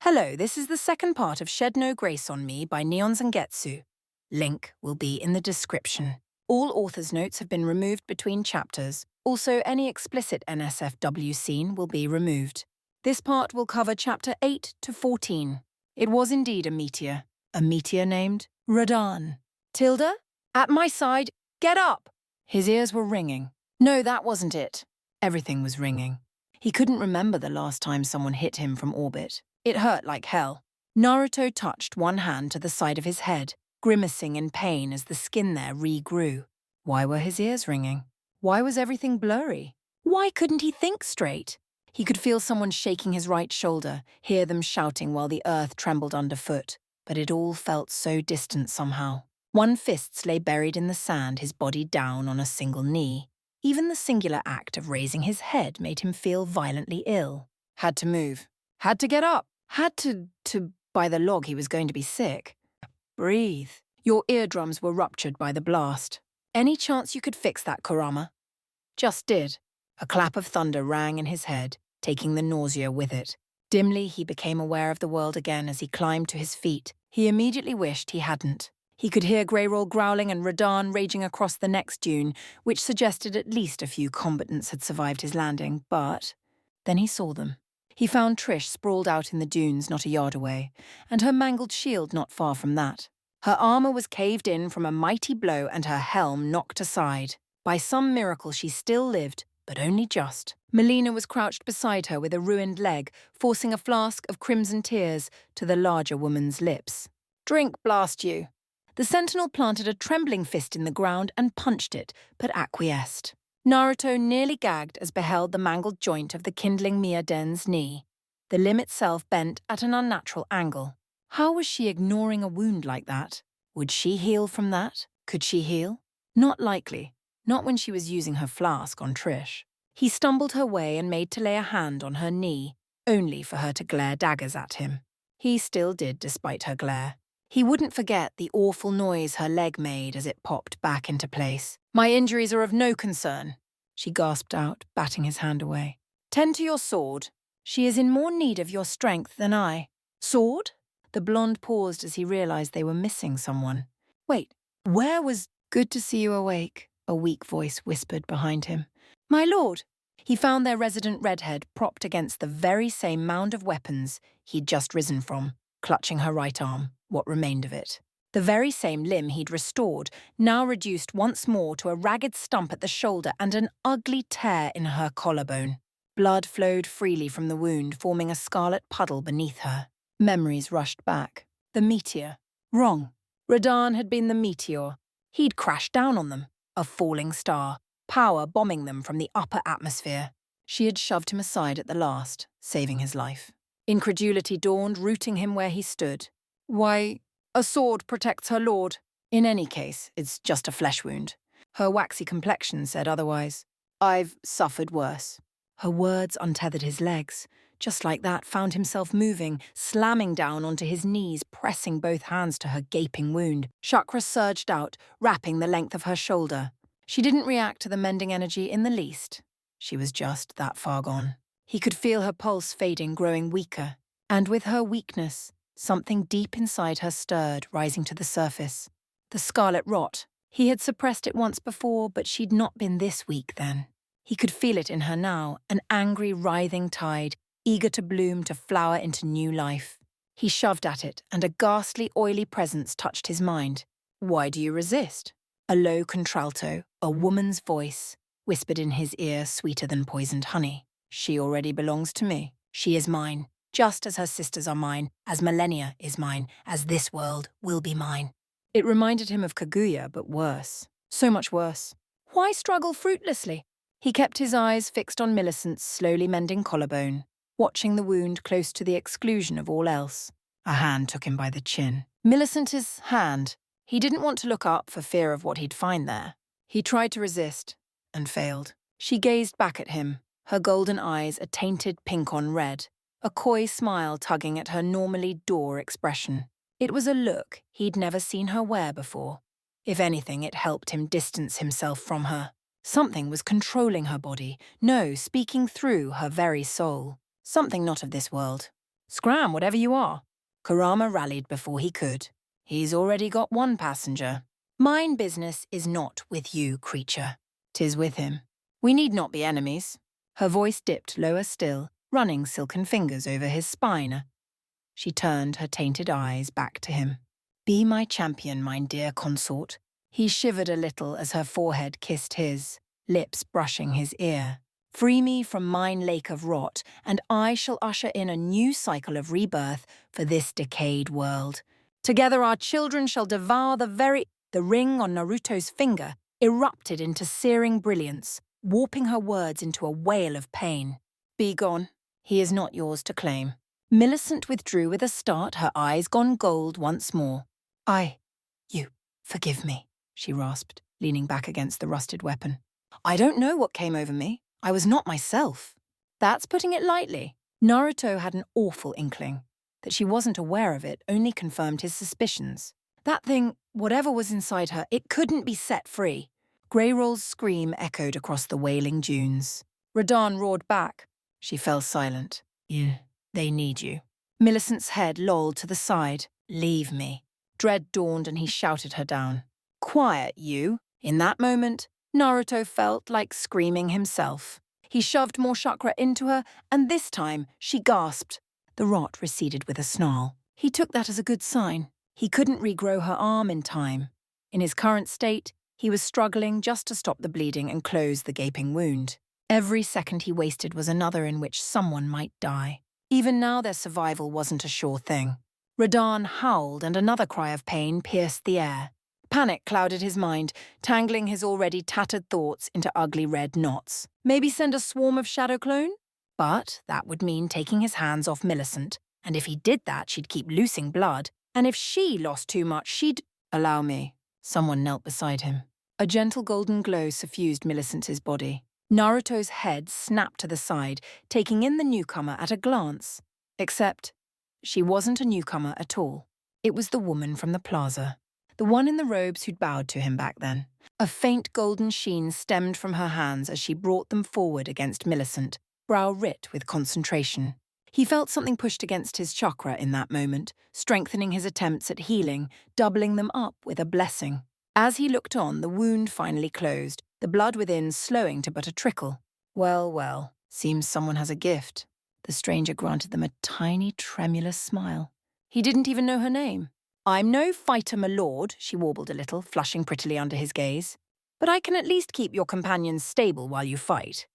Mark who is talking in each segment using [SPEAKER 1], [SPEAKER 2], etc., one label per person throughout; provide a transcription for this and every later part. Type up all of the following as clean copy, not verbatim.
[SPEAKER 1] Hello, this is the second part of Shed No Grace on Me by Neons and Getsu. Link will be in the description. All author's notes have been removed between chapters. Also, any explicit NSFW scene will be removed. This part will cover chapter 8 to 14. It was indeed a meteor named Radan. Tilda? At my side, get up! His ears were ringing. No, that wasn't it. Everything was ringing. He couldn't remember the last time someone hit him from orbit. It hurt like hell. Naruto touched one hand to the side of his head, grimacing in pain as the skin there regrew. Why were his ears ringing? Why was everything blurry? Why couldn't he think straight? He could feel someone shaking his right shoulder, hear them shouting while the earth trembled underfoot, but it all felt so distant somehow. One fist lay buried in the sand, his body down on a single knee. Even the singular act of raising his head made him feel violently ill. Had to move. Had to get up. Had to by the log he was going to be sick. Breathe. Your eardrums were ruptured by the blast. Any chance you could fix that, Kurama? Just did. A clap of thunder rang in his head, taking the nausea with it. Dimly, he became aware of the world again as he climbed to his feet. He immediately wished he hadn't. He could hear Greyroll growling and Radan raging across the next dune, which suggested at least a few combatants had survived his landing, but then he saw them. He found Trish sprawled out in the dunes not a yard away, and her mangled shield not far from that. Her armor was caved in from a mighty blow and her helm knocked aside. By some miracle she still lived, but only just. Melina was crouched beside her with a ruined leg, forcing a flask of crimson tears to the larger woman's lips. Drink, blast you! The sentinel planted a trembling fist in the ground and punched it, but acquiesced. Naruto nearly gagged as beheld the mangled joint of the kindling Miaden's knee. The limb itself bent at an unnatural angle. How was she ignoring a wound like that? Would she heal from that? Could she heal? Not likely. Not when she was using her flask on Trish. He stumbled her way and made to lay a hand on her knee, only for her to glare daggers at him. He still did despite her glare. He wouldn't forget the awful noise her leg made as it popped back into place. My injuries are of no concern, she gasped out, batting his hand away. Tend to your sword. She is in more need of your strength than I. Sword? The blonde paused as he realized they were missing someone. Wait, where was... Good to see you awake, a weak voice whispered behind him. My lord! He found their resident redhead propped against the very same mound of weapons he'd just risen from, clutching her right arm, what remained of it. The very same limb he'd restored, now reduced once more to a ragged stump at the shoulder and an ugly tear in her collarbone. Blood flowed freely from the wound, forming a scarlet puddle beneath her. Memories rushed back. The meteor. Wrong. Radan had been the meteor. He'd crashed down on them, a falling star, power bombing them from the upper atmosphere. She had shoved him aside at the last, saving his life. Incredulity dawned, rooting him where he stood. Why, a sword protects her lord. In any case, it's just a flesh wound. Her waxy complexion said otherwise. I've suffered worse. Her words untethered his legs. Just like that, found himself moving, slamming down onto his knees, pressing both hands to her gaping wound. Chakra surged out, wrapping the length of her shoulder. She didn't react to the mending energy in the least. She was just that far gone. He could feel her pulse fading, growing weaker. And with her weakness, something deep inside her stirred, rising to the surface. The scarlet rot. He had suppressed it once before, but she'd not been this weak then. He could feel it in her now, an angry, writhing tide, eager to bloom, to flower into new life. He shoved at it, and a ghastly, oily presence touched his mind. Why do you resist? A low contralto, a woman's voice, whispered in his ear, sweeter than poisoned honey. She already belongs to me. She is mine, just as her sisters are mine, as millennia is mine, as this world will be mine. It reminded him of Kaguya, but worse. So much worse. Why struggle fruitlessly? He kept his eyes fixed on Millicent's slowly mending collarbone, watching the wound close to the exclusion of all else. A hand took him by the chin. Millicent's hand. He didn't want to look up for fear of what he'd find there. He tried to resist, and failed. She gazed back at him, her golden eyes a tainted pink on red, a coy smile tugging at her normally dour expression. It was a look he'd never seen her wear before. If anything, it helped him distance himself from her. Something was controlling her body, no, speaking through her very soul. Something not of this world. Scram, whatever you are. Kurama rallied before he could. He's already got one passenger. Mine business is not with you, creature. 'Tis with him. We need not be enemies. Her voice dipped lower still, running silken fingers over his spine. She turned her tainted eyes back to him. Be my champion, mine dear consort. He shivered a little as her forehead kissed his, lips brushing his ear. Free me from mine lake of rot, and I shall usher in a new cycle of rebirth for this decayed world. Together our children shall devour The ring on Naruto's finger erupted into searing brilliance, warping her words into a wail of pain. Be gone. He is not yours to claim. Millicent withdrew with a start, her eyes gone gold once more. You, forgive me, she rasped, leaning back against the rusted weapon. I don't know what came over me. I was not myself. That's putting it lightly. Naruto had an awful inkling. That she wasn't aware of it only confirmed his suspicions. That thing, whatever was inside her, it couldn't be set free. Greyroll's scream echoed across the wailing dunes. Radahn roared back. She fell silent. They need you. Millicent's head lolled to the side. Leave me. Dread dawned and he shouted her down. Quiet, you. In that moment, Naruto felt like screaming himself. He shoved more chakra into her, and this time she gasped. The rot receded with a snarl. He took that as a good sign. He couldn't regrow her arm in time. In his current state, he was struggling just to stop the bleeding and close the gaping wound. Every second he wasted was another in which someone might die. Even now their survival wasn't a sure thing. Radahn howled and another cry of pain pierced the air. Panic clouded his mind, tangling his already tattered thoughts into ugly red knots. Maybe send a swarm of shadow clone? But that would mean taking his hands off Millicent, and if he did that, she'd keep losing blood, and if she lost too much, she'd— Allow me. Someone knelt beside him. A gentle golden glow suffused Millicent's body. Naruto's head snapped to the side, taking in the newcomer at a glance. Except, she wasn't a newcomer at all. It was the woman from the plaza. The one in the robes who'd bowed to him back then. A faint golden sheen stemmed from her hands as she brought them forward against Millicent, brow writ with concentration. He felt something pushed against his chakra in that moment, strengthening his attempts at healing, doubling them up with a blessing. As he looked on, the wound finally closed, the blood within slowing to but a trickle. Well, well, seems someone has a gift. The stranger granted them a tiny, tremulous smile. He didn't even know her name. I'm no fighter, my lord, she warbled a little, flushing prettily under his gaze. But I can at least keep your companions stable while you fight.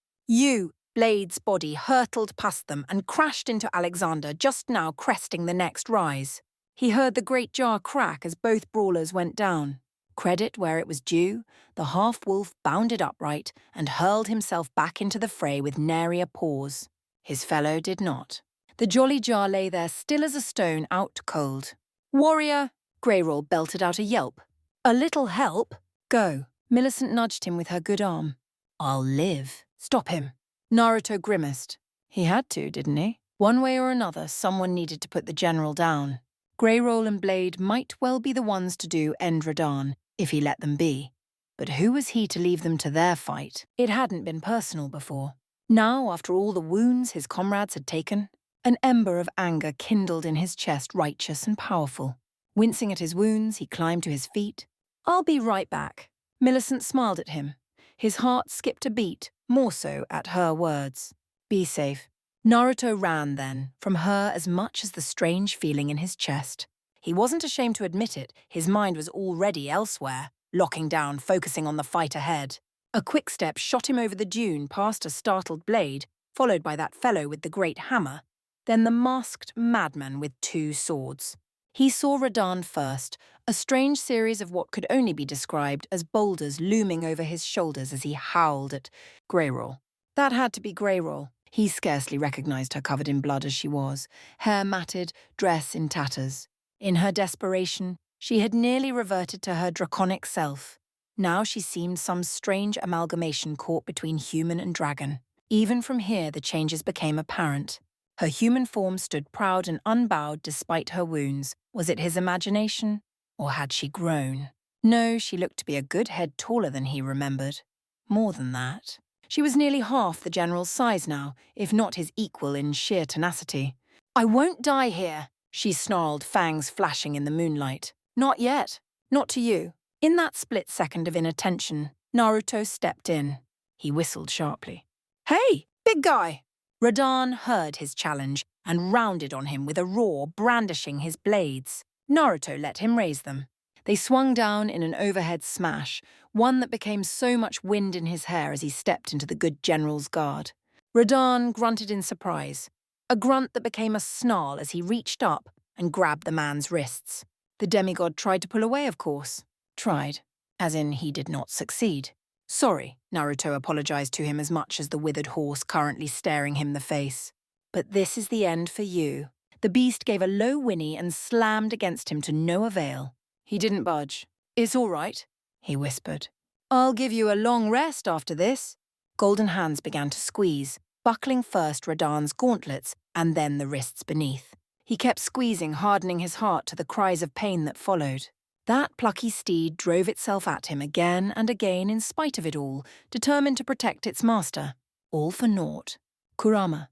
[SPEAKER 1] Blade's body hurtled past them and crashed into Alexander, just now cresting the next rise. He heard the great jar crack as both brawlers went down. Credit where it was due, the half-wolf bounded upright and hurled himself back into the fray with nary a pause. His fellow did not. The jolly jar lay there still as a stone, out cold. Warrior! Greyroll belted out a yelp. A little help? Go. Millicent nudged him with her good arm. I'll live. Stop him. Naruto grimaced. He had to, didn't he? One way or another, someone needed to put the general down. Greyroll and Blade might well be the ones to do end Radahn, if he let them be. But who was he to leave them to their fight? It hadn't been personal before. Now, after all the wounds his comrades had taken, an ember of anger kindled in his chest, righteous and powerful. Wincing at his wounds, he climbed to his feet. I'll be right back. Millicent smiled at him. His heart skipped a beat, more so at her words. Be safe. Naruto ran then, from her as much as the strange feeling in his chest. He wasn't ashamed to admit it, his mind was already elsewhere, locking down, focusing on the fight ahead. A quick step shot him over the dune past a startled Blade, followed by that fellow with the great hammer, then the masked madman with two swords. He saw Radahn first, a strange series of what could only be described as boulders looming over his shoulders as he howled at Greyroll. That had to be Greyroll. He scarcely recognized her covered in blood as she was, hair matted, dress in tatters. In her desperation, she had nearly reverted to her draconic self. Now she seemed some strange amalgamation caught between human and dragon. Even from here the changes became apparent. Her human form stood proud and unbowed despite her wounds. Was it his imagination? Or had she grown? No, she looked to be a good head taller than he remembered. More than that. She was nearly half the general's size now, if not his equal in sheer tenacity. I won't die here, she snarled, fangs flashing in the moonlight. Not yet. Not to you. In that split second of inattention, Naruto stepped in. He whistled sharply. Hey, big guy! Radahn heard his challenge and rounded on him with a roar, brandishing his blades. Naruto let him raise them. They swung down in an overhead smash, one that became so much wind in his hair as he stepped into the good general's guard. Radahn grunted in surprise, a grunt that became a snarl as he reached up and grabbed the man's wrists. The demigod tried to pull away, of course. Tried, as in he did not succeed. Sorry, Naruto apologized to him as much as the withered horse currently staring him the face. But this is the end for you. The beast gave a low whinny and slammed against him to no avail. He didn't budge. It's all right, he whispered. I'll give you a long rest after this. Golden hands began to squeeze, buckling first Radahn's gauntlets and then the wrists beneath. He kept squeezing, hardening his heart to the cries of pain that followed. That plucky steed drove itself at him again and again in spite of it all, determined to protect its master. All for naught. Kurama.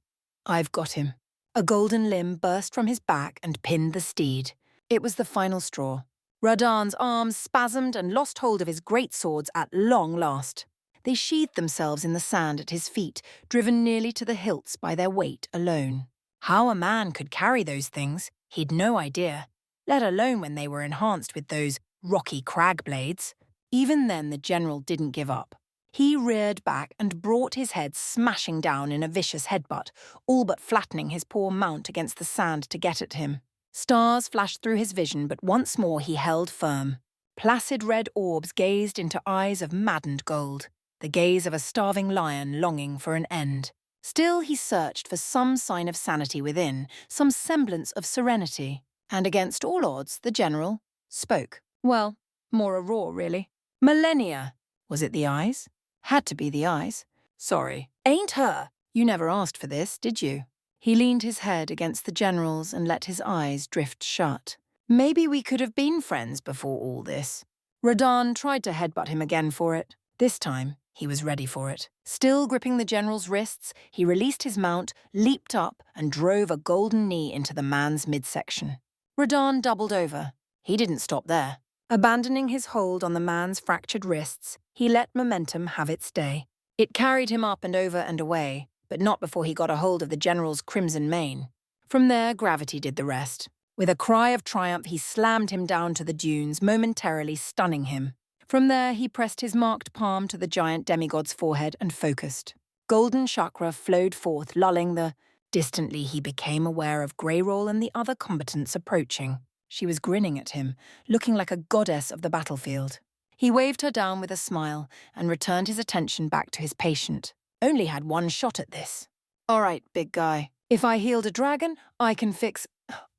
[SPEAKER 1] I've got him. A golden limb burst from his back and pinned the steed. It was the final straw. Radahn's arms spasmed and lost hold of his great swords at long last. They sheathed themselves in the sand at his feet, driven nearly to the hilts by their weight alone. How a man could carry those things, he'd no idea, let alone when they were enhanced with those rocky crag blades. Even then the general didn't give up. He reared back and brought his head smashing down in a vicious headbutt, all but flattening his poor mount against the sand to get at him. Stars flashed through his vision, but once more he held firm. Placid red orbs gazed into eyes of maddened gold, the gaze of a starving lion longing for an end. Still he searched for some sign of sanity within, some semblance of serenity. And against all odds, the general spoke. Well, more a roar, really. Millennia. Was it the eyes? Had to be the eyes. Sorry. Ain't her. You never asked for this, did you? He leaned his head against the general's and let his eyes drift shut. Maybe we could have been friends before all this. Radahn tried to headbutt him again for it. This time, he was ready for it. Still gripping the general's wrists, he released his mount, leaped up, and drove a golden knee into the man's midsection. Radahn doubled over. He didn't stop there. Abandoning his hold on the man's fractured wrists, he let momentum have its day. It carried him up and over and away, but not before he got a hold of the general's crimson mane. From there, gravity did the rest. With a cry of triumph, he slammed him down to the dunes, momentarily stunning him. From there, he pressed his marked palm to the giant demigod's forehead and focused. Golden chakra flowed forth, lulling the... Distantly, he became aware of Greyroll and the other combatants approaching. She was grinning at him, looking like a goddess of the battlefield. He waved her down with a smile and returned his attention back to his patient. Only had one shot at this. All right, big guy. If I healed a dragon, I can fix...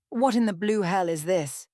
[SPEAKER 1] What in the blue hell is this?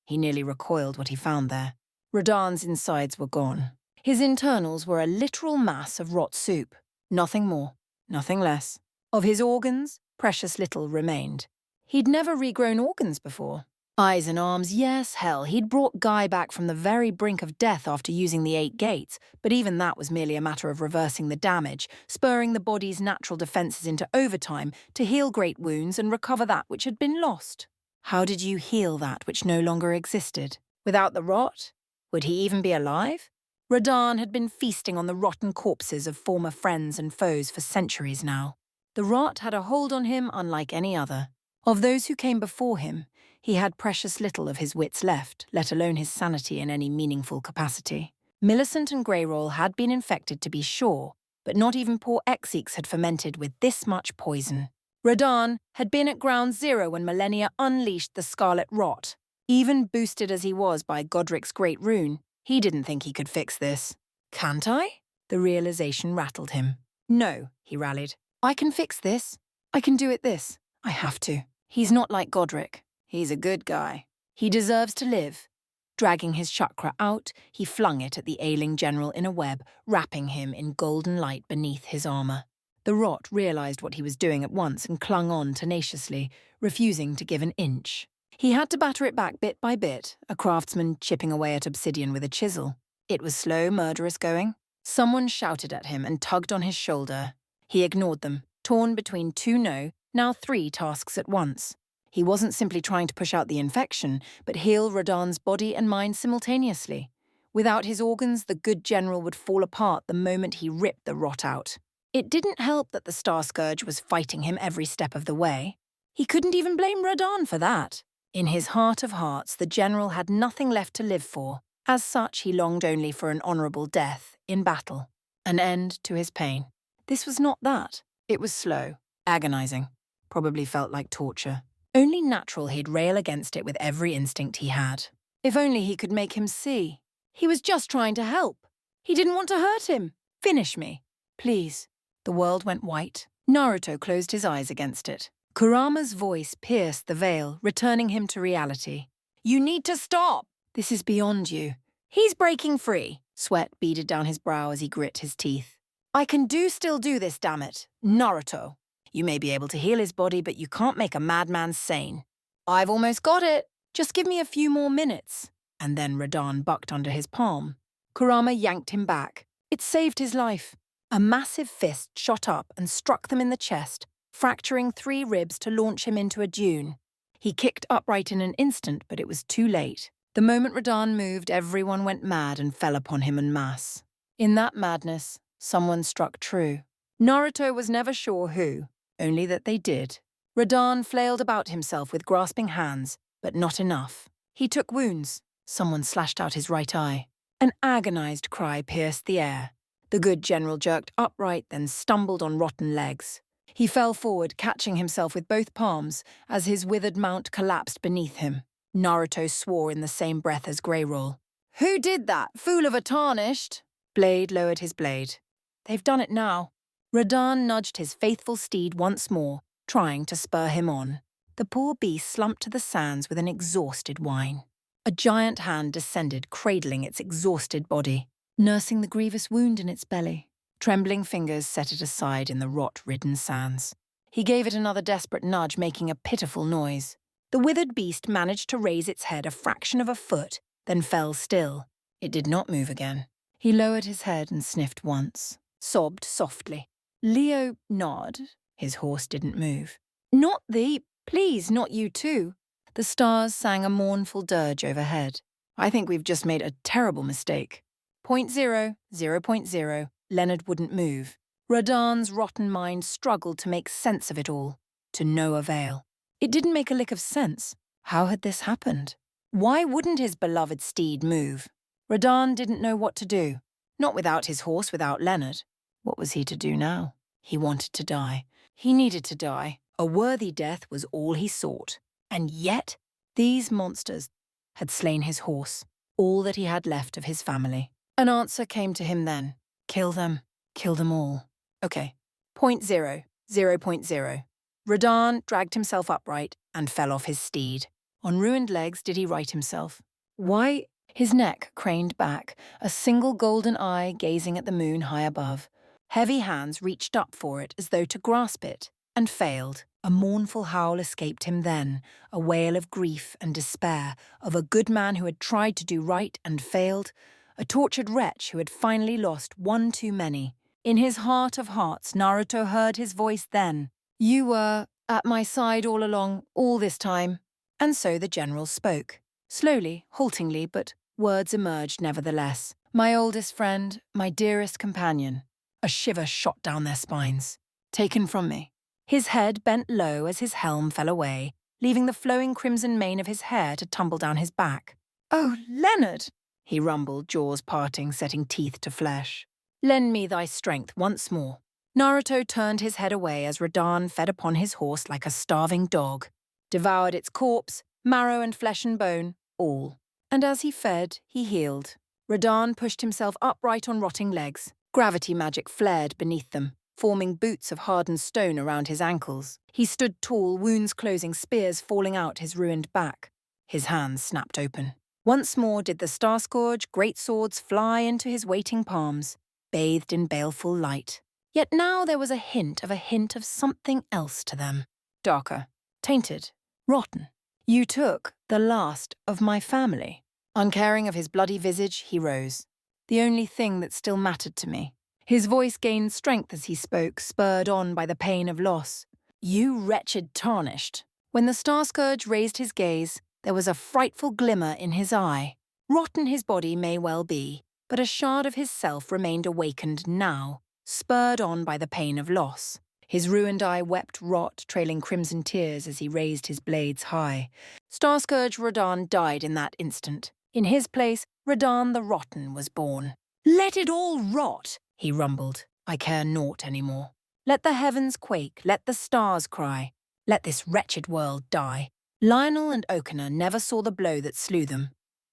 [SPEAKER 1] He nearly recoiled what he found there. Radahn's insides were gone. His internals were a literal mass of rot soup. Nothing more, nothing less. Of his organs, precious little remained. He'd never regrown organs before. Eyes and arms, yes, hell, he'd brought Guy back from the very brink of death after using the 8 gates, but even that was merely a matter of reversing the damage, spurring the body's natural defences into overtime to heal great wounds and recover that which had been lost. How did you heal that which no longer existed? Without the rot? Would he even be alive? Radahn had been feasting on the rotten corpses of former friends and foes for centuries now. The rot had a hold on him unlike any other. Of those who came before him, he had precious little of his wits left, let alone his sanity in any meaningful capacity. Millicent and Greyroll had been infected to be sure, but not even poor Exeeks had fermented with this much poison. Radahn had been at ground zero when Millennia unleashed the scarlet rot. Even boosted as he was by Godric's great rune, he didn't think he could fix this. Can't I? The realization rattled him. No, he rallied. I can fix this. I can do it this. I have to. He's not like Godric. He's a good guy. He deserves to live. Dragging his chakra out, he flung it at the ailing general in a web, wrapping him in golden light beneath his armor. The rot realized what he was doing at once and clung on tenaciously, refusing to give an inch. He had to batter it back bit by bit, a craftsman chipping away at obsidian with a chisel. It was slow, murderous going. Someone shouted at him and tugged on his shoulder. He ignored them, torn between two no now 3 tasks at once. He wasn't simply trying to push out the infection, but heal Radahn's body and mind simultaneously. Without his organs, the good general would fall apart the moment he ripped the rot out. It didn't help that the Star Scourge was fighting him every step of the way. He couldn't even blame Radahn for that. In his heart of hearts, the general had nothing left to live for. As such, he longed only for an honourable death in battle, an end to his pain. This was not that. It was slow, agonising, probably felt like torture. Only natural he'd rail against it with every instinct he had. If only he could make him see. He was just trying to help. He didn't want to hurt him. Finish me, please. The world went white. Naruto closed his eyes against it. Kurama's voice pierced the veil, returning him to reality. You need to stop! This is beyond you. He's breaking free. Sweat beaded down his brow as he grit his teeth. I can still do this, damn it. Naruto. You may be able to heal his body, but you can't make a madman sane. I've almost got it. Just give me a few more minutes. And then Radahn bucked under his palm. Kurama yanked him back. It saved his life. A massive fist shot up and struck them in the chest, fracturing 3 ribs to launch him into a dune. He kicked upright in an instant, but it was too late. The moment Radahn moved, everyone went mad and fell upon him en masse. In that madness, someone struck true. Naruto was never sure who, only that they did. Radahn flailed about himself with grasping hands, but not enough. He took wounds. Someone slashed out his right eye. An agonized cry pierced the air. The good general jerked upright, then stumbled on rotten legs. He fell forward, catching himself with both palms as his withered mount collapsed beneath him. Naruto swore in the same breath as Greyroll. Who did that, fool of a tarnished? Blade lowered his blade. They've done it now. Radahn nudged his faithful steed once more, trying to spur him on. The poor beast slumped to the sands with an exhausted whine. A giant hand descended, cradling its exhausted body, nursing the grievous wound in its belly. Trembling fingers set it aside in the rot-ridden sands. He gave it another desperate nudge, making a pitiful noise. The withered beast managed to raise its head a fraction of a foot, then fell still. It did not move again. He lowered his head and sniffed once, sobbed softly. Leo nodded. His horse didn't move. Not thee, please, not you too. The stars sang a mournful dirge overhead. I think we've just made a terrible mistake. 0.0, 0.0, Leonard wouldn't move. Radahn's rotten mind struggled to make sense of it all, to no avail. It didn't make a lick of sense. How had this happened? Why wouldn't his beloved steed move? Radahn didn't know what to do. Not without his horse, without Leonard. What was he to do now? He wanted to die. He needed to die. A worthy death was all he sought. And yet, these monsters had slain his horse, all that he had left of his family. An answer came to him then. Kill them all. Okay. 0.0, 0.0. Radahn dragged himself upright and fell off his steed. On ruined legs did he right himself. Why? His neck craned back, a single golden eye gazing at the moon high above. Heavy hands reached up for it as though to grasp it, and failed. A mournful howl escaped him then, a wail of grief and despair, of a good man who had tried to do right and failed, a tortured wretch who had finally lost one too many. In his heart of hearts, Naruto heard his voice then. You were at my side all along, all this time. And so the general spoke. Slowly, haltingly, but words emerged nevertheless. My oldest friend, my dearest companion. A shiver shot down their spines. Taken from me. His head bent low as his helm fell away, leaving the flowing crimson mane of his hair to tumble down his back. Oh, Leonard, he rumbled, jaws parting, setting teeth to flesh. Lend me thy strength once more. Naruto turned his head away as Radahn fed upon his horse like a starving dog, devoured its corpse, marrow and flesh and bone, all. And as he fed, he healed. Radahn pushed himself upright on rotting legs. Gravity magic flared beneath them, forming boots of hardened stone around his ankles. He stood tall, wounds closing, spears falling out his ruined back. His hands snapped open. Once more did the Star Scourge great swords fly into his waiting palms, bathed in baleful light. Yet now there was a hint of something else to them. Darker, tainted, rotten. You took the last of my family. Uncaring of his bloody visage, he rose. The only thing that still mattered to me. His voice gained strength as he spoke, spurred on by the pain of loss. You wretched tarnished. When the Star Scourge raised his gaze, there was a frightful glimmer in his eye. Rotten his body may well be, but a shard of his self remained awakened now, spurred on by the pain of loss. His ruined eye wept rot, trailing crimson tears as he raised his blades high. Star Scourge Radahn died in that instant. In his place, Radahn the Rotten was born. Let it all rot, he rumbled. I care naught anymore. Let the heavens quake, let the stars cry. Let this wretched world die. Lionel and Okener never saw the blow that slew them.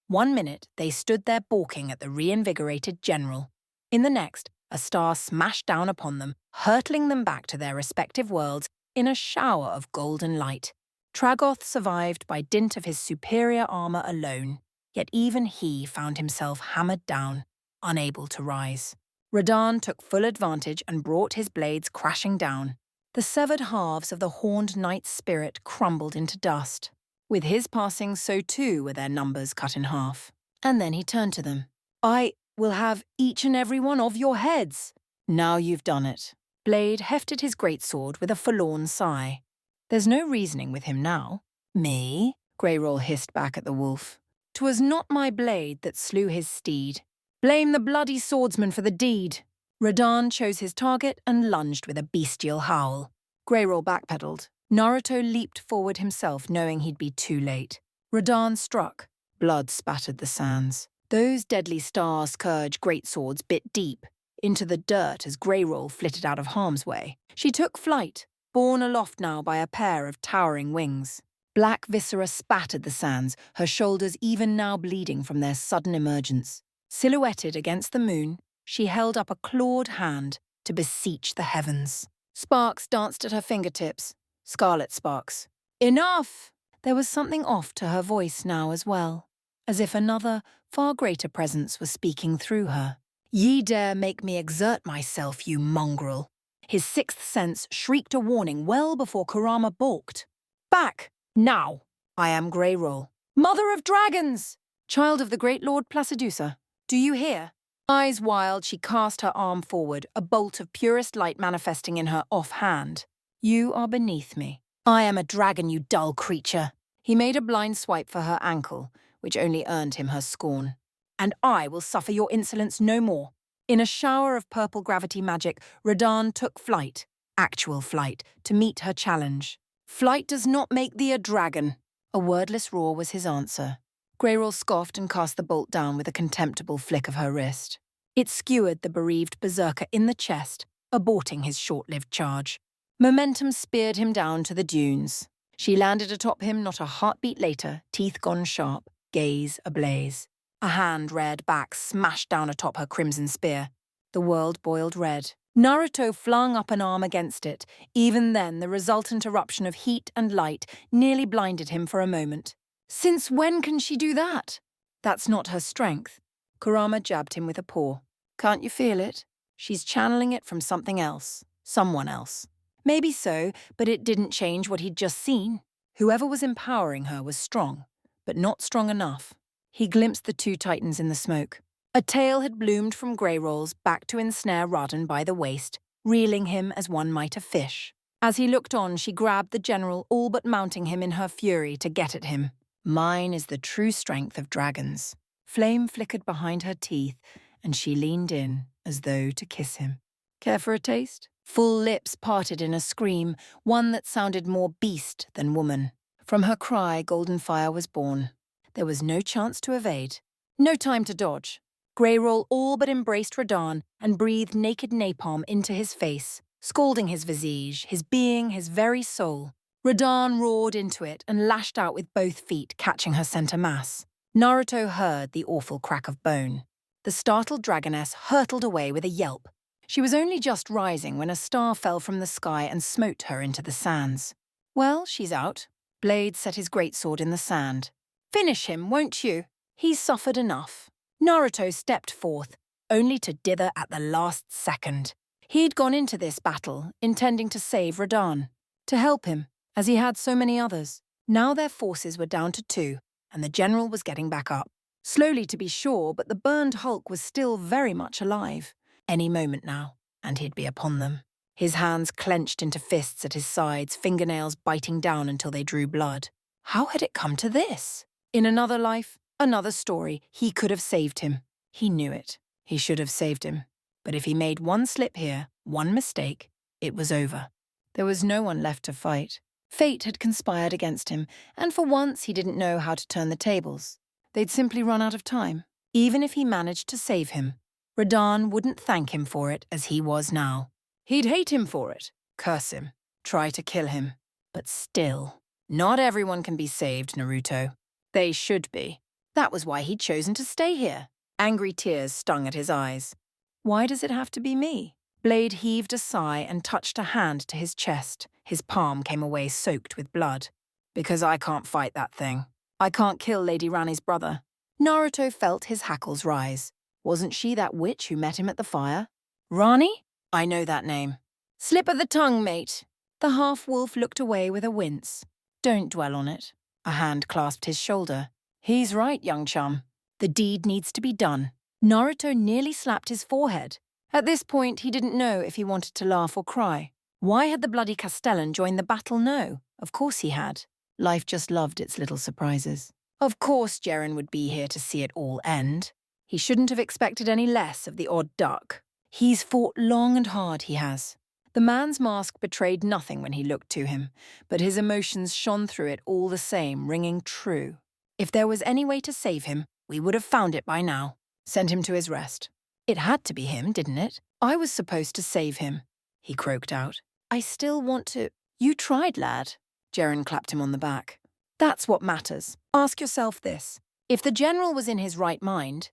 [SPEAKER 1] 1 minute, they stood there balking at the reinvigorated general. In the next, a star smashed down upon them, hurtling them back to their respective worlds in a shower of golden light. Tragoth survived by dint of his superior armor alone, yet even he found himself hammered down, unable to rise. Radahn took full advantage and brought his blades crashing down. The severed halves of the horned knight's spirit crumbled into dust. With his passing, so too were their numbers cut in half. And then he turned to them. I will have each and every one of your heads. Now you've done it. Blade hefted his greatsword with a forlorn sigh. There's no reasoning with him now. Me? Greyroll hissed back at the wolf. 'Twas not my blade that slew his steed. Blame the bloody swordsman for the deed. Radahn chose his target and lunged with a bestial howl. Greyroll backpedaled. Naruto leaped forward himself, knowing he'd be too late. Radahn struck. Blood spattered the sands. Those deadly Star Scourge greatswords bit deep into the dirt as Greyroll flitted out of harm's way. She took flight, borne aloft now by a pair of towering wings. Black viscera spattered the sands, her shoulders even now bleeding from their sudden emergence. Silhouetted against the moon, she held up a clawed hand to beseech the heavens. Sparks danced at her fingertips. Scarlet sparks. Enough! There was something off to her voice now as well, as if another, far greater presence was speaking through her. Ye dare make me exert myself, you mongrel. His sixth sense shrieked a warning well before Kurama balked. Back! Now! I am Greyroll. Mother of dragons! Child of the great Lord Placidusa, do you hear? Eyes wild, she cast her arm forward, a bolt of purest light manifesting in her off-hand. You are beneath me. I am a dragon, you dull creature. He made a blind swipe for her ankle, which only earned him her scorn. And I will suffer your insolence no more. In a shower of purple gravity magic, Radahn took flight, actual flight, to meet her challenge. Flight does not make thee a dragon. A wordless roar was his answer. Greyroll scoffed and cast the bolt down with a contemptible flick of her wrist. It skewered the bereaved berserker in the chest, aborting his short-lived charge. Momentum speared him down to the dunes. She landed atop him not a heartbeat later, teeth gone sharp, gaze ablaze. A hand reared back, smashed down atop her crimson spear. The world boiled red. Naruto flung up an arm against it. Even then, the resultant eruption of heat and light nearly blinded him for a moment. Since when can she do that? That's not her strength. Kurama jabbed him with a paw. Can't you feel it? She's channeling it from something else. Someone else. Maybe so, but it didn't change what he'd just seen. Whoever was empowering her was strong, but not strong enough. He glimpsed the two titans in the smoke. A tail had bloomed from Greyroll's back to ensnare Radahn by the waist, reeling him as one might a fish. As he looked on, she grabbed the general, all but mounting him in her fury to get at him. Mine is the true strength of dragons. Flame flickered behind her teeth, and she leaned in, as though to kiss him. Care for a taste? Full lips parted in a scream, one that sounded more beast than woman. From her cry, golden fire was born. There was no chance to evade. No time to dodge. Greyroll all but embraced Radahn and breathed naked napalm into his face, scalding his visage, his being, his very soul. Radahn roared into it and lashed out with both feet, catching her center mass. Naruto heard the awful crack of bone. The startled dragoness hurtled away with a yelp. She was only just rising when a star fell from the sky and smote her into the sands. Well, she's out. Blade set his greatsword in the sand. Finish him, won't you? He's suffered enough. Naruto stepped forth, only to dither at the last second. He'd gone into this battle, intending to save Radahn, to help him, as he had so many others. Now their forces were down to 2, and the general was getting back up. Slowly to be sure, but the burned hulk was still very much alive. Any moment now, and he'd be upon them. His hands clenched into fists at his sides, fingernails biting down until they drew blood. How had it come to this? In another life, another story, he could have saved him. He knew it. He should have saved him. But if he made one slip here, one mistake, it was over. There was no one left to fight. Fate had conspired against him, and for once he didn't know how to turn the tables. They'd simply run out of time. Even if he managed to save him, Radahn wouldn't thank him for it as he was now. He'd hate him for it, curse him, try to kill him. But still, not everyone can be saved, Naruto. They should be. That was why he'd chosen to stay here. Angry tears stung at his eyes. Why does it have to be me? Blade heaved a sigh and touched a hand to his chest. His palm came away soaked with blood. Because I can't fight that thing. I can't kill Lady Rani's brother. Naruto felt his hackles rise. Wasn't she that witch who met him at the fire? Rani? I know that name. Slip of the tongue, mate. The half-wolf looked away with a wince. Don't dwell on it. A hand clasped his shoulder. He's right, young chum. The deed needs to be done. Naruto nearly slapped his forehead. At this point, he didn't know if he wanted to laugh or cry. Why had the bloody Castellan joined the battle? No, of course he had. Life just loved its little surprises. Of course Jeren would be here to see it all end. He shouldn't have expected any less of the odd duck. He's fought long and hard, he has. The man's mask betrayed nothing when he looked to him, but his emotions shone through it all the same, ringing true. If there was any way to save him, we would have found it by now. Send him to his rest. It had to be him, didn't it? I was supposed to save him, he croaked out. I still want to... You tried, lad. Jeren clapped him on the back. That's what matters. Ask yourself this. If the general was in his right mind,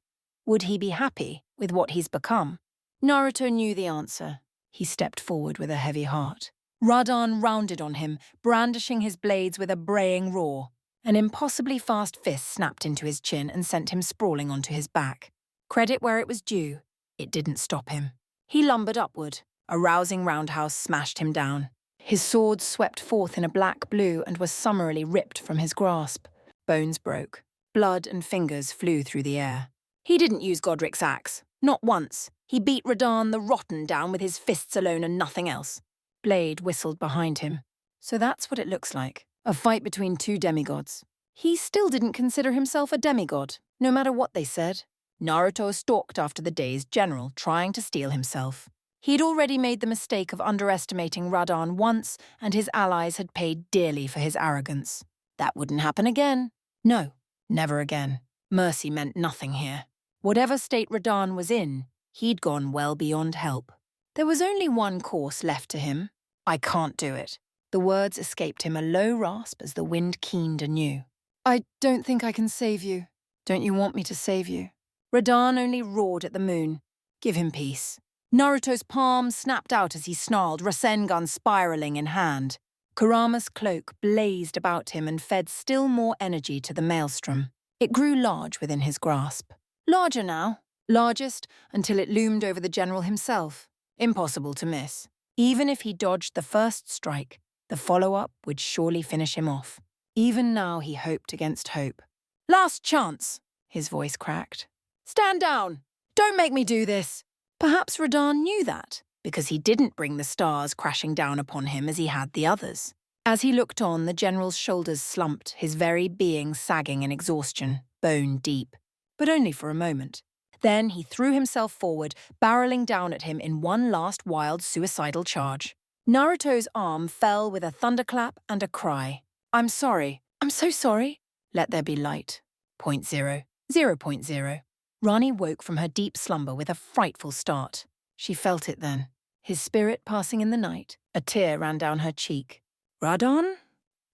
[SPEAKER 1] would he be happy with what he's become? Naruto knew the answer. He stepped forward with a heavy heart. Radahn rounded on him, brandishing his blades with a braying roar. An impossibly fast fist snapped into his chin and sent him sprawling onto his back. Credit where it was due, it didn't stop him. He lumbered upward. A rousing roundhouse smashed him down. His sword swept forth in a black blue and was summarily ripped from his grasp. Bones broke. Blood and fingers flew through the air. He didn't use Godric's axe. Not once. He beat Radahn the Rotten down with his fists alone and nothing else. Blade whistled behind him. So that's what it looks like. A fight between two demigods. He still didn't consider himself a demigod, no matter what they said. Naruto stalked after the day's general, trying to steel himself. He'd already made the mistake of underestimating Radahn once, and his allies had paid dearly for his arrogance. That wouldn't happen again. No, never again. Mercy meant nothing here. Whatever state Radahn was in, he'd gone well beyond help. There was only one course left to him. I can't do it. The words escaped him, a low rasp as the wind keened anew. I don't think I can save you. Don't you want me to save you? Radahn only roared at the moon. Give him peace. Naruto's palm snapped out as he snarled, Rasengan spiraling in hand. Kurama's cloak blazed about him and fed still more energy to the maelstrom. It grew large within his grasp. Larger now. Largest until it loomed over the general himself. Impossible to miss. Even if he dodged the first strike, the follow-up would surely finish him off. Even now he hoped against hope. Last chance, his voice cracked. Stand down! Don't make me do this! Perhaps Radahn knew that, because he didn't bring the stars crashing down upon him as he had the others. As he looked on, the general's shoulders slumped, his very being sagging in exhaustion, bone deep. But only for a moment. Then he threw himself forward, barreling down at him in one last wild suicidal charge. Naruto's arm fell with a thunderclap and a cry. I'm sorry. I'm so sorry. Let there be light. 0.0. 0.0. Rani woke from her deep slumber with a frightful start. She felt it then. His spirit passing in the night. A tear ran down her cheek. Radahn?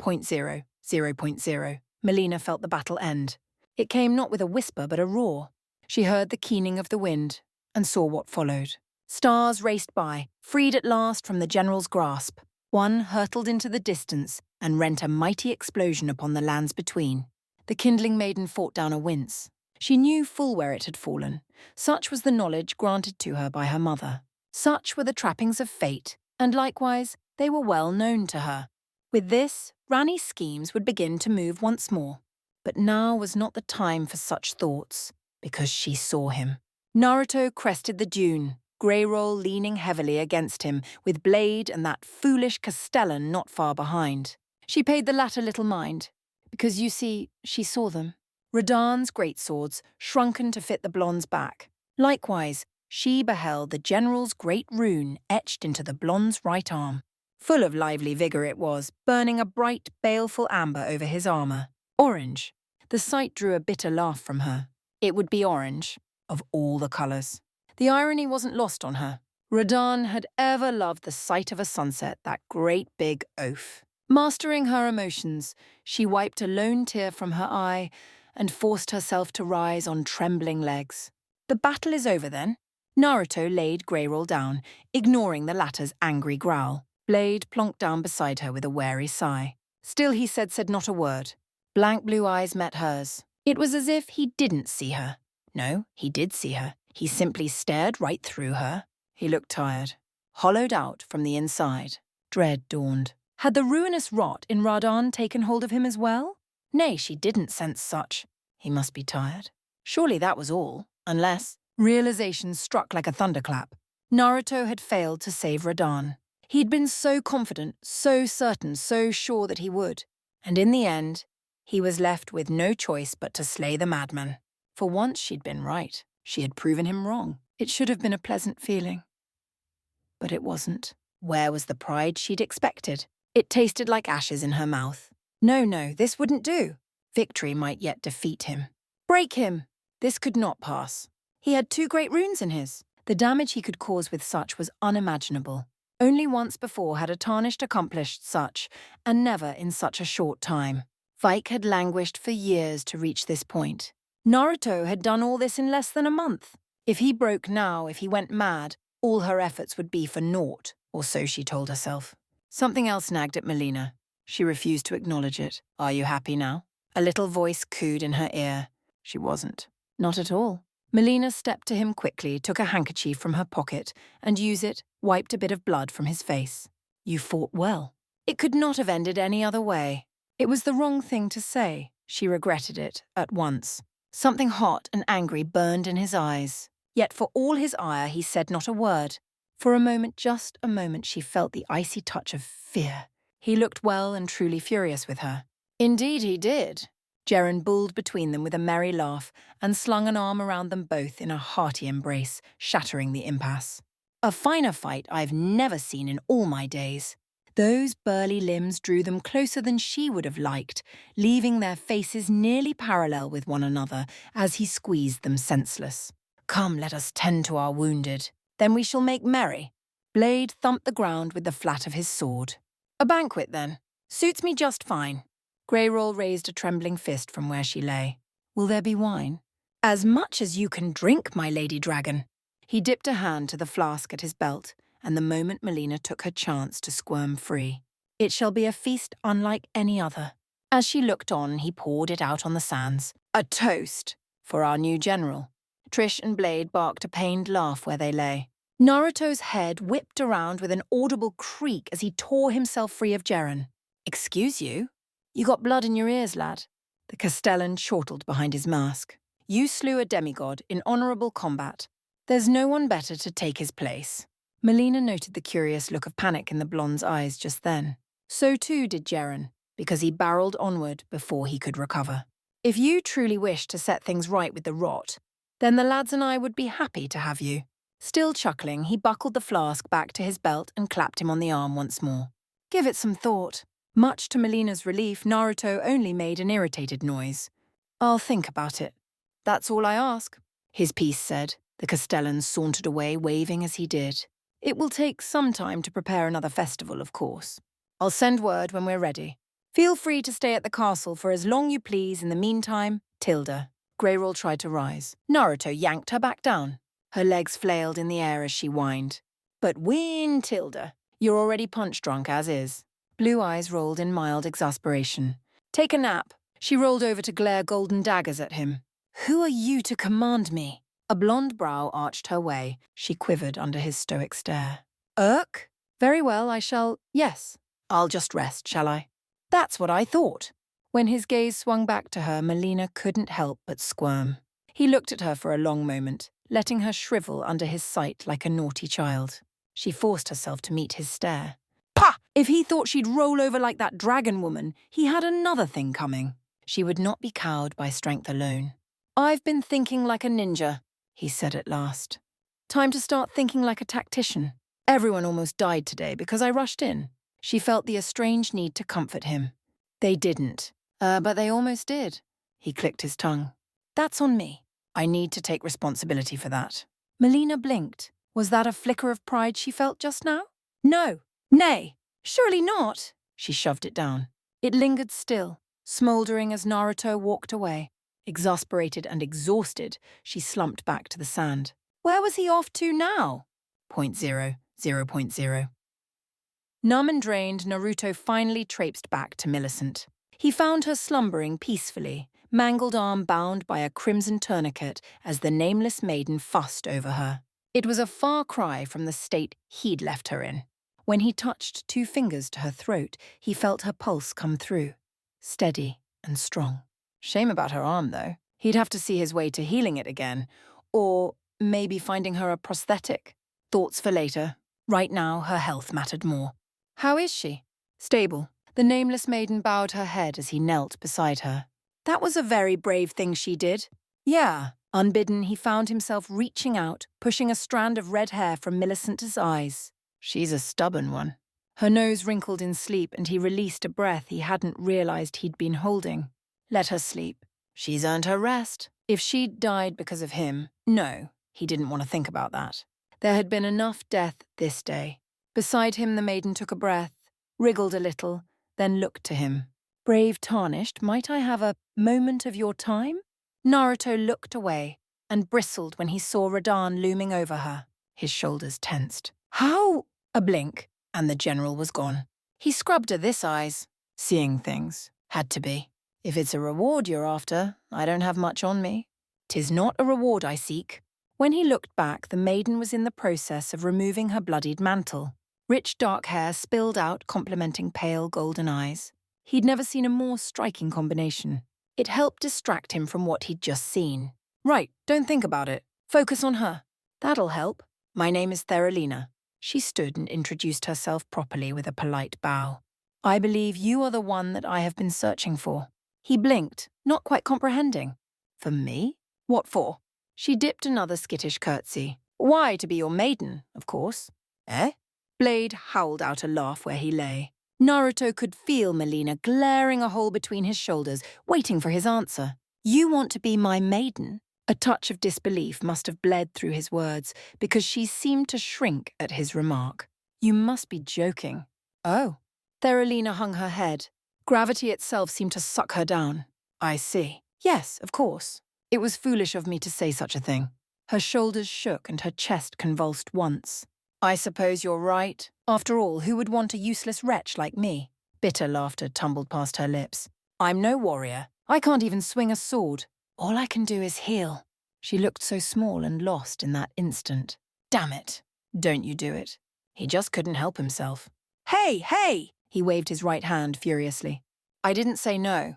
[SPEAKER 1] 0.0. 0.0. Melina felt the battle end. It came not with a whisper but a roar. She heard the keening of the wind and saw what followed. Stars raced by, freed at last from the general's grasp. One hurtled into the distance and rent a mighty explosion upon the lands between. The kindling maiden fought down a wince. She knew full where it had fallen. Such was the knowledge granted to her by her mother. Such were the trappings of fate, and likewise they were well known to her. With this, Rani's schemes would begin to move once more. But now was not the time for such thoughts, because she saw him. Naruto crested the dune. Greyroll leaning heavily against him, with Blade and that foolish Castellan not far behind. She paid the latter little mind, because you see, she saw them. Radahn's greatswords, shrunken to fit the blonde's back. Likewise, she beheld the general's great rune etched into the blonde's right arm. Full of lively vigour it was, burning a bright, baleful amber over his armour. Orange. The sight drew a bitter laugh from her. It would be orange, of all the colours. The irony wasn't lost on her. Radahn had ever loved the sight of a sunset, that great big oaf. Mastering her emotions, she wiped a lone tear from her eye and forced herself to rise on trembling legs. The battle is over then? Naruto laid Greyroll down, ignoring the latter's angry growl. Blade plonked down beside her with a wary sigh. Still he said not a word. Blank blue eyes met hers. It was as if he didn't see her. No, he did see her. He simply stared right through her. He looked tired, hollowed out from the inside. Dread dawned. Had the ruinous rot in Radahn taken hold of him as well? Nay, she didn't sense such. He must be tired. Surely that was all, unless... Realization struck like a thunderclap. Naruto had failed to save Radahn. He'd been so confident, so certain, so sure that he would. And in the end, he was left with no choice but to slay the madman. For once she'd been right. She had proven him wrong. It should have been a pleasant feeling. But it wasn't. Where was the pride she'd expected? It tasted like ashes in her mouth. No, this wouldn't do. Victory might yet defeat him. Break him! This could not pass. He had 2 great runes in his. The damage he could cause with such was unimaginable. Only once before had a tarnished accomplished such, and never in such a short time. Vike had languished for years to reach this point. Naruto had done all this in less than a month. If he broke now, if he went mad, all her efforts would be for naught, or so she told herself. Something else nagged at Melina. She refused to acknowledge it. Are you happy now? A little voice cooed in her ear. She wasn't. Not at all. Melina stepped to him quickly, took a handkerchief from her pocket, and using it, wiped a bit of blood from his face. You fought well. It could not have ended any other way. It was the wrong thing to say. She regretted it at once. Something hot and angry burned in his eyes. Yet for all his ire, he said not a word. For a moment, just a moment, she felt the icy touch of fear. He looked well and truly furious with her. Indeed he did. Jeren bulled between them with a merry laugh and slung an arm around them both in a hearty embrace, shattering the impasse. A finer fight I've never seen in all my days. Those burly limbs drew them closer than she would have liked, leaving their faces nearly parallel with one another as he squeezed them senseless. Come, let us tend to our wounded. Then we shall make merry. Blade thumped the ground with the flat of his sword. A banquet, then. Suits me just fine. Greyroll raised a trembling fist from where she lay. Will there be wine? As much as you can drink, my lady dragon. He dipped a hand to the flask at his belt, and the moment Melina took her chance to squirm free. It shall be a feast unlike any other. As she looked on, he poured it out on the sands. A toast for our new general. Trish and Blade barked a pained laugh where they lay. Naruto's head whipped around with an audible creak as he tore himself free of Jeren. Excuse you? You got blood in your ears, lad. The Castellan chortled behind his mask. You slew a demigod in honourable combat. There's no one better to take his place. Melina noted the curious look of panic in the blonde's eyes just then. So too did Jeren, because he barreled onward before he could recover. If you truly wish to set things right with the rot, then the lads and I would be happy to have you. Still chuckling, he buckled the flask back to his belt and clapped him on the arm once more. Give it some thought. Much to Melina's relief, Naruto only made an irritated noise. I'll think about it. That's all I ask, his piece said. The Castellan sauntered away, waving as he did. It will take some time to prepare another festival, of course. I'll send word when we're ready. Feel free to stay at the castle for as long you please. In the meantime, Tilda. Greyroll tried to rise. Naruto yanked her back down. Her legs flailed in the air as she whined. But win, Tilda. You're already punch-drunk as is. Blue eyes rolled in mild exasperation. Take a nap. She rolled over to glare golden daggers at him. Who are you to command me? A blonde brow arched her way. She quivered under his stoic stare. Irk? Very well, I shall... Yes. I'll just rest, shall I? That's what I thought. When his gaze swung back to her, Melina couldn't help but squirm. He looked at her for a long moment, letting her shrivel under his sight like a naughty child. She forced herself to meet his stare. Pah! If he thought she'd roll over like that dragon woman, he had another thing coming. She would not be cowed by strength alone. "I've been thinking like a ninja," he said at last. "Time to start thinking like a tactician. Everyone almost died today because I rushed in." She felt the estranged need to comfort him. "They didn't. But they almost did." He clicked his tongue. "That's on me. I need to take responsibility for that." Melina blinked. Was that a flicker of pride she felt just now? No. Nay. Surely not. She shoved it down. It lingered still, smouldering as Naruto walked away. Exasperated and exhausted, she slumped back to the sand. Where was he off to now? 0.0, 0.0. Numb and drained, Naruto finally traipsed back to Millicent. He found her slumbering peacefully, mangled arm bound by a crimson tourniquet as the nameless maiden fussed over her. It was a far cry from the state he'd left her in. When he touched 2 fingers to her throat, he felt her pulse come through, steady and strong. Shame about her arm, though. He'd have to see his way to healing it again, or maybe finding her a prosthetic. Thoughts for later. Right now, her health mattered more. How is she? Stable. The nameless maiden bowed her head as he knelt beside her. That was a very brave thing she did. Yeah. Unbidden, he found himself reaching out, pushing a strand of red hair from Millicent's eyes. She's a stubborn one. Her nose wrinkled in sleep, and he released a breath he hadn't realized he'd been holding. Let her sleep. She's earned her rest. If she'd died because of him, no, he didn't want to think about that. There had been enough death this day. Beside him, the maiden took a breath, wriggled a little, then looked to him. Brave Tarnished, might I have a moment of your time? Naruto looked away and bristled when he saw Radan looming over her. His shoulders tensed. How? A blink, and the general was gone. He scrubbed her this eyes. Seeing things. Had to be. If it's a reward you're after, I don't have much on me. 'Tis not a reward I seek. When he looked back, the maiden was in the process of removing her bloodied mantle. Rich dark hair spilled out, complementing pale golden eyes. He'd never seen a more striking combination. It helped distract him from what he'd just seen. Right, don't think about it. Focus on her. That'll help. My name is Theralina. She stood and introduced herself properly with a polite bow. I believe you are the one that I have been searching for. He blinked, not quite comprehending. For me? What for? She dipped another skittish curtsy. Why, to be your maiden, of course. Eh? Blade howled out a laugh where he lay. Naruto could feel Melina glaring a hole between his shoulders, waiting for his answer. You want to be my maiden? A touch of disbelief must have bled through his words, because she seemed to shrink at his remark. You must be joking. Oh. Theralina hung her head. Gravity itself seemed to suck her down. I see. Yes, of course. It was foolish of me to say such a thing. Her shoulders shook and her chest convulsed once. I suppose you're right. After all, who would want a useless wretch like me? Bitter laughter tumbled past her lips. I'm no warrior. I can't even swing a sword. All I can do is heal. She looked so small and lost in that instant. Damn it. Don't you do it. He just couldn't help himself. Hey, hey! He waved his right hand furiously. I didn't say no.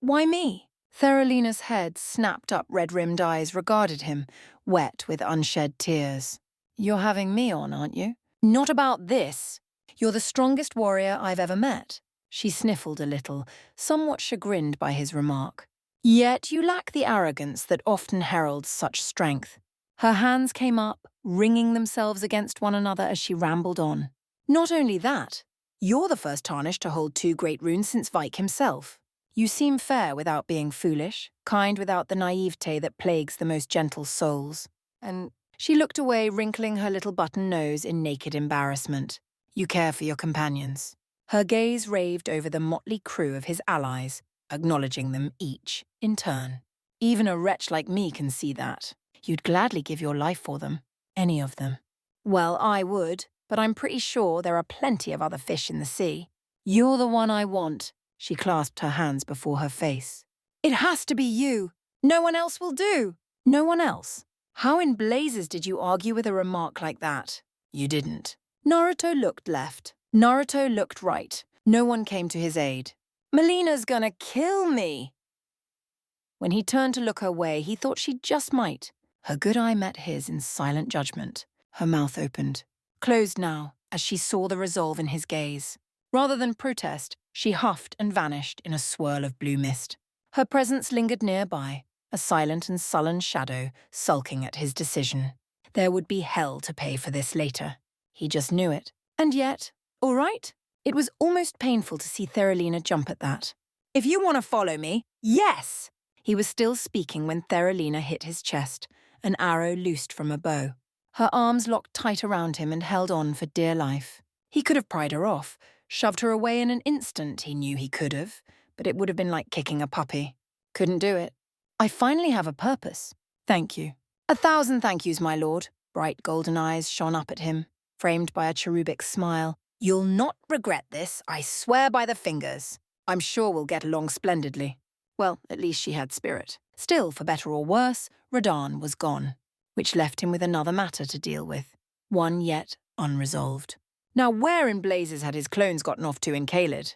[SPEAKER 1] Why me? Theralina's head, snapped up red-rimmed eyes, regarded him, wet with unshed tears. You're having me on, aren't you? Not about this. You're the strongest warrior I've ever met. She sniffled a little, somewhat chagrined by his remark. Yet you lack the arrogance that often heralds such strength. Her hands came up, ringing themselves against one another as she rambled on. Not only that, you're the first Tarnished to hold 2 great runes since Vike himself. You seem fair without being foolish, kind without the naivete that plagues the most gentle souls. And she looked away, wrinkling her little button nose in naked embarrassment. You care for your companions. Her gaze raved over the motley crew of his allies, acknowledging them each, in turn. Even a wretch like me can see that. You'd gladly give your life for them. Any of them. Well, I would, but I'm pretty sure there are plenty of other fish in the sea. You're the one I want. She clasped her hands before her face. It has to be you. No one else will do. No one else? How in blazes did you argue with a remark like that? You didn't. Naruto looked left. Naruto looked right. No one came to his aid. Melina's gonna kill me. When he turned to look her way, he thought she just might. Her good eye met his in silent judgment. Her mouth opened, closed now, as she saw the resolve in his gaze. Rather than protest, she huffed and vanished in a swirl of blue mist. Her presence lingered nearby, a silent and sullen shadow sulking at his decision. There would be hell to pay for this later. He just knew it. And yet, all right? It was almost painful to see Theralina jump at that. If you want to follow me, yes! He was still speaking when Theralina hit his chest, an arrow loosed from a bow. Her arms locked tight around him and held on for dear life. He could have pried her off, shoved her away in an instant, he knew he could have, but it would have been like kicking a puppy. Couldn't do it. I finally have a purpose. Thank you. 1,000 thank yous, my lord. Bright golden eyes shone up at him, framed by a cherubic smile. You'll not regret this, I swear by the fingers. I'm sure we'll get along splendidly. Well, at least she had spirit. Still, for better or worse, Radahn was gone, which left him with another matter to deal with, one yet unresolved. Now where in blazes had his clones gotten off to in Caelid?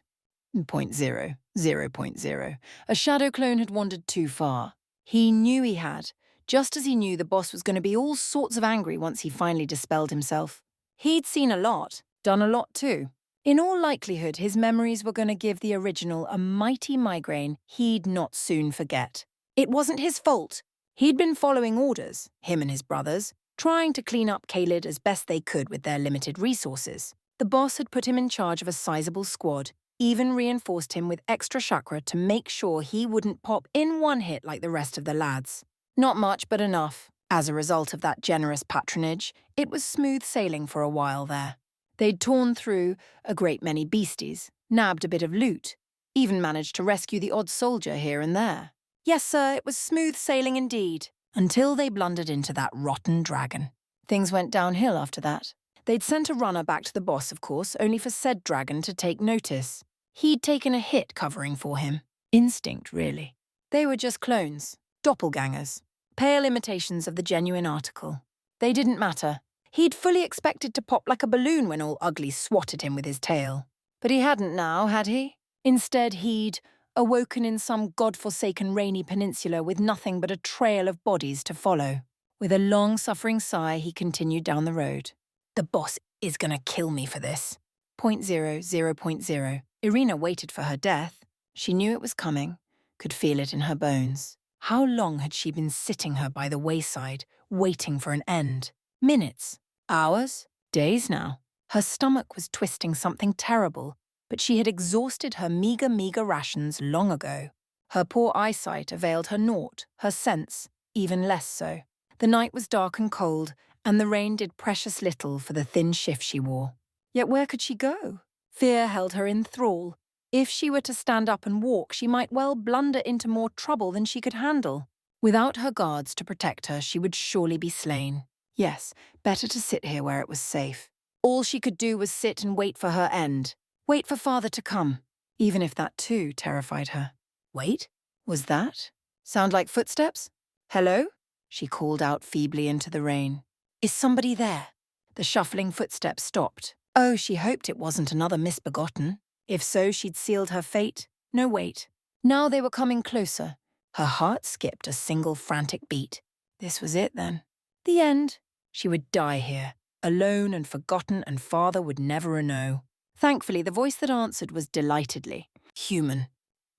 [SPEAKER 1] 0.0, 0.0. A shadow clone had wandered too far. He knew he had, just as he knew the boss was going to be all sorts of angry once he finally dispelled himself. He'd seen a lot, done a lot too. In all likelihood, his memories were going to give the original a mighty migraine he'd not soon forget. It wasn't his fault. He'd been following orders, him and his brothers, trying to clean up Caelid as best they could with their limited resources. The boss had put him in charge of a sizable squad, even reinforced him with extra chakra to make sure he wouldn't pop in one hit like the rest of the lads. Not much, but enough. As a result of that generous patronage, it was smooth sailing for a while there. They'd torn through a great many beasties, nabbed a bit of loot, even managed to rescue the odd soldier here and there. Yes, sir, it was smooth sailing indeed, until they blundered into that rotten dragon. Things went downhill after that. They'd sent a runner back to the boss, of course, only for said dragon to take notice. He'd taken a hit covering for him. Instinct, really. They were just clones, doppelgangers, pale imitations of the genuine article. They didn't matter. He'd fully expected to pop like a balloon when all ugly swatted him with his tail. But he hadn't now, had he? Instead, he'd awoken in some god-forsaken rainy peninsula with nothing but a trail of bodies to follow. With a long-suffering sigh, he continued down the road. The boss is gonna kill me for this. 0.0, 0.0. Irina waited for her death. She knew it was coming, could feel it in her bones. How long had she been sitting her by the wayside, waiting for an end? Minutes? Hours? Days now. Her stomach was twisting something terrible, but she had exhausted her meager rations long ago. Her poor eyesight availed her naught, her sense even less so. The night was dark and cold, and the rain did precious little for the thin shift she wore. Yet where could she go? Fear held her in thrall. If she were to stand up and walk, she might well blunder into more trouble than she could handle. Without her guards to protect her, she would surely be slain. Yes, better to sit here where it was safe. All she could do was sit and wait for her end. Wait for father to come, even if that too terrified her. Wait? Was that? Sound like footsteps? Hello? She called out feebly into the rain. Is somebody there? The shuffling footsteps stopped. Oh, she hoped it wasn't another misbegotten. If so, she'd sealed her fate. No, wait. Now they were coming closer. Her heart skipped a single frantic beat. This was it, then. The end. She would die here, alone and forgotten, and father would never know. Thankfully, the voice that answered was delightedly human.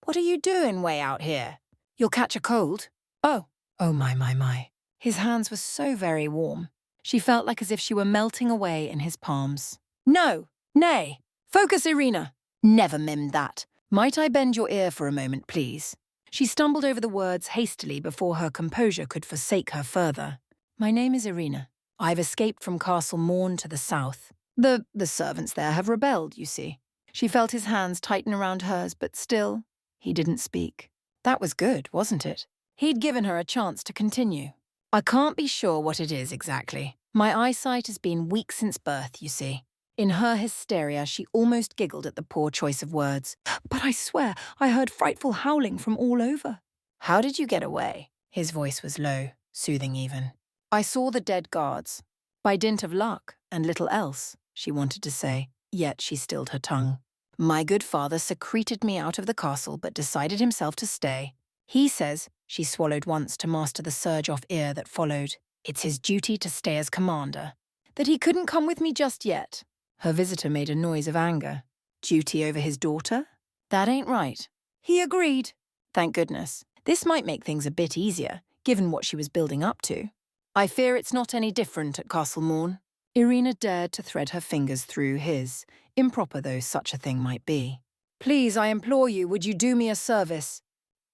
[SPEAKER 1] What are you doing way out here? You'll catch a cold. Oh my. His hands were so very warm. She felt like as if she were melting away in his palms. No, nay, focus, Irina. Never mimmed that. Might I bend your ear for a moment, please? She stumbled over the words hastily before her composure could forsake her further. My name is Irina. I've escaped from Castle Morn to the south. The servants there have rebelled, you see. She felt his hands tighten around hers, but still, he didn't speak. That was good, wasn't it? He'd given her a chance to continue. I can't be sure what it is exactly. My eyesight has been weak since birth, you see. In her hysteria, she almost giggled at the poor choice of words. But I swear, I heard frightful howling from all over. How did you get away? His voice was low, soothing even. I saw the dead guards. By dint of luck, and little else, she wanted to say, yet she stilled her tongue. My good father secreted me out of the castle, but decided himself to stay. He says, she swallowed once to master the surge off ear that followed, it's his duty to stay as commander. That he couldn't come with me just yet. Her visitor made a noise of anger. Duty over his daughter? That ain't right. He agreed. Thank goodness. This might make things a bit easier, given what she was building up to. I fear it's not any different at Castle Morn. Irina dared to thread her fingers through his, improper though such a thing might be. Please, I implore you, would you do me a service?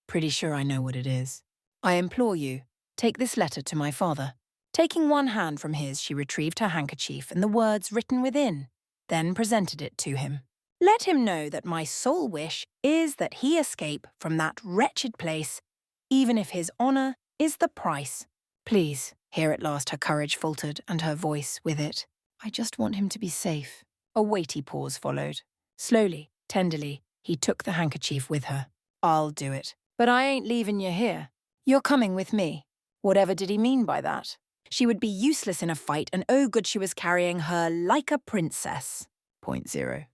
[SPEAKER 1] Pretty sure I know what it is. I implore you, take this letter to my father. Taking one hand from his, she retrieved her handkerchief and the words written within, then presented it to him. Let him know that my sole wish is that he escape from that wretched place, even if his honour is the price. Please. Here at last her courage faltered, and her voice with it. I just want him to be safe. A weighty pause followed. Slowly, tenderly, he took the handkerchief with her. I'll do it. But I ain't leaving you here. You're coming with me. Whatever did he mean by that? She would be useless in a fight, and oh good she was carrying her like a princess. 0.0.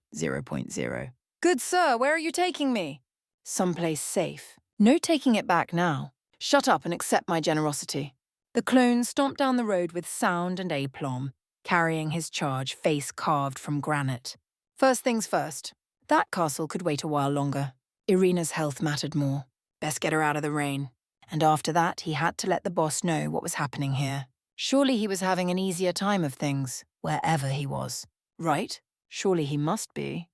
[SPEAKER 1] Good sir, where are you taking me? Someplace safe. No taking it back now. Shut up and accept my generosity. The clone stomped down the road with sound and aplomb, carrying his charge, face carved from granite. First things first. That castle could wait a while longer. Irina's health mattered more. Best get her out of the rain. And after that, he had to let the boss know what was happening here. Surely he was having an easier time of things, wherever he was. Right? Surely he must be.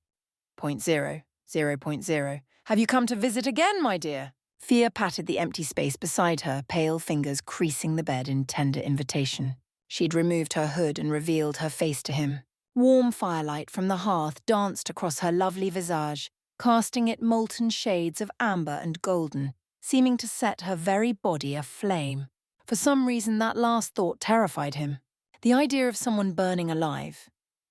[SPEAKER 1] 0.0. Have you come to visit again, my dear? Fear patted the empty space beside her, pale fingers creasing the bed in tender invitation. She'd removed her hood and revealed her face to him. Warm firelight from the hearth danced across her lovely visage, casting it molten shades of amber and golden, seeming to set her very body aflame. For some reason, that last thought terrified him. The idea of someone burning alive.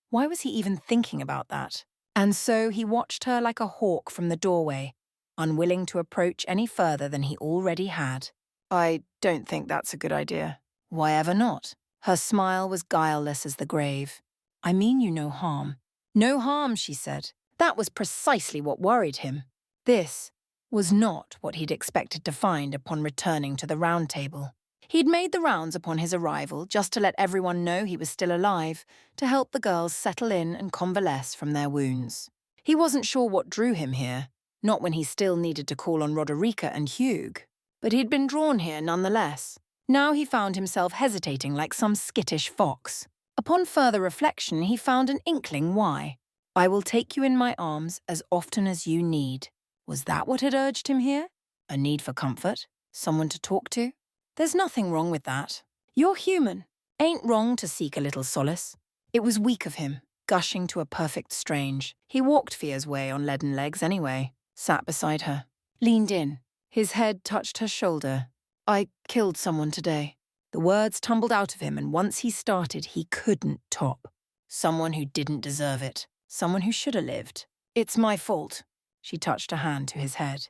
[SPEAKER 1] Why was he even thinking about that? And so he watched her like a hawk from the doorway, unwilling to approach any further than he already had. I don't think that's a good idea. Why ever not? Her smile was guileless as the grave. I mean you no harm. No harm, she said. That was precisely what worried him. This was not what he'd expected to find upon returning to the round table. He'd made the rounds upon his arrival just to let everyone know he was still alive, to help the girls settle in and convalesce from their wounds. He wasn't sure what drew him here. Not when he still needed to call on Roderica and Hugh. But he'd been drawn here nonetheless. Now he found himself hesitating like some skittish fox. Upon further reflection, he found an inkling why. I will take you in my arms as often as you need. Was that what had urged him here? A need for comfort? Someone to talk to? There's nothing wrong with that. You're human. Ain't wrong to seek a little solace. It was weak of him, gushing to a perfect strange. He walked Fia's way on leaden legs anyway. Sat beside her, leaned in. His head touched her shoulder. I killed someone today. The words tumbled out of him, and once he started, he couldn't top. Someone who didn't deserve it. Someone who should have lived. It's my fault. She touched a hand to his head.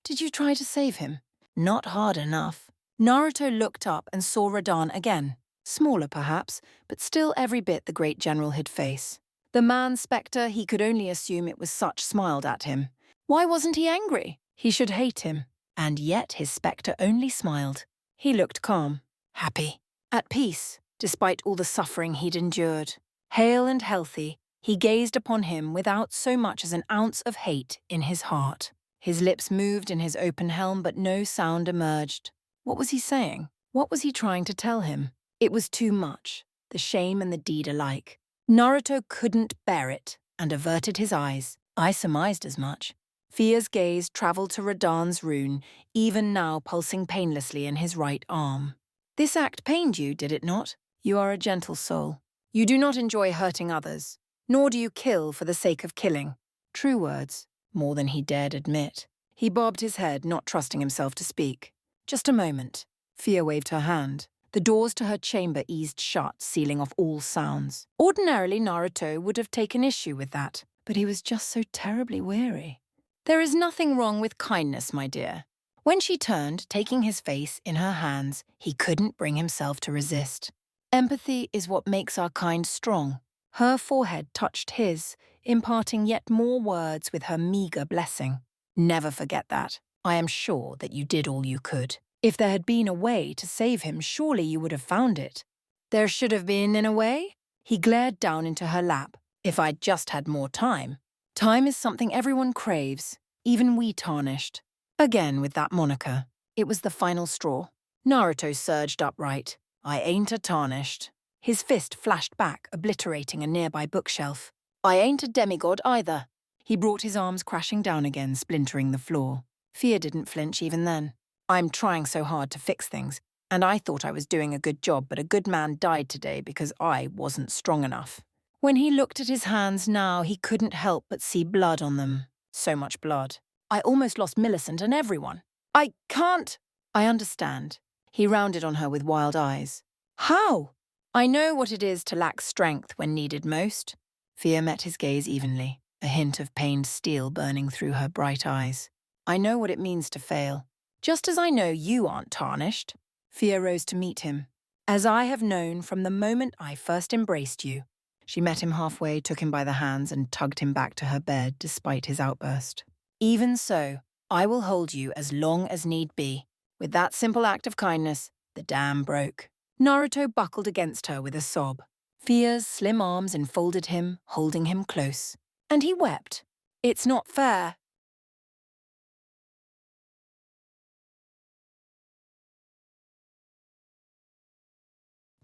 [SPEAKER 1] Did you try to save him? Not hard enough. Naruto looked up and saw Radan again. Smaller perhaps, but still every bit the great general he'd face. The man-spectre, he could only assume it was such, smiled at him. Why wasn't he angry? He should hate him. And yet his spectre only smiled. He looked calm, happy, at peace, despite all the suffering he'd endured. Hale and healthy, he gazed upon him without so much as an ounce of hate in his heart. His lips moved in his open helm, but no sound emerged. What was he saying? What was he trying to tell him? It was too much, the shame and the deed alike. Naruto couldn't bear it, and averted his eyes. I surmised as much. Fia's gaze travelled to Radan's rune, even now pulsing painlessly in his right arm. This act pained you, did it not? You are a gentle soul. You do not enjoy hurting others, nor do you kill for the sake of killing. True words, more than he dared admit. He bobbed his head, not trusting himself to speak. Just a moment. Fia waved her hand. The doors to her chamber eased shut, sealing off all sounds. Ordinarily, Naruto would have taken issue with that, but he was just so terribly weary. There is nothing wrong with kindness, my dear. When she turned, taking his face in her hands, he couldn't bring himself to resist. Empathy is what makes our kind strong. Her forehead touched his, imparting yet more words with her meager blessing. Never forget that. I am sure that you did all you could. If there had been a way to save him, surely you would have found it. There should have been, in a way. He glared down into her lap. If I'd just had more time. Time is something everyone craves, even we tarnished. Again with that moniker. It was the final straw. Naruto surged upright. I ain't a tarnished. His fist flashed back, obliterating a nearby bookshelf. I ain't a demigod either. He brought his arms crashing down again, splintering the floor. Fear didn't flinch even then. I'm trying so hard to fix things, and I thought I was doing a good job, but a good man died today because I wasn't strong enough. When he looked at his hands now, he couldn't help but see blood on them. So much blood. I almost lost Millicent and everyone. I can't. I understand. He rounded on her with wild eyes. How? I know what it is to lack strength when needed most. Fear met his gaze evenly, a hint of pained steel burning through her bright eyes. I know what it means to fail. Just as I know you aren't tarnished. Fear rose to meet him. As I have known from the moment I first embraced you. She met him halfway, took him by the hands, and tugged him back to her bed despite his outburst. Even so, I will hold you as long as need be. With that simple act of kindness, the dam broke. Naruto buckled against her with a sob. Fear's slim arms enfolded him, holding him close. And he wept. It's not fair.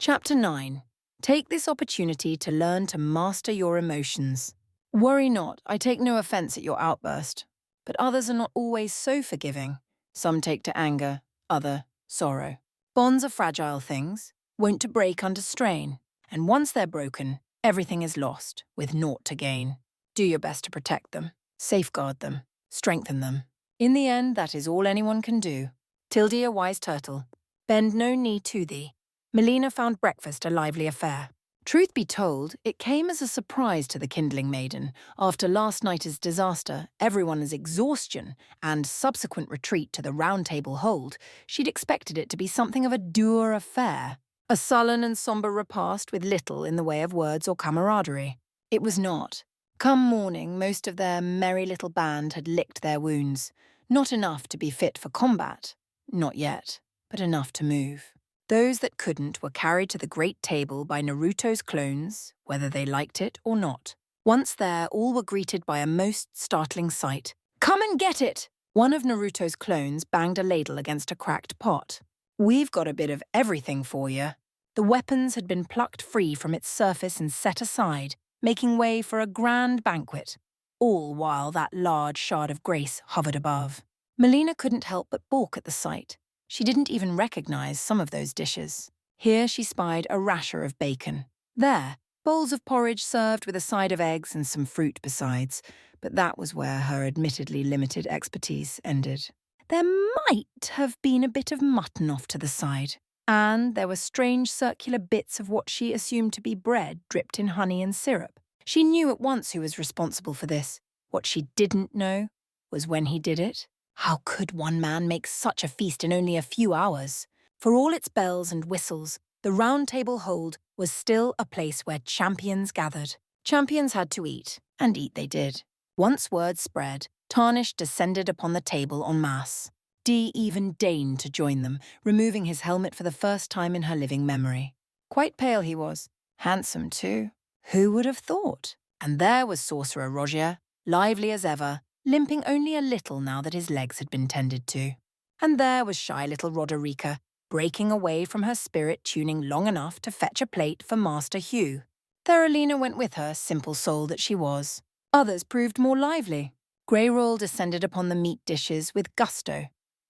[SPEAKER 1] Chapter 9. Take this opportunity to learn to master your emotions. Worry not, I take no offense at your outburst. But others are not always so forgiving. Some take to anger, other, sorrow. Bonds are fragile things, wont to break under strain. And once they're broken, everything is lost, with naught to gain. Do your best to protect them, safeguard them, strengthen them. In the end, that is all anyone can do. Tilde a wise turtle. Bend no knee to thee. Melina found breakfast a lively affair. Truth be told, it came as a surprise to the kindling maiden. After last night's disaster, everyone's exhaustion, and subsequent retreat to the round table hold, she'd expected it to be something of a dour affair. A sullen and sombre repast with little in the way of words or camaraderie. It was not. Come morning, most of their merry little band had licked their wounds. Not enough to be fit for combat. Not yet, but enough to move. Those that couldn't were carried to the great table by Naruto's clones, whether they liked it or not. Once there, all were greeted by a most startling sight. Come and get it! One of Naruto's clones banged a ladle against a cracked pot. We've got a bit of everything for you. The weapons had been plucked free from its surface and set aside, making way for a grand banquet, all while that large shard of grace hovered above. Melina couldn't help but balk at the sight. She didn't even recognize some of those dishes. Here she spied a rasher of bacon. There, bowls of porridge served with a side of eggs and some fruit besides, but that was where her admittedly limited expertise ended. There might have been a bit of mutton off to the side, and there were strange circular bits of what she assumed to be bread dripped in honey and syrup. She knew at once who was responsible for this. What she didn't know was when he did it. How could one man make such a feast in only a few hours? For all its bells and whistles, the Round Table Hold was still a place where champions gathered. Champions had to eat, and eat they did. Once word spread, Tarnished descended upon the table en masse. Dee even deigned to join them, removing his helmet for the first time in her living memory. Quite pale he was. Handsome, too. Who would have thought? And there was Sorcerer Rogier, lively as ever, limping only a little now that his legs had been tended to. And there was shy little Roderica, breaking away from her spirit tuning long enough to fetch a plate for Master Hugh. Theralina went with her, simple soul that she was. Others proved more lively. Greyroll descended upon the meat dishes with gusto.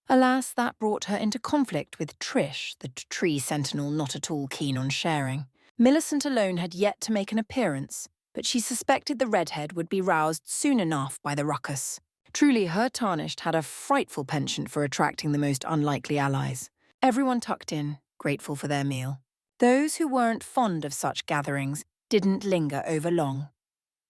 [SPEAKER 1] Alas, that brought her into conflict with Trish, the tree sentinel not at all keen on sharing. Millicent alone had yet to make an appearance, but she suspected the redhead would be roused soon enough by the ruckus. Truly, her Tarnished had a frightful penchant for attracting the most unlikely allies. Everyone tucked in, grateful for their meal. Those who weren't fond of such gatherings didn't linger over long.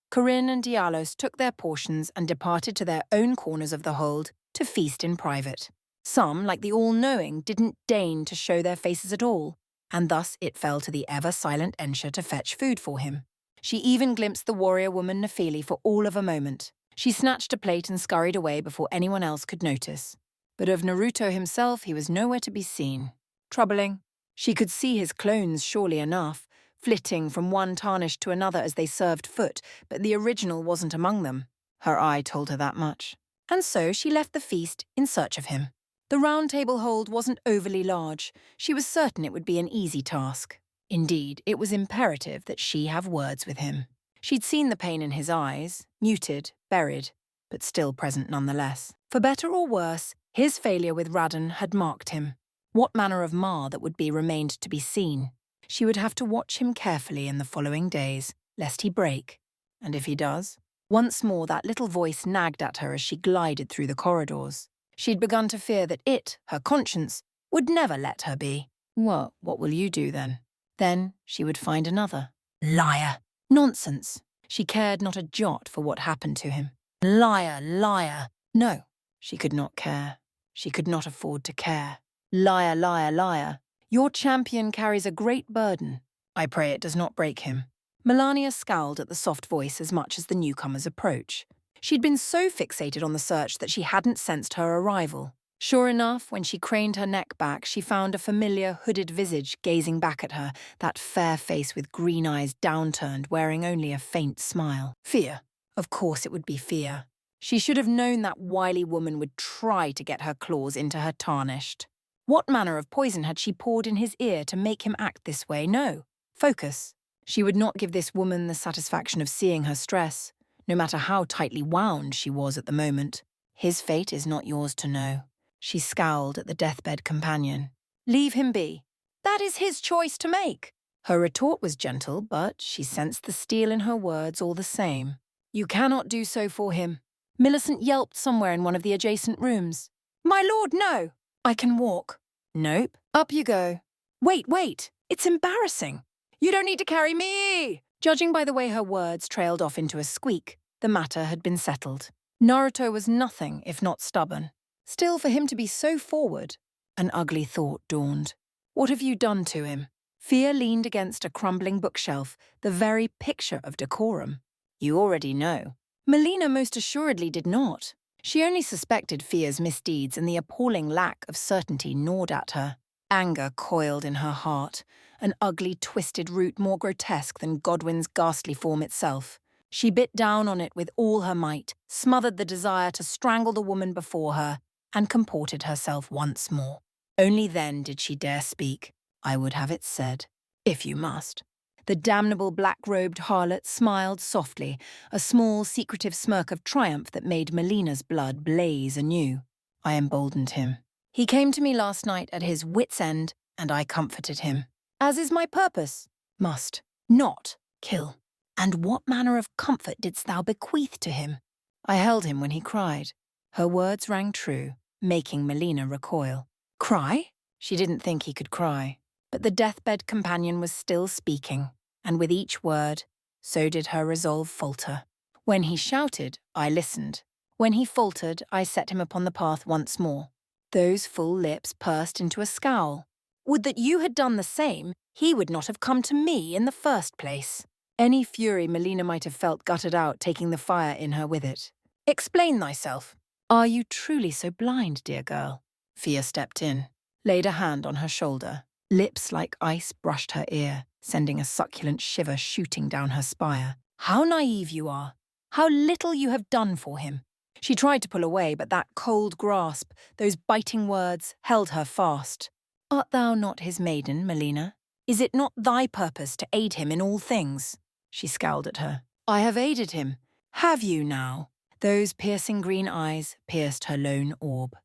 [SPEAKER 1] Corinne and Dialos took their portions and departed to their own corners of the hold to feast in private. Some, like the all-knowing, didn't deign to show their faces at all, and thus it fell to the ever-silent Ensha to fetch food for him. She even glimpsed the warrior woman Nephili for all of a moment. She snatched a plate and scurried away before anyone else could notice. But of Naruto himself, he was nowhere to be seen. Troubling. She could see his clones surely enough, flitting from one tarnished to another as they served foot, but the original wasn't among them. Her eye told her that much. And so she left the feast in search of him. The round table hold wasn't overly large. She was certain it would be an easy task. Indeed, it was imperative that she have words with him. She'd seen the pain in his eyes, muted, buried, but still present nonetheless. For better or worse, his failure with Radon had marked him. What manner of mar that would be remained to be seen. She would have to watch him carefully in the following days, lest he break. And if he does? Once more that little voice nagged at her as she glided through the corridors. She'd begun to fear that it, her conscience, would never let her be. Well, what will you do then? Then she would find another. Liar! Nonsense! She cared not a jot for what happened to him. Liar, liar! No, she could not care. She could not afford to care. Liar, liar, liar! Your champion carries a great burden. I pray it does not break him. Melania scowled at the soft voice as much as the newcomer's approach. She'd been so fixated on the search that she hadn't sensed her arrival. Sure enough, when she craned her neck back, she found a familiar hooded visage gazing back at her, that fair face with green eyes downturned, wearing only a faint smile. Fear. Of course it would be fear. She should have known that wily woman would try to get her claws into her tarnished. What manner of poison had she poured in his ear to make him act this way? No. Focus. She would not give this woman the satisfaction of seeing her stress, no matter how tightly wound she was at the moment. His fate is not yours to know. She scowled at the deathbed companion. Leave him be. That is his choice to make. Her retort was gentle, but she sensed the steel in her words all the same. You cannot do so for him. Millicent yelped somewhere in one of the adjacent rooms. My lord, no! I can walk. Nope. Up you go. Wait. It's embarrassing. You don't need to carry me! Judging by the way her words trailed off into a squeak, the matter had been settled. Naruto was nothing if not stubborn. Still, for him to be so forward, an ugly thought dawned. What have you done to him? Fear leaned against a crumbling bookshelf, the very picture of decorum. You already know. Melina most assuredly did not. She only suspected Fear's misdeeds, and the appalling lack of certainty gnawed at her. Anger coiled in her heart, an ugly, twisted root more grotesque than Godwin's ghastly form itself. She bit down on it with all her might, smothered the desire to strangle the woman before her, and comported herself once more. Only then did she dare speak. I would have it said, if you must. The damnable black-robed harlot smiled softly, a small, secretive smirk of triumph that made Melina's blood blaze anew. I emboldened him. He came to me last night at his wit's end, and I comforted him. As is my purpose. Must. Not. Kill. And what manner of comfort didst thou bequeath to him? I held him when he cried. Her words rang true, making Melina recoil. Cry? She didn't think he could cry. But the deathbed companion was still speaking, and with each word, so did her resolve falter. When he shouted, I listened. When he faltered, I set him upon the path once more. Those full lips pursed into a scowl. Would that you had done the same, he would not have come to me in the first place. Any fury Melina might have felt guttered out, taking the fire in her with it. Explain thyself. Are you truly so blind, dear girl? Fear stepped in, laid a hand on her shoulder. Lips like ice brushed her ear, sending a succulent shiver shooting down her spire. How naive you are. How little you have done for him. She tried to pull away, but that cold grasp, those biting words, held her fast. Art thou not his maiden, Melina? Is it not thy purpose to aid him in all things? She scowled at her. I have aided him. Have you now? Those piercing green eyes pierced her lone orb.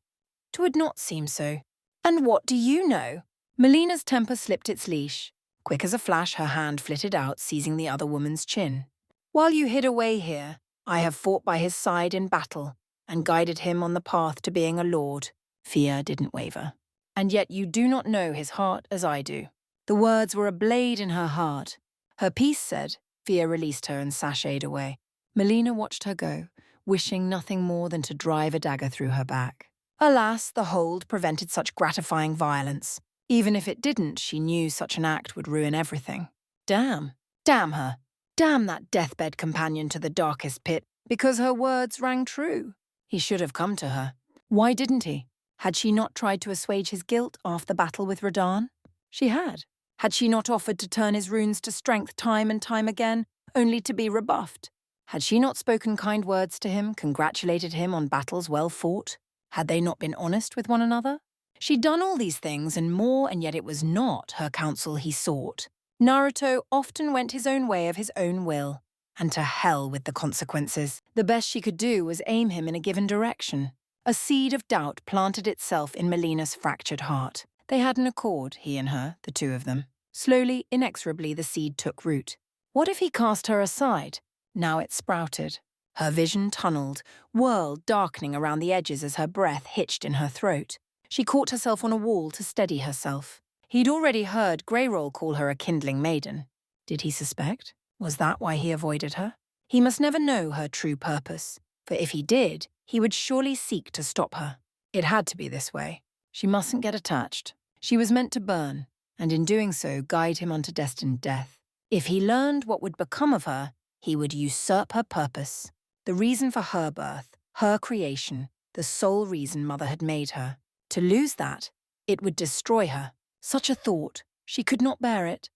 [SPEAKER 1] 'Twould not seem so. And what do you know? Melina's temper slipped its leash. Quick as a flash, her hand flitted out, seizing the other woman's chin. While you hid away here, I have fought by his side in battle and guided him on the path to being a lord. Fear didn't waver. And yet you do not know his heart as I do. The words were a blade in her heart. Her peace said. Fear released her and sashayed away. Melina watched her go, wishing nothing more than to drive a dagger through her back. Alas, the hold prevented such gratifying violence. Even if it didn't, she knew such an act would ruin everything. Damn. Damn her. Damn that deathbed companion to the darkest pit, because her words rang true. He should have come to her. Why didn't he? Had she not tried to assuage his guilt after the battle with Radahn? She had. Had she not offered to turn his runes to strength time and time again, only to be rebuffed? Had she not spoken kind words to him, congratulated him on battles well fought? Had they not been honest with one another? She'd done all these things and more, and yet it was not her counsel he sought. Naruto often went his own way of his own will. And to hell with the consequences. The best she could do was aim him in a given direction. A seed of doubt planted itself in Melina's fractured heart. They had an accord, he and her, the two of them. Slowly, inexorably, the seed took root. What if he cast her aside? Now it sprouted. Her vision tunneled, whirled, darkening around the edges as her breath hitched in her throat. She caught herself on a wall to steady herself. He'd already heard Greyroll call her a kindling maiden. Did he suspect? Was that why he avoided her? He must never know her true purpose, for if he did, he would surely seek to stop her. It had to be this way. She mustn't get attached. She was meant to burn, and in doing so guide him unto destined death. If he learned what would become of her, he would usurp her purpose, the reason for her birth, her creation, the sole reason Mother had made her. To lose that, it would destroy her. Such a thought, she could not bear it.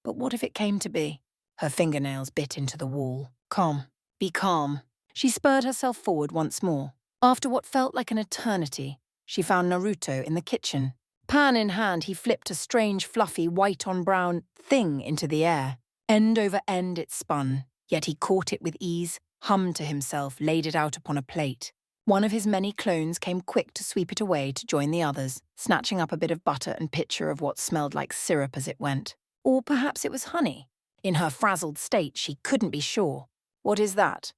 [SPEAKER 1] But what if it came to be? Her fingernails bit into the wall. Calm. Be calm. She spurred herself forward once more. After what felt like an eternity, she found Naruto in the kitchen. Pan in hand, he flipped a strange, fluffy, white-on-brown thing into the air. End over end it spun, yet he caught it with ease, hummed to himself, laid it out upon a plate. One of his many clones came quick to sweep it away to join the others, snatching up a bit of butter and pitcher of what smelled like syrup as it went. Or perhaps it was honey. In her frazzled state, she couldn't be sure. What is that?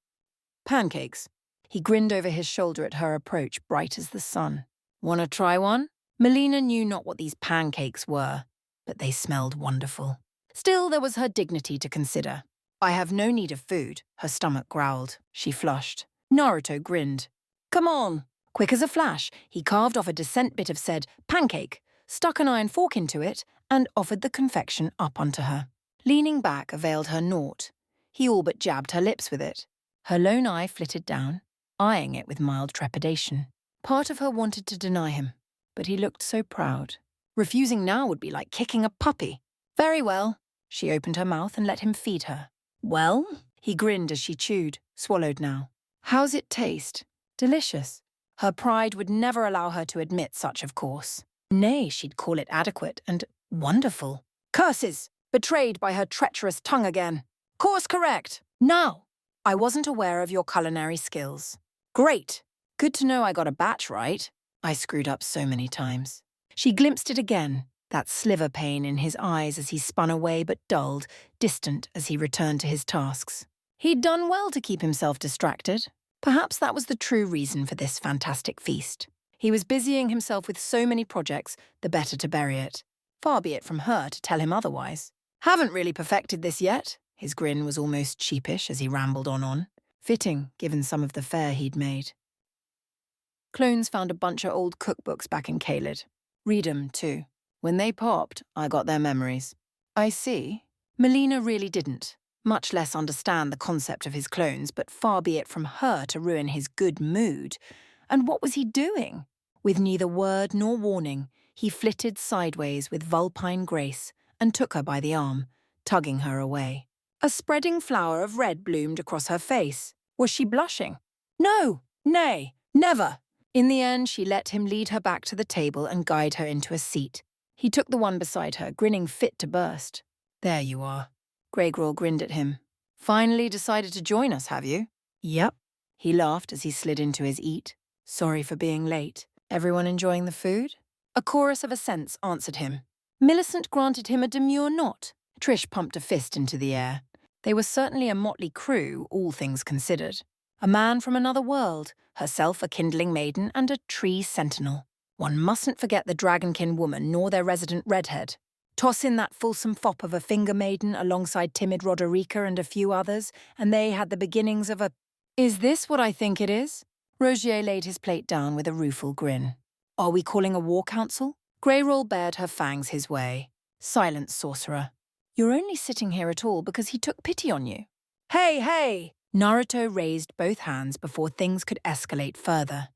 [SPEAKER 1] Pancakes. He grinned over his shoulder at her approach, bright as the sun. Wanna try one? Melina knew not what these pancakes were, but they smelled wonderful. Still, there was her dignity to consider. I have no need of food, her stomach growled. She flushed. Naruto grinned. Come on. Quick as a flash, he carved off a decent bit of said pancake, stuck an iron fork into it, and offered the confection up unto her. Leaning back availed her naught. He all but jabbed her lips with it. Her lone eye flitted down, eyeing it with mild trepidation. Part of her wanted to deny him, but he looked so proud. Refusing now would be like kicking a puppy. Very well. She opened her mouth and let him feed her. Well? He grinned as she chewed, swallowed now. How's it taste? Delicious. Her pride would never allow her to admit such, of course. Nay, she'd call it adequate and wonderful. Curses! Betrayed by her treacherous tongue again. Course correct. Now, I wasn't aware of your culinary skills. Great. Good to know I got a batch right. I screwed up so many times. She glimpsed it again, that sliver pain in his eyes as he spun away but dulled, distant as he returned to his tasks. He'd done well to keep himself distracted. Perhaps that was the true reason for this fantastic feast. He was busying himself with so many projects, the better to bury it. Far be it from her to tell him otherwise. Haven't really perfected this yet. His grin was almost sheepish as he rambled on. Fitting, given some of the fare he'd made. Clones found a bunch of old cookbooks back in Caelid. Read 'em, too. When they popped, I got their memories. I see. Melina really didn't, much less understand the concept of his clones, but far be it from her to ruin his good mood. And what was he doing? With neither word nor warning, he flitted sideways with vulpine grace and took her by the arm, tugging her away. A spreading flower of red bloomed across her face. Was she blushing? No, nay, never. In the end, she let him lead her back to the table and guide her into a seat. He took the one beside her, grinning fit to burst. There you are. Greygroll grinned at him. Finally decided to join us, have you? Yep. He laughed as he slid into his eat. Sorry for being late. Everyone enjoying the food? A chorus of assents answered him. Millicent granted him a demure nod. Trish pumped a fist into the air. They were certainly a motley crew, all things considered. A man from another world, herself a kindling maiden and a tree sentinel. One mustn't forget the dragonkin woman nor their resident redhead. Toss in that fulsome fop of a finger maiden alongside timid Roderica and a few others, and they had the beginnings of a... Is this what I think it is? Rogier laid his plate down with a rueful grin. Are we calling a war council? Greyroll bared her fangs his way. Silence, sorcerer. You're only sitting here at all because he took pity on you. Hey, hey! Naruto raised both hands before things could escalate further.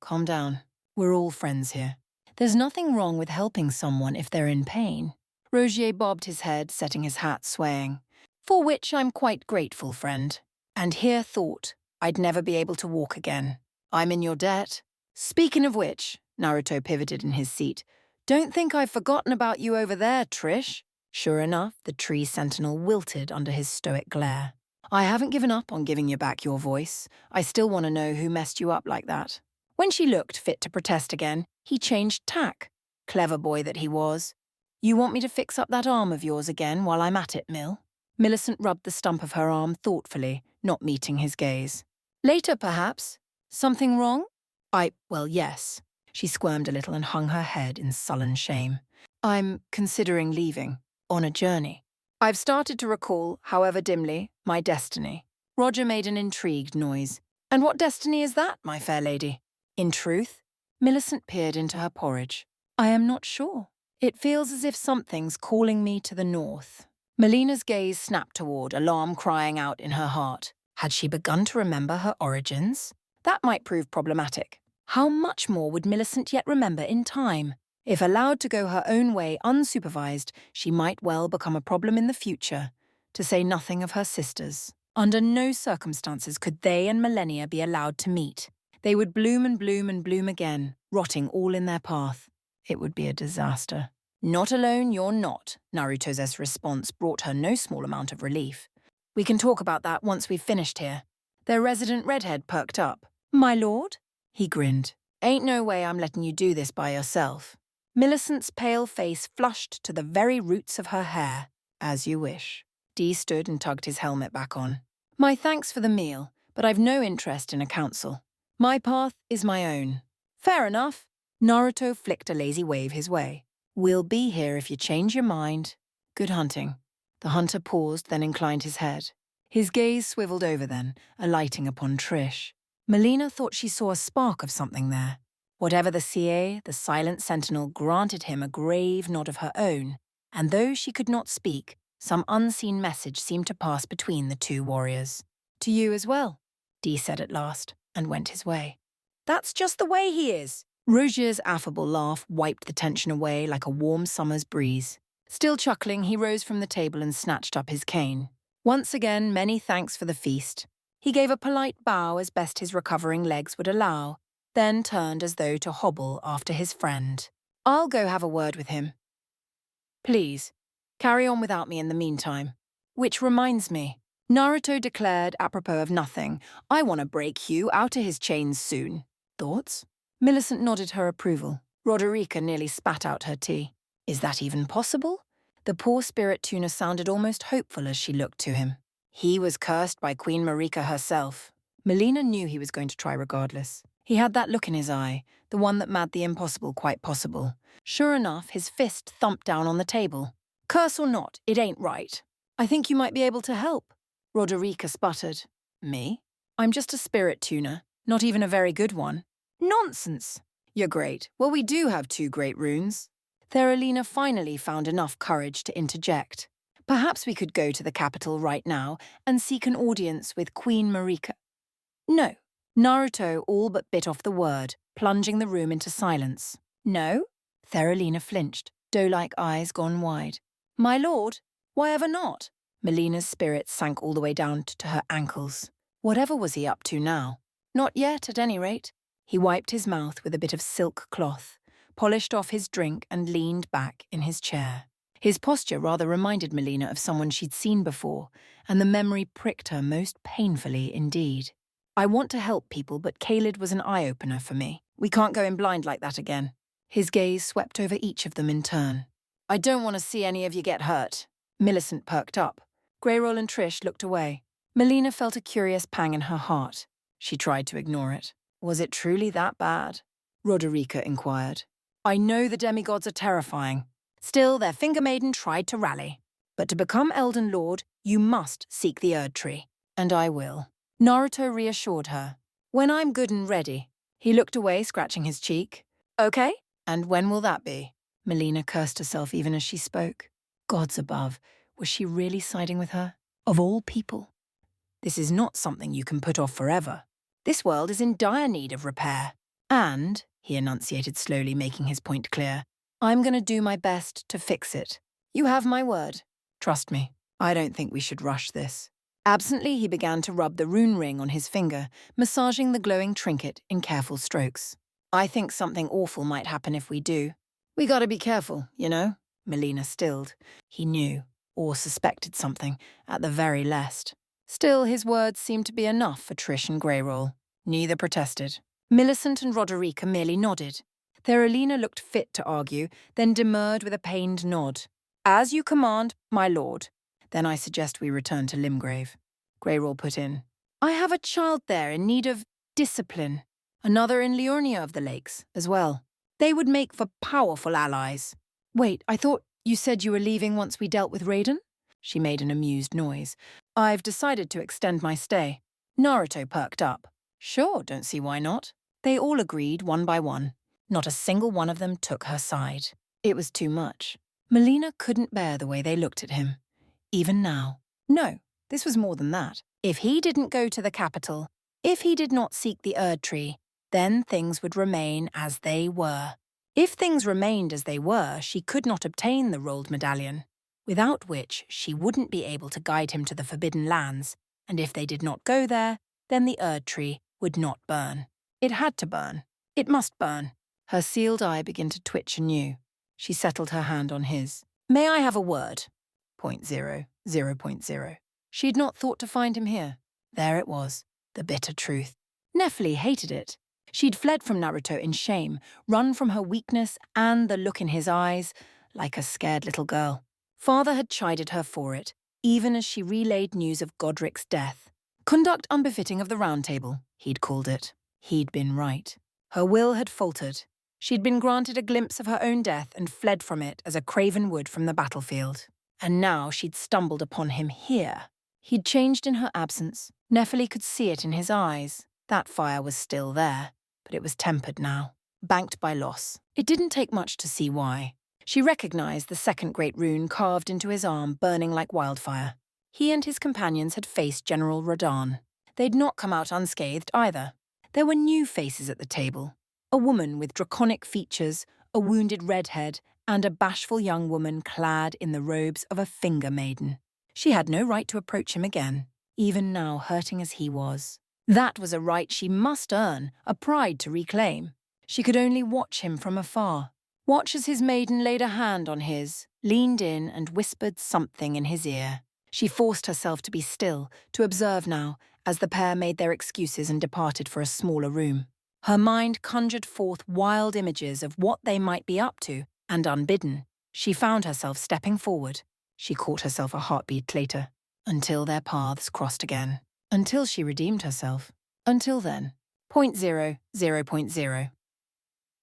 [SPEAKER 1] Calm down. We're all friends here. There's nothing wrong with helping someone if they're in pain. Rogier bobbed his head, setting his hat swaying. For which I'm quite grateful, friend. And here thought I'd never be able to walk again. I'm in your debt. Speaking of which, Naruto pivoted in his seat, don't think I've forgotten about you over there, Trish. Sure enough, the tree sentinel wilted under his stoic glare. I haven't given up on giving you back your voice. I still want to know who messed you up like that. When she looked fit to protest again, he changed tack. Clever boy that he was. You want me to fix up that arm of yours again while I'm at it, Mill? Millicent rubbed the stump of her arm thoughtfully, not meeting his gaze. Later, perhaps. Something wrong? Well, yes. She squirmed a little and hung her head in sullen shame. I'm considering leaving, on a journey. I've started to recall, however dimly, my destiny. Roger made an intrigued noise. And what destiny is that, my fair lady? In truth, Millicent peered into her porridge. I am not sure. It feels as if something's calling me to the north. Melina's gaze snapped toward, alarm crying out in her heart. Had she begun to remember her origins? That might prove problematic. How much more would Millicent yet remember in time? If allowed to go her own way unsupervised, she might well become a problem in the future, to say nothing of her sisters. Under no circumstances could they and Millennia be allowed to meet. They would bloom and bloom and bloom again, rotting all in their path. It would be a disaster. Not alone, you're not, Naruto's response brought her no small amount of relief. We can talk about that once we've finished here. Their resident redhead perked up. My lord? He grinned. Ain't no way I'm letting you do this by yourself. Millicent's pale face flushed to the very roots of her hair. As you wish. Dee stood and tugged his helmet back on. My thanks for the meal, but I've no interest in a council. My path is my own. Fair enough. Naruto flicked a lazy wave his way. We'll be here if you change your mind. Good hunting. The hunter paused, then inclined his head. His gaze swiveled over then, alighting upon Trish. Melina thought she saw a spark of something there. Whatever the CA, the silent sentinel granted him a grave nod of her own, and though she could not speak, some unseen message seemed to pass between the two warriors. To you as well, Dee said at last, and went his way. That's just the way he is. Rogier's affable laugh wiped the tension away like a warm summer's breeze. Still chuckling, he rose from the table and snatched up his cane. Once again, many thanks for the feast. He gave a polite bow as best his recovering legs would allow, then turned as though to hobble after his friend. I'll go have a word with him. Please, carry on without me in the meantime. Which reminds me, Naruto declared apropos of nothing, I want to break Hugh out of his chains soon. Thoughts? Millicent nodded her approval. Roderica nearly spat out her tea. Is that even possible? The poor spirit tuner sounded almost hopeful as she looked to him. He was cursed by Queen Marika herself. Melina knew he was going to try regardless. He had that look in his eye, the one that made the impossible quite possible. Sure enough, his fist thumped down on the table. Curse or not, it ain't right. I think you might be able to help. Roderica sputtered. Me? I'm just a spirit tuner, not even a very good one. Nonsense! You're great. Well, we do have 2 great runes. Theralina finally found enough courage to interject. Perhaps we could go to the capital right now and seek an audience with Queen Marika. No. Naruto all but bit off the word, plunging the room into silence. No? Theralina flinched, doe-like eyes gone wide. My lord, why ever not? Melina's spirits sank all the way down to her ankles. Whatever was he up to now? Not yet, at any rate. He wiped his mouth with a bit of silk cloth, polished off his drink and leaned back in his chair. His posture rather reminded Melina of someone she'd seen before, and the memory pricked her most painfully indeed. I want to help people, but Caelid was an eye-opener for me. We can't go in blind like that again. His gaze swept over each of them in turn. I don't want to see any of you get hurt. Millicent perked up. Greyroll and Trish looked away. Melina felt a curious pang in her heart. She tried to ignore it. Was it truly that bad? Roderica inquired. I know the demigods are terrifying. Still, their finger maiden tried to rally. But to become Elden Lord, you must seek the Erd Tree. And I will. Naruto reassured her. When I'm good and ready. He looked away, scratching his cheek. Okay, and when will that be? Melina cursed herself even as she spoke. Gods above, was she really siding with her? Of all people? This is not something you can put off forever. This world is in dire need of repair. And, he enunciated slowly, making his point clear. I'm going to do my best to fix it. You have my word. Trust me, I don't think we should rush this. Absently, he began to rub the rune ring on his finger, massaging the glowing trinket in careful strokes. I think something awful might happen if we do. We gotta be careful, you know? Melina stilled. He knew, or suspected something, at the very least. Still, his words seemed to be enough for Trish and Greyroll. Neither protested. Millicent and Roderica merely nodded. Theralina looked fit to argue, then demurred with a pained nod. As you command, my lord. Then I suggest we return to Limgrave. Greyroll put in. I have a child there in need of discipline. Another in Liurnia of the Lakes, as well. They would make for powerful allies. Wait, I thought you said you were leaving once we dealt with Raiden? She made an amused noise. I've decided to extend my stay. Naruto perked up. Sure, don't see why not. They all agreed one by one. Not a single one of them took her side. It was too much. Melina couldn't bear the way they looked at him. Even now. No, this was more than that. If he didn't go to the capital, if he did not seek the Erd Tree, then things would remain as they were. If things remained as they were, she could not obtain the rolled medallion, without which she wouldn't be able to guide him to the Forbidden Lands, and if they did not go there, then the Erd Tree would not burn. It had to burn. It must burn. Her sealed eye began to twitch anew. She settled her hand on his. May I have a word? 0.0. She'd not thought to find him here. There it was, the bitter truth. Nephili hated it. She'd fled from Naruto in shame, run from her weakness and the look in his eyes, like a scared little girl. Father had chided her for it, even as she relayed news of Godric's death. Conduct unbefitting of the Round Table, he'd called it. He'd been right. Her will had faltered. She'd been granted a glimpse of her own death and fled from it as a craven would from the battlefield. And now she'd stumbled upon him here. He'd changed in her absence. Nephili could see it in his eyes. That fire was still there, but it was tempered now, banked by loss. It didn't take much to see why. She recognized the second great rune carved into his arm, burning like wildfire. He and his companions had faced General Radahn. They'd not come out unscathed either. There were new faces at the table. A woman with draconic features, a wounded redhead, and a bashful young woman clad in the robes of a finger maiden. She had no right to approach him again, even now hurting as he was. That was a right she must earn, a pride to reclaim. She could only watch him from afar. Watch as his maiden laid a hand on his, leaned in and whispered something in his ear. She forced herself to be still, to observe now, as the pair made their excuses and departed for a smaller room. Her mind conjured forth wild images of what they might be up to, and unbidden, she found herself stepping forward. She caught herself a heartbeat later, until their paths crossed again. Until she redeemed herself. Until then. 0.0.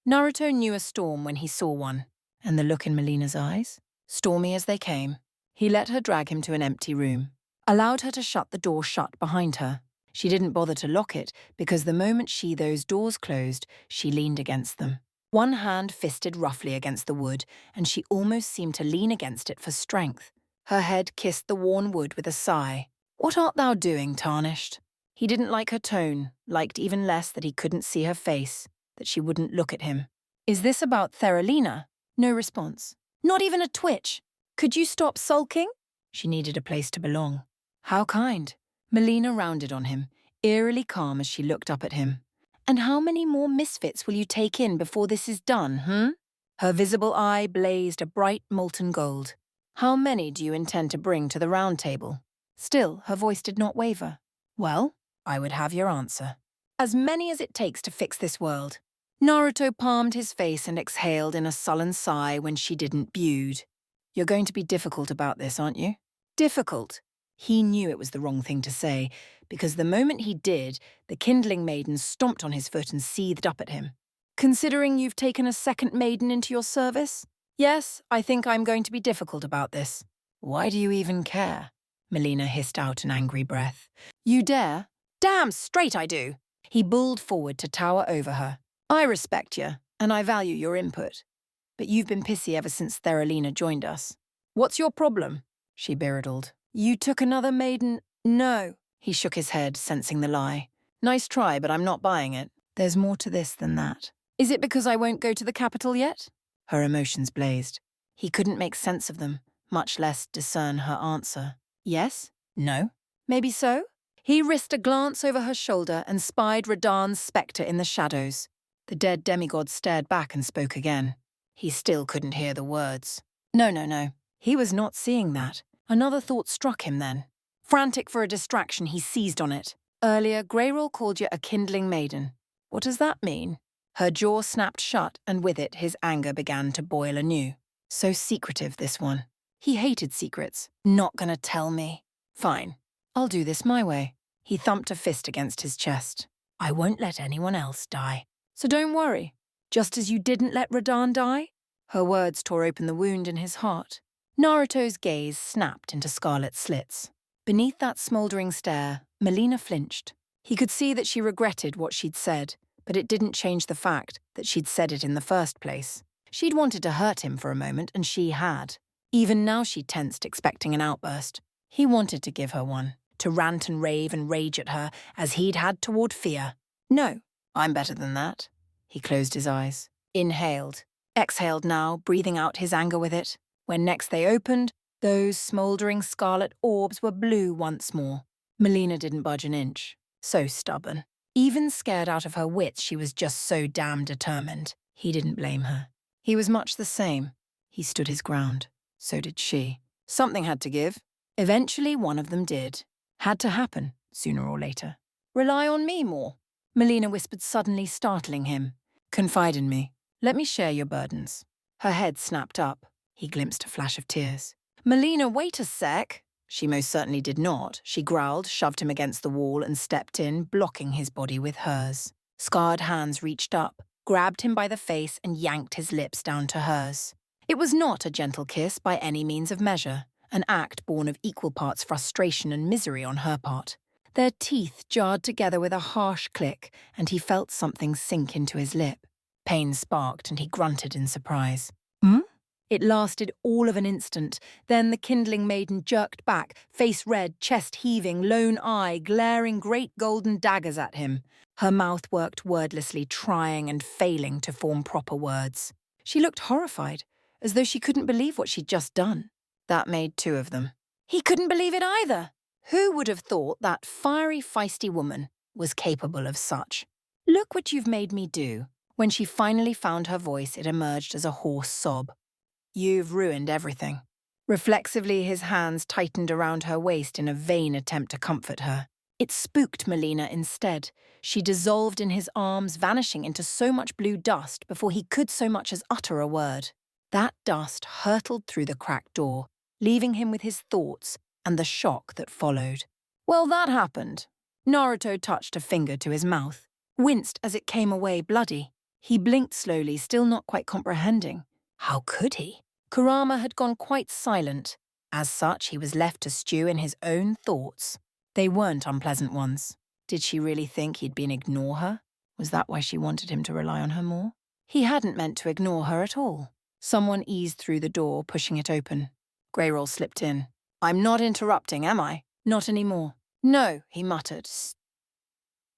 [SPEAKER 1] Naruto knew a storm when he saw one, and the look in Melina's eyes? Stormy as they came. He let her drag him to an empty room, allowed her to shut the door shut behind her. She didn't bother to lock it, because the moment those doors closed, she leaned against them. One hand fisted roughly against the wood, and she almost seemed to lean against it for strength. Her head kissed the worn wood with a sigh. What art thou doing, Tarnished? He didn't like her tone, liked even less that he couldn't see her face, that she wouldn't look at him. Is this about Theralina? No response. Not even a twitch. Could you stop sulking? She needed a place to belong. How kind. Melina rounded on him, eerily calm as she looked up at him. And how many more misfits will you take in before this is done, Her visible eye blazed a bright molten gold. How many do you intend to bring to the Round Table? Still, her voice did not waver. Well, I would have your answer. As many as it takes to fix this world. Naruto palmed his face and exhaled in a sullen sigh when she didn't bude. You're going to be difficult about this, aren't you? Difficult. He knew it was the wrong thing to say, because the moment he did, the kindling maiden stomped on his foot and seethed up at him. Considering you've taken a second maiden into your service? Yes, I think I'm going to be difficult about this. Why do you even care? Melina hissed out an angry breath. You dare? Damn straight I do. He bulled forward to tower over her. I respect you, and I value your input. But you've been pissy ever since Theralina joined us. What's your problem? She birdled. You took another maiden? No. He shook his head, sensing the lie. Nice try, but I'm not buying it. There's more to this than that. Is it because I won't go to the capital yet? Her emotions blazed. He couldn't make sense of them, much less discern her answer. Yes? No? Maybe so? He risked a glance over her shoulder and spied Radahn's spectre in the shadows. The dead demigod stared back and spoke again. He still couldn't hear the words. No. He was not seeing that. Another thought struck him then. Frantic for a distraction, he seized on it. Earlier, Greyroll called you a kindling maiden. What does that mean? Her jaw snapped shut, and with it his anger began to boil anew. So secretive, this one. He hated secrets. Not gonna tell me. Fine. I'll do this my way. He thumped a fist against his chest. I won't let anyone else die. So don't worry. Just as you didn't let Radahn die? Her words tore open the wound in his heart. Naruto's gaze snapped into scarlet slits. Beneath that smouldering stare, Melina flinched. He could see that she regretted what she'd said, but it didn't change the fact that she'd said it in the first place. She'd wanted to hurt him for a moment, and she had. Even now she tensed, expecting an outburst. He wanted to give her one, to rant and rave and rage at her as he'd had toward fear. No, I'm better than that. He closed his eyes, inhaled, exhaled now, breathing out his anger with it. When next they opened, those smouldering scarlet orbs were blue once more. Melina didn't budge an inch. So stubborn. Even scared out of her wits, she was just so damn determined. He didn't blame her. He was much the same. He stood his ground. So did she. Something had to give. Eventually, one of them did. Had to happen, sooner or later. Rely on me more, Melina whispered, suddenly startling him. Confide in me. Let me share your burdens. Her head snapped up. He glimpsed a flash of tears. Melina, wait a sec. She most certainly did not. She growled, shoved him against the wall and stepped in, blocking his body with hers. Scarred hands reached up, grabbed him by the face and yanked his lips down to hers. It was not a gentle kiss by any means of measure, an act born of equal parts frustration and misery on her part. Their teeth jarred together with a harsh click, and he felt something sink into his lip. Pain sparked, and he grunted in surprise. Hmm? It lasted all of an instant. Then the kindling maiden jerked back, face red, chest heaving, lone eye, glaring great golden daggers at him. Her mouth worked wordlessly, trying and failing to form proper words. She looked horrified, as though she couldn't believe what she'd just done. That made two of them. He couldn't believe it either. Who would have thought that fiery, feisty woman was capable of such? Look what you've made me do. When she finally found her voice, it emerged as a hoarse sob. You've ruined everything. Reflexively, his hands tightened around her waist in a vain attempt to comfort her. It spooked Melina instead. She dissolved in his arms, vanishing into so much blue dust before he could so much as utter a word. That dust hurtled through the cracked door, leaving him with his thoughts and the shock that followed. Well, that happened. Naruto touched a finger to his mouth, winced as it came away bloody. He blinked slowly, still not quite comprehending. How could he? Kurama had gone quite silent. As such, he was left to stew in his own thoughts. They weren't unpleasant ones. Did she really think he'd been ignore her? Was that why she wanted him to rely on her more? He hadn't meant to ignore her at all. Someone eased through the door, pushing it open. Greyroll slipped in. I'm not interrupting, am I? Not anymore. No, he muttered,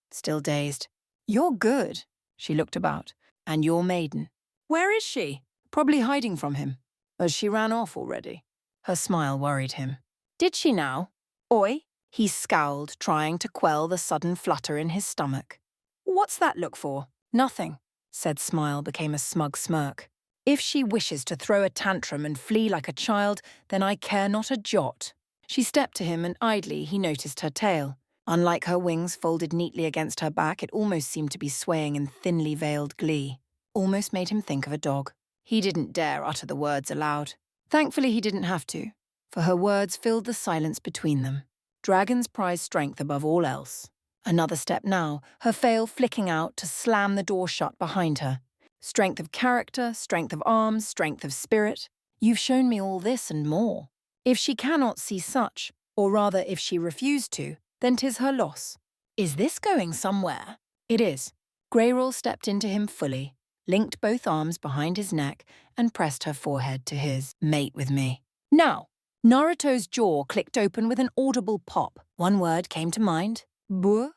[SPEAKER 1] still dazed. You're good. She looked about. And your maiden. Where is she? Probably hiding from him. As she ran off already. Her smile worried him. Did she now? Oi? He scowled, trying to quell the sudden flutter in his stomach. What's that look for? Nothing. Said smile became a smug smirk. If she wishes to throw a tantrum and flee like a child, then I care not a jot. She stepped to him and idly he noticed her tail. Unlike her wings folded neatly against her back, it almost seemed to be swaying in thinly veiled glee. Almost made him think of a dog. He didn't dare utter the words aloud. Thankfully he didn't have to, for her words filled the silence between them. Dragons prize strength above all else. Another step now, her veil flicking out to slam the door shut behind her. Strength of character, strength of arms, strength of spirit. You've shown me all this and more. If she cannot see such, or rather if she refused to, then 'tis her loss. Is this going somewhere? It is. Greyroll stepped into him fully, linked both arms behind his neck, and pressed her forehead to his. Mate with me. Now, Naruto's jaw clicked open with an audible pop. One word came to mind. Buh?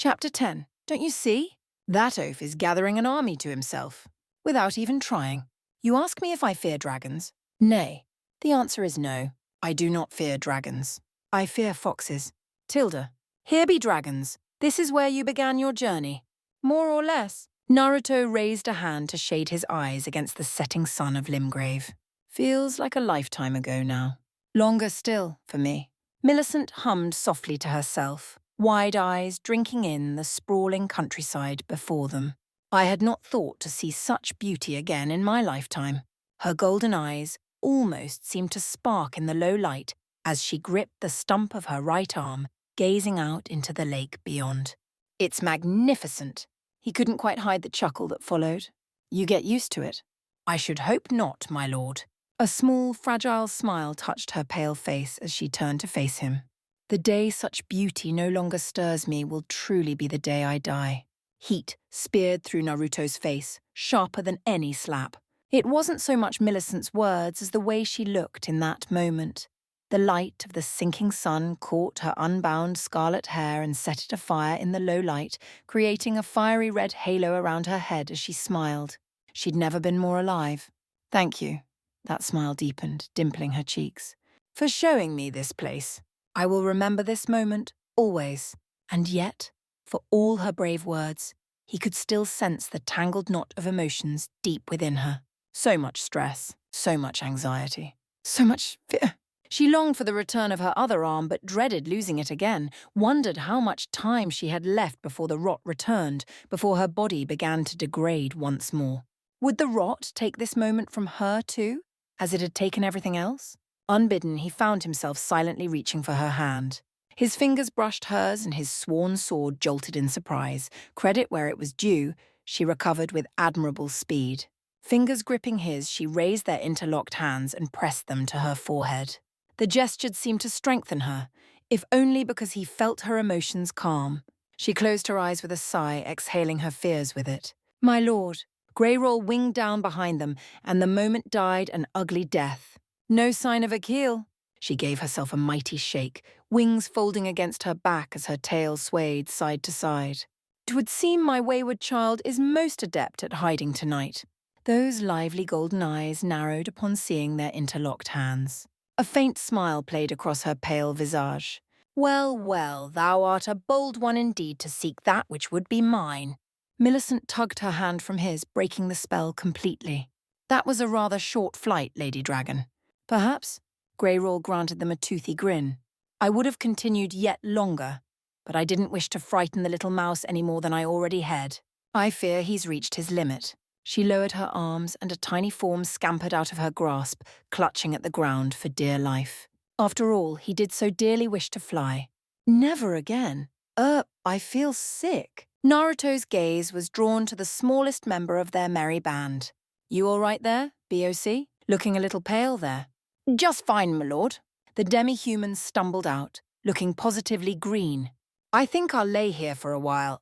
[SPEAKER 1] Chapter 10. Don't you see? That oaf is gathering an army to himself, without even trying. You ask me if I fear dragons? Nay. The answer is no. I do not fear dragons. I fear foxes. Tilda, here be dragons. This is where you began your journey. More or less. Naruto raised a hand to shade his eyes against the setting sun of Limgrave. Feels like a lifetime ago now. Longer still, for me. Millicent hummed softly to herself, wide eyes drinking in the sprawling countryside before them. I had not thought to see such beauty again in my lifetime. Her golden eyes almost seemed to spark in the low light as she gripped the stump of her right arm, gazing out into the lake beyond. It's magnificent. He couldn't quite hide the chuckle that followed. You get used to it. I should hope not, my lord. A small, fragile smile touched her pale face as she turned to face him. The day such beauty no longer stirs me will truly be the day I die. Heat speared through Naruto's face, sharper than any slap. It wasn't so much Millicent's words as the way she looked in that moment. The light of the sinking sun caught her unbound scarlet hair and set it afire in the low light, creating a fiery red halo around her head as she smiled. She'd never been more alive. Thank you. That smile deepened, dimpling her cheeks. For showing me this place. I will remember this moment, always. And yet, for all her brave words, he could still sense the tangled knot of emotions deep within her. So much stress, so much anxiety, so much fear. She longed for the return of her other arm, but dreaded losing it again, wondered how much time she had left before the rot returned, before her body began to degrade once more. Would the rot take this moment from her too, as it had taken everything else? Unbidden, he found himself silently reaching for her hand. His fingers brushed hers and his sworn sword jolted in surprise. Credit where it was due, she recovered with admirable speed. Fingers gripping his, she raised their interlocked hands and pressed them to her forehead. The gesture seemed to strengthen her, if only because he felt her emotions calm. She closed her eyes with a sigh, exhaling her fears with it. My lord. Greyroll winged down behind them, and the moment died an ugly death. No sign of a keel. She gave herself a mighty shake, wings folding against her back as her tail swayed side to side. "'Twould seem my wayward child is most adept at hiding tonight." Those lively golden eyes narrowed upon seeing their interlocked hands. A faint smile played across her pale visage. Well, well, thou art a bold one indeed to seek that which would be mine. Millicent tugged her hand from his, breaking the spell completely. That was a rather short flight, Lady Dragon. Perhaps? Greyroll granted them a toothy grin. I would have continued yet longer, but I didn't wish to frighten the little mouse any more than I already had. I fear he's reached his limit. She lowered her arms and a tiny form scampered out of her grasp, clutching at the ground for dear life. After all, he did so dearly wish to fly. Never again. I feel sick. Naruto's gaze was drawn to the smallest member of their merry band. You all right there, BOC? Looking a little pale there. Just fine, my lord. The demi-human stumbled out, looking positively green. I think I'll lay here for a while.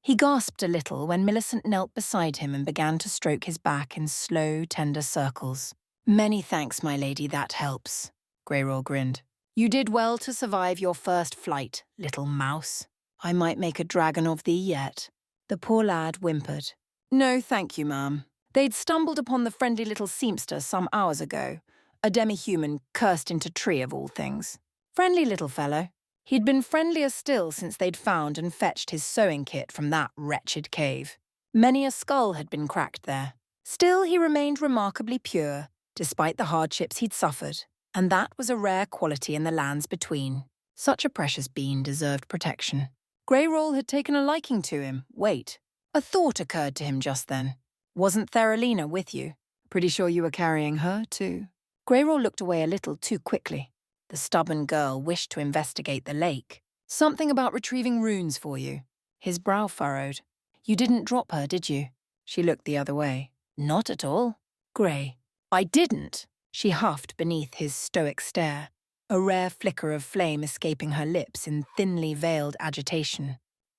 [SPEAKER 1] He gasped a little when Millicent knelt beside him and began to stroke his back in slow, tender circles. Many thanks, my lady, that helps. Greyroll grinned. You did well to survive your first flight, little mouse. I might make a dragon of thee yet. The poor lad whimpered. No, thank you, ma'am. They'd stumbled upon the friendly little seamster some hours ago. A demi-human cursed into tree of all things. Friendly little fellow. He'd been friendlier still since they'd found and fetched his sewing kit from that wretched cave. Many a skull had been cracked there. Still, he remained remarkably pure, despite the hardships he'd suffered, and that was a rare quality in the lands between. Such a precious being deserved protection. Greyroll had taken a liking to him. Wait. A thought occurred to him just then. Wasn't Theralina with you? Pretty sure you were carrying her, too. Greyroll looked away a little too quickly. The stubborn girl wished to investigate the lake. Something about retrieving runes for you. His brow furrowed. You didn't drop her, did you? She looked the other way. Not at all. Grey. I didn't. She huffed beneath his stoic stare, a rare flicker of flame escaping her lips in thinly veiled agitation.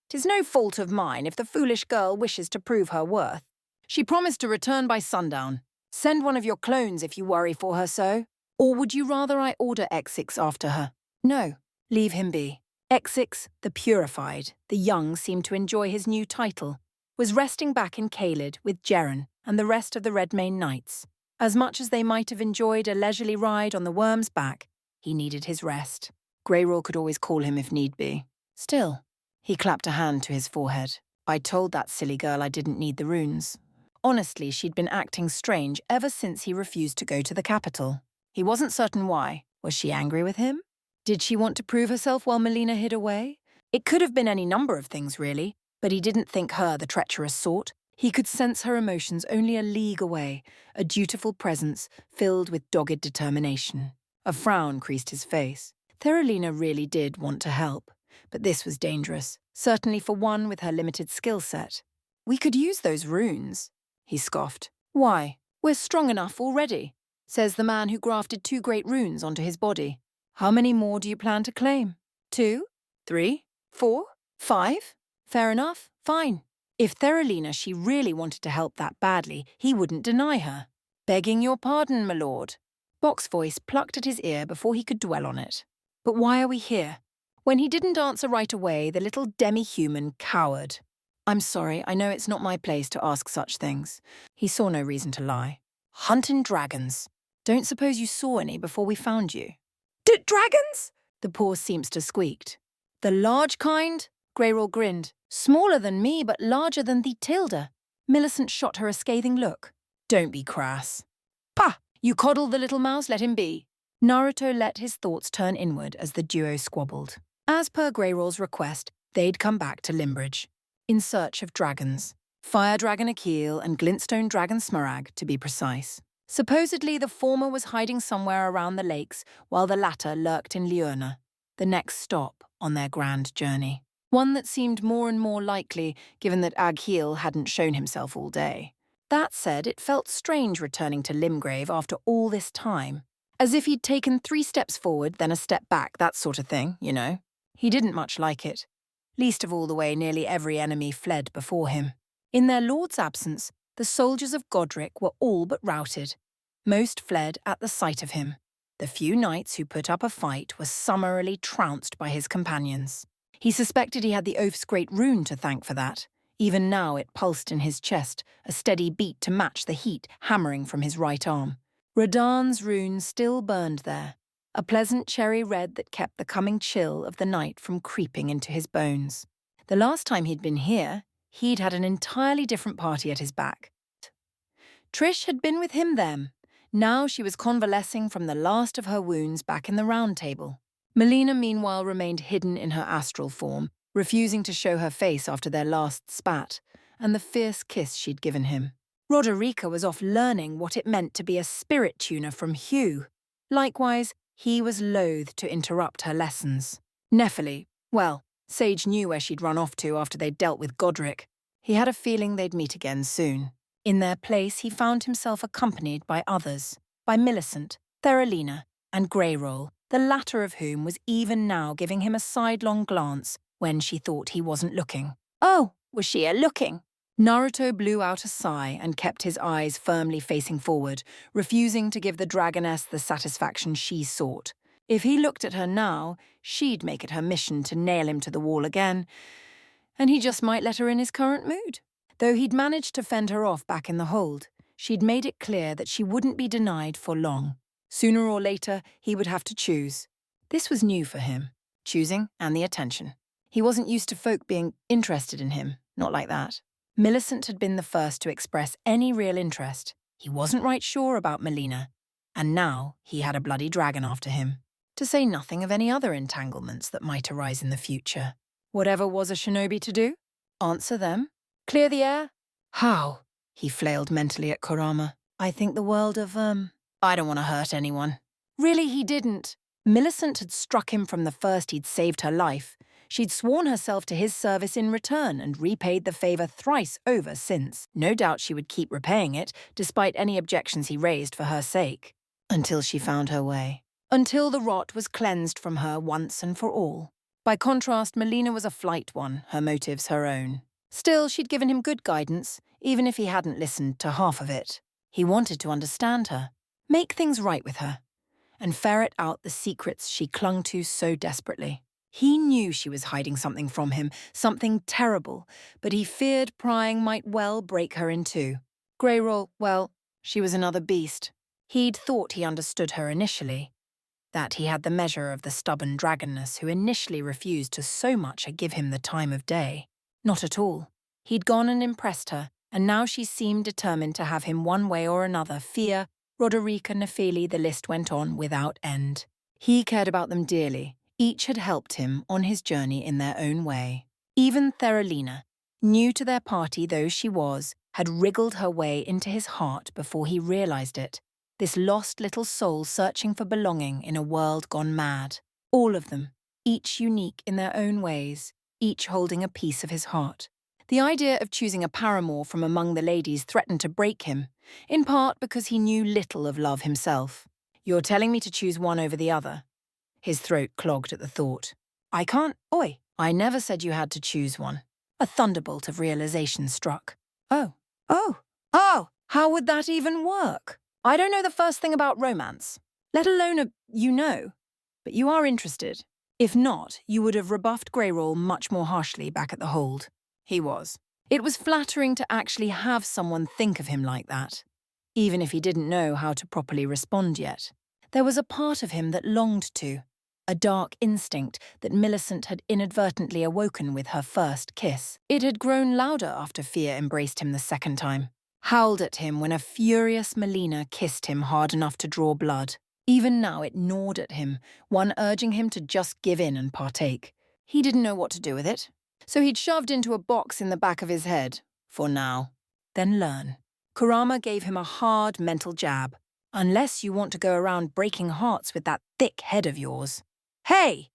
[SPEAKER 1] 'Tis no fault of mine if the foolish girl wishes to prove her worth. She promised to return by sundown. Send one of your clones if you worry for her so. Or would you rather I order X6 after her? No, leave him be. Exix, the Purified, the young seemed to enjoy his new title, was resting back in Caelid with Jeren and the rest of the Redmane Knights. As much as they might have enjoyed a leisurely ride on the Worm's back, he needed his rest. Greyroll could always call him if need be. Still, he clapped a hand to his forehead. I told that silly girl I didn't need the runes. Honestly, she'd been acting strange ever since he refused to go to the capital. He wasn't certain why. Was she angry with him? Did she want to prove herself while Melina hid away? It could have been any number of things, really, but he didn't think her the treacherous sort. He could sense her emotions only a league away, a dutiful presence filled with dogged determination. A frown creased his face. Theralina really did want to help, but this was dangerous, certainly for one with her limited skill set. We could use those runes, he scoffed. Why? We're strong enough already, says the man who grafted 2 great runes onto his body. How many more do you plan to claim? 2? 3? 4? 5? Fair enough, fine. If Theralina she really wanted to help that badly, he wouldn't deny her. Begging your pardon, my lord. Bock's voice plucked at his ear before he could dwell on it. But why are we here? When he didn't answer right away, the little demi-human cowered. I'm sorry, I know it's not my place to ask such things. He saw no reason to lie. Hunting dragons. Don't suppose you saw any before we found you? Dragons? The poor seamster squeaked. The large kind? Greyroll grinned. Smaller than me, but larger than thee, Tilda. Millicent shot her a scathing look. Don't be crass. Pah! You coddle the little mouse, let him be. Naruto let his thoughts turn inward as the duo squabbled. As per Greyroll's request, they'd come back to Limbridge, in search of dragons. Fire Dragon Akil and Glintstone Dragon Smaragd, to be precise. Supposedly, the former was hiding somewhere around the lakes, while the latter lurked in Liurna, the next stop on their grand journey. One that seemed more and more likely, given that Agheel hadn't shown himself all day. That said, it felt strange returning to Limgrave after all this time. As if he'd taken 3 steps forward, then a step back, that sort of thing, you know. He didn't much like it. Least of all the way nearly every enemy fled before him. In their lord's absence, the soldiers of Godric were all but routed. Most fled at the sight of him. The few knights who put up a fight were summarily trounced by his companions. He suspected he had the oath's great rune to thank for that. Even now it pulsed in his chest, a steady beat to match the heat hammering from his right arm. Radahn's rune still burned there, a pleasant cherry red that kept the coming chill of the night from creeping into his bones. The last time he'd been here, he'd had an entirely different party at his back. Trish had been with him then. Now she was convalescing from the last of her wounds back in the Round Table. Melina, meanwhile, remained hidden in her astral form, refusing to show her face after their last spat, and the fierce kiss she'd given him. Roderica was off learning what it meant to be a spirit tuner from Hugh. Likewise, he was loath to interrupt her lessons. Nephili, well, Sage knew where she'd run off to after they'd dealt with Godric. He had a feeling they'd meet again soon. In their place, he found himself accompanied by others, by Millicent, Theralina, and Greyroll, the latter of whom was even now giving him a sidelong glance when she thought he wasn't looking. Oh, was she a-looking? Naruto blew out a sigh and kept his eyes firmly facing forward, refusing to give the dragoness the satisfaction she sought. If he looked at her now, she'd make it her mission to nail him to the wall again, and he just might let her in his current mood. Though he'd managed to fend her off back in the hold, she'd made it clear that she wouldn't be denied for long. Sooner or later, he would have to choose. This was new for him, choosing and the attention. He wasn't used to folk being interested in him, not like that. Millicent had been the first to express any real interest. He wasn't right sure about Melina, and now he had a bloody dragon after him. To say nothing of any other entanglements that might arise in the future. Whatever was a shinobi to do? Answer them? Clear the air? How? He flailed mentally at Kurama. I think the world of, I don't want to hurt anyone. Really, he didn't. Millicent had struck him from the first he'd saved her life. She'd sworn herself to his service in return and repaid the favour thrice over since. No doubt she would keep repaying it, despite any objections he raised for her sake. Until she found her way. Until the rot was cleansed from her once and for all. By contrast, Melina was a flight one, her motives her own. Still, she'd given him good guidance, even if he hadn't listened to half of it. He wanted to understand her, make things right with her, and ferret out the secrets she clung to so desperately. He knew she was hiding something from him, something terrible, but he feared prying might well break her in two. Greyroll, well, she was another beast. He'd thought he understood her initially, that he had the measure of the stubborn dragonness who initially refused to so much as give him the time of day. Not at all. He'd gone and impressed her, and now she seemed determined to have him one way or another. Fia, Roderica, Nefeli, the list went on without end. He cared about them dearly. Each had helped him on his journey in their own way. Even Theralina, new to their party though she was, had wriggled her way into his heart before he realized it. This lost little soul searching for belonging in a world gone mad. All of them, each unique in their own ways, each holding a piece of his heart. The idea of choosing a paramour from among the ladies threatened to break him, in part because he knew little of love himself. You're telling me to choose one over the other? His throat clogged at the thought. I can't. Oi, I never said you had to choose one. A thunderbolt of realization struck. Oh, how would that even work? I don't know the first thing about romance, let alone but you are interested. If not, you would have rebuffed Greyroll much more harshly back at the hold. He was. It was flattering to actually have someone think of him like that, even if he didn't know how to properly respond yet. There was a part of him that longed to, a dark instinct that Millicent had inadvertently awoken with her first kiss. It had grown louder after Fia embraced him the second time, howled at him when a furious Melina kissed him hard enough to draw blood. Even now it gnawed at him, one urging him to just give in and partake. He didn't know what to do with it, so he'd shoved into a box in the back of his head, for now. Then learn. Kurama gave him a hard mental jab. Unless you want to go around breaking hearts with that thick head of yours. Hey!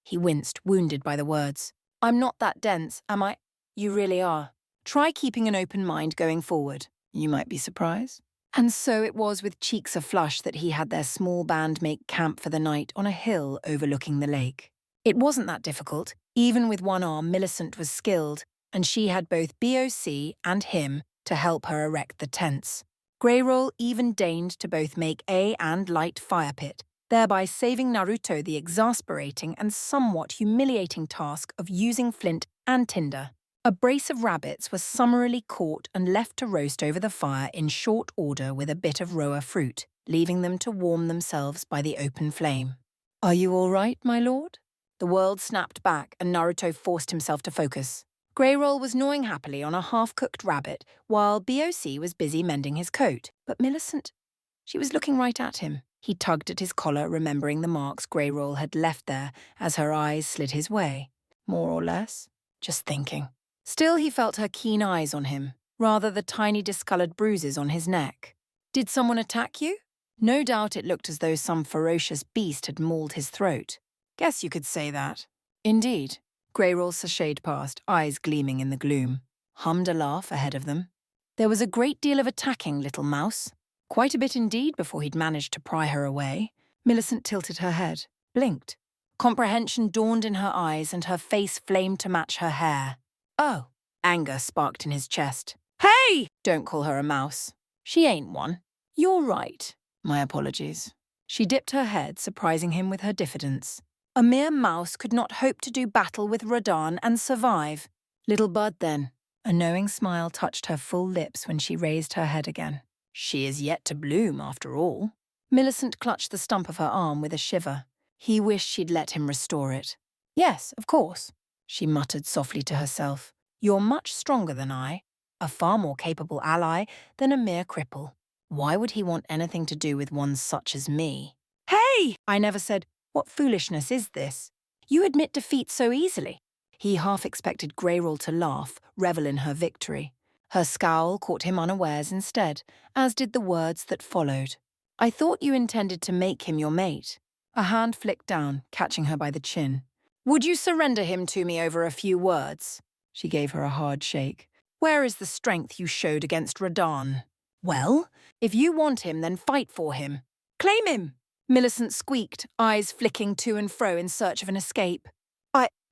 [SPEAKER 1] He winced, wounded by the words. I'm not that dense, am I? You really are. Try keeping an open mind going forward. You might be surprised. And so it was with cheeks aflush that he had their small band make camp for the night on a hill overlooking the lake. It wasn't that difficult. Even with one arm, Millicent was skilled, and she had both BOC and him to help her erect the tents. Greyroll even deigned to both make a and light fire pit, thereby saving Naruto the exasperating and somewhat humiliating task of using flint and tinder. A brace of rabbits were summarily caught and left to roast over the fire in short order with a bit of roa fruit, leaving them to warm themselves by the open flame. Are you all right, my lord? The world snapped back and Naruto forced himself to focus. Greyroll was gnawing happily on a half-cooked rabbit while BOC was busy mending his coat. But Millicent, she was looking right at him. He tugged at his collar, remembering the marks Greyroll had left there as her eyes slid his way. More or less, just thinking. Still, he felt her keen eyes on him, rather the tiny discoloured bruises on his neck. Did someone attack you? No doubt it looked as though some ferocious beast had mauled his throat. Guess you could say that. Indeed. Greyroll sashayed past, eyes gleaming in the gloom. Hummed a laugh ahead of them. There was a great deal of attacking, little mouse. Quite a bit indeed before he'd managed to pry her away. Millicent tilted her head, blinked. Comprehension dawned in her eyes and her face flamed to match her hair. Oh, anger sparked in his chest. Hey! Don't call her a mouse. She ain't one. You're right. My apologies. She dipped her head, surprising him with her diffidence. A mere mouse could not hope to do battle with Radahn and survive. Little bud, then. A knowing smile touched her full lips when she raised her head again. She is yet to bloom, after all. Millicent clutched the stump of her arm with a shiver. He wished she'd let him restore it. Yes, of course, she muttered softly to herself. You're much stronger than I, a far more capable ally than a mere cripple. Why would he want anything to do with one such as me? Hey! I never said, what foolishness is this? You admit defeat so easily. He half expected Greyroll to laugh, revel in her victory. Her scowl caught him unawares instead, as did the words that followed. I thought you intended to make him your mate. A hand flicked down, catching her by the chin. Would you surrender him to me over a few words? She gave her a hard shake. Where is the strength you showed against Radahn? Well, if you want him, then fight for him. Claim him! Millicent squeaked, eyes flicking to and fro in search of an escape.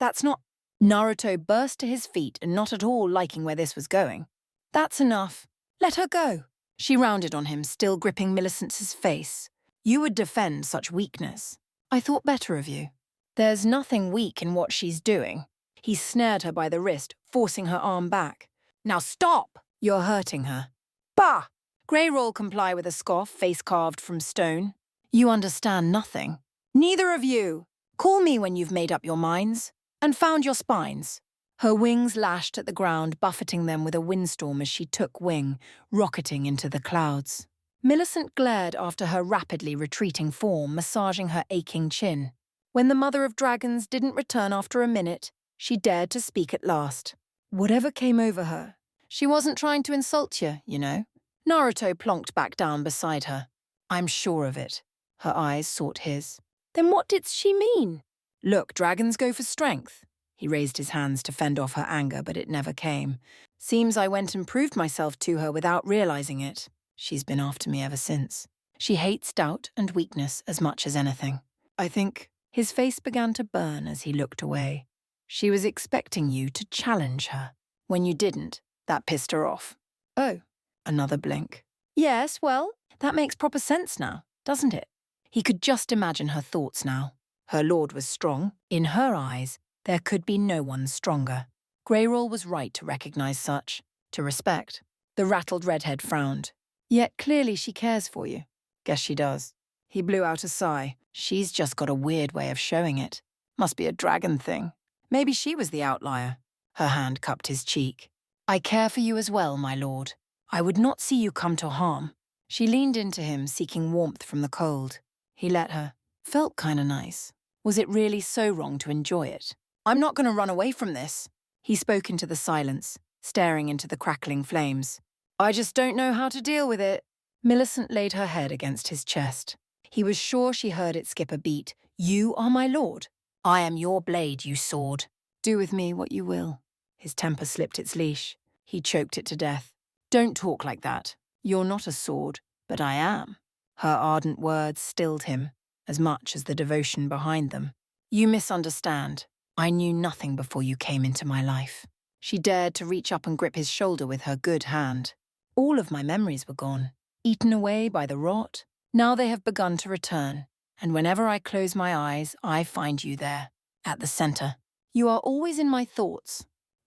[SPEAKER 1] That's not... Naruto burst to his feet and not at all liking where this was going. That's enough. Let her go. She rounded on him, still gripping Millicent's face. You would defend such weakness. I thought better of you. There's nothing weak in what she's doing. He snared her by the wrist, forcing her arm back. Now stop! You're hurting her. Bah! Greyroll comply with a scoff, face carved from stone. You understand nothing. Neither of you. Call me when you've made up your minds and found your spines. Her wings lashed at the ground, buffeting them with a windstorm as she took wing, rocketing into the clouds. Millicent glared after her rapidly retreating form, massaging her aching chin. When the Mother of Dragons didn't return after a minute, she dared to speak at last. Whatever came over her, she wasn't trying to insult you, you know. Naruto plonked back down beside her. I'm sure of it. Her eyes sought his. Then what did she mean? Look, dragons go for strength. He raised his hands to fend off her anger, but it never came. Seems I went and proved myself to her without realizing it. She's been after me ever since. She hates doubt and weakness as much as anything. I think his face began to burn as he looked away. She was expecting you to challenge her. When you didn't, that pissed her off. Oh, another blink. Yes, well, that makes proper sense now, doesn't it? He could just imagine her thoughts now. Her lord was strong. In her eyes, there could be no one stronger. Greyroll was right to recognize such, to respect. The rattled redhead frowned. Yet clearly she cares for you. Guess she does. He blew out a sigh. She's just got a weird way of showing it. Must be a dragon thing. Maybe she was the outlier. Her hand cupped his cheek. I care for you as well, my lord. I would not see you come to harm. She leaned into him, seeking warmth from the cold. He let her. Felt kinda nice. Was it really so wrong to enjoy it? I'm not going to run away from this. He spoke into the silence, staring into the crackling flames. I just don't know how to deal with it. Millicent laid her head against his chest. He was sure she heard it skip a beat. You are my lord. I am your blade, you sword. Do with me what you will. His temper slipped its leash. He choked it to death. Don't talk like that. You're not a sword, but I am. Her ardent words stilled him, as much as the devotion behind them. You misunderstand. I knew nothing before you came into my life. She dared to reach up and grip his shoulder with her good hand. All of my memories were gone, eaten away by the rot. Now they have begun to return, and whenever I close my eyes, I find you there, at the center. You are always in my thoughts.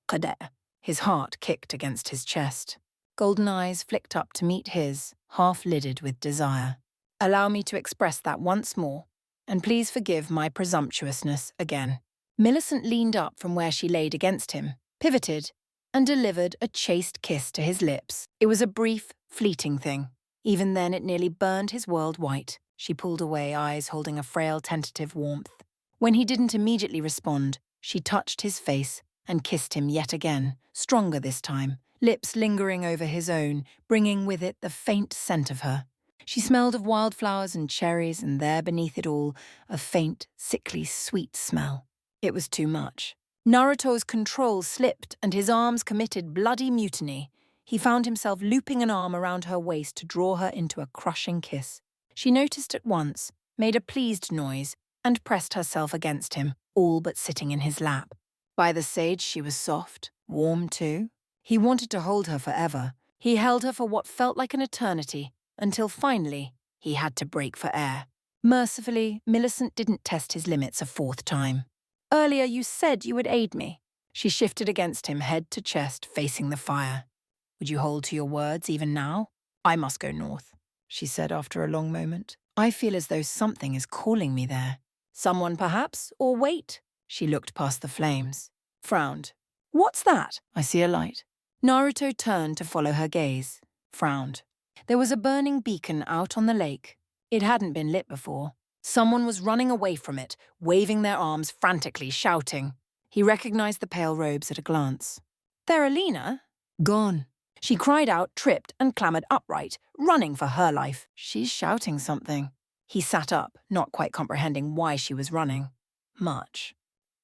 [SPEAKER 1] Kader. His heart kicked against his chest. Golden eyes flicked up to meet his, half-lidded with desire. Allow me to express that once more, and please forgive my presumptuousness again. Millicent leaned up from where she laid against him, pivoted, and delivered a chaste kiss to his lips. It was a brief, fleeting thing. Even then it nearly burned his world white. She pulled away, eyes holding a frail, tentative warmth. When he didn't immediately respond, she touched his face and kissed him yet again, stronger this time, lips lingering over his own, bringing with it the faint scent of her. She smelled of wildflowers and cherries, and there beneath it all, a faint, sickly, sweet smell. It was too much. Naruto's control slipped and his arms committed bloody mutiny. He found himself looping an arm around her waist to draw her into a crushing kiss. She noticed at once, made a pleased noise, and pressed herself against him, all but sitting in his lap. By the sage she was soft, warm too. He wanted to hold her forever. He held her for what felt like an eternity, until finally he had to break for air. Mercifully, Millicent didn't test his limits a fourth time. Earlier you said you would aid me. She shifted against him, head to chest, facing the fire. Would you hold to your words even now? I must go north, she said after a long moment. I feel as though something is calling me there. Someone perhaps, or wait. She looked past the flames, frowned. What's that? I see a light. Naruto turned to follow her gaze, frowned. There was a burning beacon out on the lake. It hadn't been lit before. Someone was running away from it, waving their arms frantically, shouting. He recognized the pale robes at a glance. Theralina? Gone. She cried out, tripped, and clambered upright, running for her life. She's shouting something. He sat up, not quite comprehending why she was running. Much.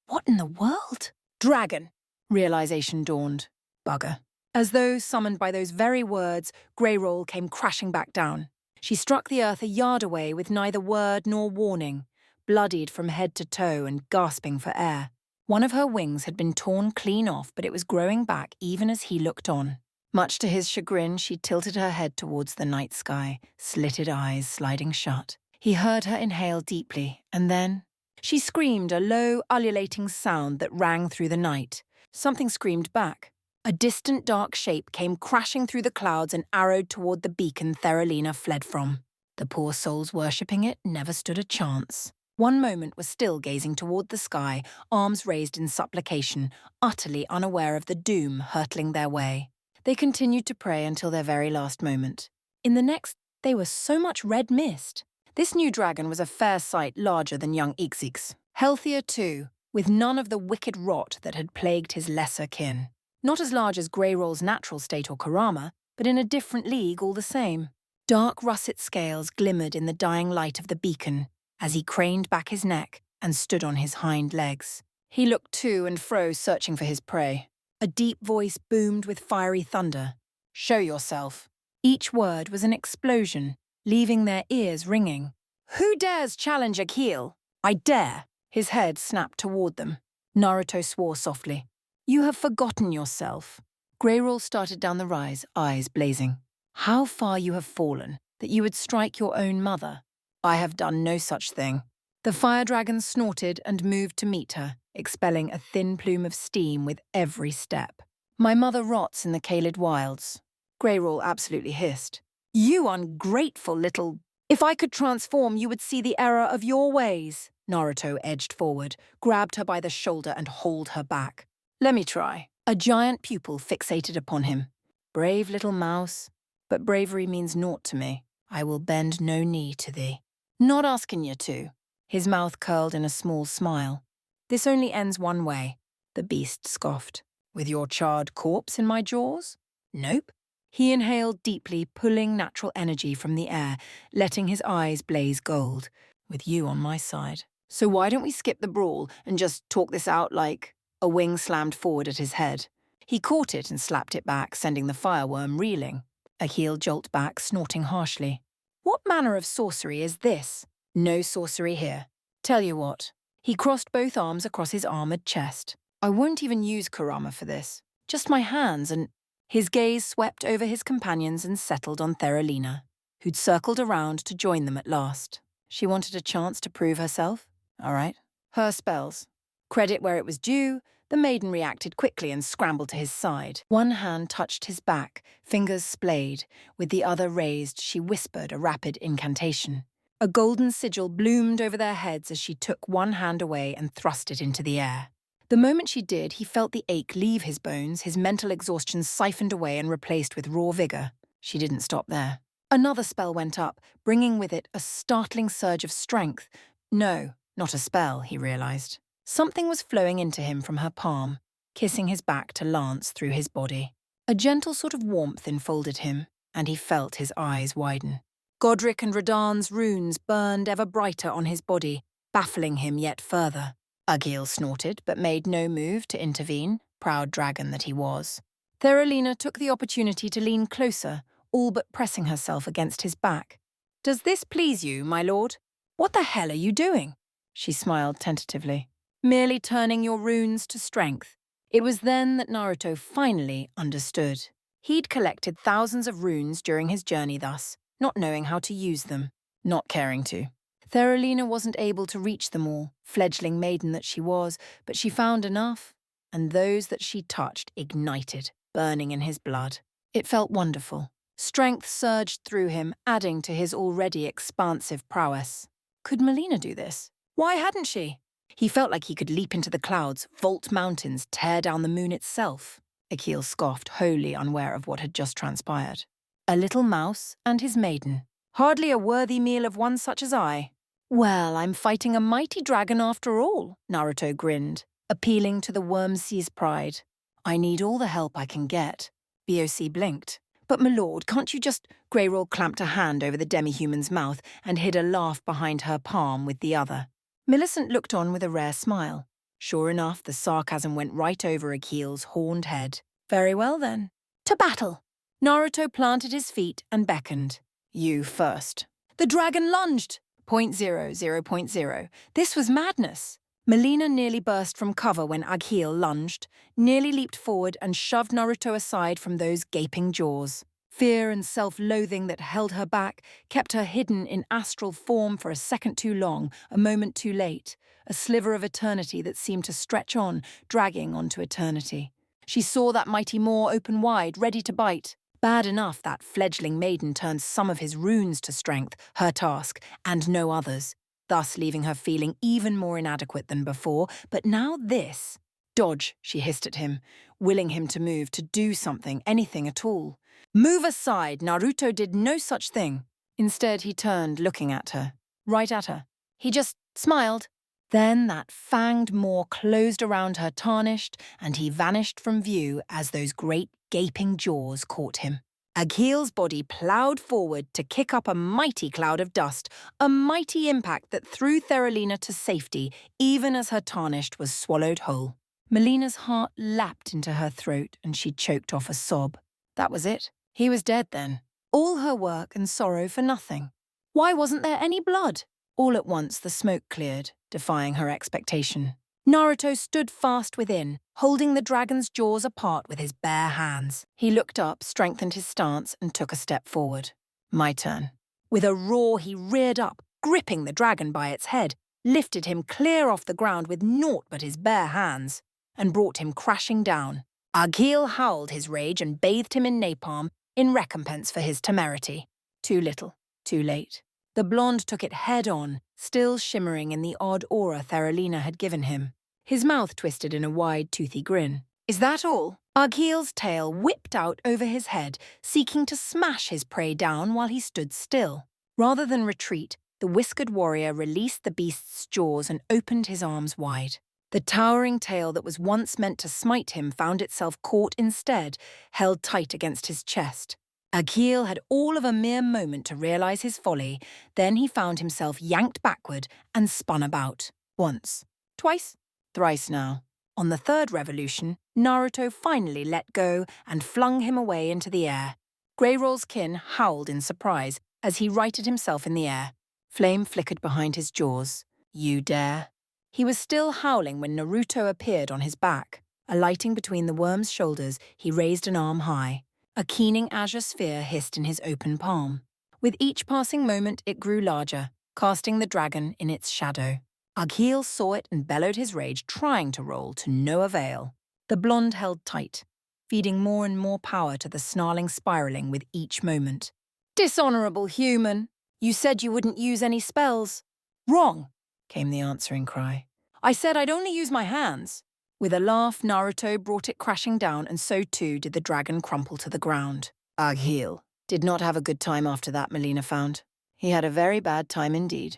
[SPEAKER 1] What in the world? Dragon! Realization dawned. Bugger. As though summoned by those very words, Greyroll came crashing back down. She struck the earth a yard away with neither word nor warning, bloodied from head to toe and gasping for air. One of her wings had been torn clean off, but it was growing back even as he looked on. Much to his chagrin, she tilted her head towards the night sky, slitted eyes sliding shut. He heard her inhale deeply, and then She screamed a low, ululating sound that rang through the night. Something screamed back. A distant dark shape came crashing through the clouds and arrowed toward the beacon Theralina fled from. The poor souls worshipping it never stood a chance. One moment was still gazing toward the sky, arms raised in supplication, utterly unaware of the doom hurtling their way. They continued to pray until their very last moment. In the next, they were so much red mist. This new dragon was a fair sight larger than young Ixix. Healthier too, with none of the wicked rot that had plagued his lesser kin. Not as large as Greyroll's natural state or Kurama, but in a different league all the same. Dark russet scales glimmered in the dying light of the beacon as he craned back his neck and stood on his hind legs. He looked to and fro searching for his prey. A deep voice boomed with fiery thunder. "Show yourself." Each word was an explosion, leaving their ears ringing. "Who dares challenge Akil?" "I dare." His head snapped toward them. Naruto swore softly. "You have forgotten yourself." Greyroll started down the rise, eyes blazing. "How far you have fallen, that you would strike your own mother. I have done no such thing." The fire dragon snorted and moved to meet her, expelling a thin plume of steam with every step. "My mother rots in the Kaled wilds." Greyroll absolutely hissed. "You ungrateful little—" "If I could transform, you would see the error of your ways." Naruto edged forward, grabbed her by the shoulder and hauled her back. "Let me try." A giant pupil fixated upon him. "Brave little mouse, but bravery means naught to me. I will bend no knee to thee." "Not asking you to." His mouth curled in a small smile. "This only ends one way," the beast scoffed. "With your charred corpse in my jaws?" "Nope." He inhaled deeply, pulling natural energy from the air, letting his eyes blaze gold. "With you on my side. So why don't we skip the brawl and just talk this out like—" A wing slammed forward at his head. He caught it and slapped it back, sending the fireworm reeling. A heel jolt back, snorting harshly. "What manner of sorcery is this?" "No sorcery here. Tell you what." He crossed both arms across his armored chest. "I won't even use Kurama for this. Just my hands and—" His gaze swept over his companions and settled on Theralina, who'd circled around to join them at last. She wanted a chance to prove herself. All right. Her spells. Credit where it was due, the maiden reacted quickly and scrambled to his side. One hand touched his back, fingers splayed. With the other raised, she whispered a rapid incantation. A golden sigil bloomed over their heads as she took one hand away and thrust it into the air. The moment she did, he felt the ache leave his bones, his mental exhaustion siphoned away and replaced with raw vigor. She didn't stop there. Another spell went up, bringing with it a startling surge of strength. No, not a spell, he realized. Something was flowing into him from her palm, kissing his back to lance through his body. A gentle sort of warmth enfolded him, and he felt his eyes widen. Godric and Radahn's runes burned ever brighter on his body, baffling him yet further. Agil snorted, but made no move to intervene, proud dragon that he was. Theralina took the opportunity to lean closer, all but pressing herself against his back. "Does this please you, my lord?" "What the hell are you doing?" She smiled tentatively. "Merely turning your runes to strength." It was then that Naruto finally understood. He'd collected thousands of runes during his journey thus, not knowing how to use them, not caring to. Theralina wasn't able to reach them all, fledgling maiden that she was, but she found enough, and those that she touched ignited, burning in his blood. It felt wonderful. Strength surged through him, adding to his already expansive prowess. Could Melina do this? Why hadn't she? He felt like he could leap into the clouds, vault mountains, tear down the moon itself. Akil scoffed, wholly unaware of what had just transpired. A little mouse and his maiden. Hardly a worthy meal of one such as I. "Well, I'm fighting a mighty dragon after all," Naruto grinned, appealing to the Wormsea's pride. "I need all the help I can get." BOC blinked. "But my lord, can't you just—" Greyroll clamped a hand over the demi-human's mouth and hid a laugh behind her palm with the other. Millicent looked on with a rare smile. Sure enough, the sarcasm went right over Akil's horned head. "Very well then. To battle!" Naruto planted his feet and beckoned. "You first." The dragon lunged! 0.00.0. This was madness. Melina nearly burst from cover when Aghil lunged, nearly leaped forward and shoved Naruto aside from those gaping jaws. Fear and self-loathing that held her back kept her hidden in astral form for a second too long, a moment too late. a sliver of eternity that seemed to stretch on, dragging onto eternity. She saw that mighty maw open wide, ready to bite. Bad enough that fledgling maiden turned some of his runes to strength, her task, and no others, thus leaving her feeling even more inadequate than before. But now this. Dodge, she hissed at him, willing him to move, to do something, anything at all. Move aside, Naruto did no such thing. Instead, he turned, looking at her, right at her. He just smiled. Then that fanged maw closed around her, tarnished, and he vanished from view as those great gaping jaws caught him. Aghiel's body ploughed forward to kick up a mighty cloud of dust, a mighty impact that threw Theralina to safety, even as her tarnished was swallowed whole. Melina's heart lapped into her throat and she choked off a sob. That was it. He was dead then. All her work and sorrow for nothing. Why wasn't there any blood? All at once the smoke cleared, defying her expectation. Naruto stood fast within, holding the dragon's jaws apart with his bare hands. He looked up, strengthened his stance, and took a step forward. My turn. With a roar, he reared up, gripping the dragon by its head, lifted him clear off the ground with naught but his bare hands, and brought him crashing down. Aghiel howled his rage and bathed him in napalm in recompense for his temerity. Too little, too late. The blonde took it head-on, still shimmering in the odd aura Theralina had given him. His mouth twisted in a wide, toothy grin. Is that all? Aghiel's tail whipped out over his head, seeking to smash his prey down while he stood still. Rather than retreat, the whiskered warrior released the beast's jaws and opened his arms wide. The towering tail that was once meant to smite him found itself caught instead, held tight against his chest. Aghiel had all of a mere moment to realize his folly, then he found himself yanked backward and spun about. Once, twice, thrice now. On the third revolution, Naruto finally let go and flung him away into the air. Greyroll's kin howled in surprise as he righted himself in the air. Flame flickered behind his jaws. You dare? He was still howling when Naruto appeared on his back. Alighting between the worm's shoulders, he raised an arm high. A keening azure sphere hissed in his open palm. With each passing moment, it grew larger, casting the dragon in its shadow. Aghiel saw it and bellowed his rage, trying to roll to no avail. The blonde held tight, feeding more and more power to the snarling spiraling with each moment. Dishonorable human! You said you wouldn't use any spells. Wrong, came the answering cry. I said I'd only use my hands. With a laugh, Naruto brought it crashing down, and so too did the dragon crumple to the ground. Aghiel did not have a good time after that, Melina found. He had a very bad time indeed.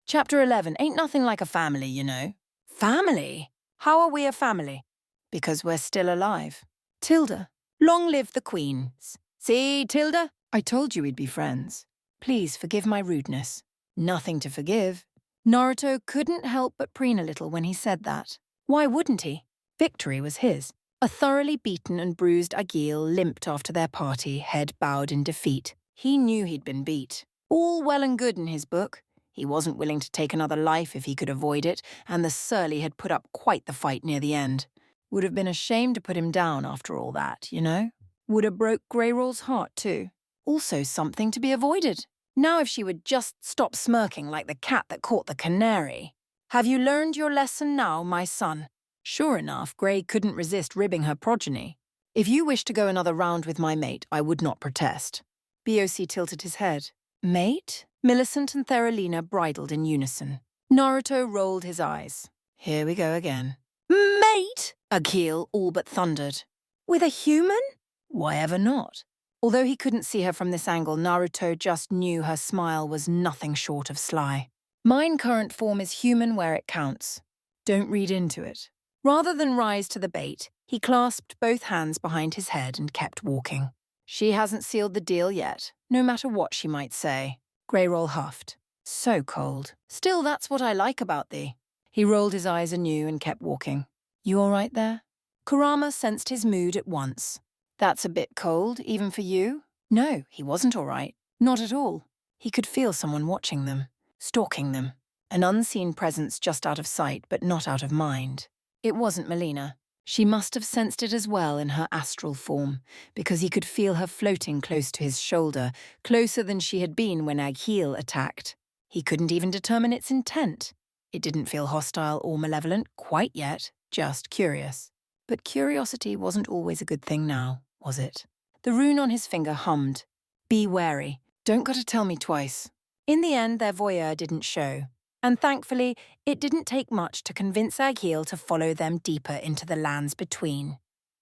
[SPEAKER 1] Chapter 11. Ain't nothing like a family, you know. Family? How are we a family? Because we're still alive. Tilda. Long live the queens. See, Tilda? I told you we'd be friends. Please forgive my rudeness. Nothing to forgive. Naruto couldn't help but preen a little when he said that. Why wouldn't he? Victory was his. A thoroughly beaten and bruised Aghiel limped after their party, head bowed in defeat. He knew he'd been beat. All well and good in his book. He wasn't willing to take another life if he could avoid it, and the surly had put up quite the fight near the end. Would have been a shame to put him down after all that, you know? Would have broke Greyroll's heart too. Also something to be avoided. Now if she would just stop smirking like the cat that caught the canary. Have you learned your lesson now, my son? Sure enough, Grey couldn't resist ribbing her progeny. If you wish to go another round with my mate, I would not protest. BOC tilted his head. Mate? Millicent and Theralina bridled in unison. Naruto rolled his eyes. Here we go again. Mate? Aghiel all but thundered. With a human? Why ever not? Although he couldn't see her from this angle, Naruto just knew her smile was nothing short of sly. Mine current form is human where it counts. Don't read into it. Rather than rise to the bait, he clasped both hands behind his head and kept walking. She hasn't sealed the deal yet, no matter what she might say. Greyroll huffed. So cold. Still, that's what I like about thee. He rolled his eyes anew and kept walking. You all right there? Kurama sensed his mood at once. That's a bit cold, even for you? No, he wasn't all right. Not at all. He could feel someone watching them, stalking them. An unseen presence just out of sight, but not out of mind. It wasn't Melina. She must have sensed it as well in her astral form, because he could feel her floating close to his shoulder, closer than she had been when Aghiel attacked. He couldn't even determine its intent. It didn't feel hostile or malevolent quite yet, just curious. But curiosity wasn't always a good thing now, was it? The rune on his finger hummed. Be wary. Don't gotta tell me twice. In the end, their voyeur didn't show. And thankfully, it didn't take much to convince Agheel to follow them deeper into the lands between.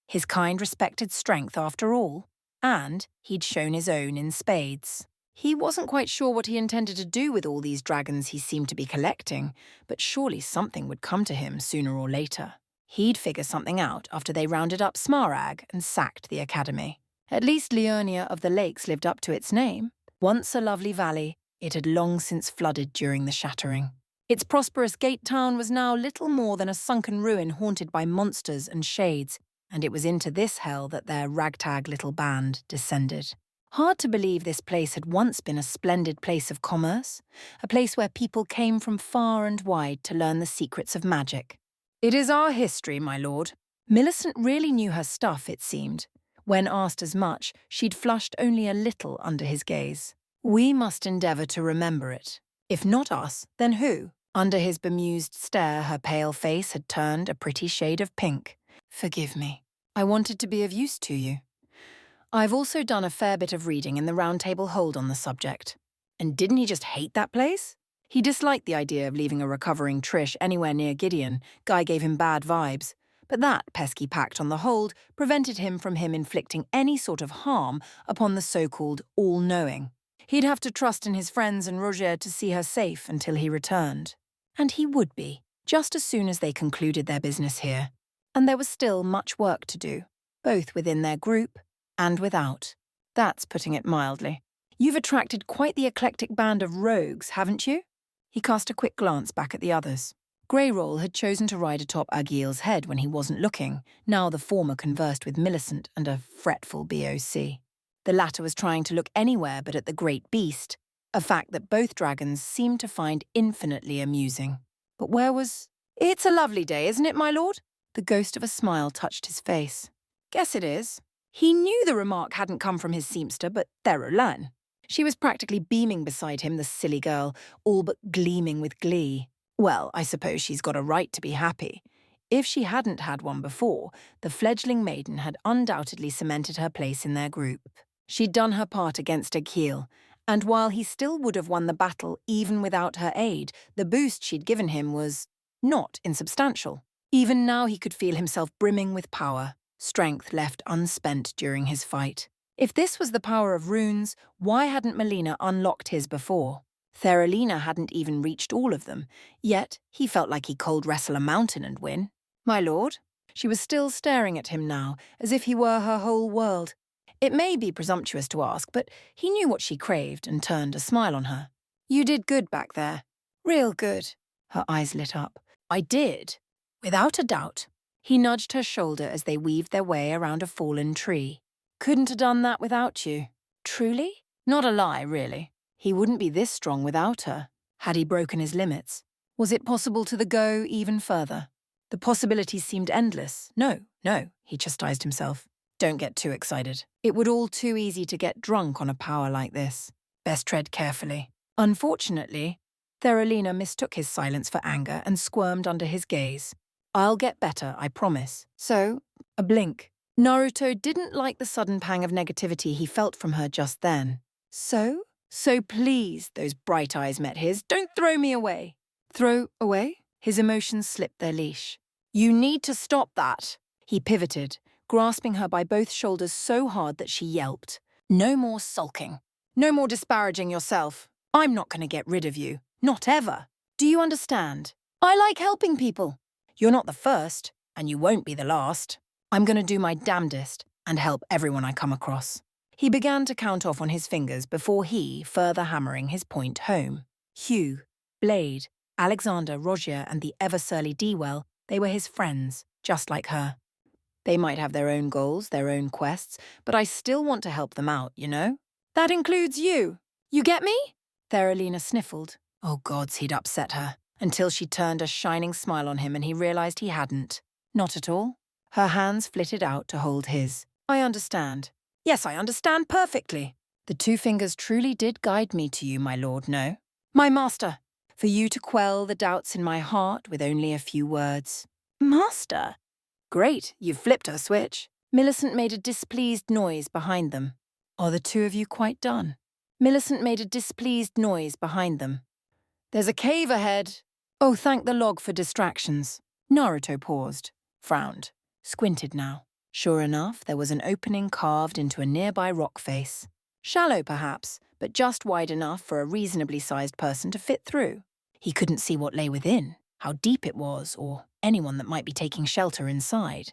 [SPEAKER 1] His kind respected strength after all, and he'd shown his own in spades. He wasn't quite sure what he intended to do with all these dragons he seemed to be collecting, but surely something would come to him sooner or later. He'd figure something out after they rounded up Smaragd and sacked the academy. At least Liurnia of the Lakes lived up to its name. Once a lovely valley, it had long since flooded during the shattering. Its prosperous gate town was now little more than a sunken ruin haunted by monsters and shades, and it was into this hell that their ragtag little band descended. Hard to believe this place had once been a splendid place of commerce, a place where people came from far and wide to learn the secrets of magic. It is our history, my lord. Millicent really knew her stuff, it seemed. When asked as much, she'd flushed only a little under his gaze. We must endeavour to remember it. If not us, then who? Under his bemused stare, her pale face had turned a pretty shade of pink. Forgive me. I wanted to be of use to you. I've also done a fair bit of reading in the Round Table Hold on the subject. And didn't he just hate that place? He disliked the idea of leaving a recovering Trish anywhere near Gideon. Guy gave him bad vibes. But that pesky pact on the hold prevented him from inflicting any sort of harm upon the so-called all-knowing. He'd have to trust in his friends and Roger to see her safe until he returned. And he would be, just as soon as they concluded their business here. And there was still much work to do, both within their group and without. That's putting it mildly. You've attracted quite the eclectic band of rogues, haven't you? He cast a quick glance back at the others. Greyroll had chosen to ride atop Aghiel's head when he wasn't looking. Now the former conversed with Millicent and a fretful BOC. The latter was trying to look anywhere but at the great beast, a fact that both dragons seemed to find infinitely amusing. But where was... It's a lovely day, isn't it, my lord? The ghost of a smile touched his face. Guess it is. He knew the remark hadn't come from his seamster, but Therolan. She was practically beaming beside him, the silly girl, all but gleaming with glee. Well, I suppose she's got a right to be happy. If she hadn't had one before, the fledgling maiden had undoubtedly cemented her place in their group. She'd done her part against Agheel, and while he still would have won the battle even without her aid, the boost she'd given him was not insubstantial. Even now he could feel himself brimming with power, strength left unspent during his fight. If this was the power of runes, why hadn't Melina unlocked his before? Theralina hadn't even reached all of them, yet he felt like he cold wrestle a mountain and win. My lord? She was still staring at him now, as if he were her whole world. It may be presumptuous to ask, but he knew what she craved and turned a smile on her. You did good back there. Real good. Her eyes lit up. I did. Without a doubt. He nudged her shoulder as they weaved their way around a fallen tree. Couldn't have done that without you. Truly? Not a lie, really. He wouldn't be this strong without her. Had he broken his limits? Was it possible to go even further? The possibilities seemed endless. No, he chastised himself. Don't get too excited. It would all too easy to get drunk on a power like this. Best tread carefully. Unfortunately, Theralina mistook his silence for anger and squirmed under his gaze. I'll get better, I promise. So, a blink. Naruto didn't like the sudden pang of negativity he felt from her just then. So please, those bright eyes met his. Don't throw me away. Throw away? His emotions slipped their leash. You need to stop that. He pivoted, grasping her by both shoulders so hard that she yelped. No more sulking. No more disparaging yourself. I'm not going to get rid of you. Not ever. Do you understand? I like helping people. You're not the first, and you won't be the last. I'm going to do my damnedest and help everyone I come across. He began to count off on his fingers before he, further hammering his point home. Hugh, Blade, Alexander, Roger, and the ever-surly Dewell, they were his friends, just like her. They might have their own goals, their own quests, but I still want to help them out, you know? That includes you. You get me? Theralina sniffled. Oh gods, he'd upset her, until she turned a shining smile on him and he realized he hadn't. Not at all. Her hands flitted out to hold his. I understand. Yes, I understand perfectly. The two fingers truly did guide me to you, my lord, no? My master, for you to quell the doubts in my heart with only a few words. Master? Great, you've flipped her switch. Millicent made a displeased noise behind them. Are the two of you quite done? Millicent made a displeased noise behind them. There's a cave ahead. Oh, thank the log for distractions. Naruto paused, frowned, squinted now. Sure enough, there was an opening carved into a nearby rock face. Shallow, perhaps, but just wide enough for a reasonably sized person to fit through. He couldn't see what lay within, how deep it was, or anyone that might be taking shelter inside.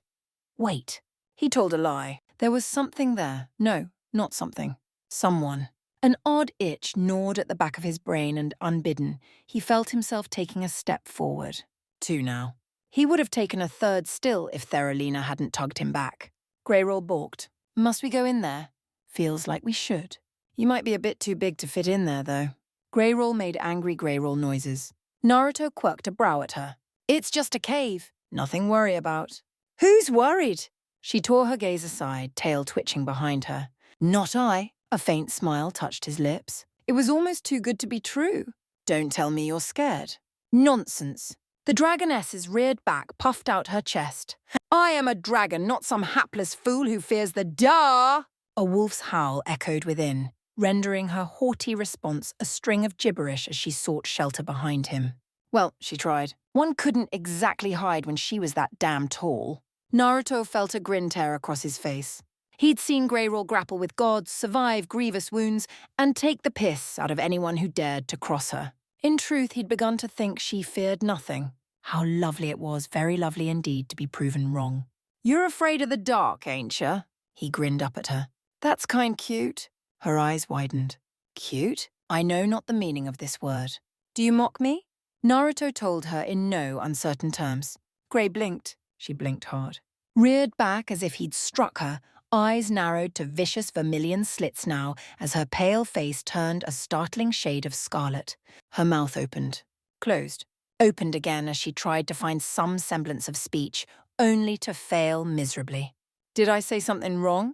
[SPEAKER 1] Wait. He told a lie. There was something there. No, not something. Someone. An odd itch gnawed at the back of his brain, and unbidden, he felt himself taking a step forward. Two now. He would have taken a third still if Theralina hadn't tugged him back. Greyroll balked. Must we go in there? Feels like we should. You might be a bit too big to fit in there, though. Greyroll made angry Greyroll noises. Naruto quirked a brow at her. It's just a cave. Nothing worry about. Who's worried? She tore her gaze aside, tail twitching behind her. Not I. A faint smile touched his lips. It was almost too good to be true. Don't tell me you're scared. Nonsense. The dragoness's reared back puffed out her chest. I am a dragon, not some hapless fool who fears the duh! A wolf's howl echoed within, rendering her haughty response a string of gibberish as she sought shelter behind him. Well, she tried. One couldn't exactly hide when she was that damn tall. Naruto felt a grin tear across his face. He'd seen Greyroll grapple with gods, survive grievous wounds, and take the piss out of anyone who dared to cross her. In truth, he'd begun to think she feared nothing. How lovely it was, very lovely indeed, to be proven wrong. You're afraid of the dark, ain't ya? He grinned up at her. That's kind cute. Her eyes widened. Cute? I know not the meaning of this word. Do you mock me? Naruto told her in no uncertain terms. Grey blinked. She blinked hard. Reared back as if he'd struck her, eyes narrowed to vicious vermilion slits now as her pale face turned a startling shade of scarlet. Her mouth opened. Closed. Opened again as she tried to find some semblance of speech, only to fail miserably. Did I say something wrong?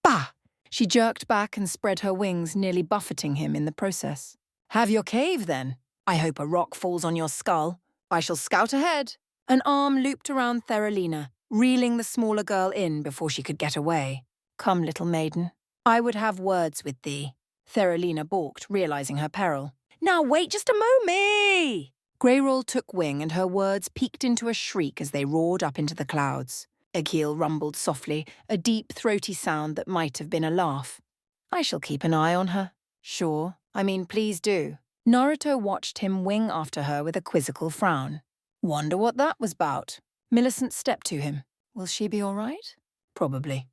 [SPEAKER 1] Bah! She jerked back and spread her wings, nearly buffeting him in the process. Have your cave, then. I hope a rock falls on your skull. I shall scout ahead. An arm looped around Theralina, reeling the smaller girl in before she could get away. Come, little maiden. I would have words with thee. Theralina balked, realizing her peril. Now wait just a moment! Greyroll took wing and her words peaked into a shriek as they roared up into the clouds. Akil rumbled softly, a deep, throaty sound that might have been a laugh. I shall keep an eye on her. Sure, please do. Naruto watched him wing after her with a quizzical frown. Wonder what that was about. Millicent stepped to him. Will she be all right? Probably.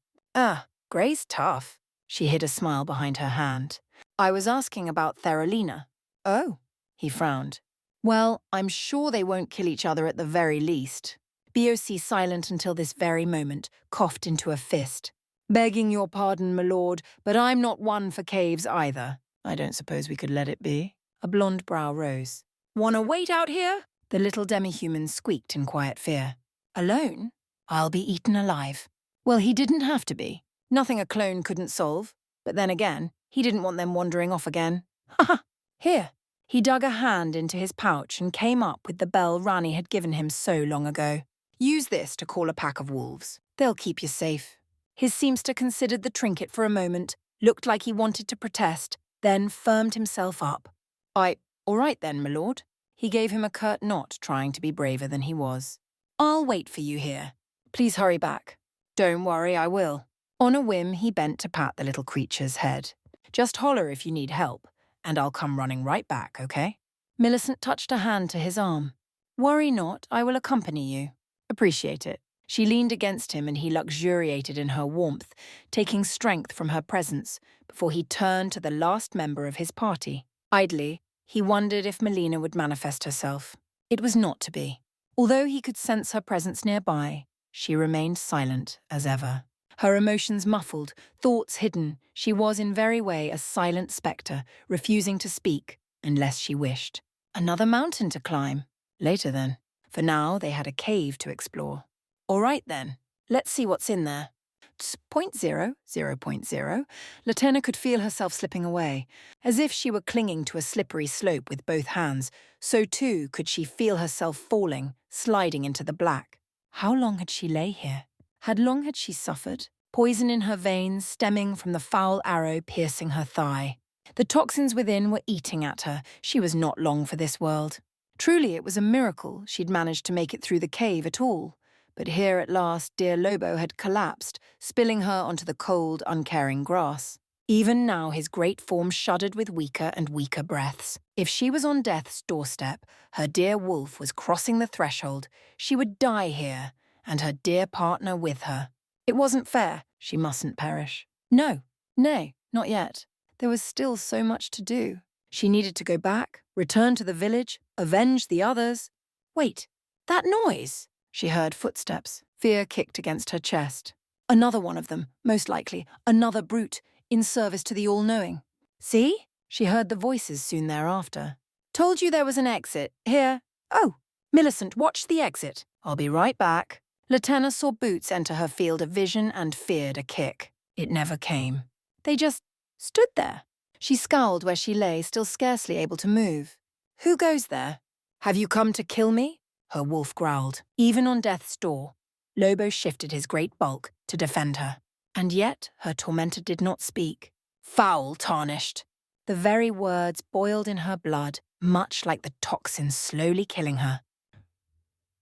[SPEAKER 1] Grey's tough. She hid a smile behind her hand. I was asking about Theralina. Oh, he frowned. Well, I'm sure they won't kill each other at the very least. BOC, silent until this very moment, coughed into a fist. Begging your pardon, my lord, but I'm not one for caves either. I don't suppose we could let it be. A blonde brow rose. Wanna wait out here? The little demi-human squeaked in quiet fear. Alone? I'll be eaten alive. Well, he didn't have to be. Nothing a clone couldn't solve. But then again, he didn't want them wandering off again. Ha! Here. He dug a hand into his pouch and came up with the bell Rani had given him so long ago. Use this to call a pack of wolves. They'll keep you safe. His seamster considered the trinket for a moment, looked like he wanted to protest, then firmed himself up. All right then, my lord. He gave him a curt nod, trying to be braver than he was. I'll wait for you here. Please hurry back. Don't worry, I will. On a whim, he bent to pat the little creature's head. Just holler if you need help, and I'll come running right back, okay? Millicent touched a hand to his arm. Worry not, I will accompany you. Appreciate it. She leaned against him and he luxuriated in her warmth, taking strength from her presence before he turned to the last member of his party. Idly, he wondered if Melina would manifest herself. It was not to be. Although he could sense her presence nearby, she remained silent as ever. Her emotions muffled, thoughts hidden, she was in very way a silent spectre, refusing to speak unless she wished. Another mountain to climb. Later then. For now, they had a cave to explore. All right then, let's see what's in there. .0.0, Latenna could feel herself slipping away. As if she were clinging to a slippery slope with both hands, so too could she feel herself falling, sliding into the black. How long had she lay here? How long had she suffered? Poison in her veins stemming from the foul arrow piercing her thigh. The toxins within were eating at her. She was not long for this world. Truly, it was a miracle she'd managed to make it through the cave at all. But here at last, dear Lobo had collapsed, spilling her onto the cold, uncaring grass. Even now his great form shuddered with weaker and weaker breaths. If she was on death's doorstep, her dear wolf was crossing the threshold. She would die here, and her dear partner with her. It wasn't fair. She mustn't perish. No, nay, not yet. There was still so much to do. She needed to go back, return to the village, avenge the others. Wait, that noise! She heard footsteps. Fear kicked against her chest. Another one of them, most likely, another brute, in service to the all-knowing. See? She heard the voices soon thereafter. Told you there was an exit. Here. Oh, Millicent, watch the exit. I'll be right back. Latenna saw Boots enter her field of vision and feared a kick. It never came. They just stood there. She scowled where she lay, still scarcely able to move. Who goes there? Have you come to kill me? Her wolf growled. Even on death's door, Lobo shifted his great bulk to defend her. And yet her tormentor did not speak. Foul tarnished. The very words boiled in her blood, much like the toxins slowly killing her.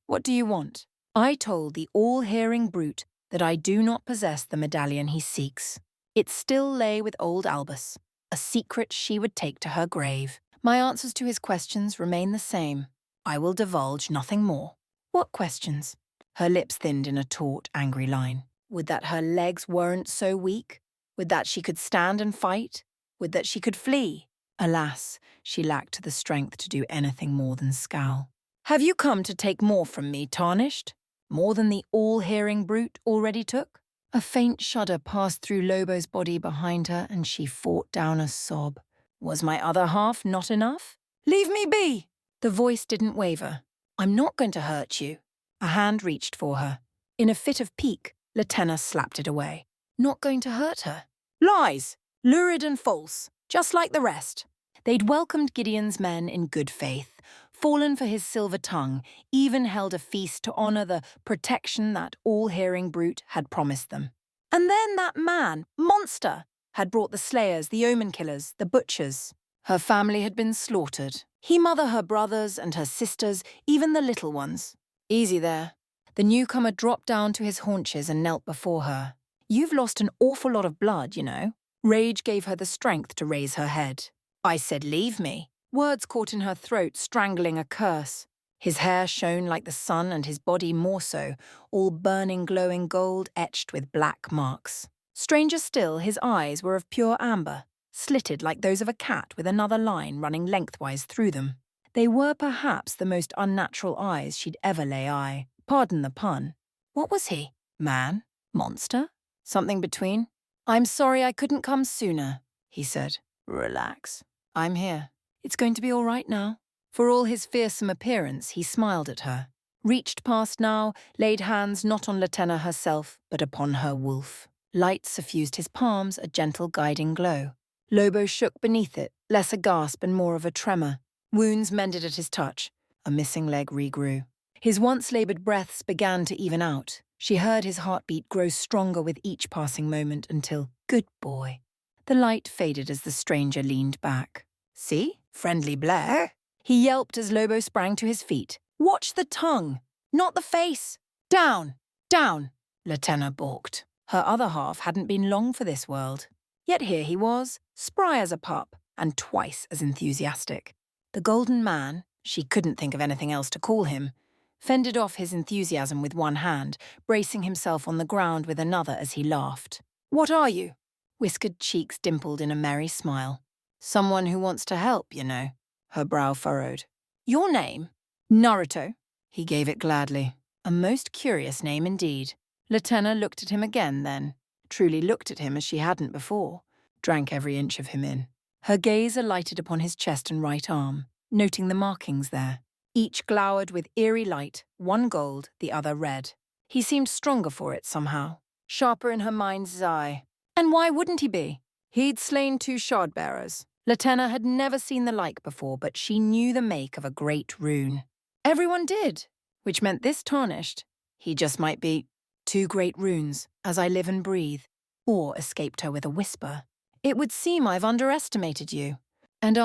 [SPEAKER 1] What do you want? I told the all-hearing brute that I do not possess the medallion he seeks. It still lay with old Albus, a secret she would take to her grave. My answers to his questions remain the same. I will divulge nothing more. What questions? Her lips thinned in a taut, angry line. Would that her legs weren't so weak? Would that she could stand and fight? Would that she could flee? Alas, she lacked the strength to do anything more than scowl. Have you come to take more from me, tarnished? More than the all-hearing brute already took? A faint shudder passed through Lobo's body behind her, and she fought down a sob. Was my other half not enough? Leave me be! The voice didn't waver. I'm not going to hurt you. A hand reached for her. In a fit of pique, Latenna slapped it away. Not going to hurt her? Lies! Lurid and false, just like the rest. They'd welcomed Gideon's men in good faith, fallen for his silver tongue, even held a feast to honour the protection that all-hearing brute had promised them. And then that man, monster, had brought the slayers, the omen killers, the butchers. Her family had been slaughtered. He mother her brothers and her sisters, even the little ones. Easy there. The newcomer dropped down to his haunches and knelt before her. You've lost an awful lot of blood, you know. Rage gave her the strength to raise her head. I said, leave me. Words caught in her throat, strangling a curse. His hair shone like the sun and his body more so, all burning glowing gold etched with black marks. Stranger still, his eyes were of pure amber, slitted like those of a cat with another line running lengthwise through them. They were perhaps the most unnatural eyes she'd ever lay eye. Pardon the pun. What was he? Man? Monster? Something between? I'm sorry I couldn't come sooner, he said. Relax. I'm here. It's going to be all right now. For all his fearsome appearance, he smiled at her. Reached past now, laid hands not on Latenna herself, but upon her wolf. Light suffused his palms, a gentle guiding glow. Lobo shook beneath it, less a gasp and more of a tremor. Wounds mended at his touch. A missing leg regrew. His once-laboured breaths began to even out. She heard his heartbeat grow stronger with each passing moment until, good boy. The light faded as the stranger leaned back. See? Friendly Blair? He yelped as Lobo sprang to his feet. Watch the tongue, not the face. Down, down. Latenna balked. Her other half hadn't been long for this world. Yet here he was, spry as a pup, and twice as enthusiastic. The Golden Man, she couldn't think of anything else to call him, fended off his enthusiasm with one hand, bracing himself on the ground with another as he laughed. What are you? Whiskered cheeks dimpled in a merry smile. Someone who wants to help, you know. Her brow furrowed. Your name? Naruto. He gave it gladly. A most curious name indeed. Latenna looked at him again then. Truly looked at him as she hadn't before. Drank every inch of him in. Her gaze alighted upon his chest and right arm, noting the markings there. Each glowered with eerie light, one gold, the other red. He seemed stronger for it somehow. sharper in her mind's eye. And why wouldn't he be? He'd slain 2 shard-bearers. Latenna had never seen the like before, but she knew the make of a great rune. Everyone did, which meant this tarnished. He just might be 2 great runes, as I live and breathe, or escaped her with a whisper. It would seem I've underestimated you. And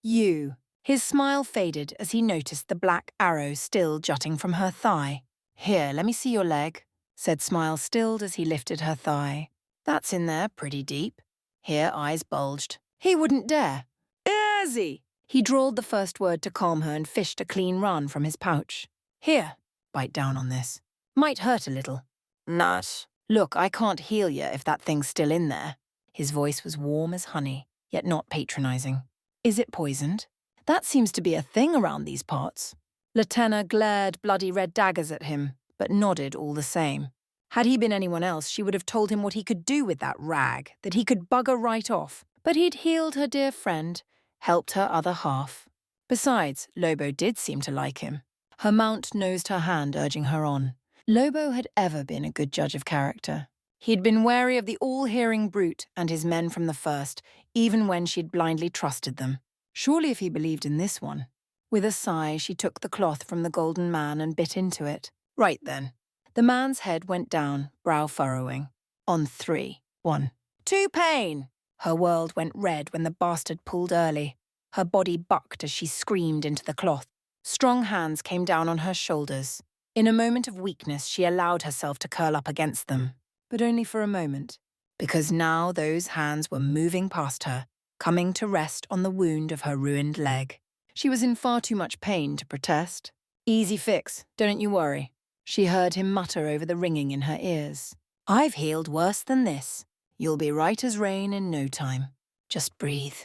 [SPEAKER 1] you. His smile faded as he noticed the black arrow still jutting from her thigh. Here, let me see your leg, said Smile stilled as he lifted her thigh. That's in there, pretty deep. Here, eyes bulged. He wouldn't dare. Easy! He drawled the first word to calm her and fished a clean run from his pouch. Here, bite down on this. Might hurt a little. Nut. Look, I can't heal you if that thing's still in there. His voice was warm as honey, yet not patronizing. Is it poisoned? That seems to be a thing around these parts. Latenna glared bloody red daggers at him, but nodded all the same. Had he been anyone else, she would have told him what he could do with that rag, that he could bugger right off. But he'd healed her dear friend, helped her other half. Besides, Lobo did seem to like him. Her mount nosed her hand, urging her on. Lobo had ever been a good judge of character. He'd been wary of the all-hearing brute and his men from the first, even when she'd blindly trusted them. Surely if he believed in this one. With a sigh, she took the cloth from the golden man and bit into it. Right then. The man's head went down, brow furrowing. On 3. 1. 2 pain! Her world went red when the bastard pulled early. Her body bucked as she screamed into the cloth. Strong hands came down on her shoulders. In a moment of weakness, she allowed herself to curl up against them. But only for a moment. Because now those hands were moving past her, coming to rest on the wound of her ruined leg. She was in far too much pain to protest. Easy fix, don't you worry. She heard him mutter over the ringing in her ears. I've healed worse than this. You'll be right as rain in no time. Just breathe.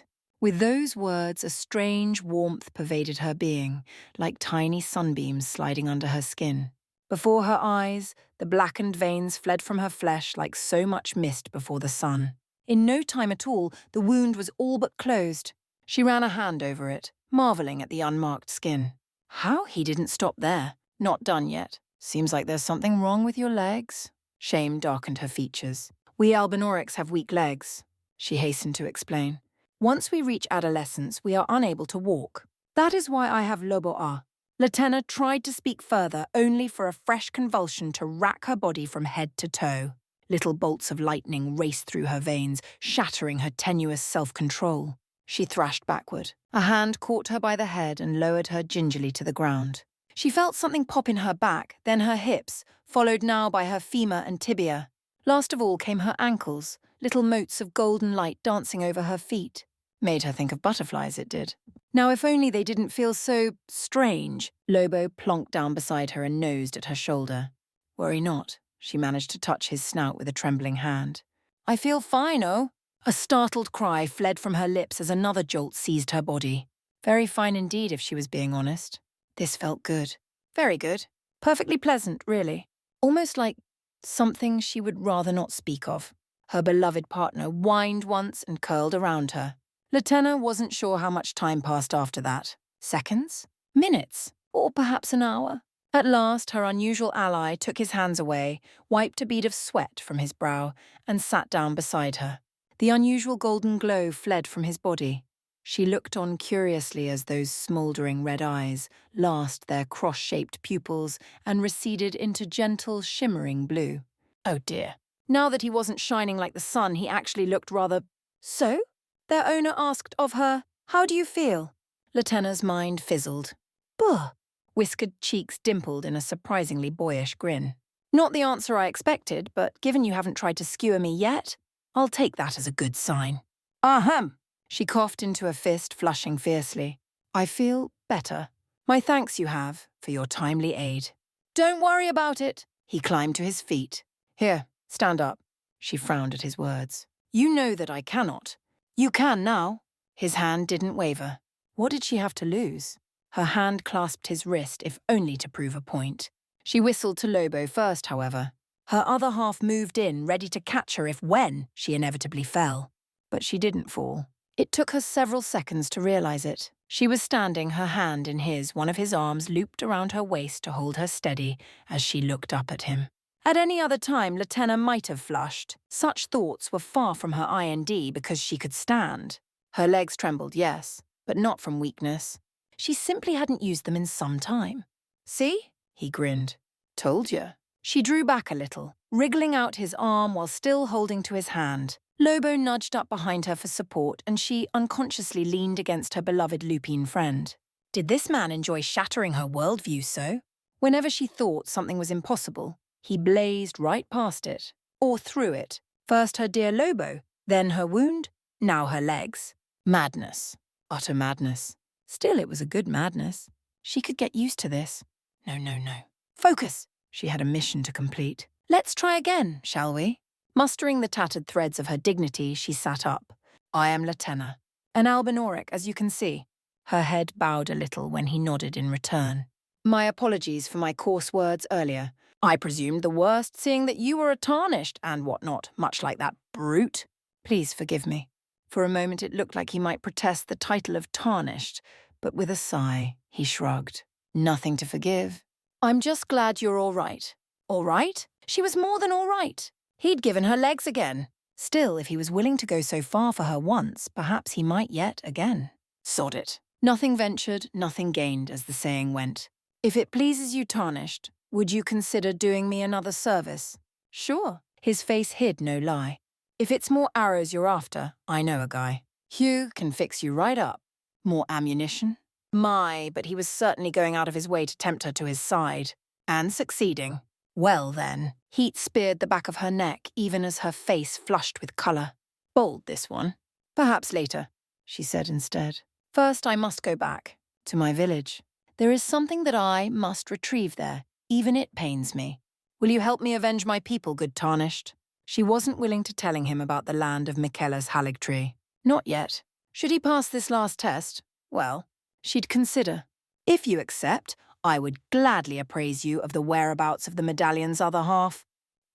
[SPEAKER 1] With those words, a strange warmth pervaded her being, like tiny sunbeams sliding under her skin. Before her eyes, the blackened veins fled from her flesh like so much mist before the sun. In no time at all, the wound was all but closed. She ran a hand over it, marveling at the unmarked skin. How he didn't stop there. Not done yet. Seems like there's something wrong with your legs. Shame darkened her features. We Albinorics have weak legs, she hastened to explain. Once we reach adolescence, we are unable to walk. That is why I have Lobo-A. Latenna tried to speak further, only for a fresh convulsion to rack her body from head to toe. Little bolts of lightning raced through her veins, shattering her tenuous self-control. She thrashed backward. A hand caught her by the head and lowered her gingerly to the ground. She felt something pop in her back, then her hips, followed now by her femur and tibia. Last of all came her ankles, little motes of golden light dancing over her feet. Made her think of butterflies, it did. Now if only they didn't feel so strange. Lobo plonked down beside her and nosed at her shoulder. Worry not, she managed to touch his snout with a trembling hand. I feel fine, oh. A startled cry fled from her lips as another jolt seized her body. Very fine indeed, if she was being honest. This felt good. Very good. Perfectly pleasant, really. Almost like something she would rather not speak of. Her beloved partner whined once and curled around her. Latenna wasn't sure how much time passed after that. Seconds? Minutes? Or perhaps an hour? At last, her unusual ally took his hands away, wiped a bead of sweat from his brow, and sat down beside her. The unusual golden glow fled from his body. She looked on curiously as those smouldering red eyes lost their cross-shaped pupils and receded into gentle, shimmering blue. Oh dear. Now that he wasn't shining like the sun, he actually looked rather... So? Their owner asked of her, "How do you feel?" Latenna's mind fizzled. Buh! Whiskered cheeks dimpled in a surprisingly boyish grin. Not the answer I expected, but given you haven't tried to skewer me yet, I'll take that as a good sign. Ahem! She coughed into a fist, flushing fiercely. I feel better. My thanks you have for your timely aid. Don't worry about it. He climbed to his feet. Here, stand up. She frowned at his words. You know that I cannot. You can now. His hand didn't waver. What did she have to lose? Her hand clasped his wrist, if only to prove a point. She whistled to Lobo first, however. Her other half moved in, ready to catch her if when she inevitably fell. But she didn't fall. It took her several seconds to realize it. She was standing, her hand in his, one of his arms looped around her waist to hold her steady as she looked up at him. At any other time, Latenna might have flushed. Such thoughts were far from her IND because she could stand. Her legs trembled, yes, but not from weakness. She simply hadn't used them in some time. See? He grinned. Told you. She drew back a little, wriggling out his arm while still holding to his hand. Lobo nudged up behind her for support, and she unconsciously leaned against her beloved lupine friend. Did this man enjoy shattering her worldview so? Whenever she thought something was impossible, he blazed right past it, or through it. First her dear Lobo, then her wound, now her legs. Madness. Utter madness. Still, it was a good madness. She could get used to this. No. Focus! She had a mission to complete. Let's try again, shall we? Mustering the tattered threads of her dignity, she sat up. I am Latenna, an albinoric, as you can see. Her head bowed a little when he nodded in return. My apologies for my coarse words earlier. I presumed the worst, seeing that you were a tarnished and whatnot, much like that brute. Please forgive me. For a moment it looked like he might protest the title of tarnished, but with a sigh, he shrugged. Nothing to forgive. I'm just glad you're all right. All right? She was more than all right. He'd given her legs again. Still, if he was willing to go so far for her once, perhaps he might yet again. Sod it. Nothing ventured, nothing gained, as the saying went. If it pleases you, tarnished, would you consider doing me another service? Sure. His face hid no lie. If it's more arrows you're after, I know a guy. Hugh can fix you right up. More ammunition? My, but he was certainly going out of his way to tempt her to his side. And succeeding. Well then, heat speared the back of her neck even as her face flushed with colour. Bold, this one. Perhaps later, she said instead. First I must go back, to my village. There is something that I must retrieve there, even it pains me. Will you help me avenge my people, good tarnished? She wasn't willing to telling him about the land of Michaela's haligtree. Not yet. Should he pass this last test? Well, she'd consider. If you accept, I would gladly appraise you of the whereabouts of the medallion's other half.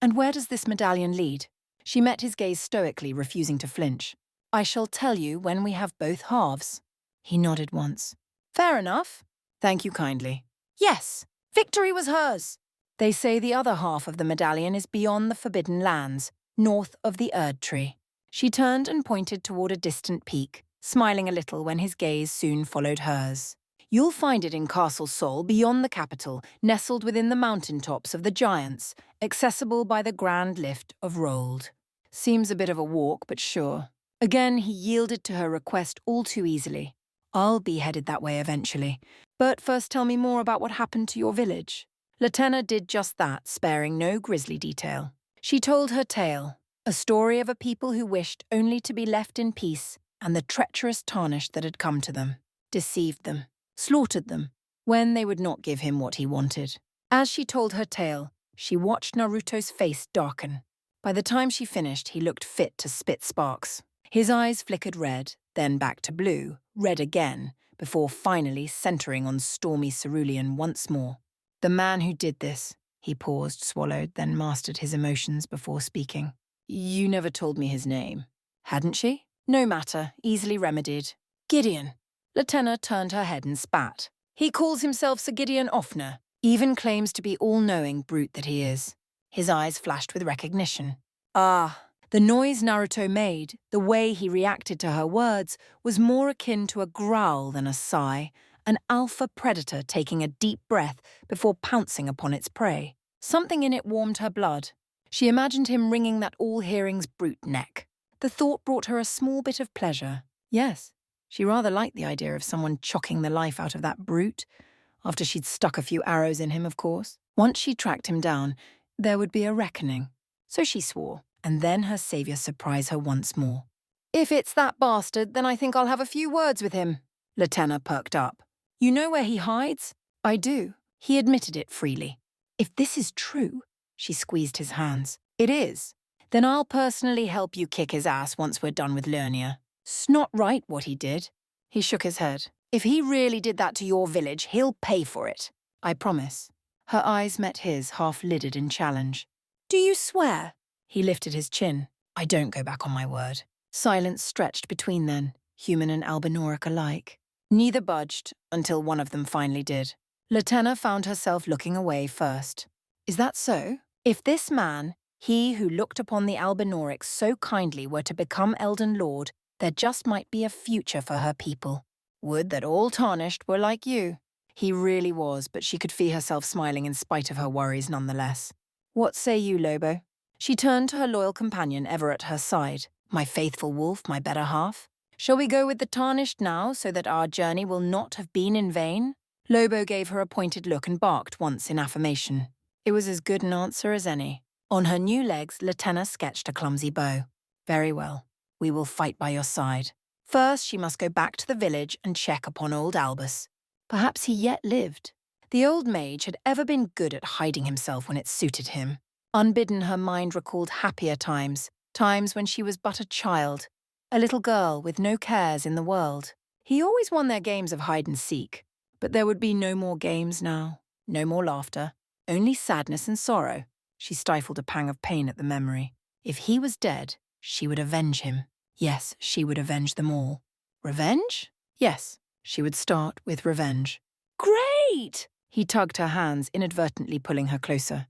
[SPEAKER 1] And where does this medallion lead? She met his gaze stoically, refusing to flinch. I shall tell you when we have both halves. He nodded once. Fair enough. Thank you kindly. Yes, victory was hers. They say the other half of the medallion is beyond the Forbidden Lands, north of the Erd Tree. She turned and pointed toward a distant peak, smiling a little when his gaze soon followed hers. You'll find it in Castle Sol, beyond the capital, nestled within the mountain tops of the Giants, accessible by the grand lift of Rold. Seems a bit of a walk, but sure. Again, he yielded to her request all too easily. I'll be headed that way eventually. But first tell me more about what happened to your village. Latenna did just that, sparing no grisly detail. She told her tale, a story of a people who wished only to be left in peace, and the treacherous tarnish that had come to them, deceived them, slaughtered them, when they would not give him what he wanted. As she told her tale, she watched Naruto's face darken. By the time she finished, he looked fit to spit sparks. His eyes flickered red, then back to blue, red again, before finally centering on stormy cerulean once more. The man who did this. He paused, swallowed, then mastered his emotions before speaking. You never told me his name. Hadn't she? No matter, easily remedied. Gideon. Latenna turned her head and spat. He calls himself Sir Gideon Offner, even claims to be all-knowing brute that he is. His eyes flashed with recognition. Ah. The noise Naruto made, the way he reacted to her words, was more akin to a growl than a sigh, an alpha predator taking a deep breath before pouncing upon its prey. Something in it warmed her blood. She imagined him wringing that all-hearing's brute neck. The thought brought her a small bit of pleasure. Yes, she rather liked the idea of someone chocking the life out of that brute, after she'd stuck a few arrows in him, of course. Once she tracked him down, there would be a reckoning. So she swore. And then her saviour surprised her once more. If it's that bastard, then I think I'll have a few words with him. Latenna perked up. You know where he hides? I do. He admitted it freely. If this is true, she squeezed his hands. It is. Then I'll personally help you kick his ass once we're done with Lernia. It's not right what he did. He shook his head. If he really did that to your village, he'll pay for it. I promise. Her eyes met his, half-lidded in challenge. Do you swear? He lifted his chin. I don't go back on my word. Silence stretched between them, human and albinoric alike. Neither budged until one of them finally did. Latenna found herself looking away first. Is that so? If this man, he who looked upon the Albinorics so kindly, were to become Elden Lord, there just might be a future for her people. Would that all tarnished were like you. He really was, but she could feel herself smiling in spite of her worries nonetheless. What say you, Lobo? She turned to her loyal companion ever at her side. My faithful wolf, my better half. Shall we go with the tarnished now, so that our journey will not have been in vain? Lobo gave her a pointed look and barked once in affirmation. It was as good an answer as any. On her new legs, Latenna sketched a clumsy bow. Very well. We will fight by your side. First, she must go back to the village and check upon old Albus. Perhaps he yet lived. The old mage had ever been good at hiding himself when it suited him. Unbidden, her mind recalled happier times, times when she was but a child, a little girl with no cares in the world. He always won their games of hide and seek, but there would be no more games now, no more laughter, only sadness and sorrow. She stifled a pang of pain at the memory. If he was dead, she would avenge him. Yes, she would avenge them all. Revenge? Yes, she would start with revenge. Great! He tugged her hands, inadvertently pulling her closer.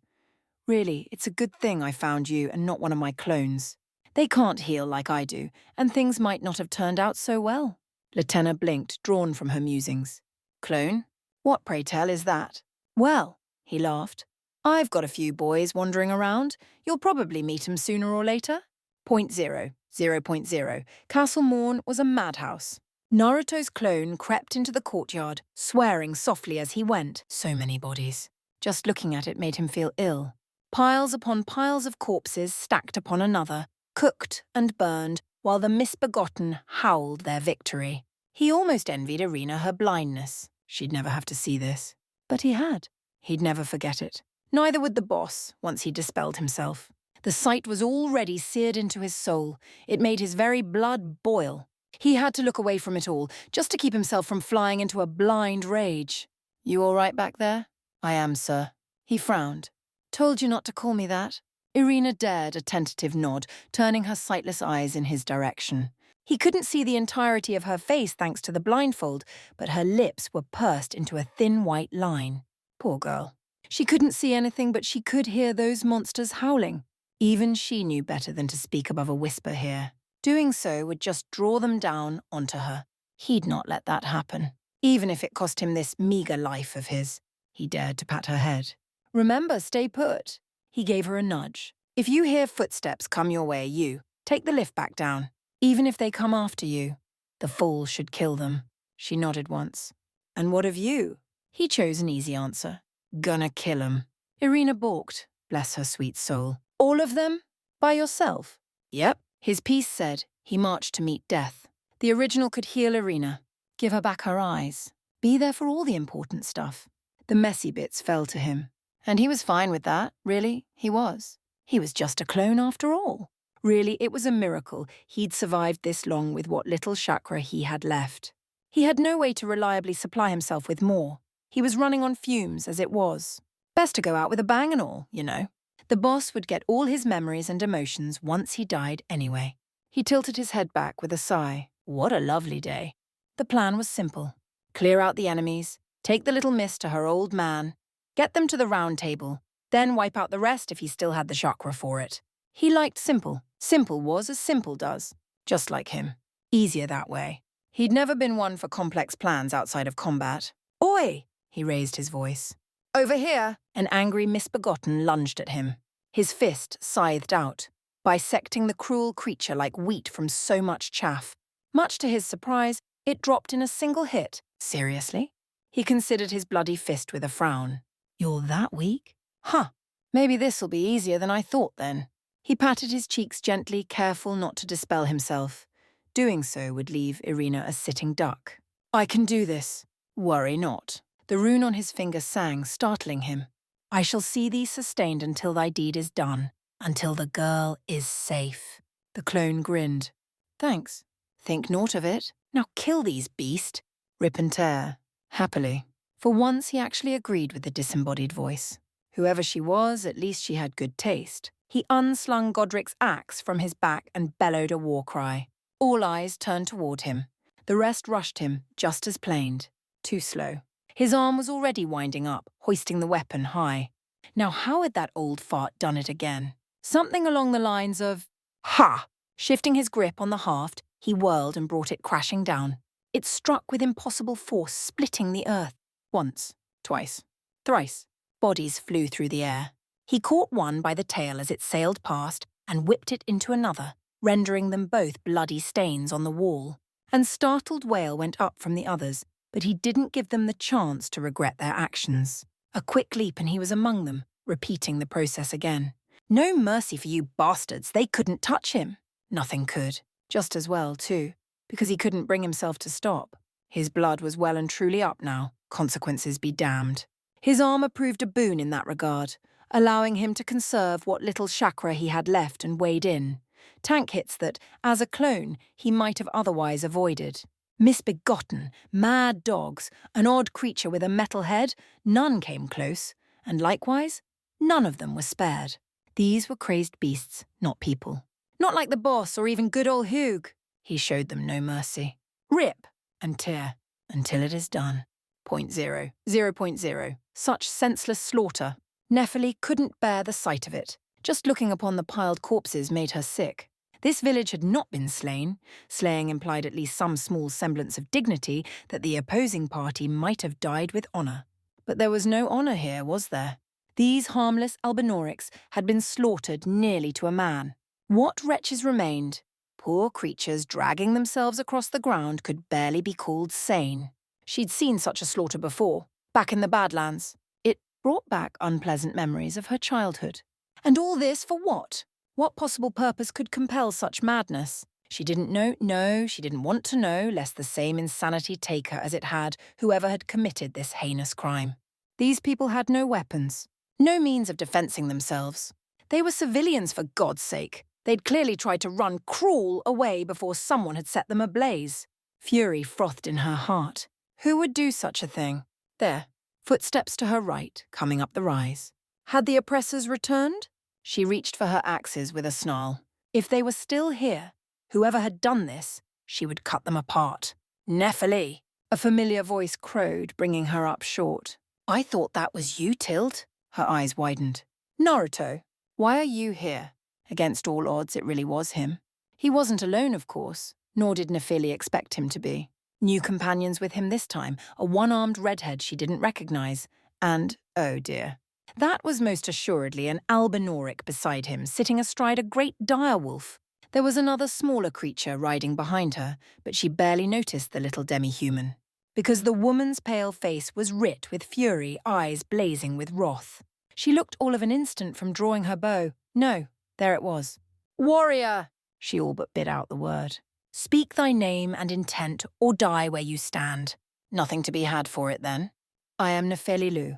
[SPEAKER 1] Really, it's a good thing I found you and not one of my clones. They can't heal like I do, and things might not have turned out so well. Latenna blinked, drawn from her musings. Clone? What, pray tell, is that? Well, he laughed. I've got a few boys wandering around. You'll probably meet 'em sooner or later. 0.0. Castle Morn was a madhouse. Naruto's clone crept into the courtyard, swearing softly as he went. So many bodies. Just looking at it made him feel ill. Piles upon piles of corpses stacked upon another, cooked and burned, while the misbegotten howled their victory. He almost envied Irina her blindness. She'd never have to see this. But he had. He'd never forget it. Neither would the boss, once he dispelled himself. The sight was already seared into his soul. It made his very blood boil. He had to look away from it all, just to keep himself from flying into a blind rage. You all right back there? I am, sir. He frowned. Told you not to call me that. Irina dared a tentative nod, turning her sightless eyes in his direction. He couldn't see the entirety of her face thanks to the blindfold, but her lips were pursed into a thin white line. Poor girl. She couldn't see anything, but she could hear those monsters howling. Even she knew better than to speak above a whisper here. Doing so would just draw them down onto her. He'd not let that happen, even if it cost him this meager life of his. He dared to pat her head. Remember, stay put. He gave her a nudge. If you hear footsteps come your way, you take the lift back down. Even if they come after you, the fall should kill them. She nodded once. And what of you? He chose an easy answer. Gonna kill 'em. Irina balked, bless her sweet soul. All of them? By yourself? Yep. His piece said. He marched to meet death. The original could heal Irina, give her back her eyes, be there for all the important stuff. The messy bits fell to him. And he was fine with that, really, he was. He was just a clone after all. Really, it was a miracle he'd survived this long with what little chakra he had left. He had no way to reliably supply himself with more. He was running on fumes as it was. Best to go out with a bang and all, you know. The boss would get all his memories and emotions once he died anyway. He tilted his head back with a sigh. What a lovely day. The plan was simple. Clear out the enemies, take the little miss to her old man, get them to the round table, then wipe out the rest if he still had the chakra for it. He liked simple. Simple was as simple does. Just like him. Easier that way. He'd never been one for complex plans outside of combat. Oi! He raised his voice. Over here! An angry misbegotten lunged at him. His fist scythed out, bisecting the cruel creature like wheat from so much chaff. Much to his surprise, it dropped in a single hit. Seriously? He considered his bloody fist with a frown. You're that weak? Huh. Maybe this'll be easier than I thought then. He patted his cheeks gently, careful not to dispel himself. Doing so would leave Irina a sitting duck. I can do this. Worry not. The rune on his finger sang, startling him. I shall see thee sustained until thy deed is done, until the girl is safe. The clone grinned. Thanks. Think naught of it. Now kill these beast. Rip and tear. Happily. For once he actually agreed with the disembodied voice. Whoever she was, at least she had good taste. He unslung Godric's axe from his back and bellowed a war cry. All eyes turned toward him. The rest rushed him, just as planed. Too slow. His arm was already winding up, hoisting the weapon high. Now, how had that old fart done it again? Something along the lines of, "Ha!" Shifting his grip on the haft, he whirled and brought it crashing down. It struck with impossible force, splitting the earth. Once, twice, thrice. Bodies flew through the air. He caught one by the tail as it sailed past and whipped it into another, rendering them both bloody stains on the wall. And startled wail went up from the others, but he didn't give them the chance to regret their actions. A quick leap and he was among them, repeating the process again. No mercy for you bastards, they couldn't touch him. Nothing could. Just as well, too, because he couldn't bring himself to stop. His blood was well and truly up now, consequences be damned. His armor proved a boon in that regard, allowing him to conserve what little chakra he had left and wade in. Tank hits that, as a clone, he might have otherwise avoided. Misbegotten, mad dogs, an odd creature with a metal head, none came close, and likewise, none of them were spared. These were crazed beasts, not people. Not like the boss or even good old Hugh. He showed them no mercy. Rip and tear until it is done. 0.0, 0.0. Such senseless slaughter. Nephili couldn't bear the sight of it. Just looking upon the piled corpses made her sick. This village had not been slain. Slaying implied at least some small semblance of dignity that the opposing party might have died with honour. But there was no honour here, was there? These harmless Albinorics had been slaughtered nearly to a man. What wretches remained? Poor creatures dragging themselves across the ground could barely be called sane. She'd seen such a slaughter before, back in the Badlands. It brought back unpleasant memories of her childhood. And all this for what? What possible purpose could compel such madness? She didn't know, no, she didn't want to know, lest the same insanity take her as it had whoever had committed this heinous crime. These people had no weapons, no means of defending themselves. They were civilians, for God's sake. They'd clearly tried to run crawl away before someone had set them ablaze. Fury frothed in her heart. Who would do such a thing? There, footsteps to her right, coming up the rise. Had the oppressors returned? She reached for her axes with a snarl. If they were still here, whoever had done this, she would cut them apart. Nephili! A familiar voice crowed, bringing her up short. I thought that was you, Tild. Her eyes widened. Naruto, why are you here? Against all odds, it really was him. He wasn't alone, of course, nor did Nephili expect him to be. New companions with him this time, a one-armed redhead she didn't recognize, and, oh dear, that was most assuredly an Albinoric beside him, sitting astride a great direwolf. There was another smaller creature riding behind her, but she barely noticed the little demi-human, because the woman's pale face was writ with fury, eyes blazing with wrath. She looked all of an instant from drawing her bow. No, there it was. Warrior! She all but bit out the word. Speak thy name and intent, or die where you stand. Nothing to be had for it, then. I am Nephili Lu.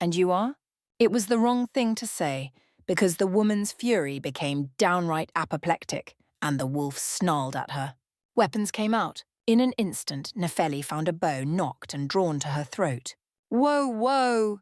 [SPEAKER 1] And you are? It was the wrong thing to say, because the woman's fury became downright apoplectic, and the wolf snarled at her. Weapons came out. In an instant, Nephili found a bow nocked and drawn to her throat. Whoa, whoa!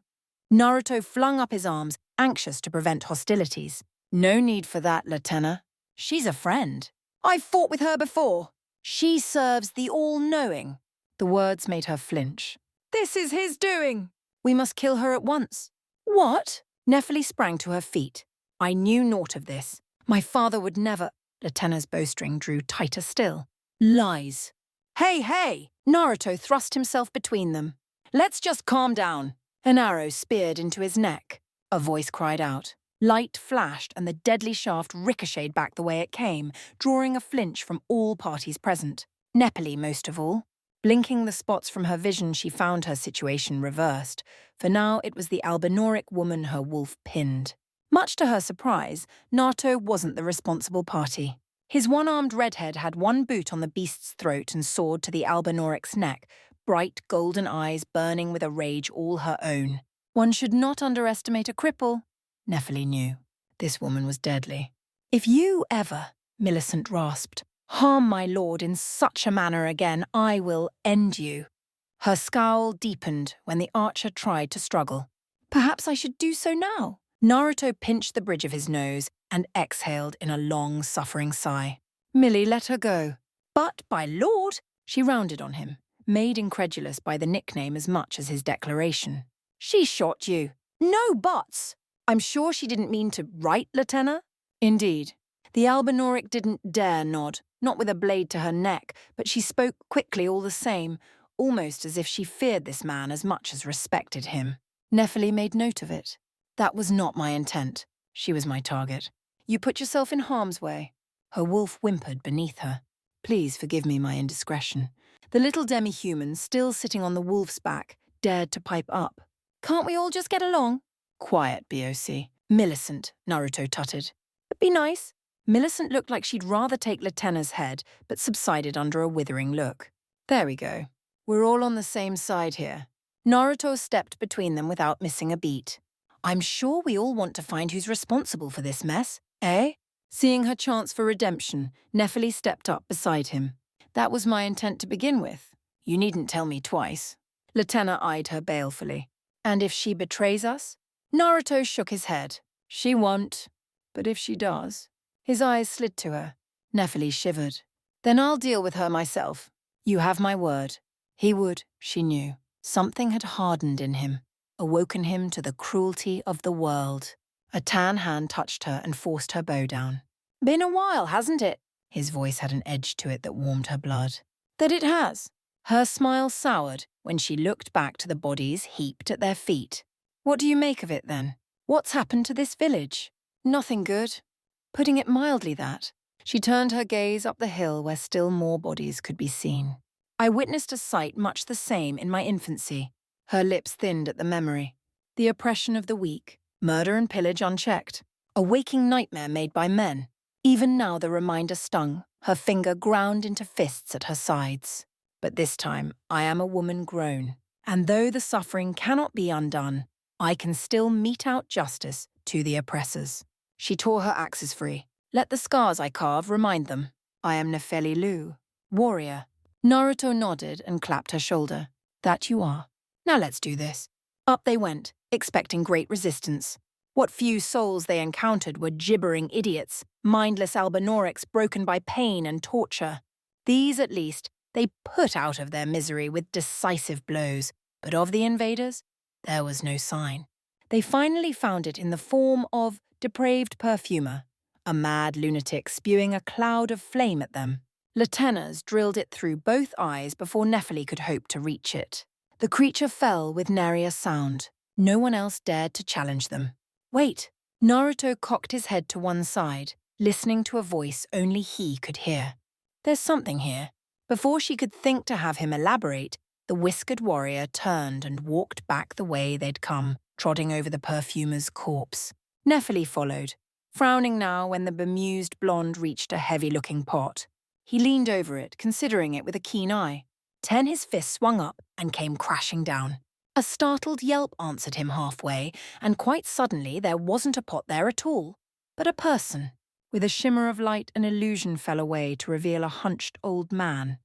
[SPEAKER 1] Naruto flung up his arms, anxious to prevent hostilities. No need for that, Lieutenant. She's a friend. I've fought with her before. She serves the all-knowing. The words made her flinch. This is his doing. We must kill her at once. What? Nephili sprang to her feet. I knew naught of this. My father would never... Lieutenant's bowstring drew tighter still. Lies. Hey, hey! Naruto thrust himself between them. Let's just calm down. An arrow speared into his neck. A voice cried out. Light flashed and the deadly shaft ricocheted back the way it came, drawing a flinch from all parties present. Nephili most of all. Blinking the spots from her vision, she found her situation reversed, for now it was the Albinoric woman her wolf pinned. Much to her surprise, Naruto wasn't the responsible party. His one-armed redhead had one boot on the beast's throat and sword to the Albinoric's neck, bright golden eyes burning with a rage all her own. One should not underestimate a cripple. Nephili knew. This woman was deadly. If you ever, Millicent rasped, harm my lord in such a manner again, I will end you. Her scowl deepened when the archer tried to struggle. Perhaps I should do so now. Naruto pinched the bridge of his nose and exhaled in a long, suffering sigh. Millie let her go. But, by Lord, she rounded on him, made incredulous by the nickname as much as his declaration. She shot you. No buts! I'm sure she didn't mean to, right, Latenna? Indeed. The Albinoric didn't dare nod, not with a blade to her neck, but she spoke quickly all the same, almost as if she feared this man as much as respected him. Nephili made note of it. That was not my intent. She was my target. You put yourself in harm's way. Her wolf whimpered beneath her. Please forgive me my indiscretion. The little demi-human, still sitting on the wolf's back, dared to pipe up. Can't we all just get along? Quiet, BOC. Millicent, Naruto tutted. But be nice. Millicent looked like she'd rather take Latenna's head, but subsided under a withering look. There we go. We're all on the same side here. Naruto stepped between them without missing a beat. I'm sure we all want to find who's responsible for this mess, eh? Seeing her chance for redemption, Nephili stepped up beside him. That was my intent to begin with. You needn't tell me twice. Latenna eyed her balefully. And if she betrays us? Naruto shook his head. She won't. But if she does... His eyes slid to her. Nephili shivered. Then I'll deal with her myself. You have my word. He would, she knew. Something had hardened in him, awoken him to the cruelty of the world. A tan hand touched her and forced her bow down. Been a while, hasn't it? His voice had an edge to it that warmed her blood. That it has. Her smile soured when she looked back to the bodies heaped at their feet. What do you make of it, then? What's happened to this village? Nothing good. Putting it mildly, that. She turned her gaze up the hill where still more bodies could be seen. I witnessed a sight much the same in my infancy. Her lips thinned at the memory. The oppression of the weak, murder and pillage unchecked. A waking nightmare made by men. Even now the reminder stung, her finger ground into fists at her sides. But this time, I am a woman grown. And though the suffering cannot be undone, I can still mete out justice to the oppressors. She tore her axes free. Let the scars I carve remind them. I am Nephili Lu, warrior. Naruto nodded and clapped her shoulder. That you are. Now let's do this. Up they went, expecting great resistance. What few souls they encountered were gibbering idiots, mindless albinorics broken by pain and torture. These, at least, they put out of their misery with decisive blows, but of the invaders, there was no sign. They finally found it in the form of depraved perfumer, a mad lunatic spewing a cloud of flame at them. Latenna's drilled it through both eyes before Nephili could hope to reach it. The creature fell with nary a sound. No one else dared to challenge them. Wait! Naruto cocked his head to one side, listening to a voice only he could hear. There's something here. Before she could think to have him elaborate, the whiskered warrior turned and walked back the way they'd come, trotting over the perfumer's corpse. Nephili followed, frowning now when the bemused blonde reached a heavy-looking pot. He leaned over it, considering it with a keen eye. Then his fist swung up and came crashing down. A startled yelp answered him halfway, and quite suddenly there wasn't a pot there at all, but a person. With a shimmer of light, an illusion fell away to reveal a hunched old man.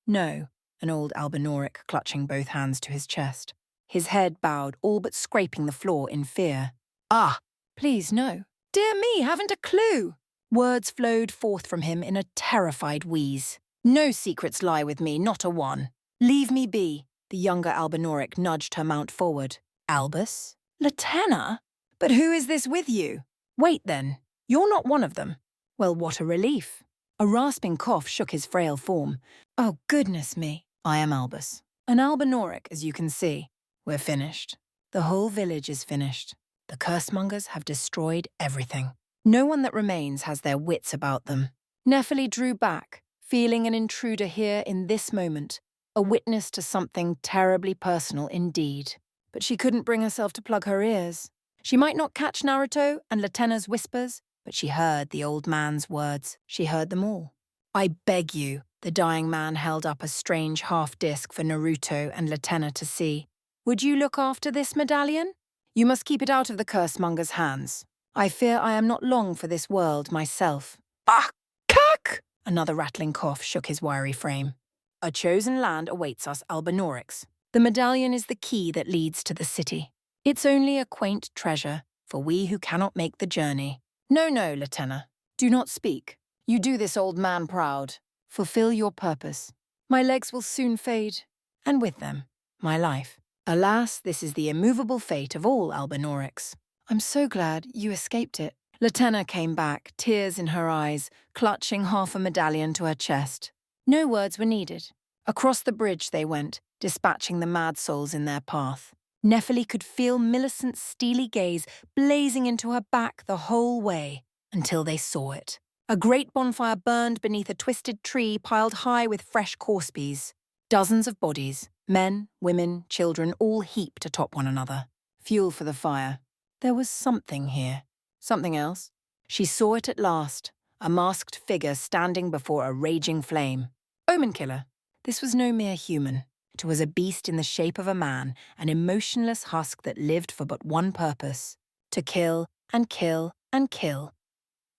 [SPEAKER 1] No, an old albinoric clutching both hands to his chest. His head bowed, all but scraping the floor in fear. Ah! Please, no. Dear me, haven't a clue! Words flowed forth from him in a terrified wheeze. No secrets lie with me, not a one. Leave me be. The younger albinoric nudged her mount forward. Albus? Latenna? But who is this with you? Wait then, you're not one of them. Well, what a relief. A rasping cough shook his frail form. Oh, goodness me. I am Albus. An albinoric, as you can see. We're finished. The whole village is finished. The cursemongers have destroyed everything. No one that remains has their wits about them. Nephili drew back, feeling an intruder here in this moment, a witness to something terribly personal indeed. But she couldn't bring herself to plug her ears. She might not catch Naruto and Latenna's whispers, but she heard the old man's words. She heard them all. I beg you, the dying man held up a strange half-disc for Naruto and Latenna to see. Would you look after this medallion? You must keep it out of the cursemonger's hands. I fear I am not long for this world myself. Ah! Cack! Another rattling cough shook his wiry frame. A chosen land awaits us albinorics. The medallion is the key that leads to the city. It's only a quaint treasure for we who cannot make the journey. No, no, Latenna. Do not speak. You do this old man proud. Fulfill your purpose. My legs will soon fade, and with them, my life. Alas, this is the immovable fate of all Albinorics. I'm so glad you escaped it. Latenna came back, tears in her eyes, clutching half a medallion to her chest. No words were needed. Across the bridge they went, dispatching the mad souls in their path. Nephili could feel Millicent's steely gaze blazing into her back the whole way, until they saw it. A great bonfire burned beneath a twisted tree piled high with fresh corsepeas. Dozens of bodies, men, women, children, all heaped atop one another. Fuel for the fire. There was something here. Something else. She saw it at last, a masked figure standing before a raging flame. Omen Killer. This was no mere human. It was a beast in the shape of a man, an emotionless husk that lived for but one purpose: to kill and kill and kill.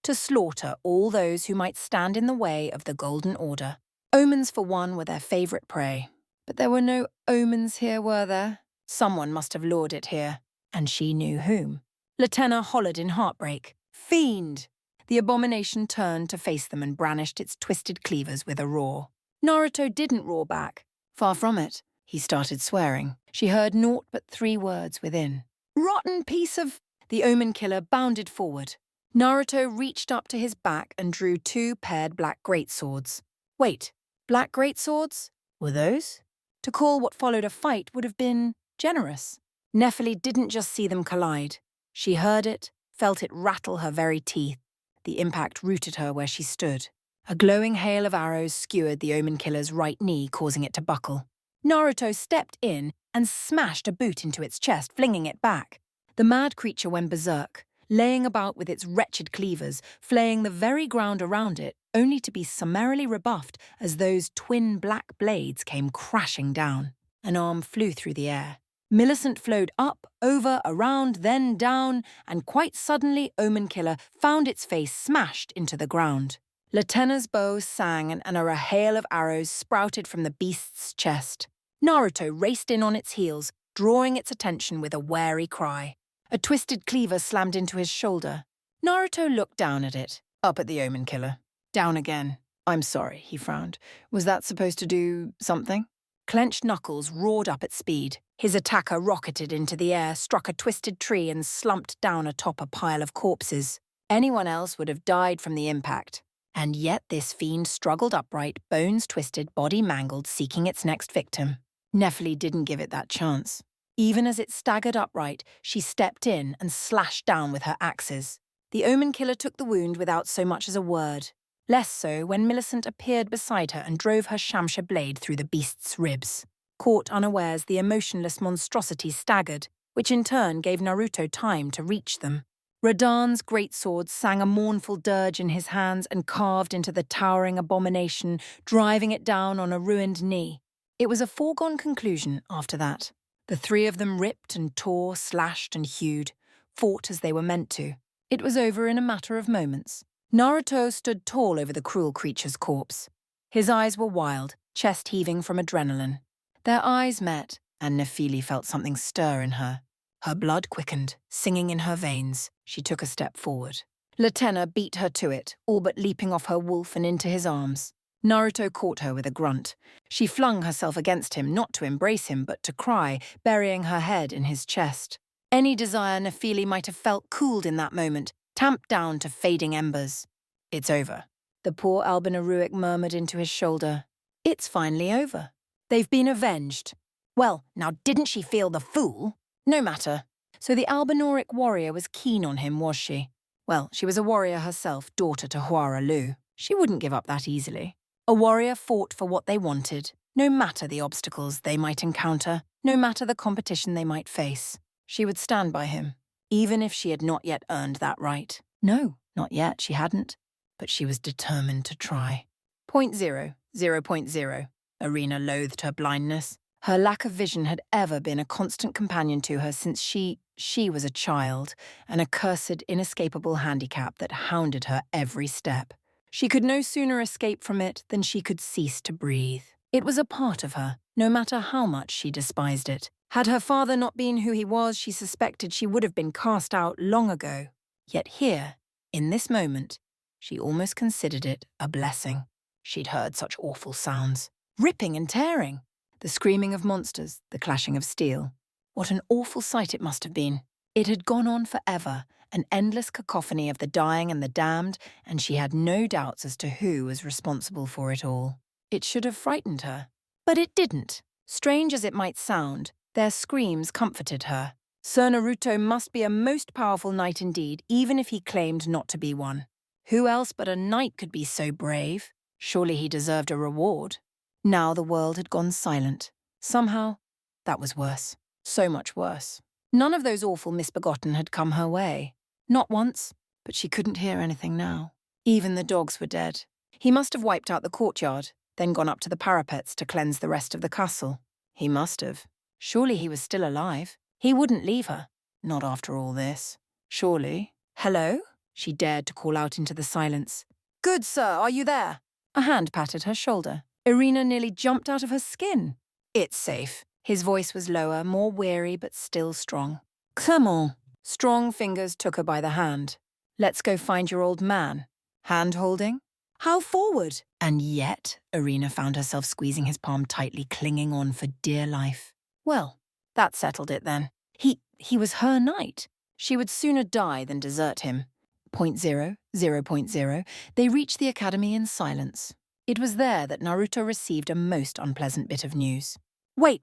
[SPEAKER 1] To slaughter all those who might stand in the way of the Golden Order. Omens, for one, were their favourite prey. But there were no omens here, were there? Someone must have lured it here, and she knew whom. Latenna hollered in heartbreak. Fiend! The abomination turned to face them and brandished its twisted cleavers with a roar. Naruto didn't roar back. Far from it. He started swearing. She heard naught but 3 words within. Rotten piece of... The Omen Killer bounded forward. Naruto reached up to his back and drew 2 paired black greatswords. Wait, black greatswords? Were those? To call what followed a fight would have been generous. Nephili didn't just see them collide. She heard it, felt it rattle her very teeth. The impact rooted her where she stood. A glowing hail of arrows skewered the Omen Killer's right knee, causing it to buckle. Naruto stepped in and smashed a boot into its chest, flinging it back. The mad creature went berserk, laying about with its wretched cleavers, flaying the very ground around it, only to be summarily rebuffed as those twin black blades came crashing down. An arm flew through the air. Millicent flowed up, over, around, then down, and quite suddenly Omen Killer found its face smashed into the ground. Latenna's bow sang and a hail of arrows sprouted from the beast's chest. Naruto raced in on its heels, drawing its attention with a wary cry. A twisted cleaver slammed into his shoulder. Naruto looked down at it, up at the Omen Killer. Down again. I'm sorry, he frowned. Was that supposed to do something? Clenched knuckles roared up at speed. His attacker rocketed into the air, struck a twisted tree and slumped down atop a pile of corpses. Anyone else would have died from the impact. And yet this fiend struggled upright, bones twisted, body mangled, seeking its next victim. Nephili didn't give it that chance. Even as it staggered upright, she stepped in and slashed down with her axes. The Omen Killer took the wound without so much as a word. Less so when Millicent appeared beside her and drove her Shamsha blade through the beast's ribs. Caught unawares, the emotionless monstrosity staggered, which in turn gave Naruto time to reach them. Radahn's greatsword sang a mournful dirge in his hands and carved into the towering abomination, driving it down on a ruined knee. It was a foregone conclusion after that. The 3 of them ripped and tore, slashed and hewed, fought as they were meant to. It was over in a matter of moments. Naruto stood tall over the cruel creature's corpse. His eyes were wild, chest heaving from adrenaline. Their eyes met, and Nephili felt something stir in her. Her blood quickened, singing in her veins. She took a step forward. Latenna beat her to it, all but leaping off her wolf and into his arms. Naruto caught her with a grunt. She flung herself against him, not to embrace him, but to cry, burying her head in his chest. Any desire Nephili might have felt cooled in that moment, tamped down to fading embers. It's over. The poor Albinaruic murmured into his shoulder. It's finally over. They've been avenged. Well, now didn't she feel the fool? No matter. So the Albinoric warrior was keen on him, was she? Well, she was a warrior herself, daughter to Huara Lu. She wouldn't give up that easily. A warrior fought for what they wanted, no matter the obstacles they might encounter, no matter the competition they might face. She would stand by him, even if she had not yet earned that right. No, not yet, she hadn't. But she was determined to try. 0.0. Arena loathed her blindness. Her lack of vision had ever been a constant companion to her since she was a child, an accursed, inescapable handicap that hounded her every step. She could no sooner escape from it than she could cease to breathe. It was a part of her, no matter how much she despised it. Had her father not been who he was, she suspected she would have been cast out long ago. Yet here, in this moment, she almost considered it a blessing. She'd heard such awful sounds. Ripping and tearing. The screaming of monsters, the clashing of steel. What an awful sight it must have been. It had gone on forever, an endless cacophony of the dying and the damned, and she had no doubts as to who was responsible for it all. It should have frightened her. But it didn't. Strange as it might sound, their screams comforted her. Sir Naruto must be a most powerful knight indeed, even if he claimed not to be one. Who else but a knight could be so brave? Surely he deserved a reward. Now the world had gone silent. Somehow, that was worse. So much worse. None of those awful misbegotten had come her way. Not once, but she couldn't hear anything now. Even the dogs were dead. He must have wiped out the courtyard, then gone up to the parapets to cleanse the rest of the castle. He must have. Surely he was still alive. He wouldn't leave her. Not after all this. Surely. Hello? She dared to call out into the silence. Good sir, are you there? A hand patted her shoulder. Irina nearly jumped out of her skin. It's safe. His voice was lower, more weary but still strong. Come on. Strong fingers took her by the hand. Let's go find your old man. Hand-holding? How forward? And yet, Irina found herself squeezing his palm tightly, clinging on for dear life. Well, that settled it then. He was her knight. She would sooner die than desert him. 0.0, they reached the academy in silence. It was there that Naruto received a most unpleasant bit of news. Wait.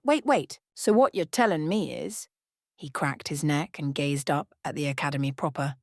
[SPEAKER 1] So what you're telling me is... He cracked his neck and gazed up at the academy proper.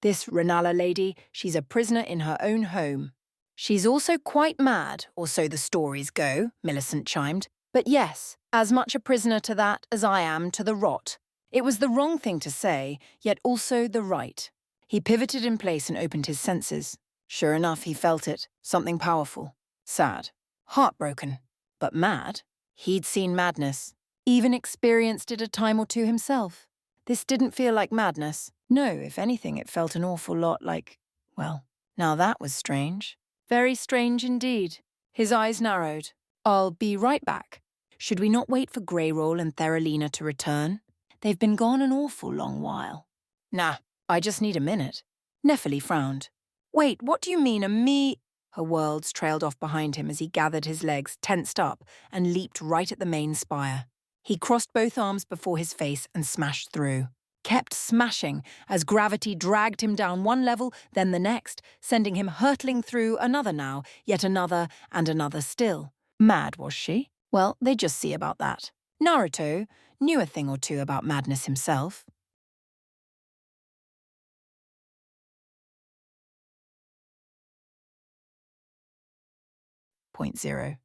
[SPEAKER 1] This Renala lady, she's a prisoner in her own home. She's also quite mad, or so the stories go, Millicent chimed. But yes, as much a prisoner to that as I am to the rot. It was the wrong thing to say, yet also the right. He pivoted in place and opened his senses. Sure enough, he felt it. Something powerful. Sad. Heartbroken. But mad? He'd seen madness. Even experienced it a time or two himself. This didn't feel like madness. No, if anything, it felt an awful lot like... Well, now that was strange. Very strange indeed. His eyes narrowed. I'll be right back. Should we not wait for Greyroll and Theralina to return? They've been gone an awful long while. Nah, I just need a minute. Nephili frowned. Wait, what do you mean, Her worlds trailed off behind him as he gathered his legs, tensed up, and leaped right at the main spire. He crossed both arms before his face and smashed through. Kept smashing as gravity dragged him down one level, then the next, sending him hurtling through another now, yet another, and another still. Mad, was she? Well, they'd just see about that. Naruto knew a thing or two about madness himself. .0.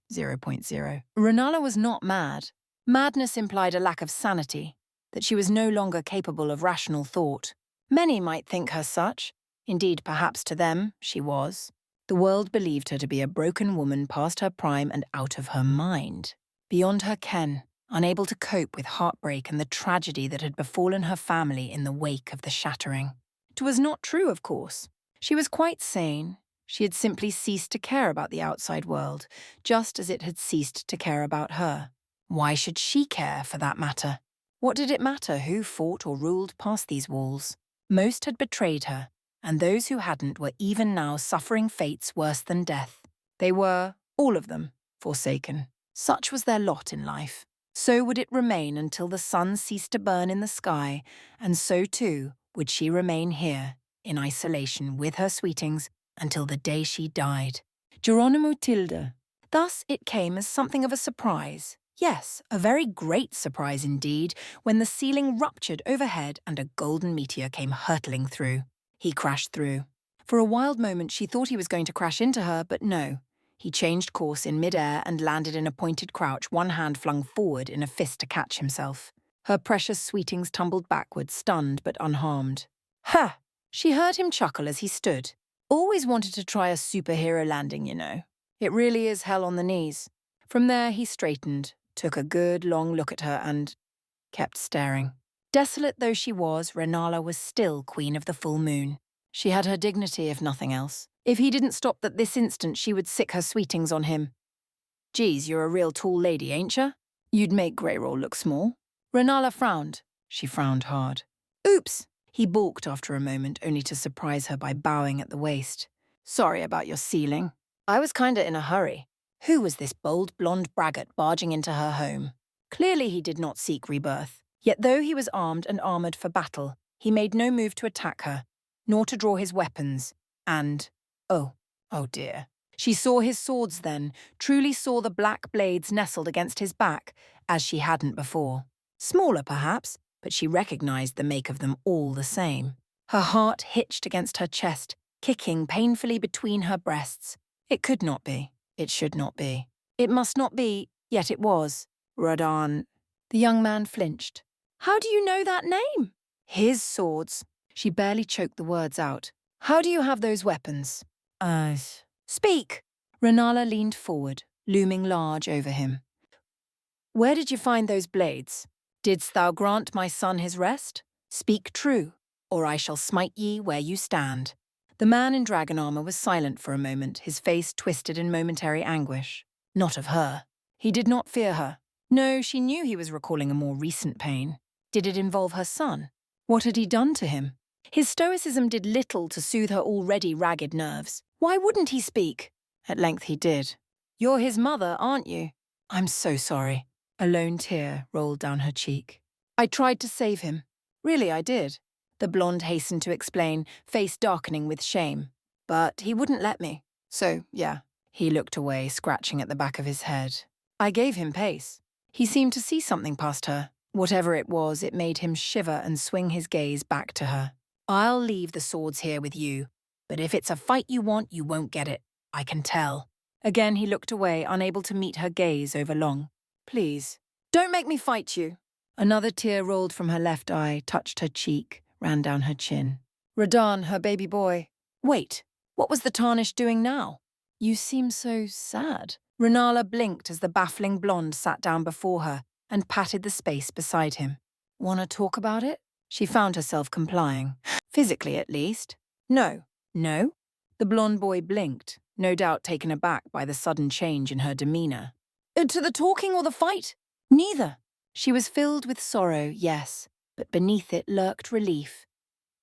[SPEAKER 1] Renala was not mad. Madness implied a lack of sanity, that she was no longer capable of rational thought. Many might think her such. Indeed, perhaps to them, she was. The world believed her to be a broken woman past her prime and out of her mind. Beyond her ken, unable to cope with heartbreak and the tragedy that had befallen her family in the wake of the shattering. It was not true, of course. She was quite sane. She had simply ceased to care about the outside world, just as it had ceased to care about her. Why should she care, for that matter? What did it matter who fought or ruled past these walls? Most had betrayed her, and those who hadn't were even now suffering fates worse than death. They were, all of them, forsaken. Such was their lot in life. So would it remain until the sun ceased to burn in the sky, and so too would she remain here, in isolation with her sweetings, until the day she died. Geronimo Tilda. Thus it came as something of a surprise. Yes, a very great surprise indeed, when the ceiling ruptured overhead and a golden meteor came hurtling through. He crashed through. For a wild moment she thought he was going to crash into her, but no. He changed course in mid-air and landed in a pointed crouch, one hand flung forward in a fist to catch himself. Her precious sweetings tumbled backward, stunned but unharmed. Ha! She heard him chuckle as he stood. Always wanted to try a superhero landing, you know. It really is hell on the knees. From there he straightened, took a good long look at her and kept staring. Desolate though she was, Renala was still queen of the full moon. She had her dignity, if nothing else. If he didn't stop at this instant, she would sick her sweetings on him. Geez, you're a real tall lady, ain't ya? You'd make Greyroll look small. Renala frowned. She frowned hard. Oops! He balked after a moment, only to surprise her by bowing at the waist. Sorry about your ceiling. I was kinda in a hurry. Who was this bold blonde braggart barging into her home? Clearly he did not seek rebirth. Yet though he was armed and armoured for battle, he made no move to attack her, nor to draw his weapons. And, oh dear. She saw his swords then, truly saw the black blades nestled against his back, as she hadn't before. Smaller, perhaps, but she recognised the make of them all the same. Her heart hitched against her chest, kicking painfully between her breasts. It could not be. It should not be. It must not be, yet it was. Radahn. The young man flinched. How do you know that name? His swords. She barely choked the words out. How do you have those weapons? Speak! Renala leaned forward, looming large over him. Where did you find those blades? Didst thou grant my son his rest? Speak true, or I shall smite ye where you stand. The man in dragon armour was silent for a moment, his face twisted in momentary anguish. Not of her. He did not fear her. No, she knew he was recalling a more recent pain. Did it involve her son? What had he done to him? His stoicism did little to soothe her already ragged nerves. Why wouldn't he speak? At length he did. You're his mother, aren't you? I'm so sorry. A lone tear rolled down her cheek. I tried to save him. Really, I did. The blonde hastened to explain, face darkening with shame. But he wouldn't let me. So, yeah. He looked away, scratching at the back of his head. I gave him pace. He seemed to see something past her. Whatever it was, it made him shiver and swing his gaze back to her. I'll leave the swords here with you. But if it's a fight you want, you won't get it. I can tell. Again he looked away, unable to meet her gaze over long. Please, don't make me fight you. Another tear rolled from her left eye, touched her cheek, ran down her chin. Radahn, her baby boy. Wait, what was the tarnish doing now? You seem so sad. Renala blinked as the baffling blonde sat down before her and patted the space beside him. Wanna talk about it? She found herself complying. Physically, at least. No. No? The blonde boy blinked, no doubt taken aback by the sudden change in her demeanour. To the talking or the fight? Neither. She was filled with sorrow, yes, but beneath it lurked relief.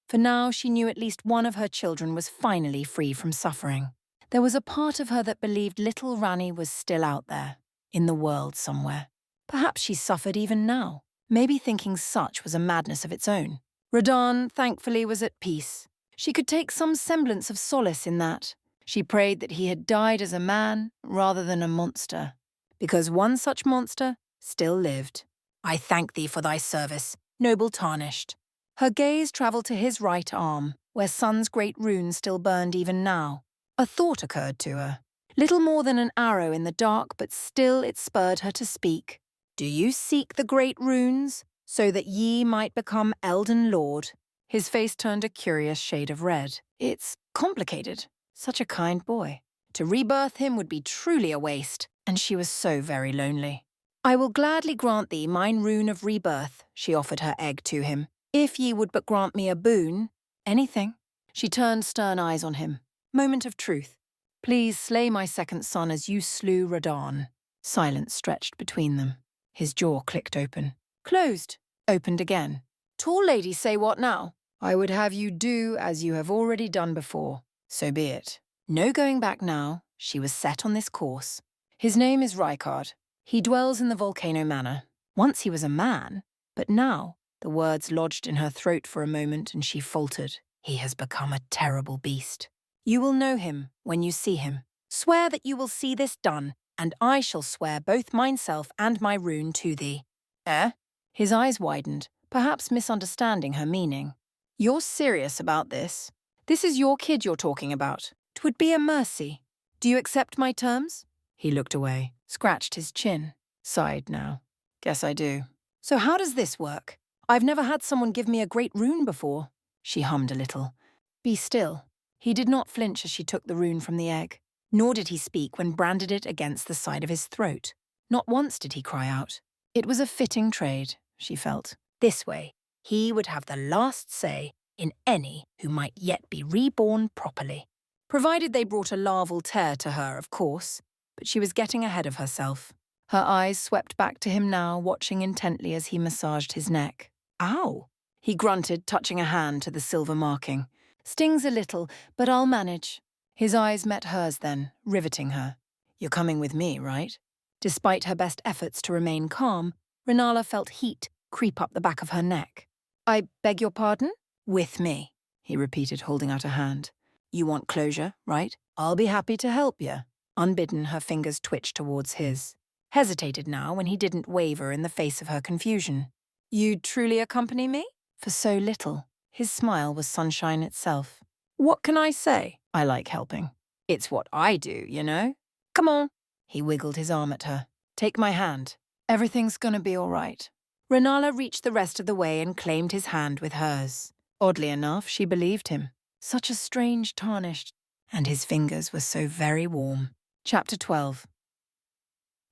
[SPEAKER 1] For now she knew at least one of her children was finally free from suffering. There was a part of her that believed little Rani was still out there, in the world somewhere. Perhaps she suffered even now, maybe thinking such was a madness of its own. Radahn, thankfully, was at peace. She could take some semblance of solace in that. She prayed that he had died as a man rather than a monster, because one such monster still lived. I thank thee for thy service, noble tarnished. Her gaze travelled to his right arm, where Sun's great rune still burned even now. A thought occurred to her. Little more than an arrow in the dark, but still it spurred her to speak. Do you seek the great runes, so that ye might become Elden Lord? His face turned a curious shade of red. It's complicated. Such a kind boy. To rebirth him would be truly a waste, and she was so very lonely. I will gladly grant thee mine rune of rebirth, she offered her egg to him. If ye would but grant me a boon, anything. She turned stern eyes on him. Moment of truth. Please slay my second son as you slew Radahn. Silence stretched between them. His jaw clicked open. Closed. Opened again. Tall lady say what now? I would have you do as you have already done before. So be it. No going back now. She was set on this course. His name is Rykard. He dwells in the Volcano Manor. Once he was a man, but now, the words lodged in her throat for a moment and she faltered. He has become a terrible beast. You will know him when you see him. Swear that you will see this done, and I shall swear both myself and my rune to thee. Eh? His eyes widened, perhaps misunderstanding her meaning. You're serious about this? This is your kid you're talking about. 'Twould be a mercy. Do you accept my terms? He looked away, scratched his chin, sighed now. Guess I do. So how does this work? I've never had someone give me a great rune before. She hummed a little. Be still. He did not flinch as she took the rune from the egg, nor did he speak when branded it against the side of his throat. Not once did he cry out. It was a fitting trade, she felt. This way, he would have the last say in any who might yet be reborn properly. Provided they brought a larval tear to her, of course, but she was getting ahead of herself. Her eyes swept back to him now, watching intently as he massaged his neck. Ow! He grunted, touching a hand to the silver marking. Stings a little, but I'll manage. His eyes met hers then, riveting her. You're coming with me, right? Despite her best efforts to remain calm, Renala felt heat creep up the back of her neck. I beg your pardon? With me, he repeated, holding out a hand. You want closure, right? I'll be happy to help you. Unbidden, her fingers twitched towards his. Hesitated now when he didn't waver in the face of her confusion. You'd truly accompany me? For so little. His smile was sunshine itself. What can I say? I like helping. It's what I do, you know? Come on. He wiggled his arm at her. Take my hand. Everything's gonna be all right. Renala reached the rest of the way and claimed his hand with hers. Oddly enough, she believed him. Such a strange tarnished, and his fingers were so very warm. Chapter 12.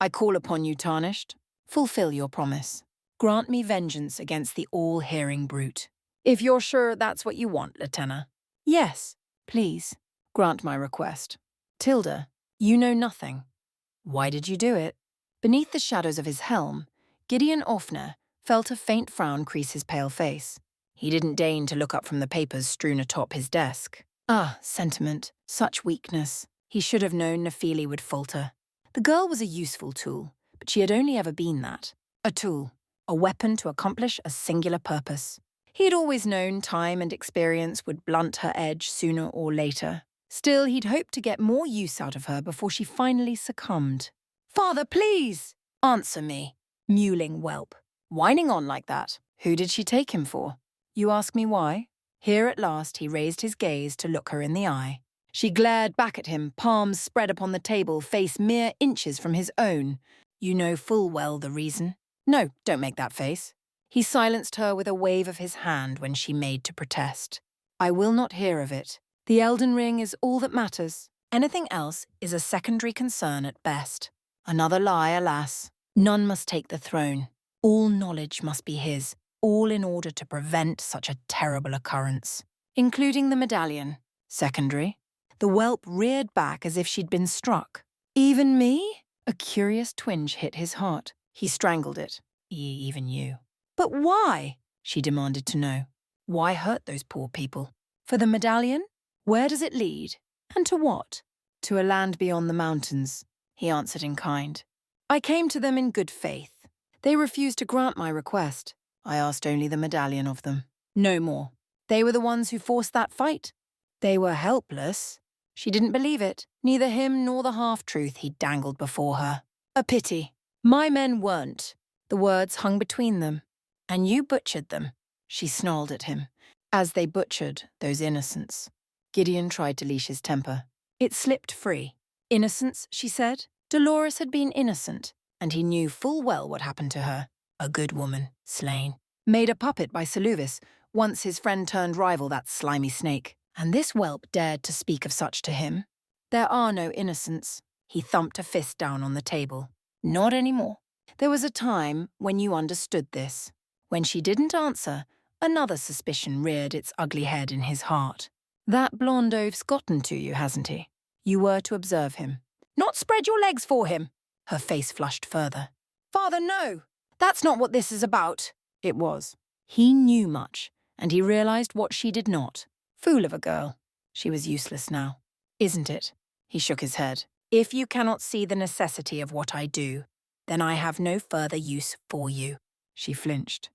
[SPEAKER 1] I call upon you, Tarnished. Fulfill your promise. Grant me vengeance against the all-hearing brute. If you're sure that's what you want, Latenna. Yes, please. Grant my request. Tilda, you know nothing. Why did you do it? Beneath the shadows of his helm, Gideon Offner felt a faint frown crease his pale face. He didn't deign to look up from the papers strewn atop his desk. Ah, sentiment, such weakness. He should have known Nephili would falter. The girl was a useful tool, but she had only ever been that. A tool, a weapon to accomplish a singular purpose. He had always known time and experience would blunt her edge sooner or later. Still, he'd hoped to get more use out of her before she finally succumbed. Father, please! Answer me, mewling whelp. Whining on like that. Who did she take him for? You ask me why? Here at last he raised his gaze to look her in the eye. She glared back at him, palms spread upon the table, face mere inches from his own. You know full well the reason. No, don't make that face. He silenced her with a wave of his hand when she made to protest. I will not hear of it. The Elden Ring is all that matters. Anything else is a secondary concern at best. Another lie, alas. None must take the throne. All knowledge must be his, all in order to prevent such a terrible occurrence. Including the medallion. Secondary. The whelp reared back as if she'd been struck. Even me? A curious twinge hit his heart. He strangled it. Even you. But why? She demanded to know. Why hurt those poor people? For the medallion? Where does it lead? And to what? To a land beyond the mountains, he answered in kind. I came to them in good faith. They refused to grant my request. I asked only the medallion of them. No more. They were the ones who forced that fight. They were helpless. She didn't believe it, neither him nor the half-truth he dangled before her. A pity. My men weren't. The words hung between them. And you butchered them, she snarled at him, as they butchered those innocents. Gideon tried to leash his temper. It slipped free. Innocence, she said. Dolores had been innocent, and he knew full well what happened to her. A good woman, slain. Made a puppet by Seluvis, once his friend-turned rival, that slimy snake. And this whelp dared to speak of such to him. There are no innocents. He thumped a fist down on the table. Not anymore. There was a time when you understood this. When she didn't answer, another suspicion reared its ugly head in his heart. That blonde oaf's gotten to you, hasn't he? You were to observe him. Not spread your legs for him. Her face flushed further. Father, no! That's not what this is about. It was. He knew much, and he realized what she did not. Fool of a girl. She was useless now. Isn't it? He shook his head. If you cannot see the necessity of what I do, then I have no further use for you. She flinched.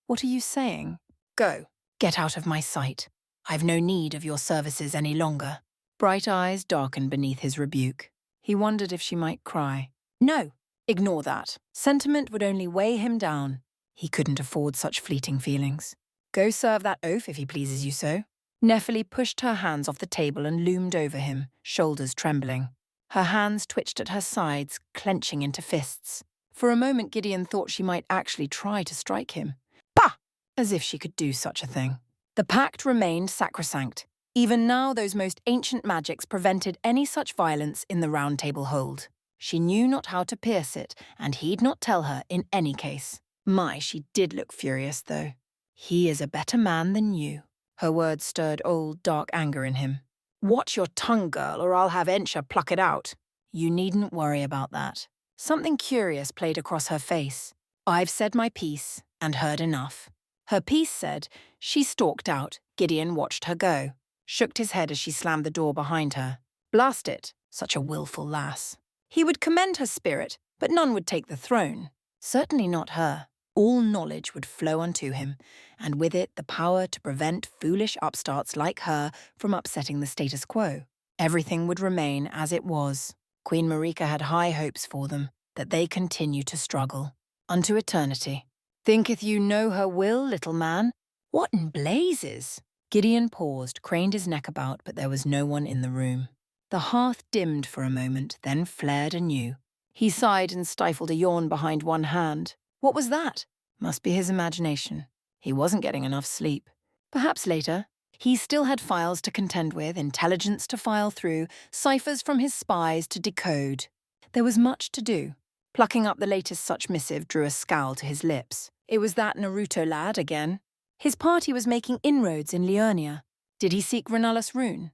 [SPEAKER 1] What are you saying? Go. Get out of my sight. I've no need of your services any longer. Bright eyes darkened beneath his rebuke. He wondered if she might cry. No. Ignore that. Sentiment would only weigh him down. He couldn't afford such fleeting feelings. Go serve that oaf if he pleases you so. Nephili pushed her hands off the table and loomed over him, shoulders trembling. Her hands twitched at her sides, clenching into fists. For a moment Gideon thought she might actually try to strike him. Bah! As if she could do such a thing. The pact remained sacrosanct. Even now those most ancient magics prevented any such violence in the Round Table hold. She knew not how to pierce it, and he'd not tell her in any case. My, she did look furious, though. He is a better man than you. Her words stirred old, dark anger in him. Watch your tongue, girl, or I'll have Ensha pluck it out. You needn't worry about that. Something curious played across her face. I've said my piece, and heard enough. Her piece said, she stalked out. Gideon watched her go. Shook his head as she slammed the door behind her. Blast it. Such a willful lass. He would commend her spirit, but none would take the throne. Certainly not her. All knowledge would flow unto him, and with it the power to prevent foolish upstarts like her from upsetting the status quo. Everything would remain as it was. Queen Marika had high hopes for them, that they continue to struggle. Unto eternity. Thinketh you know her will, little man? What in blazes? Gideon paused, craned his neck about, but there was no one in the room. The hearth dimmed for a moment, then flared anew. He sighed and stifled a yawn behind one hand. What was that? Must be his imagination. He wasn't getting enough sleep. Perhaps later. He still had files to contend with, intelligence to file through, ciphers from his spies to decode. There was much to do. Plucking up the latest such missive drew a scowl to his lips. It was that Naruto lad again. His party was making inroads in Liurnia. Did he seek Renalis rune?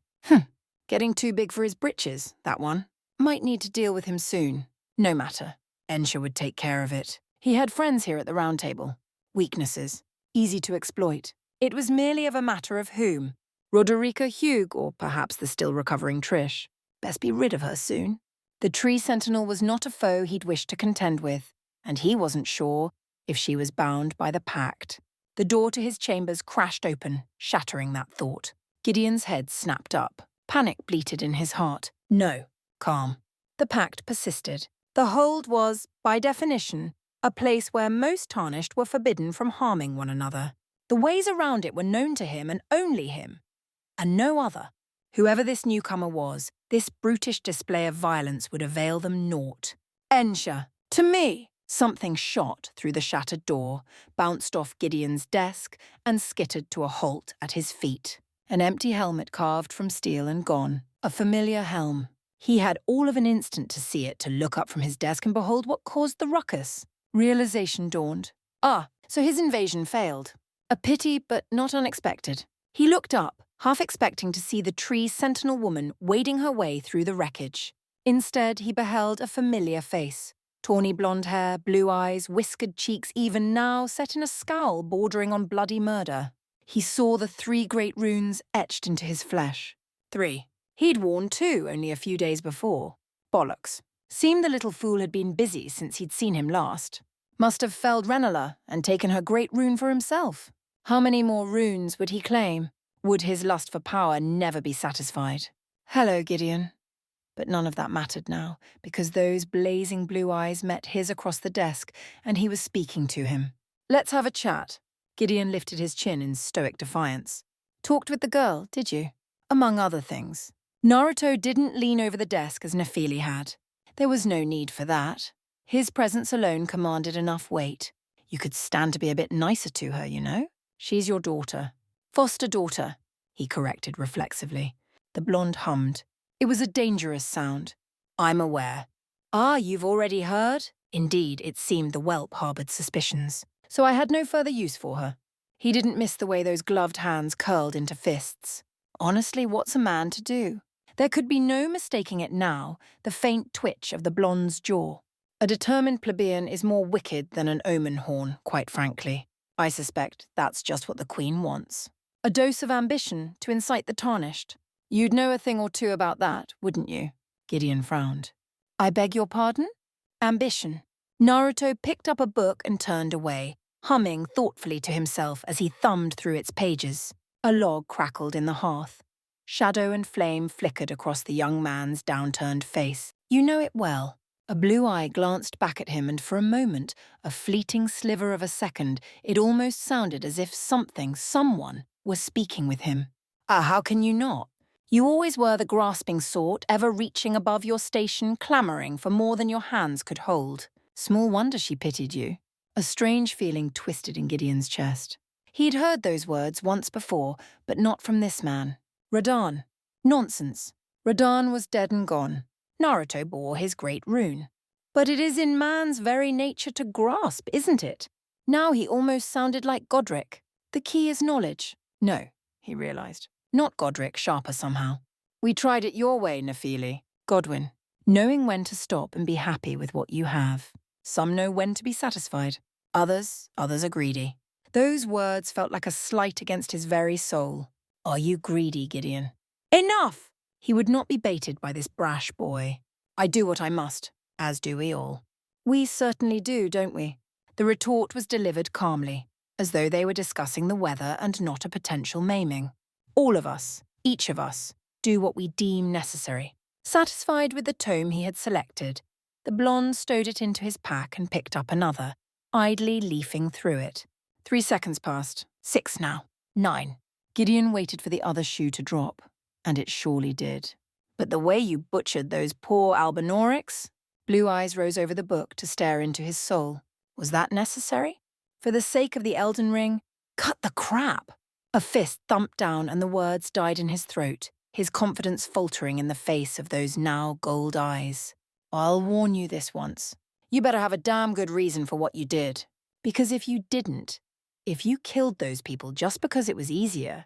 [SPEAKER 1] Getting too big for his britches, that one. Might need to deal with him soon. No matter. Ensha would take care of it. He had friends here at the Round Table. Weaknesses. Easy to exploit. It was merely of a matter of whom. Roderica Hugh, or perhaps the still recovering Trish. Best be rid of her soon. The tree sentinel was not a foe he'd wished to contend with, and he wasn't sure if she was bound by the pact. The door to his chambers crashed open, shattering that thought. Gideon's head snapped up. Panic bleated in his heart. No. Calm. The pact persisted. The hold was, by definition, a place where most tarnished were forbidden from harming one another. The ways around it were known to him and only him, and no other. Whoever this newcomer was, this brutish display of violence would avail them naught. Ensha, to me! Something shot through the shattered door, bounced off Gideon's desk, and skittered to a halt at his feet. An empty helmet carved from steel and gone. A familiar helm. He had all of an instant to see it, to look up from his desk and behold what caused the ruckus. Realization dawned. So his invasion failed. A pity, but not unexpected. He looked up, half expecting to see the tree sentinel woman wading her way through the wreckage. Instead, he beheld a familiar face. Tawny blonde hair, blue eyes, whiskered cheeks, even now set in a scowl bordering on bloody murder. He saw the 3 great runes etched into his flesh. 3. He'd worn 2 only a few days before. Bollocks. Seemed the little fool had been busy since he'd seen him last. Must have felled Renala and taken her great rune for himself. How many more runes would he claim? Would his lust for power never be satisfied? Hello, Gideon. But none of that mattered now, because those blazing blue eyes met his across the desk, and he was speaking to him. Let's have a chat. Gideon lifted his chin in stoic defiance. Talked with the girl, did you? Among other things. Naruto didn't lean over the desk as Nephili had. There was no need for that. His presence alone commanded enough weight. You could stand to be a bit nicer to her, you know? She's your daughter. Foster daughter, he corrected reflexively. The blonde hummed. It was a dangerous sound. I'm aware. You've already heard? Indeed, it seemed the whelp harboured suspicions. So I had no further use for her. He didn't miss the way those gloved hands curled into fists. Honestly, what's a man to do? There could be no mistaking it now, the faint twitch of the blonde's jaw. A determined plebeian is more wicked than an omen horn, quite frankly. I suspect that's just what the Queen wants. A dose of ambition to incite the tarnished. You'd know a thing or two about that, wouldn't you? Gideon frowned. I beg your pardon? Ambition. Naruto picked up a book and turned away, humming thoughtfully to himself as he thumbed through its pages. A log crackled in the hearth. Shadow and flame flickered across the young man's downturned face. You know it well. A blue eye glanced back at him, and for a moment, a fleeting sliver of a second, it almost sounded as if someone, was speaking with him. How can you not? You always were the grasping sort, ever reaching above your station, clamouring for more than your hands could hold. Small wonder she pitied you. A strange feeling twisted in Gideon's chest. He'd heard those words once before, but not from this man. Radan. Nonsense. Radan was dead and gone. Naruto bore his great rune. But it is in man's very nature to grasp, isn't it? Now he almost sounded like Godric. The key is knowledge. No, he realized. Not Godric, sharper somehow. We tried it your way, Nephili. Godwin. Knowing when to stop and be happy with what you have. Some know when to be satisfied. Others are greedy. Those words felt like a slight against his very soul. Are you greedy, Gideon? Enough! He would not be baited by this brash boy. I do what I must, as do we all. We certainly do, don't we? The retort was delivered calmly, as though they were discussing the weather and not a potential maiming. All of us, each of us, do what we deem necessary. Satisfied with the tome he had selected, the blonde stowed it into his pack and picked up another, idly leafing through it. 3 seconds passed. 6 now. 9. Gideon waited for the other shoe to drop, and it surely did. But the way you butchered those poor Albinorics? Blue eyes rose over the book to stare into his soul. Was that necessary? For the sake of the Elden Ring? Cut the crap! A fist thumped down and the words died in his throat, his confidence faltering in the face of those now gold eyes. I'll warn you this once. You better have a damn good reason for what you did. Because if you didn't, if you killed those people just because it was easier...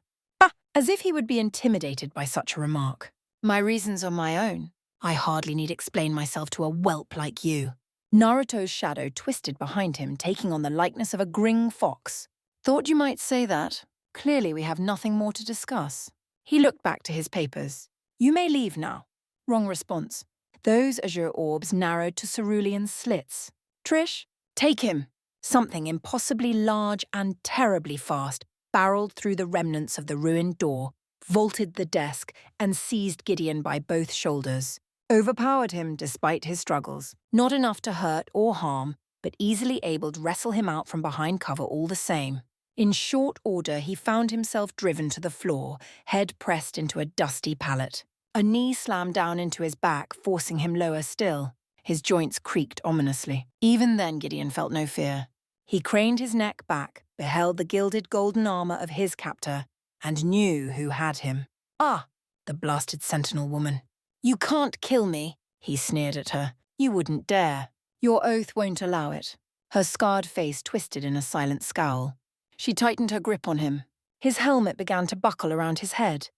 [SPEAKER 1] As if he would be intimidated by such a remark. My reasons are my own. I hardly need explain myself to a whelp like you. Naruto's shadow twisted behind him, taking on the likeness of a gring fox. Thought you might say that. Clearly we have nothing more to discuss. He looked back to his papers. You may leave now. Wrong response. Those azure orbs narrowed to cerulean slits. Trish, take him. Something impossibly large and terribly fast barreled through the remnants of the ruined door, vaulted the desk, and seized Gideon by both shoulders. Overpowered him despite his struggles. Not enough to hurt or harm, but easily able to wrestle him out from behind cover all the same. In short order, he found himself driven to the floor, head pressed into a dusty pallet. A knee slammed down into his back, forcing him lower still. His joints creaked ominously. Even then, Gideon felt no fear. He craned his neck back, beheld the gilded golden armor of his captor, and knew who had him. Ah, the blasted sentinel woman. You can't kill me, he sneered at her. You wouldn't dare. Your oath won't allow it. Her scarred face twisted in a silent scowl. She tightened her grip on him. His helmet began to buckle around his head.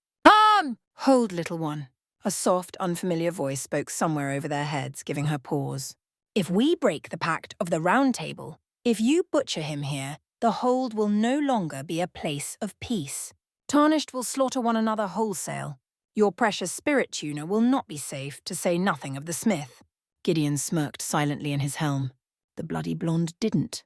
[SPEAKER 1] Hold, little one. A soft, unfamiliar voice spoke somewhere over their heads, giving her pause. If we break the pact of the Round Table, if you butcher him here, the hold will no longer be a place of peace. Tarnished will slaughter one another wholesale. Your precious spirit tuner will not be safe, to say nothing of the smith. Gideon smirked silently in his helm. The bloody blonde didn't.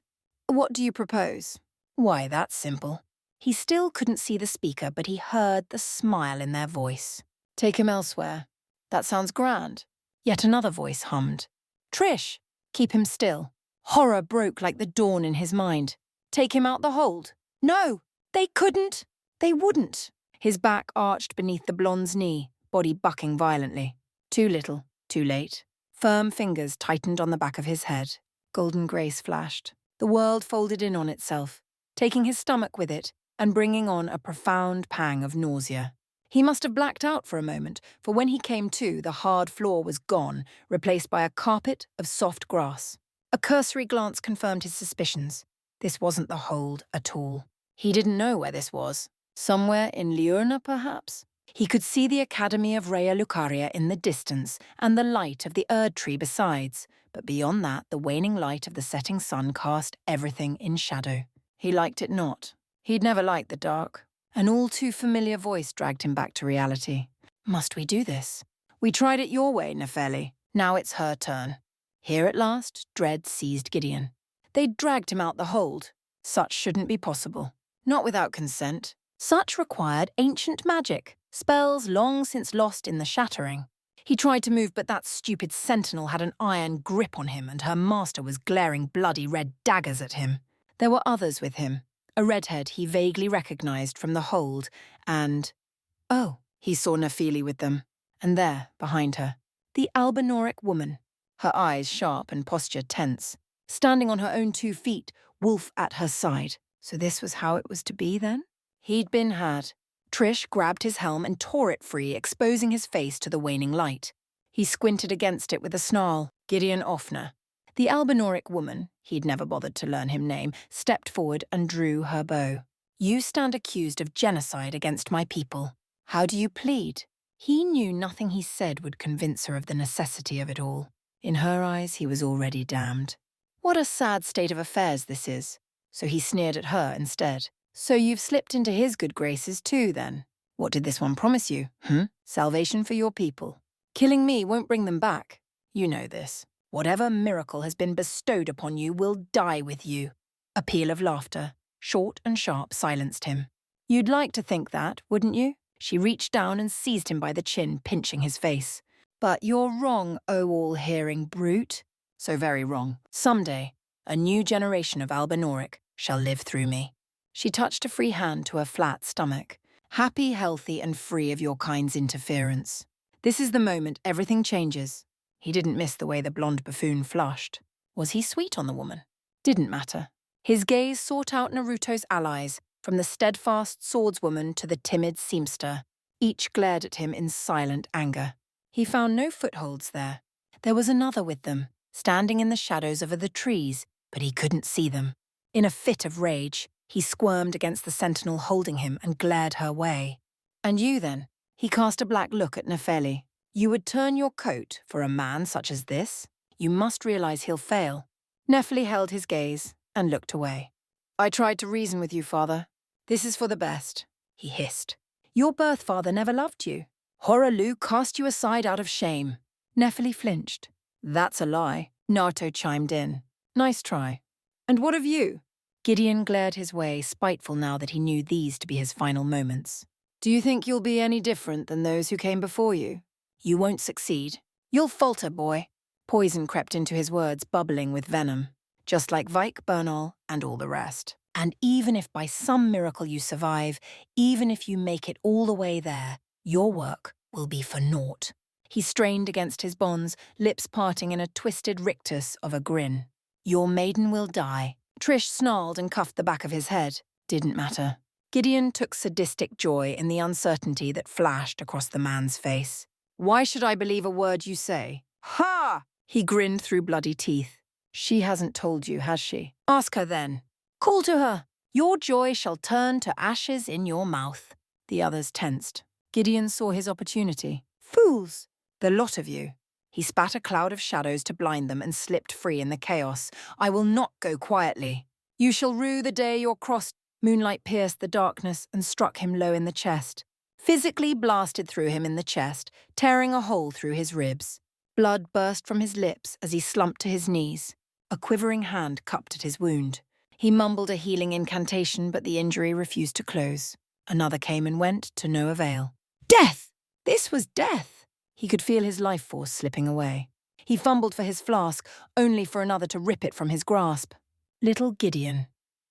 [SPEAKER 1] What do you propose? Why, that's simple. He still couldn't see the speaker, but he heard the smile in their voice. Take him elsewhere. That sounds grand. Yet another voice hummed. Trish, keep him still. Horror broke like the dawn in his mind. Take him out the hold. No, they couldn't. They wouldn't. His back arched beneath the blonde's knee, body bucking violently. Too little, too late. Firm fingers tightened on the back of his head. Golden grace flashed. The world folded in on itself, taking his stomach with it and bringing on a profound pang of nausea. He must have blacked out for a moment, for when he came to, the hard floor was gone, replaced by a carpet of soft grass. A cursory glance confirmed his suspicions. This wasn't the hold at all. He didn't know where this was. Somewhere in Liurna, perhaps? He could see the Academy of Rhea Lucaria in the distance, and the light of the Erd tree besides, but beyond that the waning light of the setting sun cast everything in shadow. He liked it not. He'd never liked the dark. An all-too familiar voice dragged him back to reality. Must we do this? We tried it your way, Nefeli. Now it's her turn. Here at last, dread seized Gideon. They'd dragged him out the hold. Such shouldn't be possible. Not without consent. Such required ancient magic, spells long since lost in the shattering. He tried to move, but that stupid sentinel had an iron grip on him, and her master was glaring bloody red daggers at him. There were others with him. A redhead he vaguely recognized from the hold, and... Oh, he saw Nefeli with them. And there, behind her, the Albinoric woman, her eyes sharp and posture tense, standing on her own 2 feet, wolf at her side. So this was how it was to be, then? He'd been had. Trish grabbed his helm and tore it free, exposing his face to the waning light. He squinted against it with a snarl. Gideon Offner. The Albinoric woman, he'd never bothered to learn him name, stepped forward and drew her bow. You stand accused of genocide against my people. How do you plead? He knew nothing he said would convince her of the necessity of it all. In her eyes, he was already damned. What a sad state of affairs this is. So he sneered at her instead. So you've slipped into his good graces too, then? What did this one promise you? Salvation for your people. Killing me won't bring them back. You know this. Whatever miracle has been bestowed upon you will die with you. A peal of laughter, short and sharp, silenced him. You'd like to think that, wouldn't you? She reached down and seized him by the chin, pinching his face. But you're wrong, oh all-hearing brute. So very wrong. Someday, a new generation of Albinoric shall live through me. She touched a free hand to her flat stomach. Happy, healthy, and free of your kind's interference. This is the moment everything changes. He didn't miss the way the blonde buffoon flushed. Was he sweet on the woman? Didn't matter. His gaze sought out Naruto's allies, from the steadfast swordswoman to the timid seamster. Each glared at him in silent anger. He found no footholds there. There was another with them, standing in the shadows over the trees, but he couldn't see them. In a fit of rage, he squirmed against the sentinel holding him and glared her way. And you then? He cast a black look at Nefeli. You would turn your coat for a man such as this? You must realize he'll fail. Nefeli held his gaze and looked away. I tried to reason with you, father. This is for the best, he hissed. Your birth father never loved you. Horalu cast you aside out of shame. Nefeli flinched. That's a lie, Naruto chimed in. Nice try. And what of you? Gideon glared his way, spiteful now that he knew these to be his final moments. Do you think you'll be any different than those who came before you? You won't succeed. You'll falter, boy. Poison crept into his words, bubbling with venom, just like Vike, Bernal, and all the rest. And even if by some miracle you survive, even if you make it all the way there, your work will be for naught. He strained against his bonds, lips parting in a twisted rictus of a grin. Your maiden will die. Trish snarled and cuffed the back of his head. Didn't matter. Gideon took sadistic joy in the uncertainty that flashed across the man's face. Why should I believe a word you say? Ha! He grinned through bloody teeth. She hasn't told you, has she? Ask her then. Call to her. Your joy shall turn to ashes in your mouth. The others tensed. Gideon saw his opportunity. Fools! The lot of you. He spat a cloud of shadows to blind them and slipped free in the chaos. I will not go quietly. You shall rue the day you're crossed. Moonlight pierced the darkness and struck him low in the chest. Physically blasted through him in the chest, tearing a hole through his ribs. Blood burst from his lips as he slumped to his knees. A quivering hand cupped at his wound. He mumbled a healing incantation, but the injury refused to close. Another came and went, to no avail. Death! This was death! He could feel his life force slipping away. He fumbled for his flask, only for another to rip it from his grasp. Little Gideon,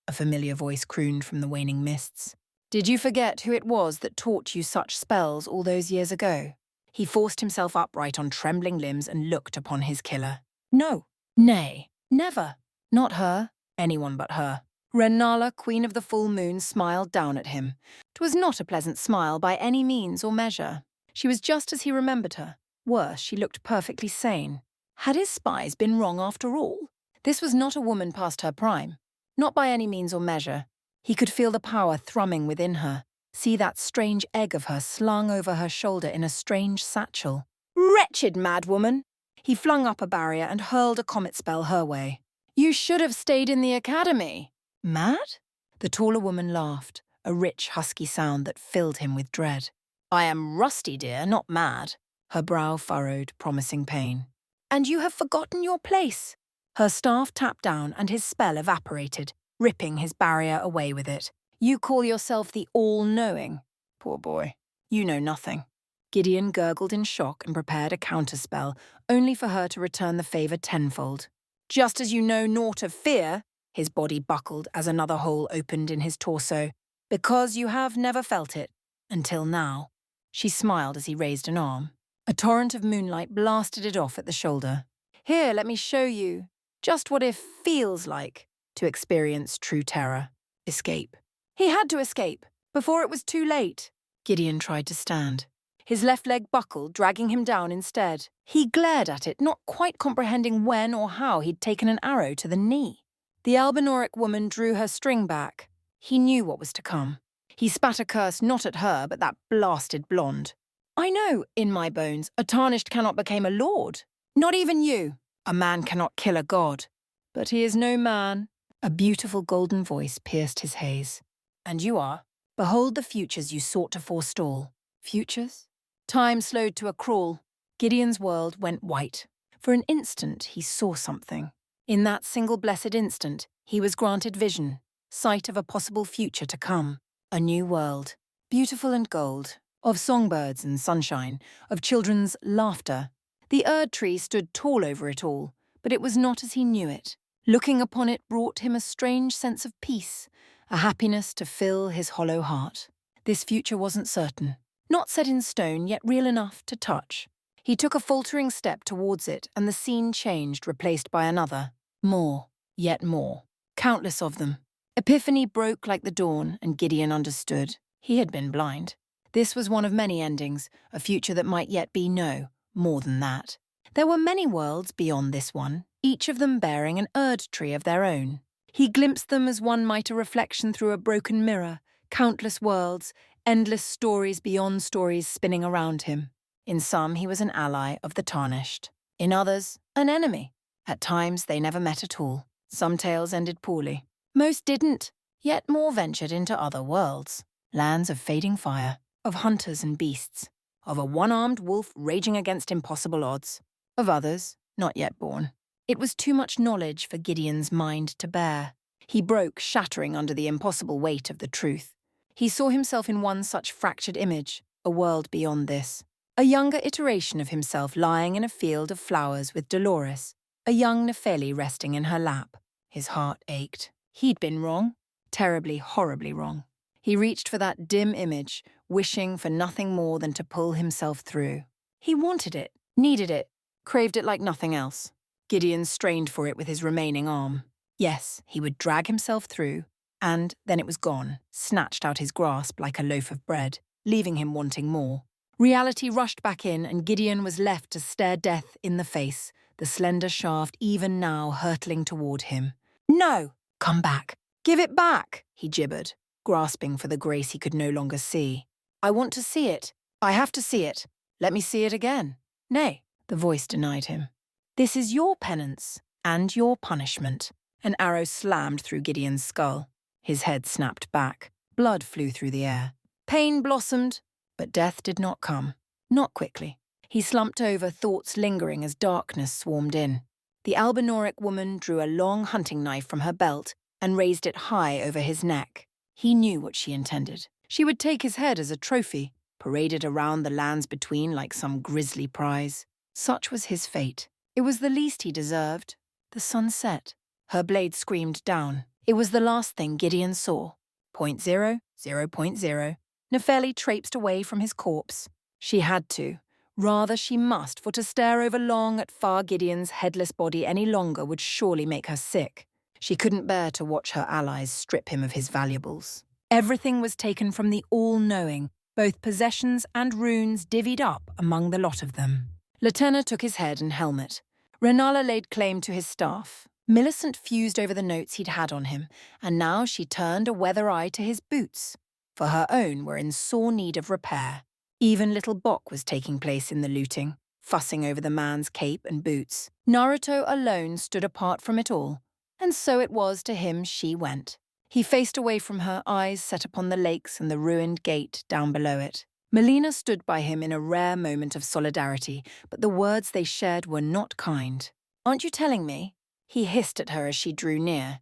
[SPEAKER 1] a familiar voice crooned from the waning mists. Did you forget who it was that taught you such spells all those years ago? He forced himself upright on trembling limbs and looked upon his killer. No. Nay. Never. Not her. Anyone but her. Renala, Queen of the Full Moon, smiled down at him. 'Twas not a pleasant smile by any means or measure. She was just as he remembered her. Worse, she looked perfectly sane. Had his spies been wrong after all? This was not a woman past her prime. Not by any means or measure. He could feel the power thrumming within her, see that strange egg of her slung over her shoulder in a strange satchel. Wretched madwoman! He flung up a barrier and hurled a comet spell her way. You should have stayed in the academy. Mad? The taller woman laughed, a rich, husky sound that filled him with dread. I am rusty, dear, not mad. Her brow furrowed, promising pain. And you have forgotten your place. Her staff tapped down and his spell evaporated, ripping his barrier away with it. You call yourself the all-knowing. Poor boy. You know nothing. Gideon gurgled in shock and prepared a counterspell, only for her to return the favour tenfold. Just as you know naught of fear, his body buckled as another hole opened in his torso, because you have never felt it, until now. She smiled as he raised an arm. A torrent of moonlight blasted it off at the shoulder. Here, let me show you just what it feels like to experience true terror. Escape. He had to escape, before it was too late. Gideon tried to stand. His left leg buckled, dragging him down instead. He glared at it, not quite comprehending when or how he'd taken an arrow to the knee. The Albinoric woman drew her string back. He knew what was to come. He spat a curse not at her, but that blasted blonde. I know, in my bones, a tarnished cannot become a lord. Not even you. A man cannot kill a god. But he is no man. A beautiful golden voice pierced his haze. And you are. Behold the futures you sought to forestall. Futures? Time slowed to a crawl. Gideon's world went white. For an instant, he saw something. In that single blessed instant, he was granted vision, sight of a possible future to come. A new world, beautiful and gold, of songbirds and sunshine, of children's laughter. The Erd tree stood tall over it all, but it was not as he knew it. Looking upon it brought him a strange sense of peace, a happiness to fill his hollow heart. This future wasn't certain, not set in stone, yet real enough to touch. He took a faltering step towards it, and the scene changed, replaced by another. More, yet more. Countless of them. Epiphany broke like the dawn, and Gideon understood. He had been blind. This was one of many endings, a future that might yet be more than that. There were many worlds beyond this one, each of them bearing an Erd tree of their own. He glimpsed them as one might a reflection through a broken mirror, countless worlds, endless stories beyond stories spinning around him. In some, he was an ally of the tarnished. In others, an enemy. At times, they never met at all. Some tales ended poorly. Most didn't, yet more ventured into other worlds. Lands of fading fire, of hunters and beasts, of a one-armed wolf raging against impossible odds, of others, not yet born. It was too much knowledge for Gideon's mind to bear. He broke, shattering under the impossible weight of the truth. He saw himself in one such fractured image, a world beyond this. A younger iteration of himself lying in a field of flowers with Dolores, a young Nepheli resting in her lap. His heart ached. He'd been wrong, terribly, horribly wrong. He reached for that dim image, wishing for nothing more than to pull himself through. He wanted it, needed it, craved it like nothing else. Gideon strained for it with his remaining arm. Yes, he would drag himself through, and then it was gone, snatched out his grasp like a loaf of bread, leaving him wanting more. Reality rushed back in, and Gideon was left to stare death in the face, the slender shaft even now hurtling toward him. No! Come back! Give it back! He gibbered, grasping for the grace he could no longer see. I want to see it. I have to see it. Let me see it again. Nay, the voice denied him. This is your penance, and your punishment. An arrow slammed through Gideon's skull. His head snapped back. Blood flew through the air. Pain blossomed, but death did not come. Not quickly. He slumped over, thoughts lingering as darkness swarmed in. The Albinoric woman drew a long hunting knife from her belt and raised it high over his neck. He knew what she intended. She would take his head as a trophy, parade it around the lands between like some grisly prize. Such was his fate. It was the least he deserved. The sun set. Her blade screamed down. It was the last thing Gideon saw. 0.0, 0.0. Nepheli traipsed away from his corpse. She had to. Rather, she must, for to stare over long at far Gideon's headless body any longer would surely make her sick. She couldn't bear to watch her allies strip him of his valuables. Everything was taken from the all-knowing, both possessions and runes divvied up among the lot of them. Latenna took his head and helmet. Renala laid claim to his staff. Millicent fused over the notes he'd had on him, and now she turned a weather eye to his boots, for her own were in sore need of repair. Even little Bok was taking place in the looting, fussing over the man's cape and boots. Naruto alone stood apart from it all, and so it was to him she went. He faced away from her, eyes set upon the lakes and the ruined gate down below it. Melina stood by him in a rare moment of solidarity, but the words they shared were not kind. "Aren't you telling me?" He hissed at her as she drew near.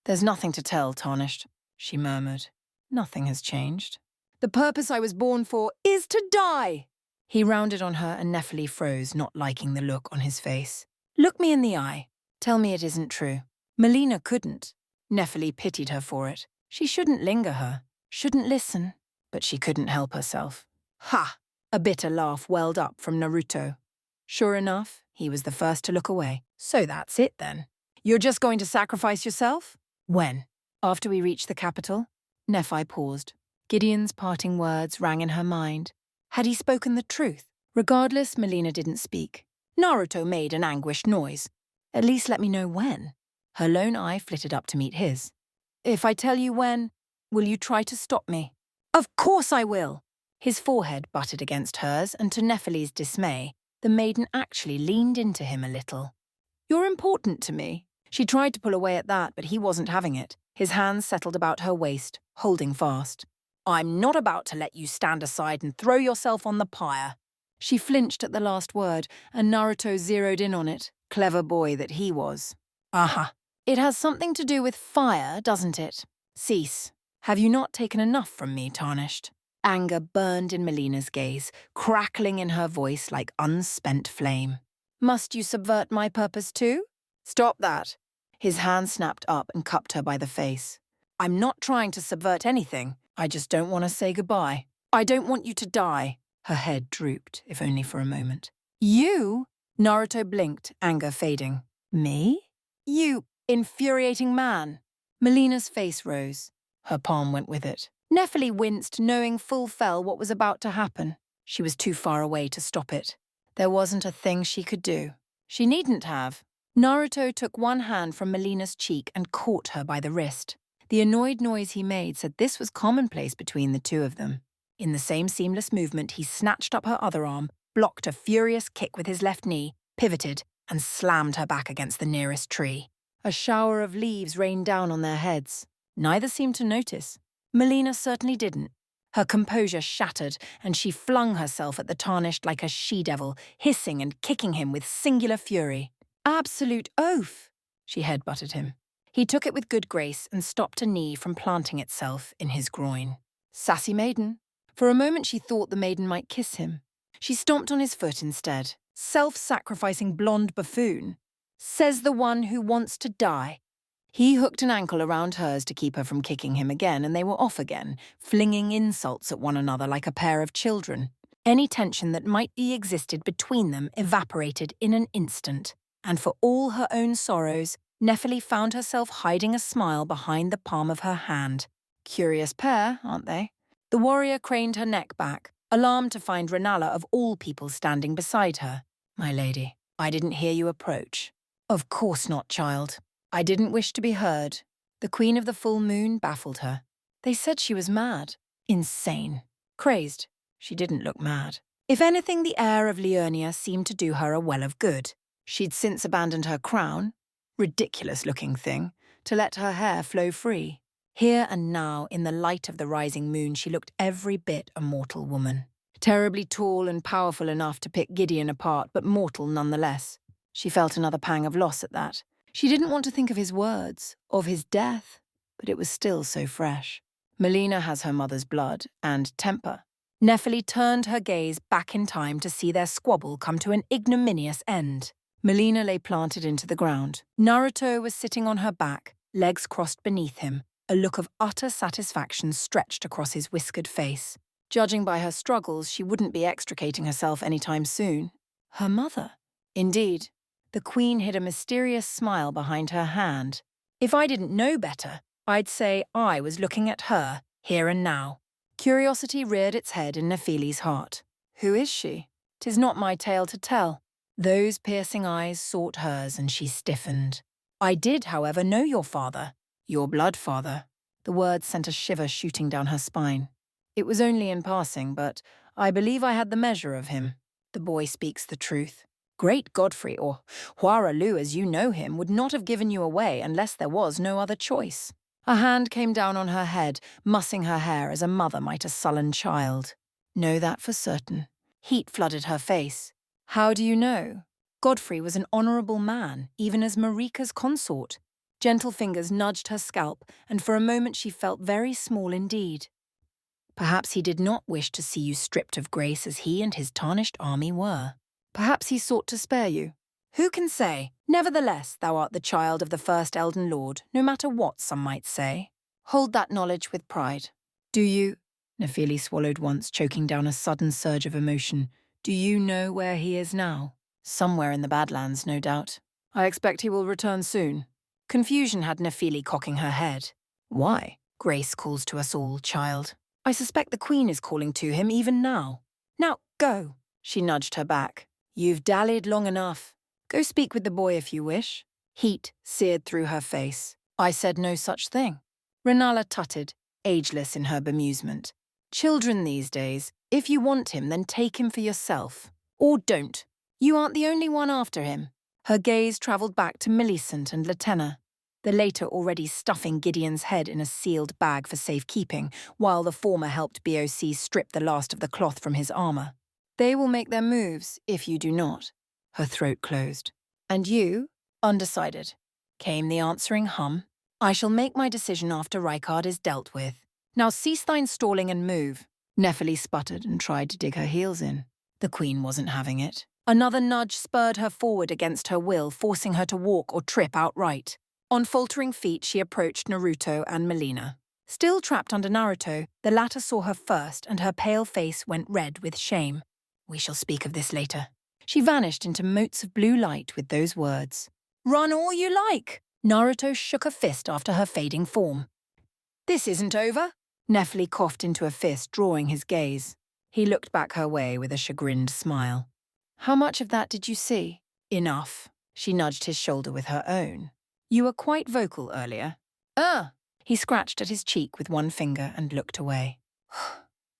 [SPEAKER 1] "There's nothing to tell, Tarnished," she murmured. "Nothing has changed. The purpose I was born for is to die!" He rounded on her and Nepheli froze, not liking the look on his face. "Look me in the eye. Tell me it isn't true." Melina couldn't. Nepheli pitied her for it. She shouldn't linger her, shouldn't listen. But she couldn't help herself. Ha! A bitter laugh welled up from Naruto. Sure enough, he was the first to look away. "So that's it then. You're just going to sacrifice yourself?" "When? After we reach the capital?" Nephi paused. Gideon's parting words rang in her mind. Had he spoken the truth? Regardless, Melina didn't speak. Naruto made an anguished noise. "At least let me know when." Her lone eye flitted up to meet his. "If I tell you when, will you try to stop me?" "Of course I will!" His forehead butted against hers, and to Nepheli's dismay, the maiden actually leaned into him a little. "You're important to me." She tried to pull away at that, but he wasn't having it. His hands settled about her waist, holding fast. I'm not about to let you stand aside and throw yourself on the pyre. She flinched at the last word, and Naruto zeroed in on it. Clever boy that he was. Aha. It has something to do with fire, doesn't it? Cease. Have you not taken enough from me, Tarnished? Anger burned in Melina's gaze, crackling in her voice like unspent flame. Must you subvert my purpose too? Stop that. His hand snapped up and cupped her by the face. I'm not trying to subvert anything. I just don't want to say goodbye. I don't want you to die. Her head drooped, if only for a moment. You? Naruto blinked, anger fading. Me? You infuriating man. Melina's face rose. Her palm went with it. Nephili winced, knowing full well what was about to happen. She was too far away to stop it. There wasn't a thing she could do. She needn't have. Naruto took one hand from Melina's cheek and caught her by the wrist. The annoyed noise he made said this was commonplace between the two of them. In the same seamless movement, he snatched up her other arm, blocked a furious kick with his left knee, pivoted, and slammed her back against the nearest tree. A shower of leaves rained down on their heads. Neither seemed to notice. Melina certainly didn't. Her composure shattered, and she flung herself at the Tarnished like a she-devil, hissing and kicking him with singular fury. Absolute oaf! She headbutted him. He took it with good grace and stopped a knee from planting itself in his groin. Sassy maiden. For a moment she thought the maiden might kiss him. She stomped on his foot instead. Self-sacrificing blonde buffoon. Says the one who wants to die. He hooked an ankle around hers to keep her from kicking him again, and they were off again, flinging insults at one another like a pair of children. Any tension that might be existed between them evaporated in an instant, and for all her own sorrows, Nephili found herself hiding a smile behind the palm of her hand. Curious pair, aren't they? The warrior craned her neck back, alarmed to find Renala of all people standing beside her. My lady, I didn't hear you approach. Of course not, child. I didn't wish to be heard. The Queen of the Full Moon baffled her. They said she was mad. Insane. Crazed. She didn't look mad. If anything, the air of Liurnia seemed to do her a well of good. She'd since abandoned her crown, ridiculous-looking thing, to let her hair flow free. Here and now, in the light of the rising moon, she looked every bit a mortal woman. Terribly tall and powerful enough to pick Gideon apart, but mortal nonetheless. She felt another pang of loss at that. She didn't want to think of his words, of his death, but it was still so fresh. Melina has her mother's blood and temper. Nephili turned her gaze back in time to see their squabble come to an ignominious end. Melina lay planted into the ground. Naruto was sitting on her back, legs crossed beneath him, a look of utter satisfaction stretched across his whiskered face. Judging by her struggles, she wouldn't be extricating herself anytime soon. Her mother? Indeed. The Queen hid a mysterious smile behind her hand. If I didn't know better, I'd say I was looking at her, here and now. Curiosity reared its head in Nephili's heart. Who is she? 'Tis not my tale to tell. Those piercing eyes sought hers, and she stiffened. I did, however, know your father. Your blood father. The words sent a shiver shooting down her spine. It was only in passing, but I believe I had the measure of him. The boy speaks the truth. Great Godfrey, or Huaralu as you know him, would not have given you away unless there was no other choice. A hand came down on her head, mussing her hair as a mother might a sullen child. Know that for certain. Heat flooded her face. How do you know? Godfrey was an honourable man, even as Marika's consort. Gentle fingers nudged her scalp, and for a moment she felt very small indeed. Perhaps he did not wish to see you stripped of grace as he and his tarnished army were. Perhaps he sought to spare you. Who can say? Nevertheless, thou art the child of the first Elden Lord, no matter what some might say. Hold that knowledge with pride. Do you— Nephili swallowed once, choking down a sudden surge of emotion. Do you know where he is now? Somewhere in the Badlands, no doubt. I expect he will return soon. Confusion had Nephili cocking her head. Why? Grace calls to us all, child. I suspect the Queen is calling to him even now. Now, go. She nudged her back. You've dallied long enough. Go speak with the boy if you wish. Heat seared through her face. I said no such thing. Renala tutted, ageless in her bemusement. Children these days, if you want him, then take him for yourself. Or don't. You aren't the only one after him. Her gaze travelled back to Millicent and Latenna. the later already stuffing Gideon's head in a sealed bag for safekeeping, while the former helped BOC strip the last of the cloth from his armor. They will make their moves if you do not. Her throat closed. And you? Undecided. Came the answering hum. I shall make my decision after Rykard is dealt with. Now cease thine stalling and move. Nephili sputtered and tried to dig her heels in. The queen wasn't having it. Another nudge spurred her forward against her will, forcing her to walk or trip outright. On faltering feet, she approached Naruto and Melina. Still trapped under Naruto, the latter saw her first and her pale face went red with shame. We shall speak of this later. She vanished into motes of blue light with those words. Run all you like! Naruto shook a fist after her fading form. This isn't over. Nephili coughed into a fist, drawing his gaze. He looked back her way with a chagrined smile. How much of that did you see? Enough. She nudged his shoulder with her own. You were quite vocal earlier. He scratched at his cheek with one finger and looked away.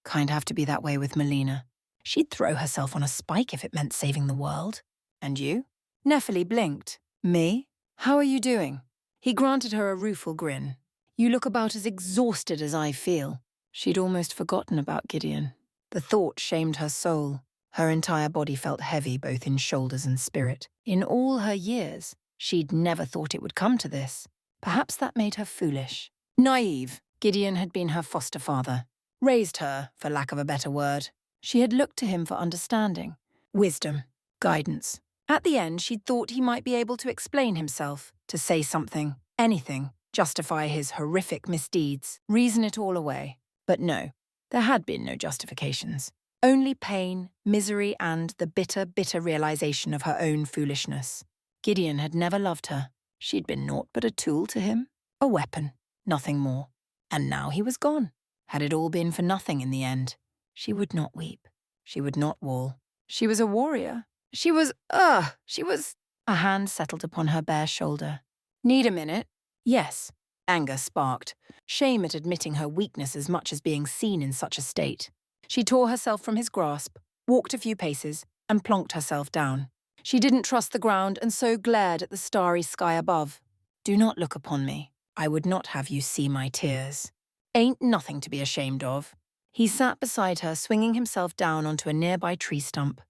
[SPEAKER 1] Kind have to be that way with Melina. She'd throw herself on a spike if it meant saving the world. And you? Nephili blinked. Me? How are you doing? He granted her a rueful grin. You look about as exhausted as I feel. She'd almost forgotten about Gideon. The thought shamed her soul. Her entire body felt heavy both in shoulders and spirit. In all her years, she'd never thought it would come to this. Perhaps that made her foolish. Naive. Gideon had been her foster father. Raised her, for lack of a better word. She had looked to him for understanding, wisdom, guidance. At the end, she'd thought he might be able to explain himself, to say something, anything, justify his horrific misdeeds, reason it all away. But no, there had been no justifications. Only pain, misery, and the bitter, bitter realization of her own foolishness. Gideon had never loved her. She'd been naught but a tool to him, a weapon, nothing more. And now he was gone. Had it all been for nothing in the end? She would not weep. She would not wail. She was a warrior. She was... A hand settled upon her bare shoulder. Need a minute? Yes. Anger sparked. Shame at admitting her weakness as much as being seen in such a state. She tore herself from his grasp, walked a few paces, and plonked herself down. She didn't trust the ground and so glared at the starry sky above. Do not look upon me. I would not have you see my tears. Ain't nothing to be ashamed of. He sat beside her, swinging himself down onto a nearby tree stump.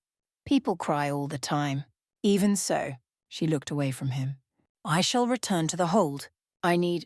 [SPEAKER 1] People cry all the time. Even so, she looked away from him. I shall return to the hold. I need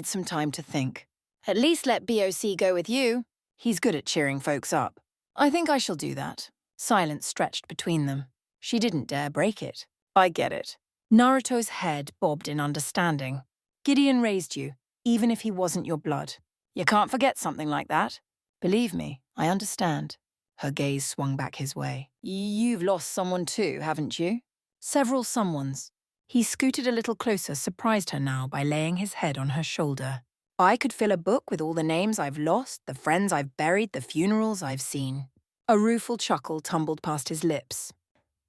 [SPEAKER 1] some time to think. At least let BOC go with you. He's good at cheering folks up. I think I shall do that. Silence stretched between them. She didn't dare break it. I get it. Naruto's head bobbed in understanding. Gideon raised you, even if he wasn't your blood. You can't forget something like that. Believe me, I understand. Her gaze swung back his way. You've lost someone too, haven't you? Several someones. He scooted a little closer, surprised her now by laying his head on her shoulder. I could fill a book with all the names I've lost, the friends I've buried, the funerals I've seen. A rueful chuckle tumbled past his lips.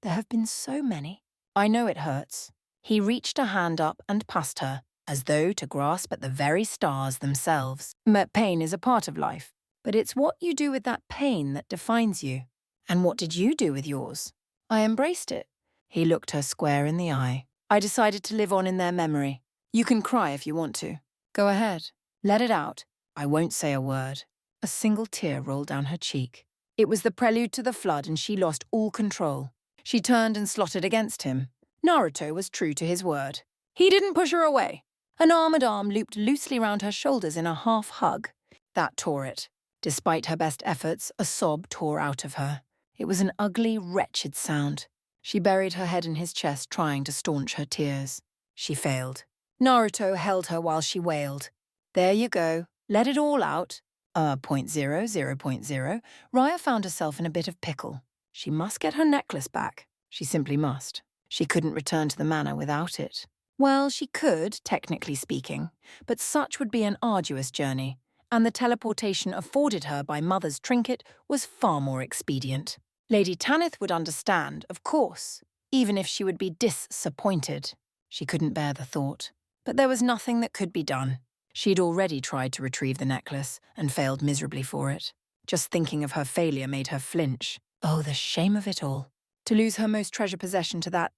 [SPEAKER 1] There have been so many. I know it hurts. He reached a hand up and past her, as though to grasp at the very stars themselves. Pain is a part of life, but it's what you do with that pain that defines you. And what did you do with yours? I embraced it. He looked her square in the eye. I decided to live on in their memory. You can cry if you want to. Go ahead. Let it out. I won't say a word. A single tear rolled down her cheek. It was the prelude to the flood and she lost all control. She turned and slotted against him. Naruto was true to his word. He didn't push her away. An armored arm looped loosely round her shoulders in a half hug. That tore it. Despite her best efforts, a sob tore out of her. It was an ugly, wretched sound. She buried her head in his chest, trying to staunch her tears. She failed. Naruto held her while she wailed. There you go. Let it all out. 0.0. Raya found herself in a bit of pickle. She must get her necklace back. She simply must. She couldn't return to the manor without it. Well, she could, technically speaking, but such would be an arduous journey, and the teleportation afforded her by Mother's trinket was far more expedient. Lady Tanith would understand, of course, even if she would be disappointed. She couldn't bear the thought. But there was nothing that could be done. She'd already tried to retrieve the necklace and failed miserably for it. Just thinking of her failure made her flinch. Oh, the shame of it all. To lose her most treasured possession to that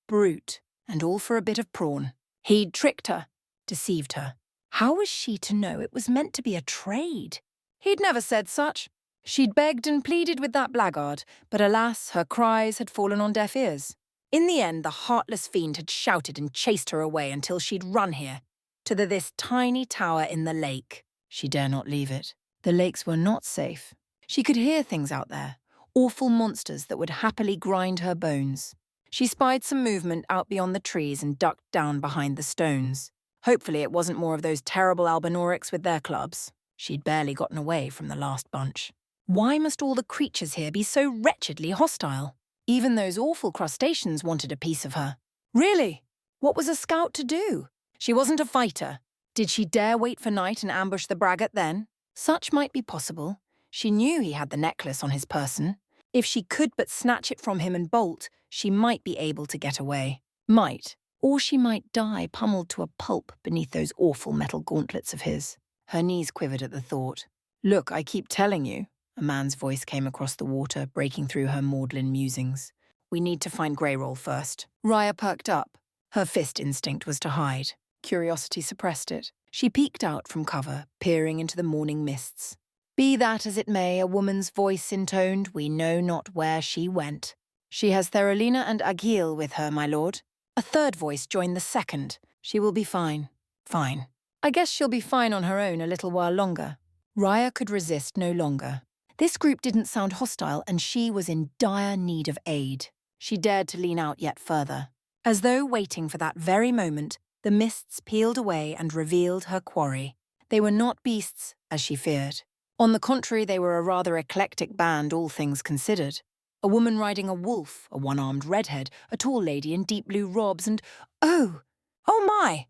[SPEAKER 1] brute, and all for a bit of prawn. He'd tricked her, deceived her. How was she to know it was meant to be a trade? He'd never said such. She'd begged and pleaded with that blackguard, but alas, her cries had fallen on deaf ears. In the end, the heartless fiend had shouted and chased her away until she'd run here, to this tiny tower in the lake. She dare not leave it. The lakes were not safe. She could hear things out there, awful monsters that would happily grind her bones. She spied some movement out beyond the trees and ducked down behind the stones. Hopefully it wasn't more of those terrible albinorics with their clubs. She'd barely gotten away from the last bunch. Why must all the creatures here be so wretchedly hostile? Even those awful crustaceans wanted a piece of her. Really? What was a scout to do? She wasn't a fighter. Did she dare wait for night and ambush the braggart then? Such might be possible. She knew he had the necklace on his person. If she could but snatch it from him and bolt, she might be able to get away. Might. Or she might die pummeled to a pulp beneath those awful metal gauntlets of his. Her knees quivered at the thought. Look, I keep telling you. A man's voice came across the water, breaking through her maudlin musings. We need to find Greyroll first. Raya perked up. Her fist instinct was to hide. Curiosity suppressed it. She peeked out from cover, peering into the morning mists. Be that as it may, a woman's voice intoned, we know not where she went. She has Therolina and Agil with her, my lord. A third voice joined the second. She will be fine. Fine. I guess she'll be fine on her own a little while longer. Raya could resist no longer. This group didn't sound hostile, and she was in dire need of aid. She dared to lean out yet further. As though waiting for that very moment, the mists peeled away and revealed her quarry. They were not beasts, as she feared. On the contrary, they were a rather eclectic band, all things considered. A woman riding a wolf, a one-armed redhead, a tall lady in deep blue robes, and oh my!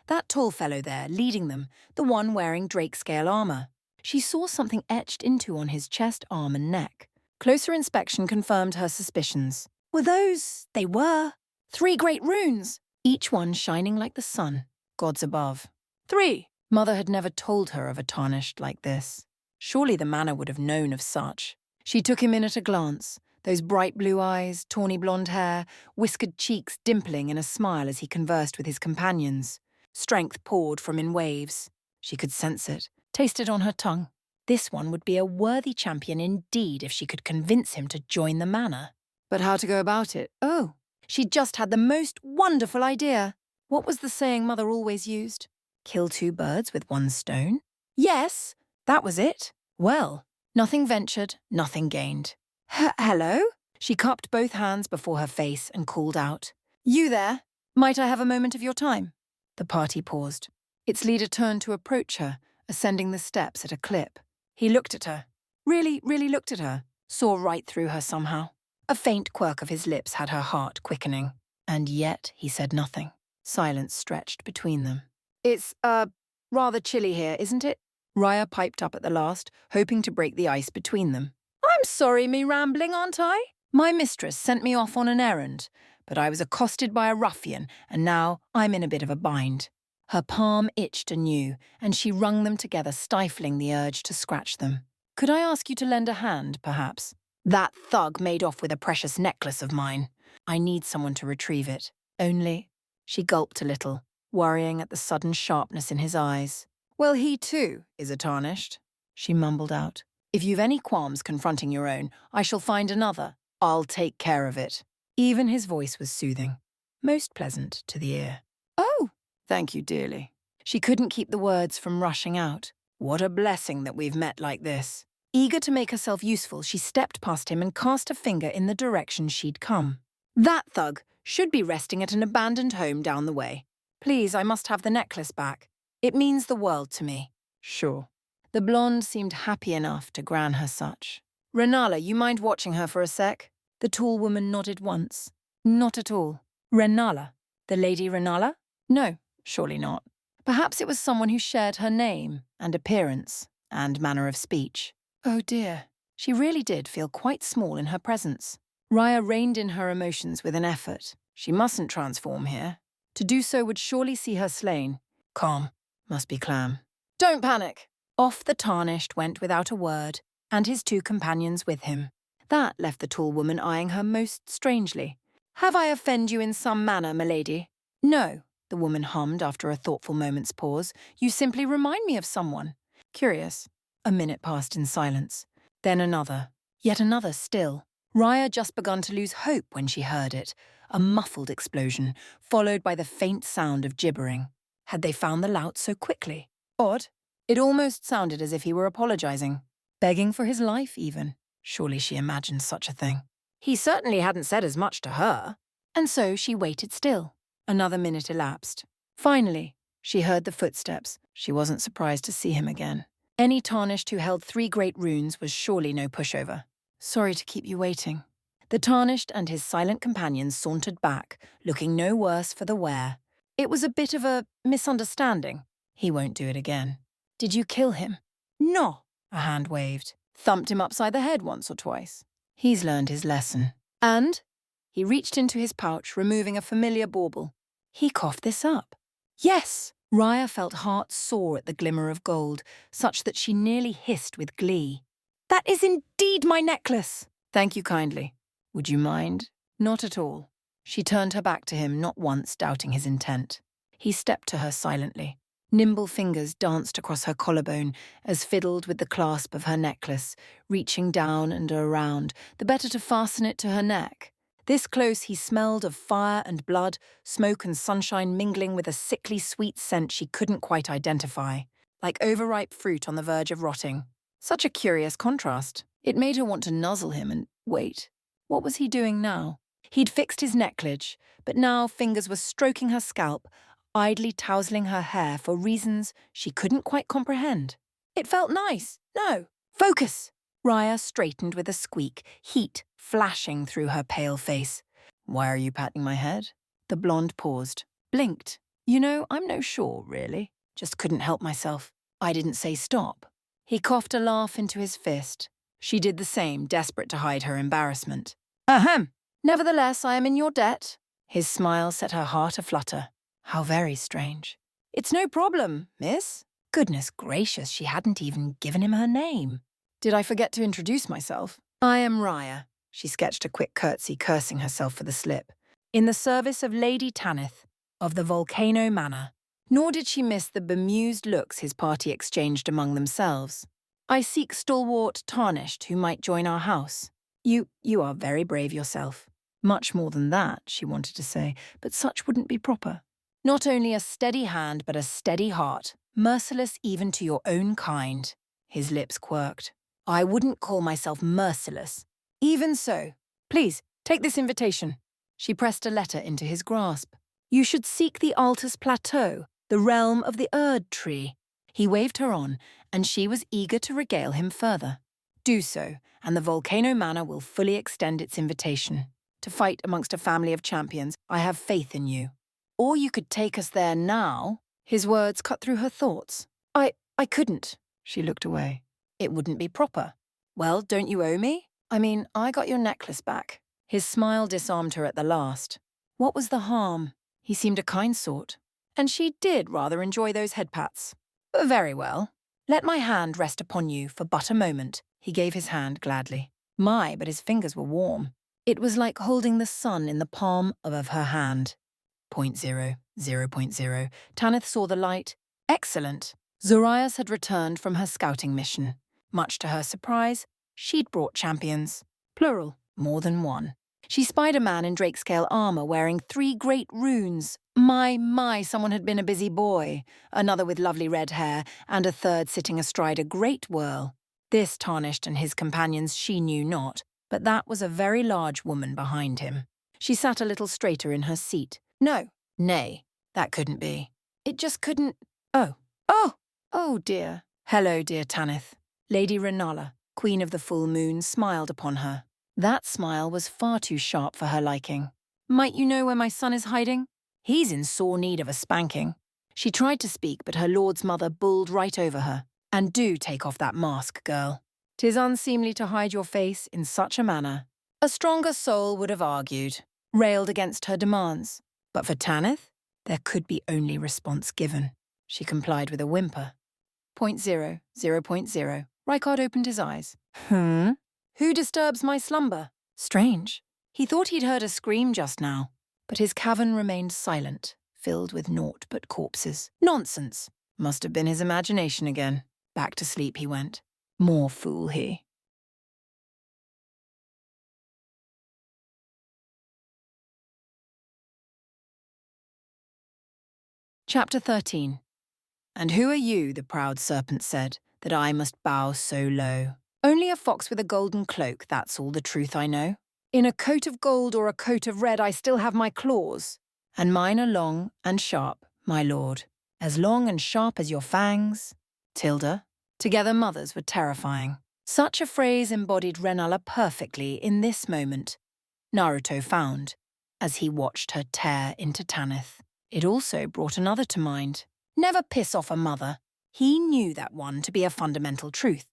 [SPEAKER 1] That tall fellow there, leading them, the one wearing drake-scale armor. She saw something etched into on his chest, arm, and neck. Closer inspection confirmed her suspicions. They were 3 great runes, each one shining like the sun, gods above. 3! Mother had never told her of a tarnished like this. Surely the manor would have known of such. She took him in at a glance, those bright blue eyes, tawny blonde hair, whiskered cheeks dimpling in a smile as he conversed with his companions. Strength poured from in waves. She could sense it, taste it on her tongue. This one would be a worthy champion indeed if she could convince him to join the manor. But how to go about it? Oh, she'd just had the most wonderful idea. What was the saying Mother always used? Kill 2 birds with 1 stone? Yes, that was it. Well, nothing ventured, nothing gained. Hello? She cupped both hands before her face and called out. You there? Might I have a moment of your time? The party paused. Its leader turned to approach her, ascending the steps at a clip. He looked at her. Really looked at her. Saw right through her somehow. A faint quirk of his lips had her heart quickening. And yet he said nothing. Silence stretched between them. It's, rather chilly here, isn't it? Raya piped up at the last, hoping to break the ice between them. I'm sorry me rambling, aren't I? My mistress sent me off on an errand, but I was accosted by a ruffian, and now I'm in a bit of a bind. Her palm itched anew, and she wrung them together, stifling the urge to scratch them. Could I ask you to lend a hand, perhaps? That thug made off with a precious necklace of mine. I need someone to retrieve it. Only... She gulped a little, worrying at the sudden sharpness in his eyes. Well, he too is a tarnished, she mumbled out. If you've any qualms confronting your own, I shall find another. I'll take care of it. Even his voice was soothing, most pleasant to the ear. Oh, thank you dearly. She couldn't keep the words from rushing out. What a blessing that we've met like this. Eager to make herself useful, she stepped past him and cast a finger in the direction she'd come. That thug should be resting at an abandoned home down the way. Please, I must have the necklace back. It means the world to me. Sure. The blonde seemed happy enough to grant her such. Renala, you mind watching her for a sec? The tall woman nodded once. Not at all. Renala? The Lady Renala? No, surely not. Perhaps it was someone who shared her name and appearance and manner of speech. Oh dear. She really did feel quite small in her presence. Raya reined in her emotions with an effort. She mustn't transform here. To do so would surely see her slain. Calm. Must be clam. Don't panic. Off the tarnished went without a word, and his 2 companions with him. That left the tall woman eyeing her most strangely. Have I offended you in some manner, milady? No, the woman hummed after a thoughtful moment's pause. You simply remind me of someone. Curious. A minute passed in silence. Then another. Yet another still. Raya just begun to lose hope when she heard it. A muffled explosion, followed by the faint sound of gibbering. Had they found the lout so quickly? Odd. It almost sounded as if he were apologizing. Begging for his life, even. Surely she imagined such a thing. He certainly hadn't said as much to her. And so she waited still. Another minute elapsed. Finally, she heard the footsteps. She wasn't surprised to see him again. Any tarnished who held 3 great runes was surely no pushover. Sorry to keep you waiting. The tarnished and his silent companions sauntered back, looking no worse for the wear. It was a bit of a misunderstanding. He won't do it again. Did you kill him? No, a hand waved. Thumped him upside the head once or twice. He's learned his lesson. And? He reached into his pouch, removing a familiar bauble. He coughed this up. Yes! Raya felt heart sore at the glimmer of gold, such that she nearly hissed with glee. That is indeed my necklace! Thank you kindly. Would you mind? Not at all. She turned her back to him, not once doubting his intent. He stepped to her silently. Nimble fingers danced across her collarbone as fiddled with the clasp of her necklace, reaching down and around, the better to fasten it to her neck. This close he smelled of fire and blood, smoke and sunshine mingling with a sickly sweet scent she couldn't quite identify, like overripe fruit on the verge of rotting. Such a curious contrast. It made her want to nuzzle him and wait. What was he doing now? He'd fixed his necklace, but now fingers were stroking her scalp, idly tousling her hair for reasons she couldn't quite comprehend. It felt nice. No. Focus! Raya straightened with a squeak, heat flashing through her pale face. Why are you patting my head? The blonde paused, blinked. You know, I'm no sure, really. Just couldn't help myself. I didn't say stop. He coughed a laugh into his fist. She did the same, desperate to hide her embarrassment. Ahem! Nevertheless, I am in your debt. His smile set her heart aflutter. How very strange. It's no problem, miss. Goodness gracious, she hadn't even given him her name. Did I forget to introduce myself? I am Raya. She sketched a quick curtsy, cursing herself for the slip. In the service of Lady Tanith, of the Volcano Manor. Nor did she miss the bemused looks his party exchanged among themselves. I seek stalwart tarnished who might join our house. You are very brave yourself. Much more than that, she wanted to say, but such wouldn't be proper. Not only a steady hand, but a steady heart, merciless even to your own kind. His lips quirked. I wouldn't call myself merciless. Even so, please, take this invitation. She pressed a letter into his grasp. You should seek the Altus Plateau, the realm of the Erd Tree. He waved her on, and she was eager to regale him further. Do so, and the Volcano Manor will fully extend its invitation. To fight amongst a family of champions, I have faith in you. Or you could take us there now. His words cut through her thoughts. I couldn't. She looked away. It wouldn't be proper. Well, don't you owe me? I mean, I got your necklace back. His smile disarmed her at the last. What was the harm? He seemed a kind sort. And she did rather enjoy those head pats. Very well. Let my hand rest upon you for but a moment. He gave his hand gladly. My, but his fingers were warm. It was like holding the sun in the palm of her hand. 0.0, 0.0. Tanith saw the light. Excellent. Zorias had returned from her scouting mission. Much to her surprise, she'd brought champions. Plural, more than one. She spied a man in drakescale armor wearing 3 great runes. My, someone had been a busy boy. Another with lovely red hair, and a third sitting astride a great whirl. This tarnished and his companions she knew not, but that was a very large woman behind him. She sat a little straighter in her seat. No, nay, that couldn't be. It just couldn't. Oh dear. Hello, dear Tanith. Lady Renala, Queen of the Full Moon, smiled upon her. That smile was far too sharp for her liking. Might you know where my son is hiding? He's in sore need of a spanking. She tried to speak, but her lord's mother bulled right over her. And do take off that mask, girl. 'Tis unseemly to hide your face in such a manner. A stronger soul would have argued, railed against her demands. But for Tanith, there could be only response given. She complied with a whimper. 0.0, 0.0. Rykard opened his eyes. Who disturbs my slumber? Strange. He thought he'd heard a scream just now, but his cavern remained silent, filled with naught but corpses. Nonsense! Must have been his imagination again. Back to sleep he went. More fool he. Chapter 13. And who are you, the proud serpent said, that I must bow so low? Only a fox with a golden cloak, that's all the truth I know. In a coat of gold or a coat of red I still have my claws, and mine are long and sharp, my lord, as long and sharp as your fangs. Tilda. Together mothers were terrifying. Such a phrase embodied Renala perfectly in this moment, Naruto found, as he watched her tear into Tanith. It also brought another to mind. Never piss off a mother. He knew that one to be a fundamental truth.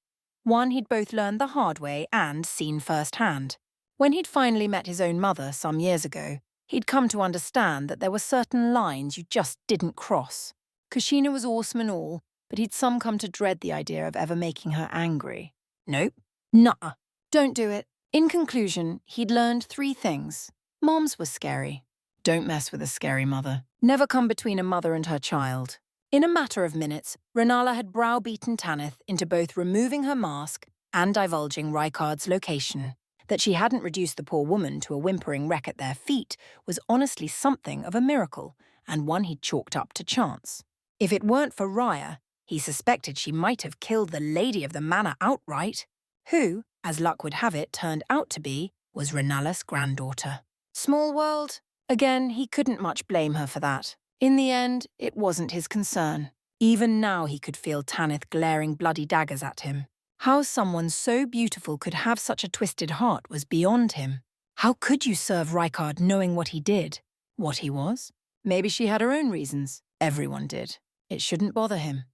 [SPEAKER 1] One he'd both learned the hard way and seen firsthand. When he'd finally met his own mother some years ago, he'd come to understand that there were certain lines you just didn't cross. Kushina was awesome and all, but he'd some come to dread the idea of ever making her angry. Nope. Nuh-uh. Don't do it. In conclusion, he'd learned 3 things. Moms were scary. Don't mess with a scary mother. Never come between a mother and her child. In a matter of minutes, Renala had browbeaten Tanith into both removing her mask and divulging Rykard's location. That she hadn't reduced the poor woman to a whimpering wreck at their feet was honestly something of a miracle, and one he'd chalked up to chance. If it weren't for Raya, he suspected she might have killed the lady of the manor outright, who, as luck would have it, turned out to be, was Renala's granddaughter. Small world? Again, he couldn't much blame her for that. In the end, it wasn't his concern. Even now he could feel Tanith glaring bloody daggers at him. How someone so beautiful could have such a twisted heart was beyond him. How could you serve Rykard knowing what he did? What he was? Maybe she had her own reasons. Everyone did. It shouldn't bother him.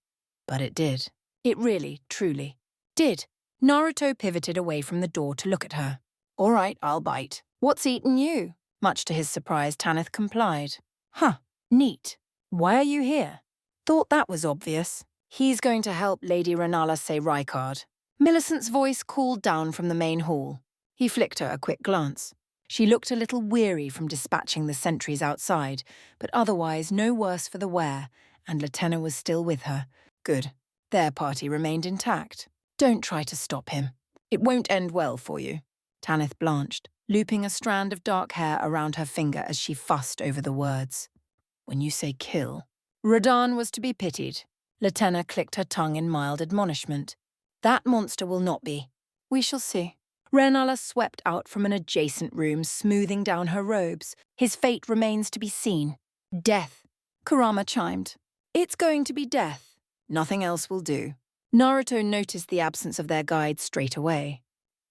[SPEAKER 1] But it did. It really, truly, did. Naruto pivoted away from the door to look at her. All right, I'll bite. What's eaten you? Much to his surprise, Tanith complied. Huh. Neat. Why are you here? Thought that was obvious. He's going to help Lady Renala say Rykard. Millicent's voice called down from the main hall. He flicked her a quick glance. She looked a little weary from dispatching the sentries outside, but otherwise no worse for the wear, and Latenna was still with her. Good. Their party remained intact. Don't try to stop him. It won't end well for you. Tanith blanched, looping a strand of dark hair around her finger as she fussed over the words. When you say kill. Radahn was to be pitied. Latenna clicked her tongue in mild admonishment. That monster will not be. We shall see. Renala swept out from an adjacent room, smoothing down her robes. His fate remains to be seen. Death. Kurama chimed. It's going to be death. Nothing else will do. Naruto noticed the absence of their guide straight away.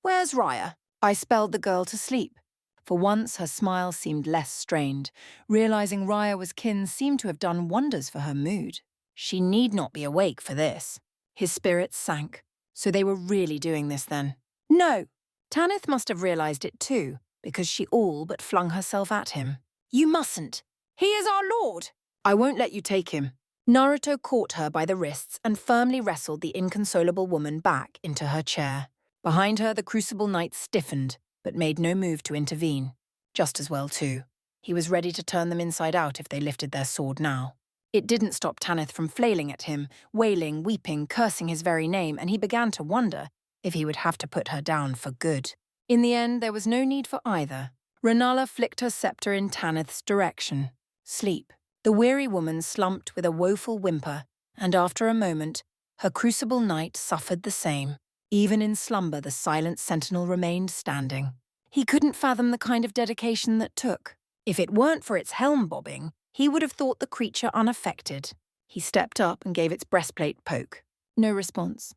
[SPEAKER 1] Where's Raya? I spelled the girl to sleep. For once, her smile seemed less strained. Realizing Raya was kin seemed to have done wonders for her mood. She need not be awake for this. His spirits sank. So they were really doing this then? No! Tanith must have realized it too, because she all but flung herself at him. You mustn't! He is our lord! I won't let you take him. Naruto caught her by the wrists and firmly wrestled the inconsolable woman back into her chair. Behind her, the Crucible Knight stiffened, but made no move to intervene. Just as well, too. He was ready to turn them inside out if they lifted their sword now. It didn't stop Tanith from flailing at him, wailing, weeping, cursing his very name, and he began to wonder if he would have to put her down for good. In the end, there was no need for either. Renala flicked her scepter in Tanith's direction. Sleep. The weary woman slumped with a woeful whimper, and after a moment, her Crucible Knight suffered the same. Even in slumber, the silent sentinel remained standing. He couldn't fathom the kind of dedication that took. If it weren't for its helm bobbing, he would have thought the creature unaffected. He stepped up and gave its breastplate poke. No response.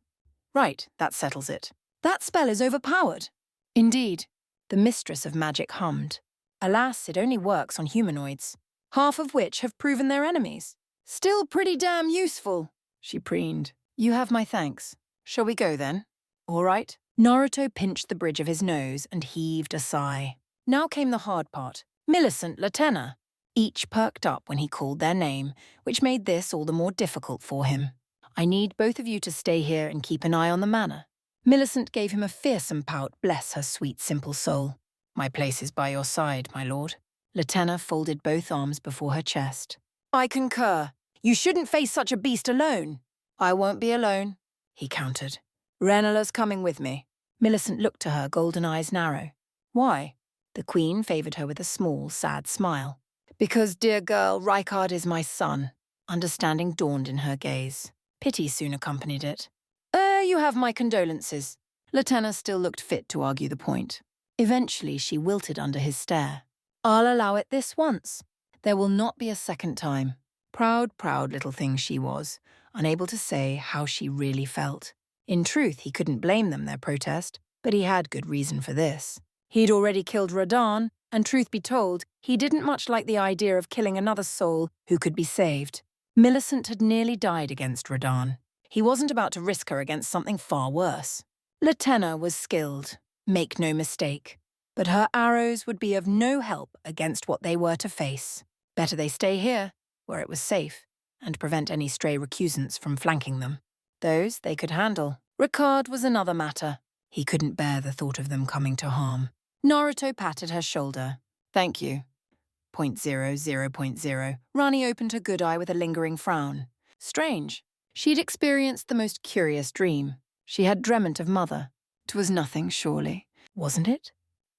[SPEAKER 1] Right, that settles it. That spell is overpowered. Indeed. The mistress of magic hummed. Alas, it only works on humanoids, half of which have proven their enemies. Still pretty damn useful, she preened. You have my thanks. Shall we go then? All right. Naruto pinched the bridge of his nose and heaved a sigh. Now came the hard part. Millicent, Latenna. Each perked up when he called their name, which made this all the more difficult for him. I need both of you to stay here and keep an eye on the manor. Millicent gave him a fearsome pout, bless her sweet, simple soul. My place is by your side, my lord. Latenna folded both arms before her chest. I concur. You shouldn't face such a beast alone. I won't be alone, he countered. Renala's coming with me. Millicent looked to her, golden eyes narrow. Why? The Queen favoured her with a small, sad smile. Because, dear girl, Rykard is my son. Understanding dawned in her gaze. Pity soon accompanied it. You have my condolences. Latenna still looked fit to argue the point. Eventually, she wilted under his stare. I'll allow it this once. There will not be a second time. Proud, proud little thing she was, unable to say how she really felt. In truth, he couldn't blame them, their protest, but he had good reason for this. He'd already killed Radahn, and truth be told, he didn't much like the idea of killing another soul who could be saved. Millicent had nearly died against Radahn. He wasn't about to risk her against something far worse. Latenna was skilled, make no mistake, but her arrows would be of no help against what they were to face. Better they stay here, where it was safe, and prevent any stray recusants from flanking them. Those they could handle. Rykard was another matter. He couldn't bear the thought of them coming to harm. Naruto patted her shoulder. Thank you. 0.00. Rani opened her good eye with a lingering frown. Strange. She'd experienced the most curious dream. She had dreamt of Mother. 'Twas nothing, surely. Wasn't it?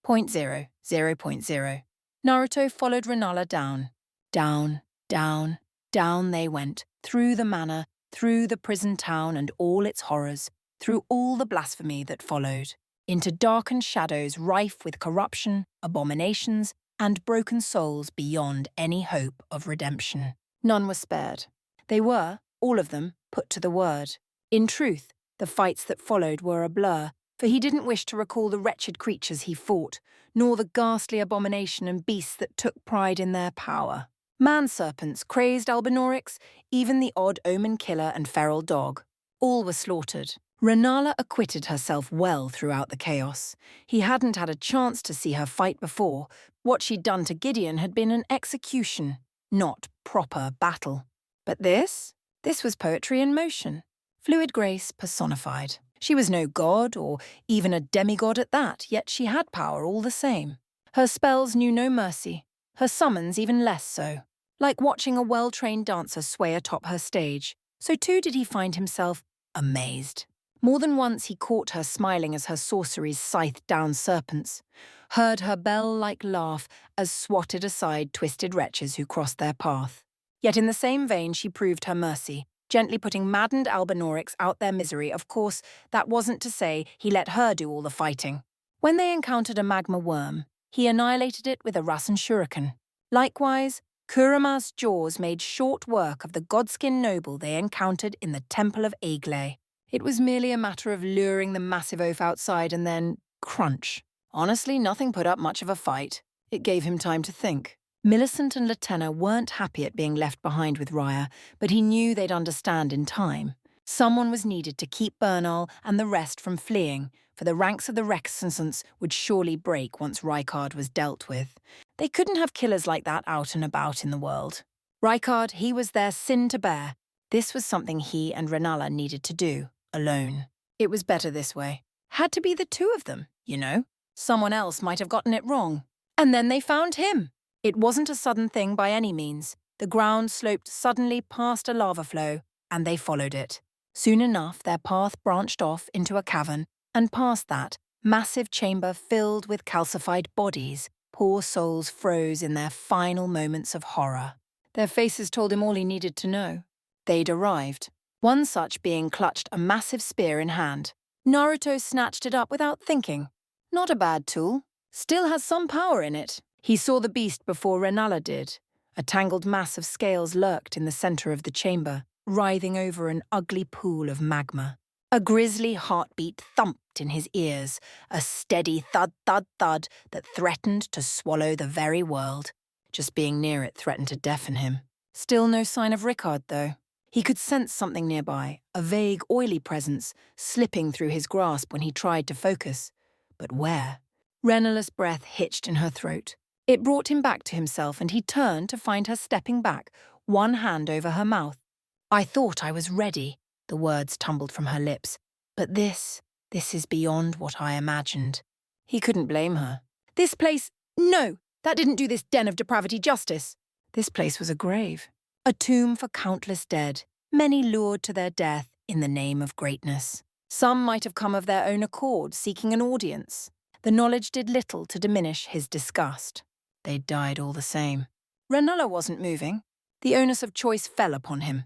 [SPEAKER 1] 0.0. Naruto followed Renala down. Down, down, down they went, through the manor, through the prison town and all its horrors, through all the blasphemy that followed, into darkened shadows rife with corruption, abominations, and broken souls beyond any hope of redemption. None were spared. They were, all of them, put to the word. In truth, the fights that followed were a blur, for he didn't wish to recall the wretched creatures he fought, nor the ghastly abomination and beasts that took pride in their power. Man-serpents, crazed Albinaurics, even the odd omen killer and feral dog. All were slaughtered. Renala acquitted herself well throughout the chaos. He hadn't had a chance to see her fight before. What she'd done to Gideon had been an execution, not proper battle. But this was poetry in motion. Fluid grace personified. She was no god, or even a demigod at that, yet she had power all the same. Her spells knew no mercy, her summons even less so. Like watching a well-trained dancer sway atop her stage, so too did he find himself amazed. More than once he caught her smiling as her sorceries scythed down serpents, heard her bell-like laugh as swatted aside twisted wretches who crossed their path. Yet in the same vein she proved her mercy, gently putting maddened Albinaurics out their misery. Of course, that wasn't to say he let her do all the fighting. When they encountered a magma worm, he annihilated it with a Rasen shuriken. Likewise, Kurama's jaws made short work of the godskin noble they encountered in the Temple of Aegle. It was merely a matter of luring the massive oaf outside and then crunch. Honestly, nothing put up much of a fight. It gave him time to think. Millicent and Latenna weren't happy at being left behind with Raya, but he knew they'd understand in time. Someone was needed to keep Bernal and the rest from fleeing, for the ranks of the Recensants would surely break once Rykard was dealt with. They couldn't have killers like that out and about in the world. Rykard, he was their sin to bear. This was something he and Renala needed to do, alone. It was better this way. Had to be the two of them, you know. Someone else might have gotten it wrong. And then they found him. It wasn't a sudden thing by any means. The ground sloped suddenly past a lava flow, and they followed it. Soon enough, their path branched off into a cavern, and past that, massive chamber filled with calcified bodies. Poor souls froze in their final moments of horror. Their faces told him all he needed to know. They'd arrived. One such being clutched a massive spear in hand. Naruto snatched it up without thinking. Not a bad tool. Still has some power in it. He saw the beast before Renala did. A tangled mass of scales lurked in the center of the chamber, writhing over an ugly pool of magma. A grisly heartbeat thumped in his ears, a steady thud-thud-thud that threatened to swallow the very world. Just being near it threatened to deafen him. Still no sign of Rykard, though. He could sense something nearby, a vague, oily presence, slipping through his grasp when he tried to focus. But where? Renala's breath hitched in her throat. It brought him back to himself, and he turned to find her stepping back, one hand over her mouth. I thought I was ready, the words tumbled from her lips. But this is beyond what I imagined. He couldn't blame her. This place, no, that didn't do this den of depravity justice. This place was a grave. A tomb for countless dead, many lured to their death in the name of greatness. Some might have come of their own accord, seeking an audience. The knowledge did little to diminish his disgust. They died all the same. Ranullah wasn't moving. The onus of choice fell upon him.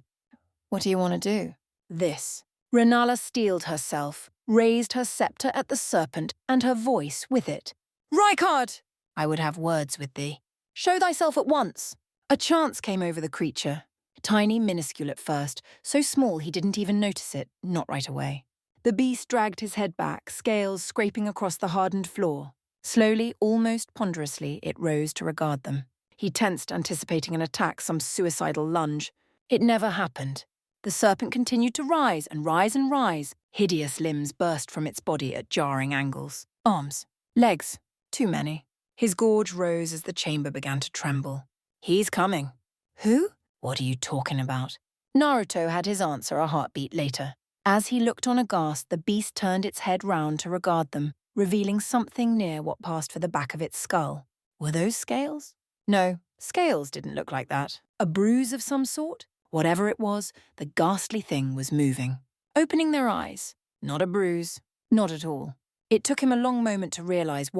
[SPEAKER 1] What do you want to do? This. Ranullah steeled herself, raised her sceptre at the serpent, and her voice with it. Rykard! I would have words with thee. Show thyself at once. A chance came over the creature. Tiny, minuscule at first, so small he didn't even notice it, not right away. The beast dragged his head back, scales scraping across the hardened floor. Slowly, almost ponderously, it rose to regard them. He tensed, anticipating an attack, some suicidal lunge. It never happened. The serpent continued to rise and rise and rise. Hideous limbs burst from its body at jarring angles. Arms. Legs. Too many. His gorge rose as the chamber began to tremble. He's coming. Who? What are you talking about? Naruto had his answer a heartbeat later. As he looked on aghast, the beast turned its head round to regard them, revealing something near what passed for the back of its skull. Were those scales? No, scales didn't look like that. A bruise of some sort? Whatever it was, the ghastly thing was moving. Opening their eyes. Not a bruise. Not at all. It took him a long moment to realize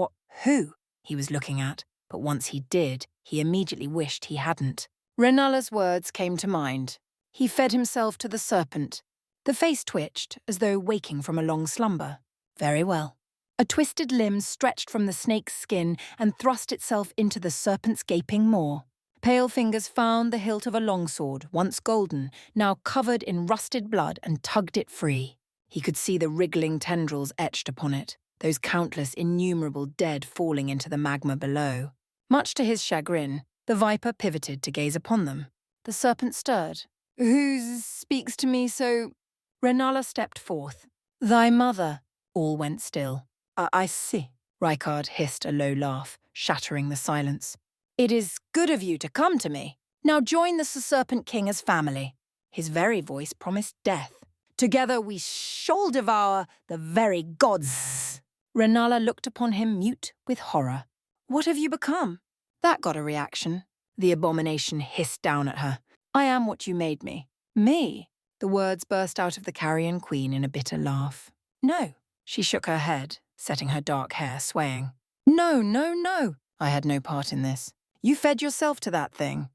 [SPEAKER 1] who he was looking at, but once he did, he immediately wished he hadn't. Renullah's words came to mind. He fed himself to the serpent. The face twitched, as though waking from a long slumber. Very well. A twisted limb stretched from the snake's skin and thrust itself into the serpent's gaping maw. Pale fingers found the hilt of a longsword, once golden, now covered in rusted blood, and tugged it free. He could see the wriggling tendrils etched upon it, those countless, innumerable dead falling into the magma below. Much to his chagrin, the viper pivoted to gaze upon them. The serpent stirred. Who speaks to me so? Ranullah stepped forth. Thy mother. All went still. I see. Rykard hissed a low laugh, shattering the silence. It is good of you to come to me. Now join the Serpent King as family. His very voice promised death. Together we shall devour the very gods. Ranullah looked upon him mute with horror. What have you become? That got a reaction. The abomination hissed down at her. I am what you made me. Me? The words burst out of the carrion queen in a bitter laugh. No. She shook her head, setting her dark hair swaying. No, no, no. I had no part in this. You fed yourself to that thing.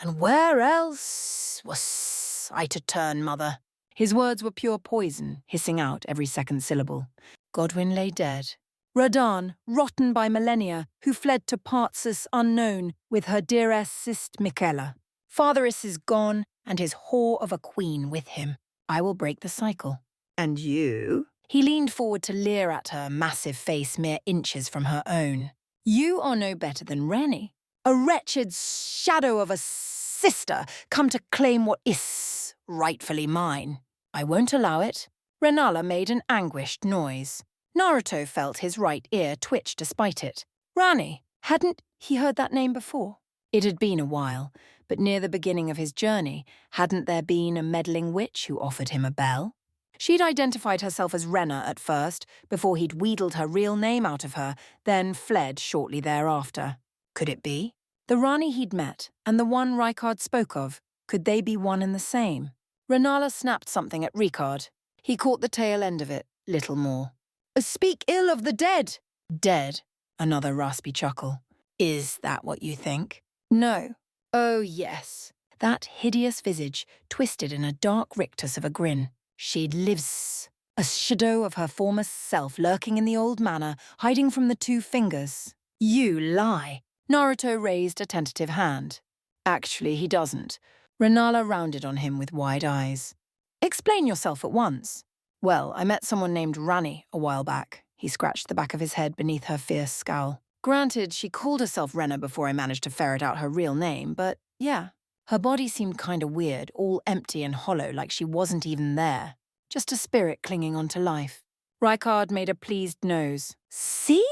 [SPEAKER 1] And where else was I to turn, mother? His words were pure poison, hissing out every second syllable. Godwyn lay dead. Radahn, rotten by millennia, who fled to parts unknown with her dearest sister Michaela. Fatheress is gone, and his whore of a queen with him. I will break the cycle. And you? He leaned forward to leer at her massive face mere inches from her own. You are no better than Rennie. A wretched shadow of a sister come to claim what is rightfully mine. I won't allow it. Ranullah made an anguished noise. Naruto felt his right ear twitch despite it. Rani, hadn't he heard that name before? It had been a while, but near the beginning of his journey, hadn't there been a meddling witch who offered him a bell? She'd identified herself as Renna at first, before he'd wheedled her real name out of her, then fled shortly thereafter. Could it be? The Rani he'd met, and the one Rykard spoke of, could they be one and the same? Ranullah snapped something at Rykard. He caught the tail end of it, little more. Speak ill of the dead! Dead? Another raspy chuckle. Is that what you think? No. Oh, yes. That hideous visage, twisted in a dark rictus of a grin. She lives. A shadow of her former self lurking in the old manor, hiding from the two fingers. You lie. Naruto raised a tentative hand. Actually, he doesn't. Ranullah rounded on him with wide eyes. Explain yourself at once. Well, I met someone named Rani a while back. He scratched the back of his head beneath her fierce scowl. Granted, she called herself Renna before I managed to ferret out her real name, but yeah. Her body seemed kinda weird, all empty and hollow, like she wasn't even there. Just a spirit clinging onto life. Rykard made a pleased nose. See?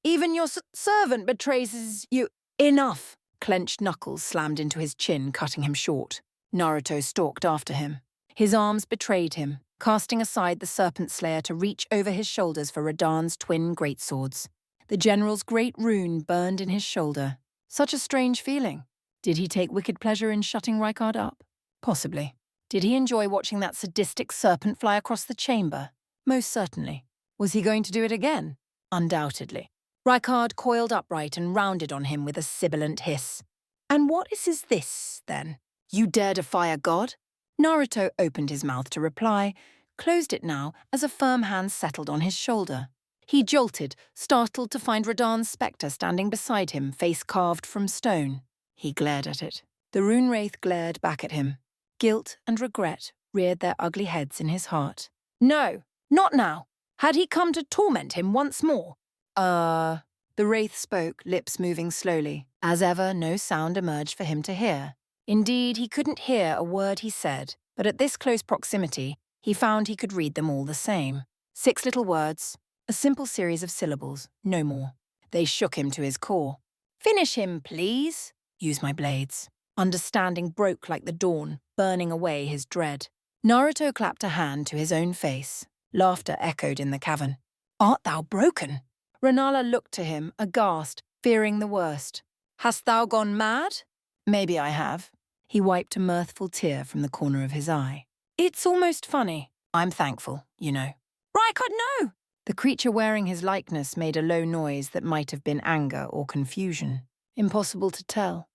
[SPEAKER 1] Even your servant betrays you. Enough! Clenched knuckles slammed into his chin, cutting him short. Naruto stalked after him. His arms betrayed him, casting aside the serpent slayer to reach over his shoulders for Radahn's twin greatswords. The general's great rune burned in his shoulder. Such a strange feeling. Did he take wicked pleasure in shutting Rykard up? Possibly. Did he enjoy watching that sadistic serpent fly across the chamber? Most certainly. Was he going to do it again? Undoubtedly. Rykard coiled upright and rounded on him with a sibilant hiss. And what is this, then? You dare defy a god? Naruto opened his mouth to reply, closed it now as a firm hand settled on his shoulder. He jolted, startled to find Radahn's spectre standing beside him, face carved from stone. He glared at it. The rune wraith glared back at him. Guilt and regret reared their ugly heads in his heart. No, not now. Had he come to torment him once more? The wraith spoke, lips moving slowly. As ever, no sound emerged for him to hear. Indeed, he couldn't hear a word he said, but at this close proximity, he found he could read them all the same. 6 little words, a simple series of syllables, no more. They shook him to his core. Finish him, please. Use my blades. Understanding broke like the dawn, burning away his dread. Naruto clapped a hand to his own face. Laughter echoed in the cavern. Art thou broken? Renala looked to him, aghast, fearing the worst. Hast thou gone mad? Maybe I have. He wiped a mirthful tear from the corner of his eye. It's almost funny. I'm thankful, you know. Rykard, no! The creature wearing his likeness made a low noise that might have been anger or confusion. Impossible to tell.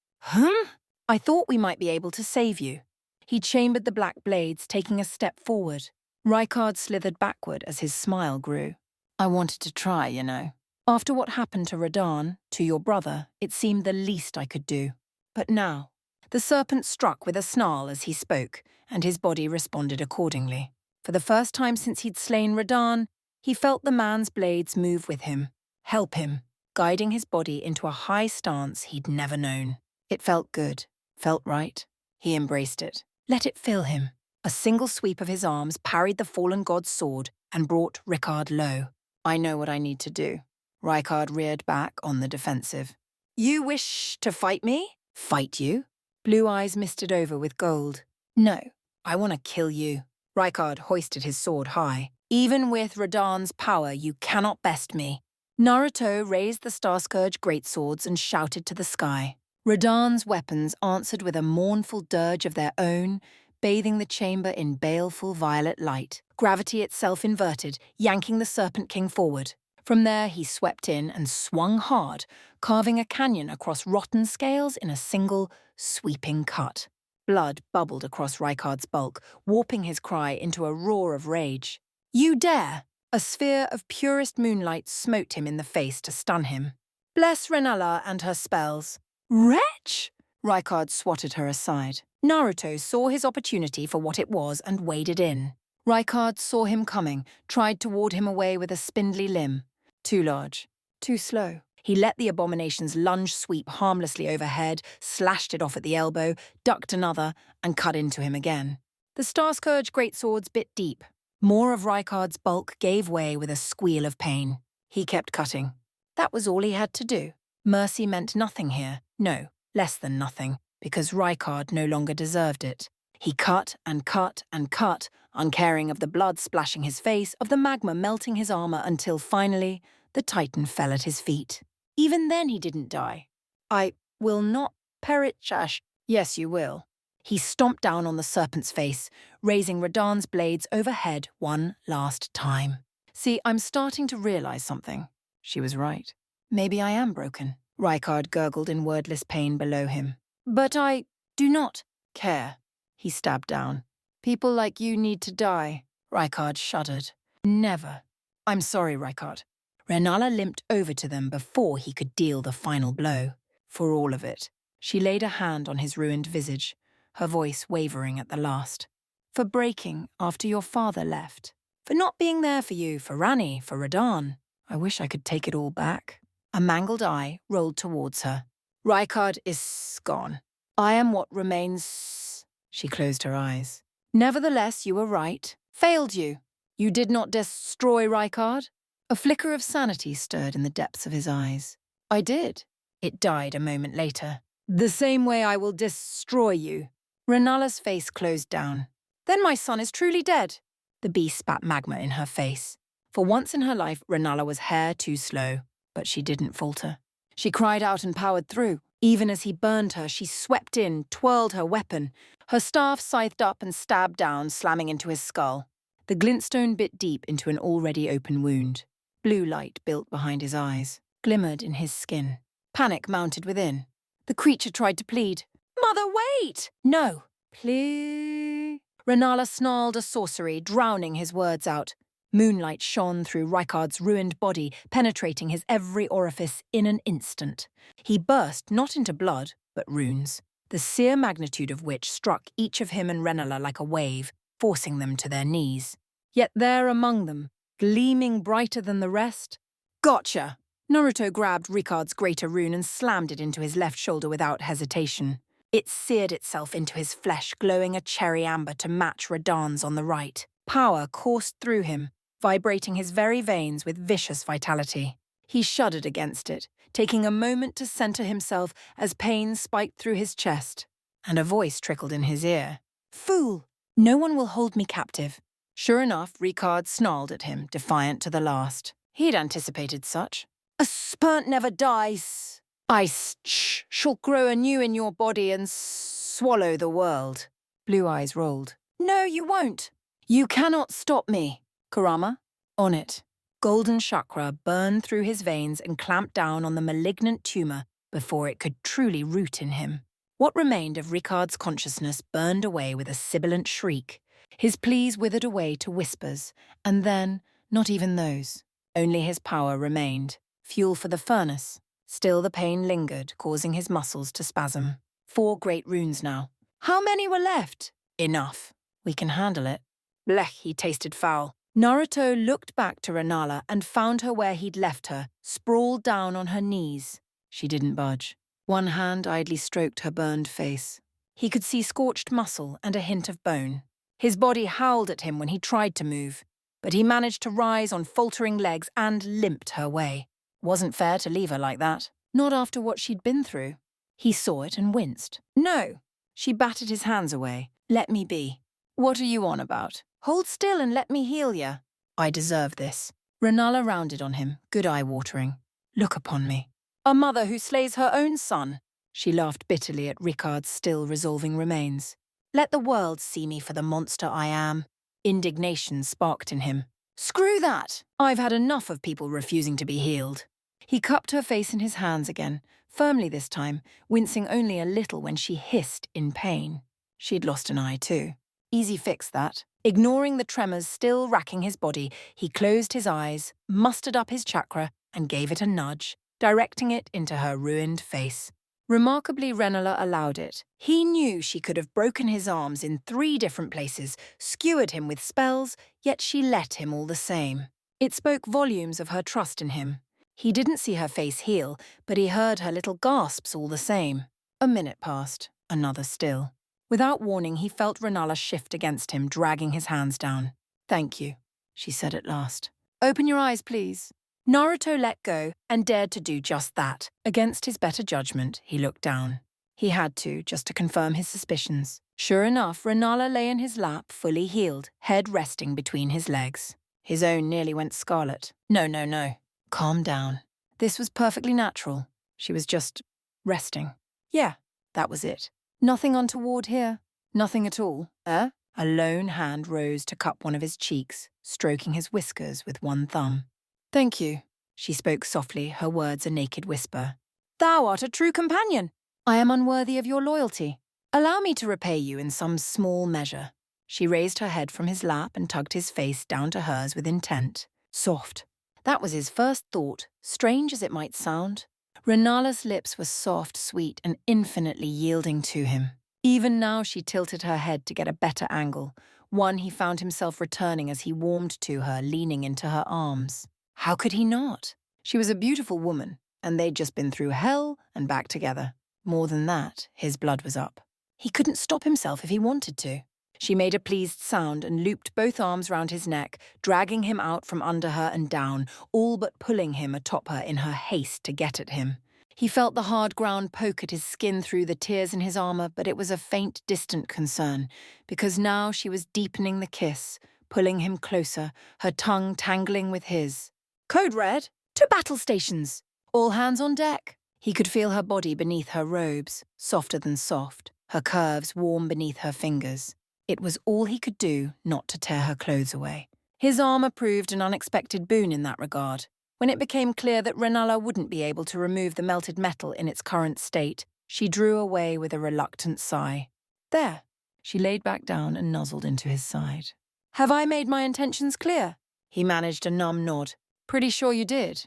[SPEAKER 1] I thought we might be able to save you. He chambered the black blades, taking a step forward. Rykard slithered backward as his smile grew. I wanted to try, you know. After what happened to Radahn, to your brother, it seemed the least I could do. But now, the serpent struck with a snarl as he spoke, and his body responded accordingly. For the first time since he'd slain Radahn, he felt the man's blades move with him, help him, guiding his body into a high stance he'd never known. It felt good, felt right. He embraced it. Let it fill him. A single sweep of his arms parried the fallen god's sword and brought Rykard low. I know what I need to do. Rykard reared back on the defensive. You wish to fight me? Fight you? Blue eyes misted over with gold. No, I want to kill you. Rykard hoisted his sword high. Even with Radahn's power, you cannot best me. Naruto raised the Starscourge greatswords and shouted to the sky. Radahn's weapons answered with a mournful dirge of their own, bathing the chamber in baleful violet light. Gravity itself inverted, yanking the Serpent King forward. From there he swept in and swung hard, carving a canyon across rotten scales in a single, sweeping cut. Blood bubbled across Rykard's bulk, warping his cry into a roar of rage. You dare! A sphere of purest moonlight smote him in the face to stun him. Bless Renala and her spells. Wretch! Rykard swatted her aside. Naruto saw his opportunity for what it was and waded in. Rykard saw him coming, tried to ward him away with a spindly limb. Too large, too slow. He let the abomination's lunge sweep harmlessly overhead, slashed it off at the elbow, ducked another, and cut into him again. The Starscourge greatswords bit deep. More of Rykard's bulk gave way with a squeal of pain. He kept cutting. That was all he had to do. Mercy meant nothing here. No, less than nothing, because Rykard no longer deserved it. He cut and cut and cut, uncaring of the blood splashing his face, of the magma melting his armor, until finally the Titan fell at his feet. Even then he didn't die. I will not perish. Yes, you will. He stomped down on the serpent's face, raising Radahn's blades overhead one last time. See, I'm starting to realize something. She was right. Maybe I am broken. Rykard gurgled in wordless pain below him. But I do not care. He stabbed down. People like you need to die. Rykard shuddered. Never. I'm sorry, Rykard. Renala limped over to them before he could deal the final blow. For all of it. She laid a hand on his ruined visage, her voice wavering at the last. For breaking after your father left. For not being there for you, for Rani, for Radahn. I wish I could take it all back. A mangled eye rolled towards her. Rykard is gone. I am what remains. She closed her eyes. Nevertheless, you were right. Failed you. You did not destroy Rykard. A flicker of sanity stirred in the depths of his eyes. I did. It died a moment later. The same way I will destroy you. Renala's face closed down. Then my son is truly dead. The beast spat magma in her face. For once in her life, Renala was hair too slow, but she didn't falter. She cried out and powered through. Even as he burned her, she swept in, twirled her weapon. Her staff scythed up and stabbed down, slamming into his skull. The glintstone bit deep into an already open wound. Blue light built behind his eyes, glimmered in his skin. Panic mounted within. The creature tried to plead. "Mother, wait!" "No, please." Renala snarled a sorcery, drowning his words out. Moonlight shone through Rykard's ruined body, penetrating his every orifice in an instant. He burst not into blood, but runes, the sheer magnitude of which struck each of him and Renala like a wave, forcing them to their knees. Yet there among them, gleaming brighter than the rest— "Gotcha!" Naruto grabbed Rykard's greater rune and slammed it into his left shoulder without hesitation. It seared itself into his flesh, glowing a cherry amber to match Radahn's on the right. Power coursed through him, vibrating his very veins with vicious vitality. He shuddered against it, taking a moment to center himself as pain spiked through his chest. And a voice trickled in his ear. "Fool! No one will hold me captive." Sure enough, Rykard snarled at him, defiant to the last. He'd anticipated such. "A spurnt never dies. Ice shall grow anew in your body and swallow the world." Blue eyes rolled. "No, you won't. You cannot stop me." Kurama, on it. Golden chakra burned through his veins and clamped down on the malignant tumor before it could truly root in him. What remained of Rykard's consciousness burned away with a sibilant shriek. His pleas withered away to whispers, and then, not even those. Only his power remained, fuel for the furnace. Still the pain lingered, causing his muscles to spasm. 4 great runes now. How many were left? Enough. We can handle it. Blech, he tasted foul. Naruto looked back to Renala and found her where he'd left her, sprawled down on her knees. She didn't budge. One hand idly stroked her burned face. He could see scorched muscle and a hint of bone. His body howled at him when he tried to move, but he managed to rise on faltering legs and limped her way. Wasn't fair to leave her like that. Not after what she'd been through. He saw it and winced. "No." She batted his hands away. "Let me be." "What are you on about? Hold still and let me heal ya." "I deserve this." Renala rounded on him, good eye-watering. "Look upon me." "A mother who slays her own son." She laughed bitterly at Rykard's still resolving remains. "Let the world see me for the monster I am." Indignation sparked in him. "Screw that! I've had enough of people refusing to be healed." He cupped her face in his hands again, firmly this time, wincing only a little when she hissed in pain. She'd lost an eye too. Easy fix, that. Ignoring the tremors still racking his body, he closed his eyes, mustered up his chakra, and gave it a nudge, directing it into her ruined face. Remarkably, Renala allowed it. He knew she could have broken his arms in 3 different places, skewered him with spells, yet she let him all the same. It spoke volumes of her trust in him. He didn't see her face heal, but he heard her little gasps all the same. A minute passed, another still. Without warning, he felt Renala shift against him, dragging his hands down. "Thank you," she said at last. "Open your eyes, please." Naruto let go and dared to do just that. Against his better judgment, he looked down. He had to, just to confirm his suspicions. Sure enough, Renala lay in his lap, fully healed, head resting between his legs. His own nearly went scarlet. No. Calm down. This was perfectly natural. She was just resting. Yeah, that was it. Nothing untoward here. Nothing at all, eh? A lone hand rose to cup one of his cheeks, stroking his whiskers with one thumb. "Thank you," she spoke softly, her words a naked whisper. "Thou art a true companion. I am unworthy of your loyalty. Allow me to repay you in some small measure." She raised her head from his lap and tugged his face down to hers with intent. Soft. That was his first thought, strange as it might sound. Renala's lips were soft, sweet, and infinitely yielding to him. Even now she tilted her head to get a better angle, one he found himself returning as he warmed to her, leaning into her arms. How could he not? She was a beautiful woman, and they'd just been through hell and back together. More than that, his blood was up. He couldn't stop himself if he wanted to. She made a pleased sound and looped both arms round his neck, dragging him out from under her and down, all but pulling him atop her in her haste to get at him. He felt the hard ground poke at his skin through the tears in his armor, but it was a faint, distant concern, because now she was deepening the kiss, pulling him closer, her tongue tangling with his. "Code Red, to battle stations! All hands on deck!" He could feel her body beneath her robes, softer than soft, her curves warm beneath her fingers. It was all he could do not to tear her clothes away. His armor proved an unexpected boon in that regard. When it became clear that Renala wouldn't be able to remove the melted metal in its current state, she drew away with a reluctant sigh. There. She laid back down and nuzzled into his side. Have I made my intentions clear? He managed a numb nod. Pretty sure you did.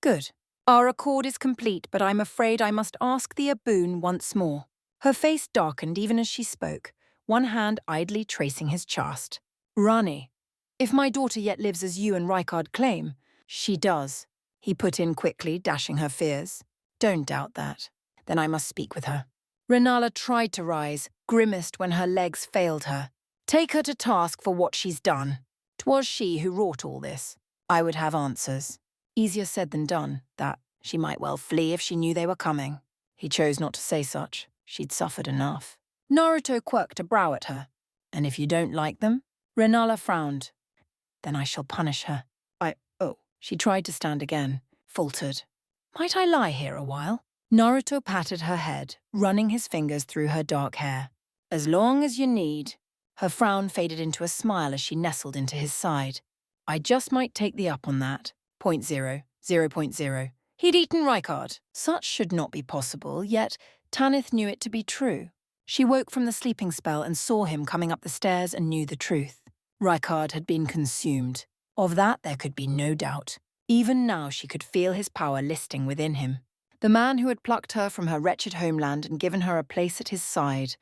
[SPEAKER 1] Good. Our accord is complete, but I'm afraid I must ask thee a boon once more. Her face darkened even as she spoke, one hand idly tracing his chast. Rani, if my daughter yet lives as you and Rykard claim, she does, he put in quickly, dashing her fears. Don't doubt that. Then I must speak with her. Renala tried to rise, grimaced when her legs failed her. Take her to task for what she's done. 'Twas she who wrought all this. I would have answers. Easier said than done, that she might well flee if she knew they were coming. He chose not to say such. She'd suffered enough. Naruto quirked a brow at her. And if you don't like them? Renala frowned. Then I shall punish her. She tried to stand again, faltered. Might I lie here a while? Naruto patted her head, running his fingers through her dark hair. As long as you need. Her frown faded into a smile as she nestled into his side. I just might take thee up on that. 0.0, 0.0. He'd eaten Rykard. Such should not be possible, yet Tanith knew it to be true. She woke from the sleeping spell and saw him coming up the stairs and knew the truth. Rykard had been consumed. Of that there could be no doubt. Even now she could feel his power listing within him. The man who had plucked her from her wretched homeland and given her a place at his side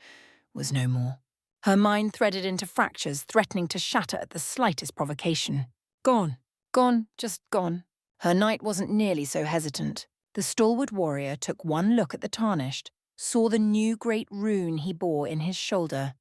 [SPEAKER 1] was no more. Her mind threaded into fractures, threatening to shatter at the slightest provocation. Gone. Gone, just gone. Her knight wasn't nearly so hesitant. The stalwart warrior took one look at the tarnished, saw the new great rune he bore in his shoulder,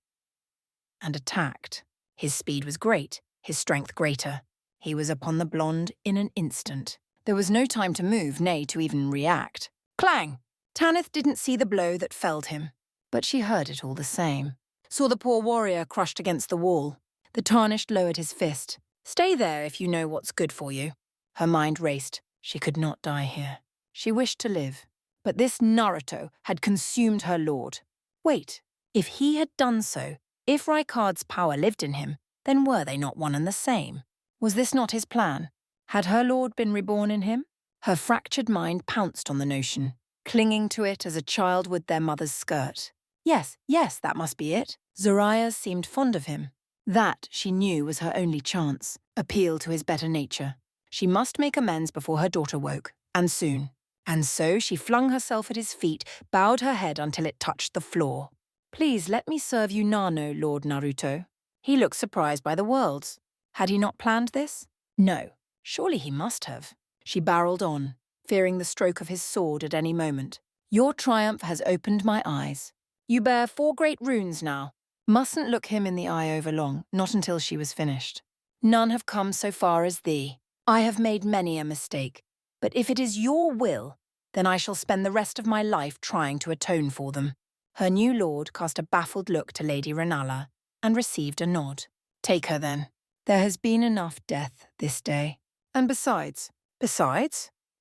[SPEAKER 1] and attacked. His speed was great, his strength greater. He was upon the blonde in an instant. There was no time to move, nay, to even react. Clang! Tanith didn't see the blow that felled him, but she heard it all the same. Saw the poor warrior crushed against the wall. The tarnished lowered his fist. Stay there if you know what's good for you. Her mind raced. She could not die here. She wished to live. But this Naruto had consumed her lord. Wait, if he had done so, if Rykard's power lived in him, then were they not one and the same? Was this not his plan? Had her lord been reborn in him? Her fractured mind pounced on the notion, clinging to it as a child would their mother's skirt. Yes, that must be it. Zoraya seemed fond of him. That, she knew, was her only chance. Appeal to his better nature. She must make amends before her daughter woke, and soon. And so she flung herself at his feet, bowed her head until it touched the floor. Please let me serve you Nano, Lord Naruto. He looked surprised by the worlds. Had he not planned this? No. Surely he must have. She barreled on, fearing the stroke of his sword at any moment. Your triumph has opened my eyes. You bear 4 great runes now. Mustn't look him in the eye over long, not until she was finished. None have come so far as thee. I have made many a mistake, but if it is your will, then I shall spend the rest of my life trying to atone for them. Her new lord cast a baffled look to Lady Renala and received a nod. Take her then. There has been enough death this day. And besides,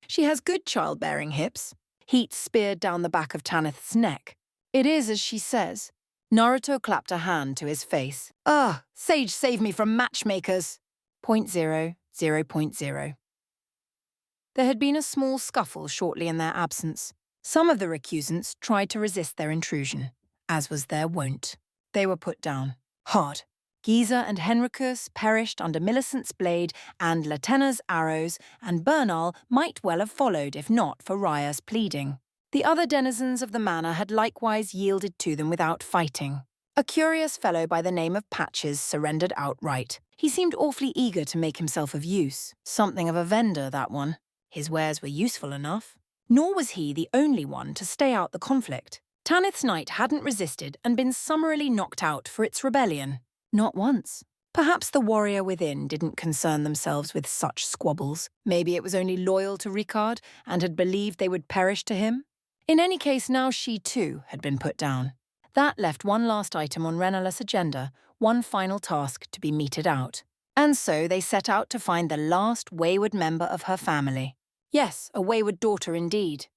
[SPEAKER 1] she has good childbearing hips. Heat speared down the back of Tanith's neck. It is as she says. Naruto clapped a hand to his face. Sage save me from matchmakers. 0.0, 0.0. There had been a small scuffle shortly in their absence. Some of the recusants tried to resist their intrusion, as was their wont. They were put down. Hard. Giza and Henricus perished under Millicent's blade and Latena's arrows, and Bernal might well have followed if not for Raya's pleading. The other denizens of the manor had likewise yielded to them without fighting. A curious fellow by the name of Patches surrendered outright. He seemed awfully eager to make himself of use. Something of a vendor, that one. His wares were useful enough. Nor was he the only one to stay out the conflict. Tanith's knight hadn't resisted and been summarily knocked out for its rebellion. Not once. Perhaps the warrior within didn't concern themselves with such squabbles. Maybe it was only loyal to Rykard and had believed they would perish to him. In any case, now she too had been put down. That left one last item on Renala's agenda, one final task to be meted out. And so they set out to find the last wayward member of her family. Yes, a wayward daughter indeed.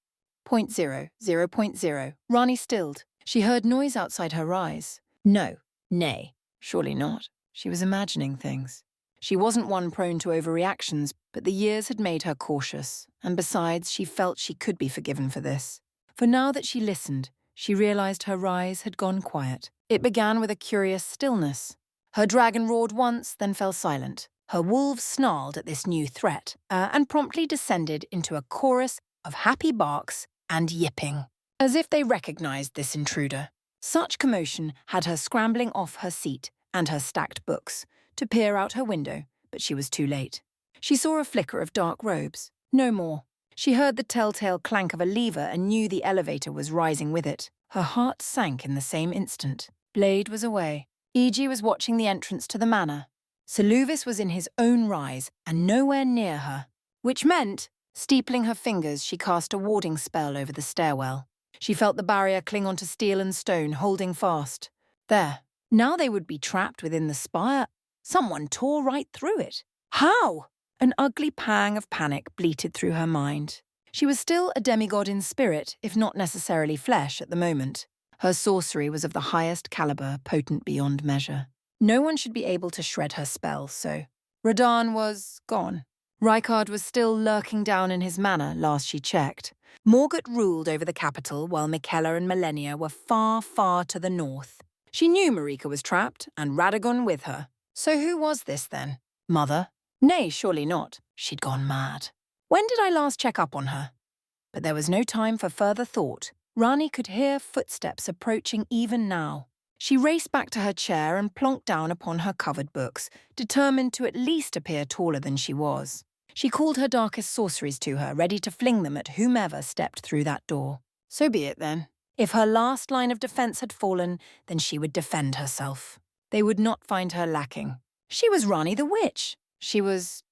[SPEAKER 1] .0.0. Rani stilled. She heard noise outside her rise. No. Nay. Surely not. She was imagining things. She wasn't one prone to overreactions, but the years had made her cautious, and besides, she felt she could be forgiven for this. For now that she listened, she realized her rise had gone quiet. It began with a curious stillness. Her dragon roared once, then fell silent. Her wolves snarled at this new threat, and promptly descended into a chorus of happy barks and yipping, as if they recognized this intruder. Such commotion had her scrambling off her seat and her stacked books to peer out her window, but she was too late. She saw a flicker of dark robes. No more. She heard the telltale clank of a lever and knew the elevator was rising with it. Her heart sank in the same instant. Blade was away. Iji was watching the entrance to the manor. Seluvis was in his own rise and nowhere near her, which meant, steepling her fingers, she cast a warding spell over the stairwell. She felt the barrier cling onto steel and stone, holding fast. There. Now they would be trapped within the spire. Someone tore right through it. How? An ugly pang of panic bleated through her mind. She was still a demigod in spirit, if not necessarily flesh, at the moment. Her sorcery was of the highest caliber, potent beyond measure. No one should be able to shred her spell, so Radahn was gone. Rykard was still lurking down in his manor, last she checked. Morgott ruled over the capital, while Miquella and Malenia were far, far to the north. She knew Marika was trapped, and Radagon with her. So who was this, then? Mother? Nay, surely not. She'd gone mad. When did I last check up on her? But there was no time for further thought. Rani could hear footsteps approaching even now. She raced back to her chair and plonked down upon her covered books, determined to at least appear taller than she was. She called her darkest sorceries to her, ready to fling them at whomever stepped through that door. So be it, then. If her last line of defense had fallen, then she would defend herself. They would not find her lacking. She was Rani the Witch. She was...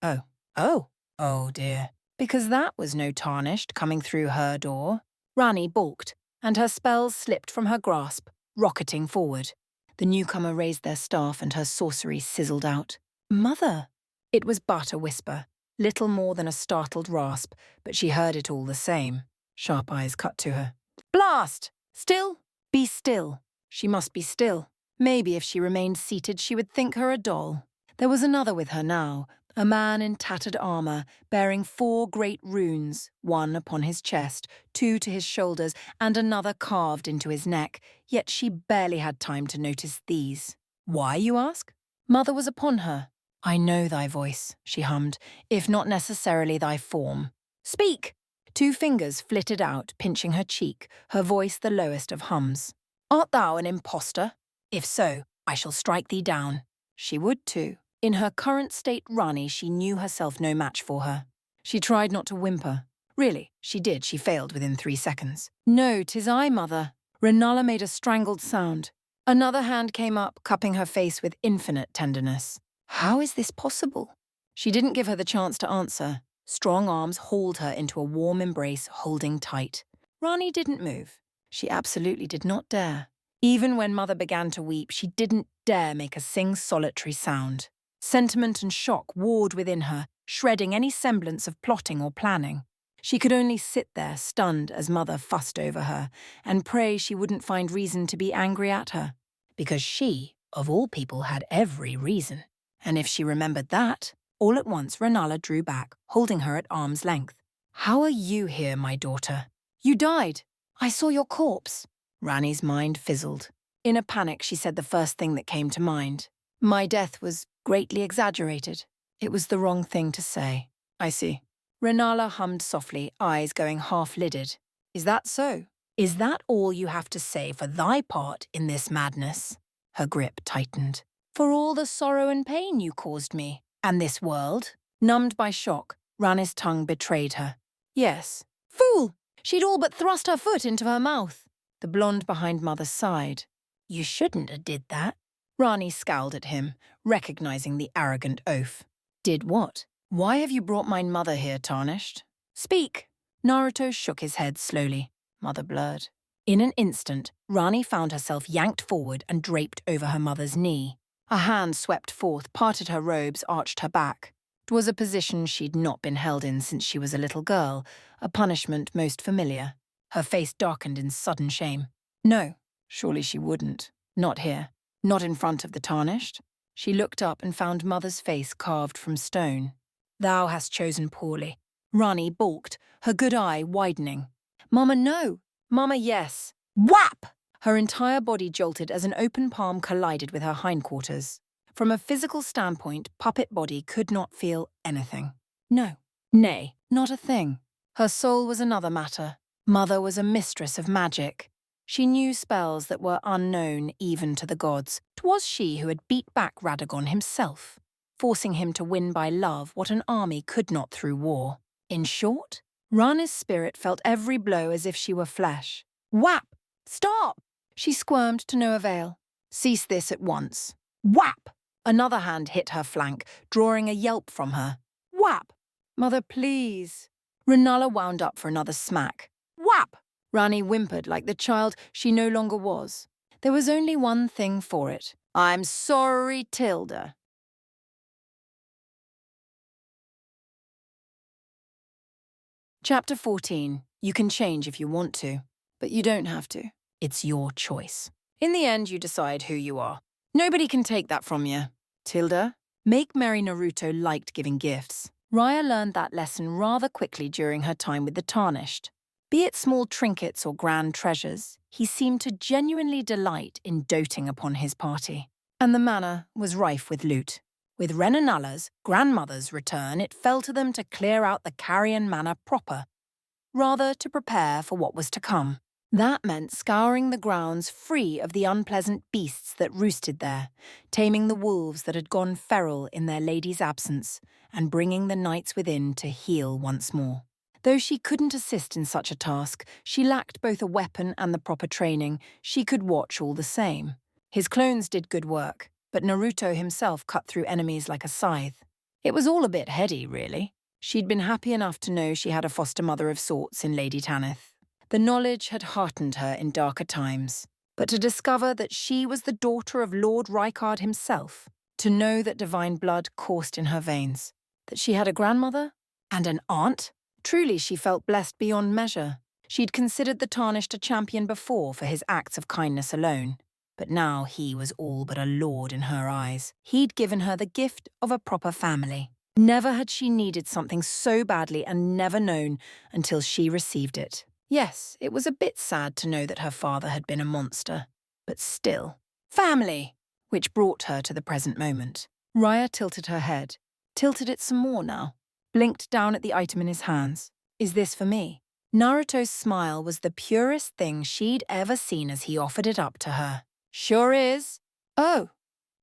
[SPEAKER 1] Oh dear. Because that was no tarnished coming through her door. Rani balked, and her spells slipped from her grasp, rocketing forward. The newcomer raised their staff and her sorcery sizzled out. Mother! It was but a whisper, little more than a startled rasp, but she heard it all the same. Sharp eyes cut to her. Blast! Still? Be still. She must be still. Maybe if she remained seated, she would think her a doll. There was another with her now, a man in tattered armour, bearing 4 great runes, one upon his chest, 2 to his shoulders, and another carved into his neck, yet she barely had time to notice these. Why, you ask? Mother was upon her. I know thy voice, she hummed, if not necessarily thy form. Speak! 2 fingers flitted out, pinching her cheek, her voice the lowest of hums. Art thou an impostor? If so, I shall strike thee down. She would too. In her current state, Rani, she knew herself no match for her. She tried not to whimper. Really, she did. She failed within 3 seconds. No, 'tis I, mother. Renala made a strangled sound. Another hand came up, cupping her face with infinite tenderness. How is this possible? She didn't give her the chance to answer. Strong arms hauled her into a warm embrace, holding tight. Rani didn't move. She absolutely did not dare. Even when Mother began to weep, she didn't dare make a solitary sound. Sentiment and shock warred within her, shredding any semblance of plotting or planning. She could only sit there, stunned as Mother fussed over her, and pray she wouldn't find reason to be angry at her. Because she, of all people, had every reason. And if she remembered that, all at once Renala drew back, holding her at arm's length. How are you here, my daughter? You died. I saw your corpse. Rani's mind fizzled. In a panic, she said the first thing that came to mind. My death was greatly exaggerated. It was the wrong thing to say. I see. Renala hummed softly, eyes going half-lidded. Is that so? Is that all you have to say for thy part in this madness? Her grip tightened. For all the sorrow and pain you caused me, and this world? Numbed by shock, Rani's tongue betrayed her. Yes. Fool! She'd all but thrust her foot into her mouth. The blonde behind Mother sighed. You shouldn't have did that. Rani scowled at him, recognizing the arrogant oaf. Did what? Why have you brought my mother here, tarnished? Speak! Naruto shook his head slowly. Mother blurred. In an instant, Rani found herself yanked forward and draped over her mother's knee. A hand swept forth, parted her robes, arched her back. It was a position she'd not been held in since she was a little girl, a punishment most familiar. Her face darkened in sudden shame. No, surely she wouldn't. Not here. Not in front of the tarnished. She looked up and found Mother's face carved from stone. Thou hast chosen poorly. Rani balked, her good eye widening. Mama, no. Mama, yes. Whap! Her entire body jolted as an open palm collided with her hindquarters. From a physical standpoint, Puppet Body could not feel anything. No. Nay, not a thing. Her soul was another matter. Mother was a mistress of magic. She knew spells that were unknown even to the gods. 'Twas she who had beat back Radagon himself, forcing him to win by love what an army could not through war. In short, Rani's spirit felt every blow as if she were flesh. Whap! Stop! She squirmed to no avail. Cease this at once. Whap! Another hand hit her flank, drawing a yelp from her. Whap! Mother, please. Renala wound up for another smack. Whap! Rani whimpered like the child she no longer was. There was only one thing for it. I'm sorry, Tilda. Chapter 14. You can change if you want to, but you don't have to. It's your choice. In the end, you decide who you are. Nobody can take that from you. Tilda, make merry Naruto liked giving gifts. Raya learned that lesson rather quickly during her time with the Tarnished. Be it small trinkets or grand treasures, he seemed to genuinely delight in doting upon his party. And the manor was rife with loot. With Ren and Nalla's grandmother's return, it fell to them to clear out the Carrion Manor proper, rather to prepare for what was to come. That meant scouring the grounds free of the unpleasant beasts that roosted there, taming the wolves that had gone feral in their lady's absence, and bringing the knights within to heal once more. Though she couldn't assist in such a task, she lacked both a weapon and the proper training. She could watch all the same. His clones did good work, but Naruto himself cut through enemies like a scythe. It was all a bit heady, really. She'd been happy enough to know she had a foster mother of sorts in Lady Tanith. The knowledge had heartened her in darker times. But to discover that she was the daughter of Lord Rykard himself, to know that divine blood coursed in her veins, that she had a grandmother and an aunt, truly she felt blessed beyond measure. She'd considered the Tarnished a champion before for his acts of kindness alone, but now he was all but a lord in her eyes. He'd given her the gift of a proper family. Never had she needed something so badly and never known until she received it. Yes, it was a bit sad to know that her father had been a monster, but still. Family! Which brought her to the present moment. Raya tilted her head, tilted it some more now, blinked down at the item in his hands. Is this for me? Naruto's smile was the purest thing she'd ever seen as he offered it up to her. Sure is. Oh.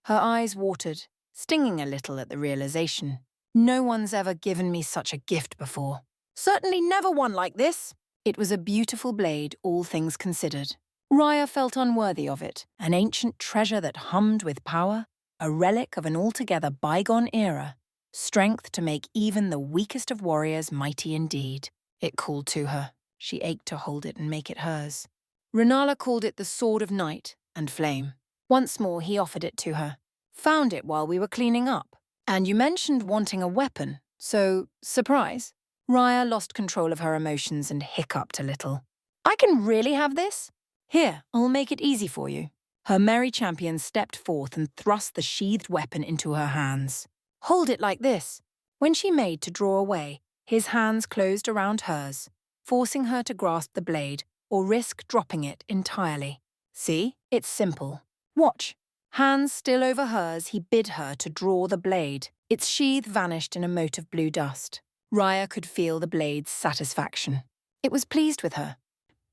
[SPEAKER 1] Her eyes watered, stinging a little at the realization. No one's ever given me such a gift before. Certainly never one like this. It was a beautiful blade, all things considered. Raya felt unworthy of it, an ancient treasure that hummed with power, a relic of an altogether bygone era, strength to make even the weakest of warriors mighty indeed. It called to her. She ached to hold it and make it hers. Renala called it the Sword of Night and Flame. Once more he offered it to her. Found it while we were cleaning up. And you mentioned wanting a weapon, so, surprise. Raya lost control of her emotions and hiccuped a little. I can really have this? Here, I'll make it easy for you. Her merry champion stepped forth and thrust the sheathed weapon into her hands. Hold it like this. When she made to draw away, his hands closed around hers, forcing her to grasp the blade or risk dropping it entirely. See? It's simple. Watch. Hands still over hers, he bid her to draw the blade. Its sheath vanished in a mote of blue dust. Raya could feel the blade's satisfaction. It was pleased with her.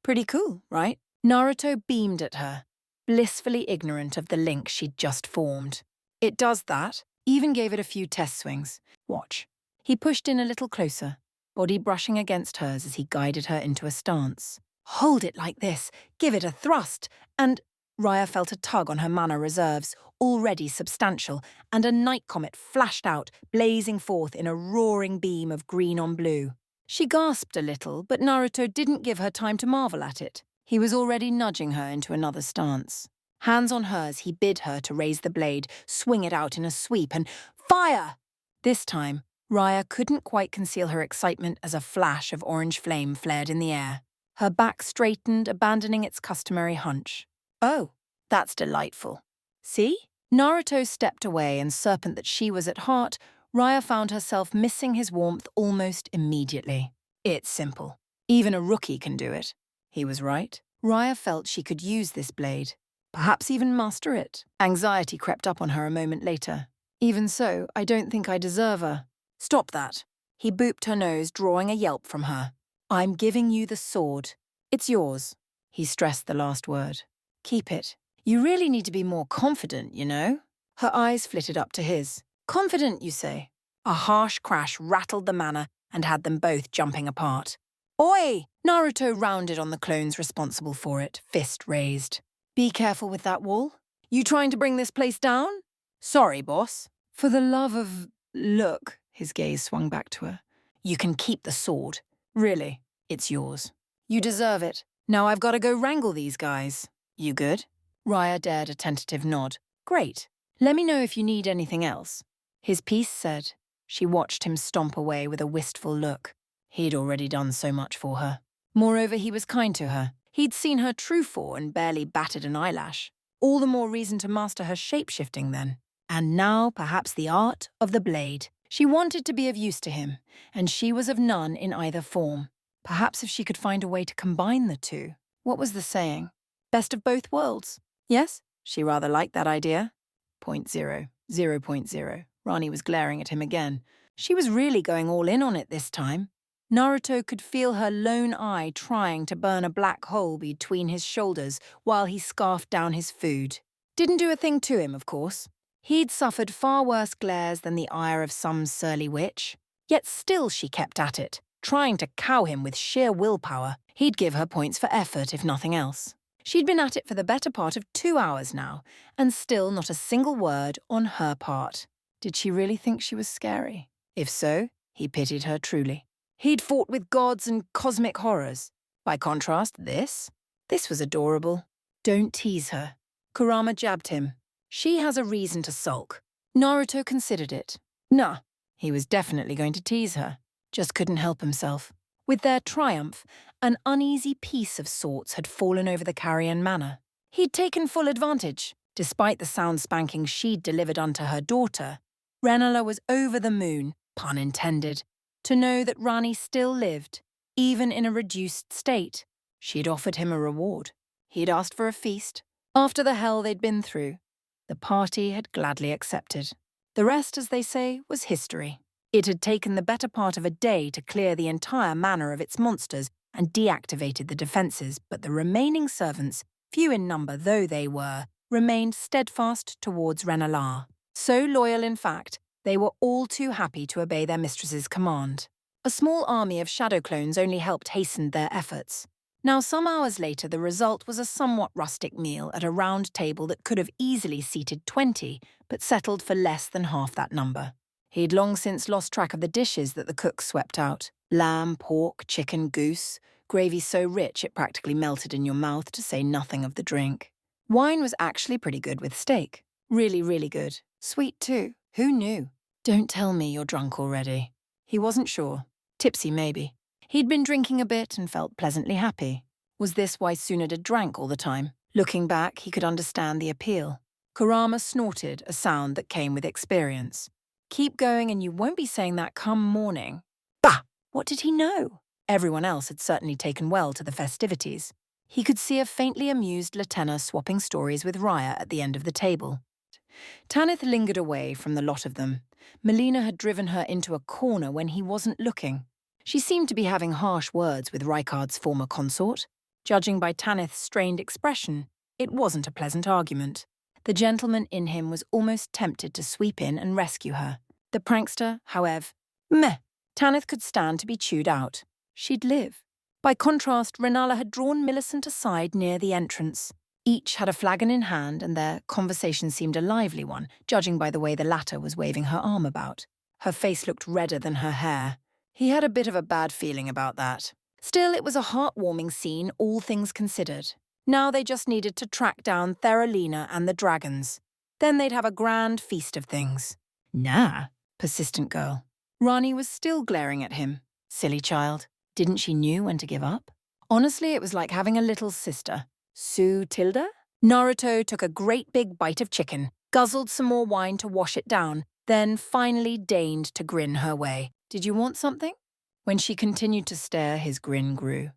[SPEAKER 1] Pretty cool, right? Naruto beamed at her, blissfully ignorant of the link she'd just formed. It does that. Even gave it a few test swings. Watch. He pushed in a little closer, body brushing against hers as he guided her into a stance. Hold it like this, give it a thrust, and Raya felt a tug on her mana reserves, already substantial, and a night comet flashed out, blazing forth in a roaring beam of green on blue. She gasped a little, but Naruto didn't give her time to marvel at it. He was already nudging her into another stance. Hands on hers, he bid her to raise the blade, swing it out in a sweep, and fire! This time, Raya couldn't quite conceal her excitement as a flash of orange flame flared in the air. Her back straightened, abandoning its customary hunch. Oh, that's delightful. See? Naruto stepped away, and serpent that she was at heart, Raya found herself missing his warmth almost immediately. It's simple. Even a rookie can do it. He was right. Raya felt she could use this blade, perhaps even master it. Anxiety crept up on her a moment later. Even so, I don't think I deserve a... Stop that. He booped her nose, drawing a yelp from her. I'm giving you the sword. It's yours. He stressed the last word. Keep it. You really need to be more confident, you know? Her eyes flitted up to his. Confident, you say? A harsh crash rattled the manor and had them both jumping apart. Oi! Naruto rounded on the clones responsible for it, fist raised. Be careful with that wall. You trying to bring this place down? Sorry, boss. For the love of... Look, his gaze swung back to her. You can keep the sword. Really, it's yours. You deserve it. Now I've got to go wrangle these guys. You good? Raya dared a tentative nod. Great. Let me know if you need anything else. His piece said. She watched him stomp away with a wistful look. He'd already done so much for her. Moreover, he was kind to her. He'd seen her true for and barely batted an eyelash. All the more reason to master her shape-shifting then. And now, perhaps the art of the blade. She wanted to be of use to him, and she was of none in either form. Perhaps if she could find a way to combine the two. What was the saying? Best of both worlds. Yes, she rather liked that idea. 0.0, 0.0. Rani was glaring at him again. She was really going all in on it this time. Naruto could feel her lone eye trying to burn a black hole between his shoulders while he scarfed down his food. Didn't do a thing to him, of course. He'd suffered far worse glares than the ire of some surly witch. Yet still she kept at it, trying to cow him with sheer willpower. He'd give her points for effort, if nothing else. She'd been at it for the better part of 2 hours now, and still not a single word on her part. Did she really think she was scary? If so, he pitied her truly. He'd fought with gods and cosmic horrors. By contrast, this was adorable. Don't tease her. Kurama jabbed him. She has a reason to sulk. Naruto considered it. Nah, he was definitely going to tease her. Just couldn't help himself. With their triumph, an uneasy peace of sorts had fallen over the Carrion manor. He'd taken full advantage. Despite the sound spanking she'd delivered unto her daughter, Renala was over the moon, pun intended, to know that Rani still lived, even in a reduced state. She'd offered him a reward. He'd asked for a feast. After the hell they'd been through, the party had gladly accepted. The rest, as they say, was history. It had taken the better part of a day to clear the entire manor of its monsters and deactivated the defences, but the remaining servants, few in number though they were, remained steadfast towards Renala. So loyal, in fact, they were all too happy to obey their mistress's command. A small army of shadow clones only helped hasten their efforts. Now, some hours later, the result was a somewhat rustic meal at a round table that could have easily seated 20, but settled for less than half that number. He'd long since lost track of the dishes that the cooks swept out. Lamb, pork, chicken, goose, gravy so rich it practically melted in your mouth, to say nothing of the drink. Wine was actually pretty good with steak. Really, really good. Sweet too. Who knew? Don't tell me you're drunk already. He wasn't sure. Tipsy, maybe. He'd been drinking a bit and felt pleasantly happy. Was this why Tsunade had drank all the time? Looking back, he could understand the appeal. Kurama snorted, a sound that came with experience. Keep going and you won't be saying that come morning. Bah! What did he know? Everyone else had certainly taken well to the festivities. He could see a faintly amused Latenna swapping stories with Raya at the end of the table. Tanith lingered away from the lot of them. Melina had driven her into a corner when he wasn't looking. She seemed to be having harsh words with Rykard's former consort. Judging by Tanith's strained expression, it wasn't a pleasant argument. The gentleman in him was almost tempted to sweep in and rescue her. The prankster, however, meh. Tanith could stand to be chewed out. She'd live. By contrast, Renala had drawn Millicent aside near the entrance. Each had a flagon in hand, and their conversation seemed a lively one, judging by the way the latter was waving her arm about. Her face looked redder than her hair. He had a bit of a bad feeling about that. Still, it was a heartwarming scene, all things considered. Now they just needed to track down Theralina and the dragons. Then they'd have a grand feast of things. Nah, persistent girl. Rani was still glaring at him. Silly child. Didn't she knew when to give up? Honestly, it was like having a little sister. Sue Tilda? Naruto took a great big bite of chicken, guzzled some more wine to wash it down, then finally deigned to grin her way. Did you want something? When she continued to stare, his grin grew.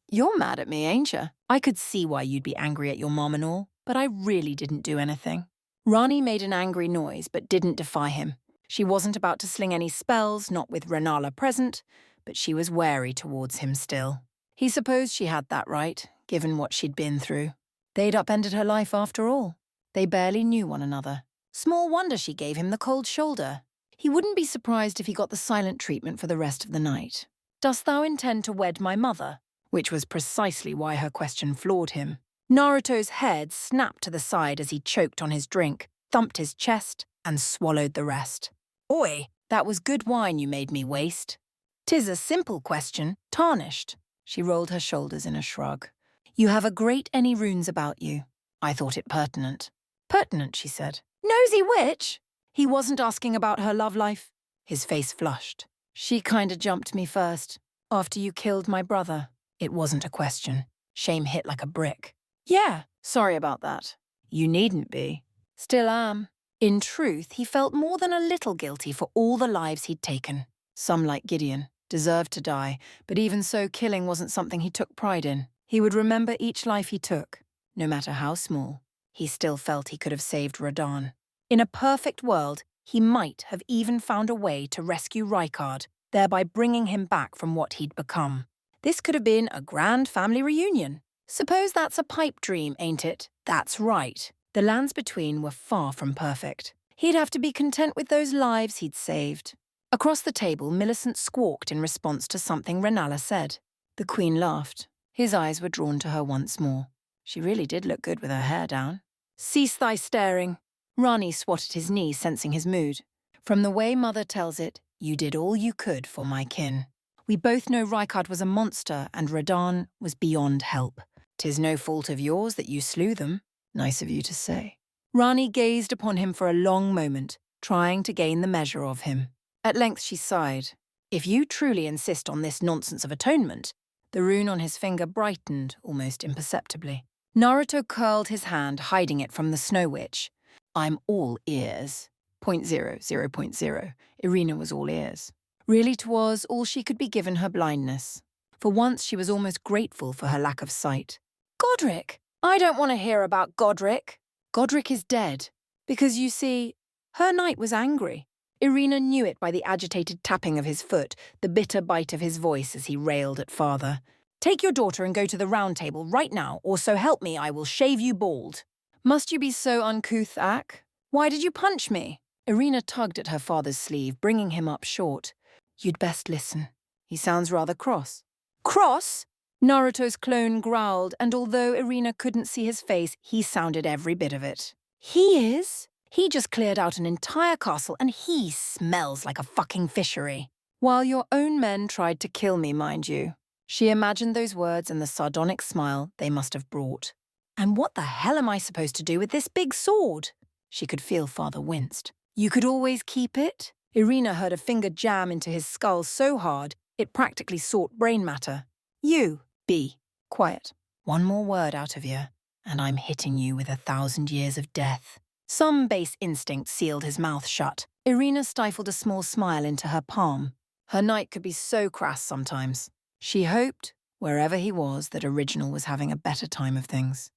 [SPEAKER 1] You're mad at me, ain't ya? I could see why you'd be angry at your mom and all, but I really didn't do anything. Rani made an angry noise but didn't defy him. She wasn't about to sling any spells, not with Renala present, but she was wary towards him still. He supposed she had that right, given what she'd been through. They'd upended her life after all. They barely knew one another. Small wonder she gave him the cold shoulder. He wouldn't be surprised if he got the silent treatment for the rest of the night. Dost thou intend to wed my mother? Which was precisely why her question floored him. Naruto's head snapped to the side as he choked on his drink, thumped his chest, and swallowed the rest. Oi, that was good wine you made me waste. 'Tis a simple question, tarnished. She rolled her shoulders in a shrug. You have a great any runes about you. I thought it pertinent. Pertinent, she said. Nosy witch! He wasn't asking about her love life. His face flushed. She kinda jumped me first, after you killed my brother. It wasn't a question. Shame hit like a brick. Yeah, sorry about that. You needn't be. Still am. In truth, he felt more than a little guilty for all the lives he'd taken. Some, like Gideon, deserved to die, but even so, killing wasn't something he took pride in. He would remember each life he took, no matter how small. He still felt he could have saved Radahn. In a perfect world, he might have even found a way to rescue Rykard, thereby bringing him back from what he'd become. This could have been a grand family reunion. Suppose that's a pipe dream, ain't it? That's right. The lands between were far from perfect. He'd have to be content with those lives he'd saved. Across the table, Millicent squawked in response to something Renala said. The Queen laughed. His eyes were drawn to her once more. She really did look good with her hair down. Cease thy staring. Rani swatted his knee, sensing his mood. From the way Mother tells it, you did all you could for my kin. We both know Rykard was a monster and Radahn was beyond help. 'Tis no fault of yours that you slew them. Nice of you to say. Rani gazed upon him for a long moment, trying to gain the measure of him. At length she sighed. If you truly insist on this nonsense of atonement, the rune on his finger brightened almost imperceptibly. Naruto curled his hand, hiding it from the Snow Witch. I'm all ears. 0.0. Irina was all ears. Really 'twas all she could be given her blindness. For once she was almost grateful for her lack of sight. Godric! I don't want to hear about Godric. Godric is dead. Because you see, her knight was angry. Irina knew it by the agitated tapping of his foot, the bitter bite of his voice as he railed at father. Take your daughter and go to the round table right now, or so help me, I will shave you bald. Must you be so uncouth, Ak? Why did you punch me? Irina tugged at her father's sleeve, bringing him up short. You'd best listen. He sounds rather cross. Cross? Naruto's clone growled, and although Irina couldn't see his face, he sounded every bit of it. He is? He just cleared out an entire castle, and he smells like a fucking fishery. While your own men tried to kill me, mind you. She imagined those words and the sardonic smile they must have brought. And what the hell am I supposed to do with this big sword? She could feel father winced. You could always keep it? Irina heard a finger jam into his skull so hard it practically sought brain matter. You, be quiet. One more word out of you, and I'm hitting you with 1,000 years of death. Some base instinct sealed his mouth shut. Irina stifled a small smile into her palm. Her knight could be so crass sometimes. She hoped, wherever he was, that Original was having a better time of things.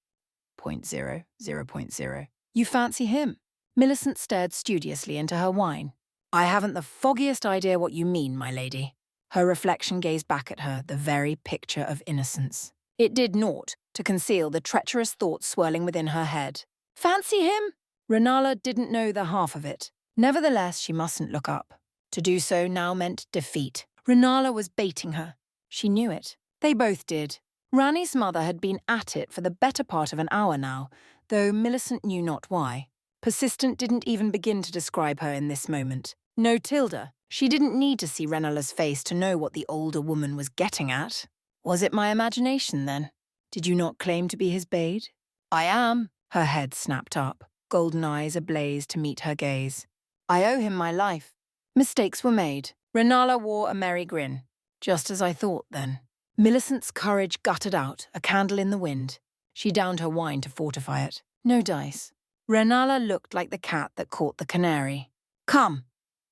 [SPEAKER 1] 0.0. You fancy him? Millicent stared studiously into her wine. I haven't the foggiest idea what you mean, my lady. Her reflection gazed back at her, the very picture of innocence. It did naught to conceal the treacherous thoughts swirling within her head. Fancy him? Renala didn't know the half of it. Nevertheless, she mustn't look up. To do so now meant defeat. Renala was baiting her. She knew it. They both did. Rani's mother had been at it for the better part of an hour now, though Millicent knew not why. Persistent didn't even begin to describe her in this moment. No Tilda. She didn't need to see Renala's face to know what the older woman was getting at. Was it my imagination, then? Did you not claim to be his babe? I am. Her head snapped up, golden eyes ablaze to meet her gaze. I owe him my life. Mistakes were made. Renala wore a merry grin. Just as I thought, then. Millicent's courage guttered out, a candle in the wind. She downed her wine to fortify it. No dice. Renala looked like the cat that caught the canary. Come!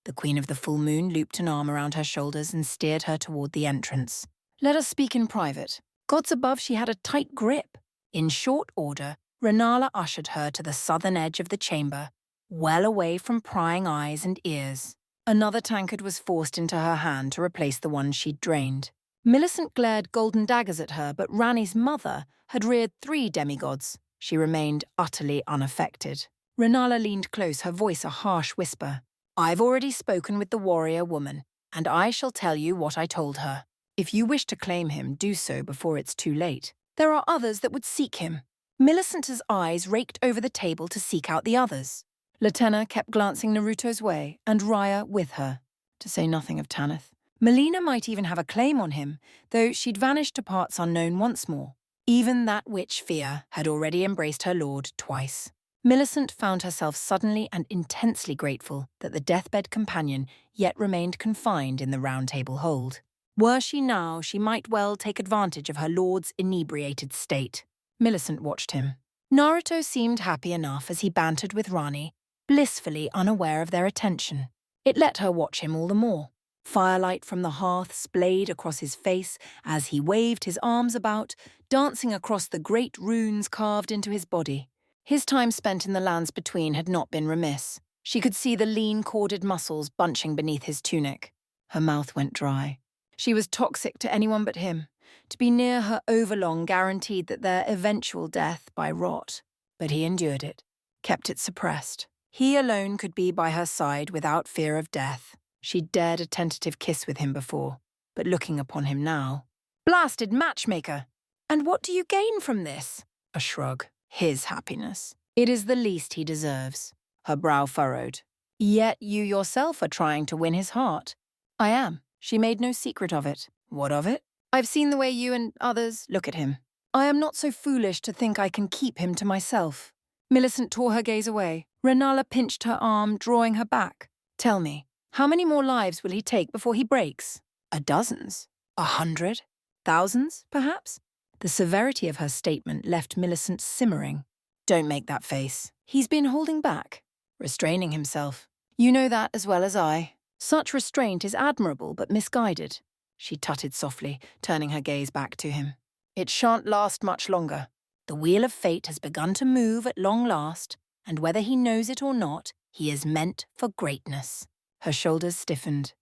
[SPEAKER 1] The Queen of the Full Moon looped an arm around her shoulders and steered her toward the entrance. Let us speak in private. Gods above, she had a tight grip. In short order, Renala ushered her to the southern edge of the chamber, well away from prying eyes and ears. Another tankard was forced into her hand to replace the one she'd drained. Millicent glared golden daggers at her, but Rani's mother had reared 3 demigods. She remained utterly unaffected. Renala leaned close, her voice a harsh whisper. I've already spoken with the warrior woman, and I shall tell you what I told her. If you wish to claim him, do so before it's too late. There are others that would seek him. Millicent's eyes raked over the table to seek out the others. Latenna kept glancing Naruto's way, and Raya with her, to say nothing of Tanith. Melina might even have a claim on him, though she'd vanished to parts unknown once more. Even that witch Fia had already embraced her lord twice. Millicent found herself suddenly and intensely grateful that the deathbed companion yet remained confined in the Round Table hold. Were she now, she might well take advantage of her lord's inebriated state. Millicent watched him. Naruto seemed happy enough as he bantered with Rani, blissfully unaware of their attention. It let her watch him all the more. Firelight from the hearth splayed across his face as he waved his arms about, dancing across the great runes carved into his body. His time spent in the lands between had not been remiss. She could see the lean, corded muscles bunching beneath his tunic. Her mouth went dry. She was toxic to anyone but him. To be near her overlong guaranteed that their eventual death by rot. But he endured it, kept it suppressed. He alone could be by her side without fear of death. She'd dared a tentative kiss with him before, but looking upon him now... Blasted matchmaker! And what do you gain from this? A shrug. His happiness. It is the least he deserves. Her brow furrowed. Yet you yourself are trying to win his heart. I am. She made no secret of it. What of it? I've seen the way you and others look at him. I am not so foolish to think I can keep him to myself. Millicent tore her gaze away. Renala pinched her arm, drawing her back. Tell me, how many more lives will he take before he breaks? Dozens? 100? Thousands, perhaps? The severity of her statement left Millicent simmering. Don't make that face. He's been holding back, restraining himself. You know that as well as I. Such restraint is admirable but misguided. She tutted softly, turning her gaze back to him. It shan't last much longer. The wheel of fate has begun to move at long last, and whether he knows it or not, he is meant for greatness. Her shoulders stiffened.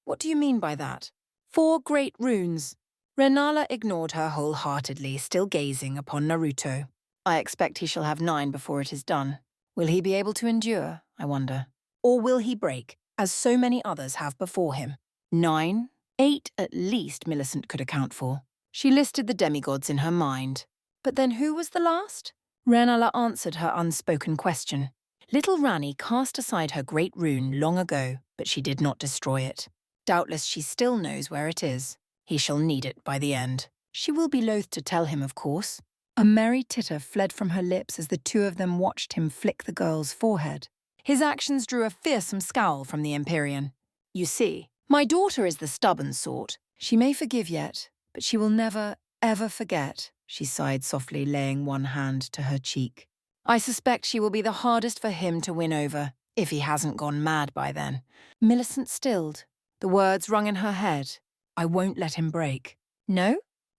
[SPEAKER 1] What do you mean by that? 4 great runes. Renala ignored her wholeheartedly, still gazing upon Naruto. I expect he shall have 9 before it is done. Will he be able to endure, I wonder? Or will he break, as so many others have before him? 9? 8 at least Millicent could account for. She listed the demigods in her mind. But then who was the last? Renala answered her unspoken question. Little Rani cast aside her great rune long ago, but she did not destroy it. Doubtless she still knows where it is. He shall need it by the end. She will be loath to tell him, of course. A merry titter fled from her lips as the 2 of them watched him flick the girl's forehead. His actions drew a fearsome scowl from the Empyrean. You see, my daughter is the stubborn sort. She may forgive yet, but she will never, ever forget, she sighed softly, laying one hand to her cheek. I suspect she will be the hardest for him to win over, if he hasn't gone mad by then. Millicent stilled. The words rung in her head. I won't let him break. No?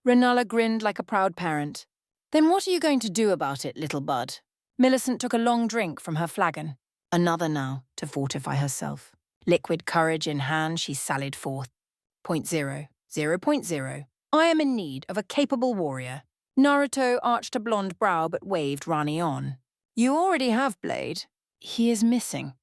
[SPEAKER 1] Renala grinned like a proud parent. Then what are you going to do about it, little bud? Millicent took a long drink from her flagon. Another now, to fortify herself. Liquid courage in hand, she sallied forth. 0.0, 0.0. I am in need of a capable warrior. Naruto arched a blonde brow but waved Rani on. You already have Blade. He is missing.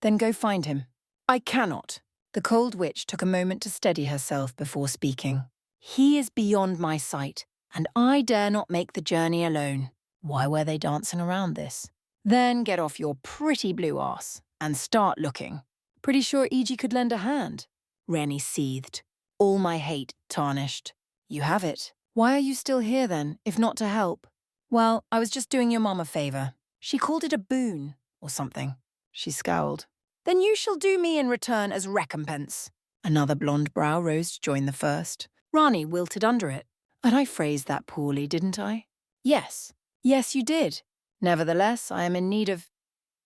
[SPEAKER 1] Then go find him. I cannot. The cold witch took a moment to steady herself before speaking. He is beyond my sight, and I dare not make the journey alone. Why were they dancing around this? Then get off your pretty blue ass and start looking. Pretty sure Iji could lend a hand. Rennie seethed. All my hate tarnished. You have it. Why are you still here then, if not to help? Well, I was just doing your mom a favour. She called it a boon, or something. She scowled. Then you shall do me in return as recompense. Another blonde brow rose to join the first. Rani wilted under it. And I phrased that poorly, didn't I? Yes. Yes, you did. Nevertheless, I am in need of...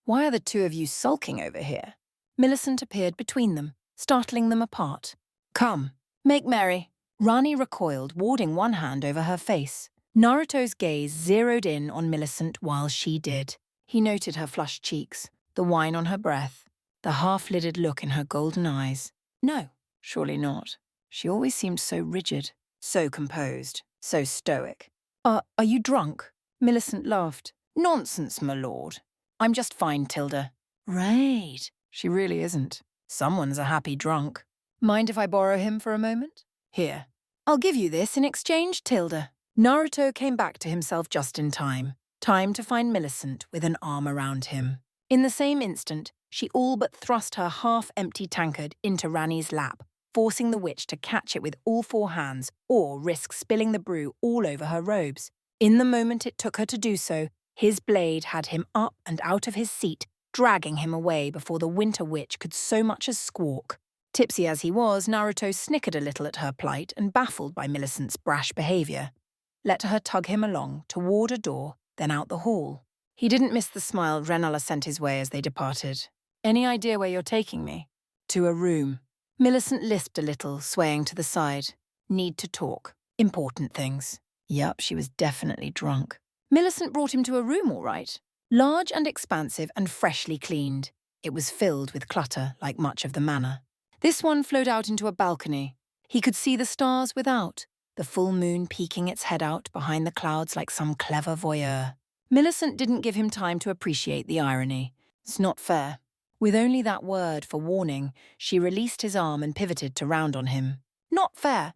[SPEAKER 1] Why are the two of you sulking over here? Millicent appeared between them, startling them apart. Come, make merry. Rani recoiled, warding one hand over her face. Naruto's gaze zeroed in on Millicent while she did. He noted her flushed cheeks, the wine on her breath, the half-lidded look in her golden eyes. No, surely not. She always seemed so rigid, so composed, so stoic. Are you drunk? Millicent laughed. Nonsense, my lord. I'm just fine, Tilda. Right. She really isn't. Someone's a happy drunk. Mind if I borrow him for a moment? Here. I'll give you this in exchange, Tilda. Naruto came back to himself just in time. Time to find Millicent with an arm around him. In the same instant, she all but thrust her half-empty tankard into Rani's lap, forcing the witch to catch it with all four hands or risk spilling the brew all over her robes. In the moment it took her to do so, his blade had him up and out of his seat, dragging him away before the Winter Witch could so much as squawk. Tipsy as he was, Naruto snickered a little at her plight and baffled by Millicent's brash behaviour. Let her tug him along toward a door, then out the hall. He didn't miss the smile Renala sent his way as they departed. Any idea where you're taking me? To a room. Millicent lisped a little, swaying to the side. Need to talk. Important things. Yup, she was definitely drunk. Millicent brought him to a room, all right. Large and expansive and freshly cleaned. It was filled with clutter, like much of the manor. This one flowed out into a balcony. He could see the stars without, the full moon peeking its head out behind the clouds like some clever voyeur. Millicent didn't give him time to appreciate the irony. It's not fair. With only that word for warning, she released his arm and pivoted to round on him. Not fair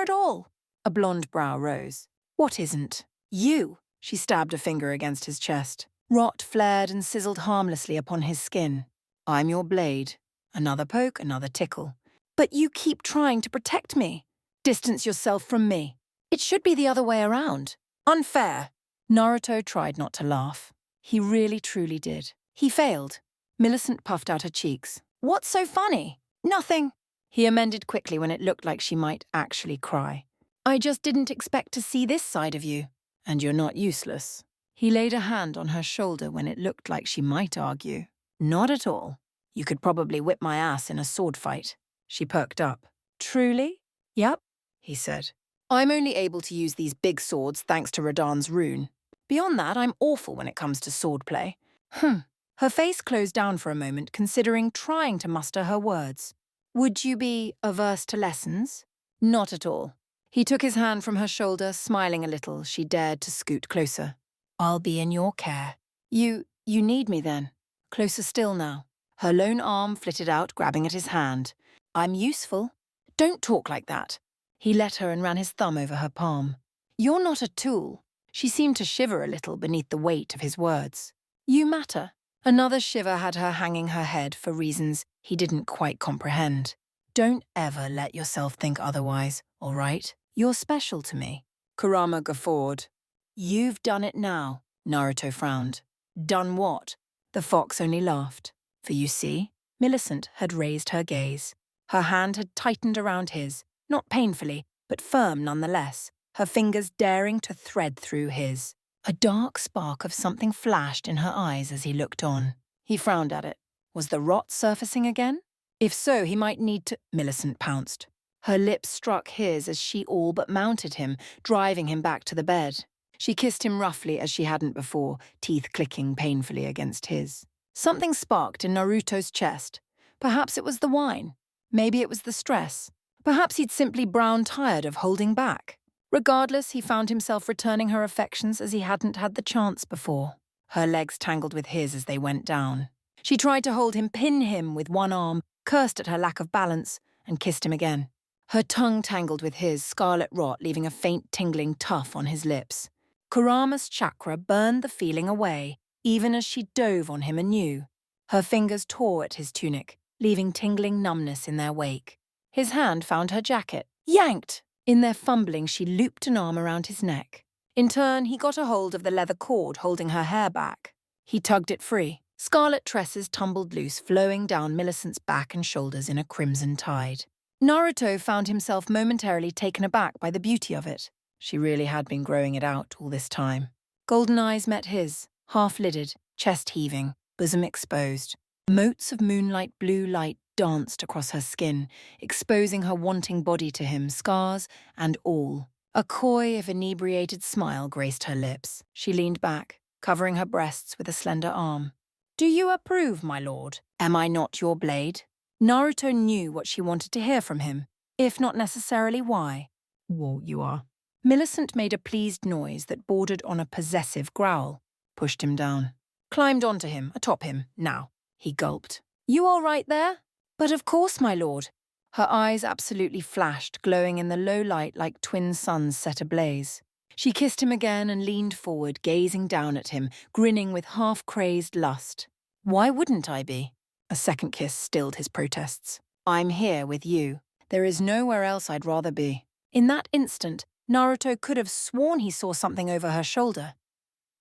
[SPEAKER 1] at all. A blonde brow rose. What isn't? You. She stabbed a finger against his chest. Rot flared and sizzled harmlessly upon his skin. I'm your blade. Another poke, another tickle. But you keep trying to protect me. Distance yourself from me. It should be the other way around. Unfair. Naruto tried not to laugh. He really truly did. He failed. Millicent puffed out her cheeks. What's so funny? Nothing. He amended quickly when it looked like she might actually cry. I just didn't expect to see this side of you. And you're not useless. He laid a hand on her shoulder when it looked like she might argue. Not at all. You could probably whip my ass in a sword fight. She perked up. Truly? Yep, he said. I'm only able to use these big swords thanks to Radahn's rune. Beyond that, I'm awful when it comes to swordplay. Her face closed down for a moment, considering trying to muster her words. Would you be averse to lessons? Not at all. He took his hand from her shoulder, smiling a little. She dared to scoot closer. I'll be in your care. You need me then. Closer still now. Her lone arm flitted out, grabbing at his hand. I'm useful. Don't talk like that. He let her and ran his thumb over her palm. You're not a tool. She seemed to shiver a little beneath the weight of his words. You matter. Another shiver had her hanging her head for reasons he didn't quite comprehend. Don't ever let yourself think otherwise, all right? You're special to me. Kurama guffawed. You've done it now, Naruto frowned. Done what? The fox only laughed. For you see, Millicent had raised her gaze. Her hand had tightened around his, not painfully, but firm nonetheless, her fingers daring to thread through his. A dark spark of something flashed in her eyes as he looked on. He frowned at it. Was the rot surfacing again? If so, he might need to... Millicent pounced. Her lips struck his as she all but mounted him, driving him back to the bed. She kissed him roughly as she hadn't before, teeth clicking painfully against his. Something sparked in Naruto's chest. Perhaps it was the wine. Maybe it was the stress. Perhaps he'd simply grown tired of holding back. Regardless, he found himself returning her affections as he hadn't had the chance before. Her legs tangled with his as they went down. She tried to hold him, pin him with one arm, cursed at her lack of balance, and kissed him again. Her tongue tangled with his, scarlet rot leaving a faint tingling tuff on his lips. Kurama's chakra burned the feeling away, even as she dove on him anew. Her fingers tore at his tunic, leaving tingling numbness in their wake. His hand found her jacket. Yanked! In their fumbling, she looped an arm around his neck. In turn, he got a hold of the leather cord holding her hair back. He tugged it free. Scarlet tresses tumbled loose, flowing down Millicent's back and shoulders in a crimson tide. Naruto found himself momentarily taken aback by the beauty of it. She really had been growing it out all this time. Golden eyes met his, half-lidded, chest heaving, bosom exposed. Motes of moonlight blue light danced across her skin, exposing her wanting body to him, scars and all. A coy, if inebriated smile graced her lips. She leaned back, covering her breasts with a slender arm. "Do you approve, my lord? Am I not your blade?" Naruto knew what she wanted to hear from him, if not necessarily why. "Well, you are." Millicent made a pleased noise that bordered on a possessive growl, pushed him down. Climbed onto him, atop him, now. He gulped. "You all right there?" "But of course, my lord." Her eyes absolutely flashed, glowing in the low light like twin suns set ablaze. She kissed him again and leaned forward, gazing down at him, grinning with half-crazed lust. "Why wouldn't I be?" A second kiss stilled his protests. "I'm here with you. There is nowhere else I'd rather be." In that instant, Naruto could have sworn he saw something over her shoulder,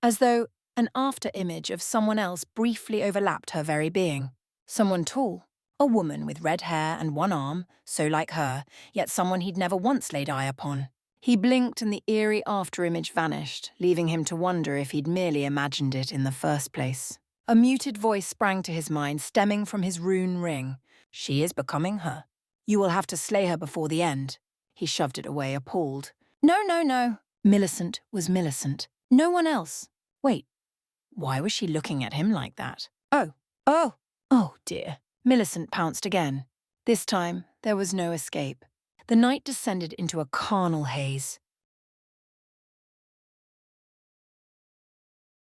[SPEAKER 1] as though an after-image of someone else briefly overlapped her very being. Someone tall, a woman with red hair and one arm, so like her, yet someone he'd never once laid eye upon. He blinked and the eerie after-image vanished, leaving him to wonder if he'd merely imagined it in the first place. A muted voice sprang to his mind, stemming from his rune ring. "She is becoming her. You will have to slay her before the end." He shoved it away, appalled. "No, no, no." Millicent was Millicent. No one else. Wait, why was she looking at him like that? Oh dear. Millicent pounced again. This time, there was no escape. The night descended into a carnal haze.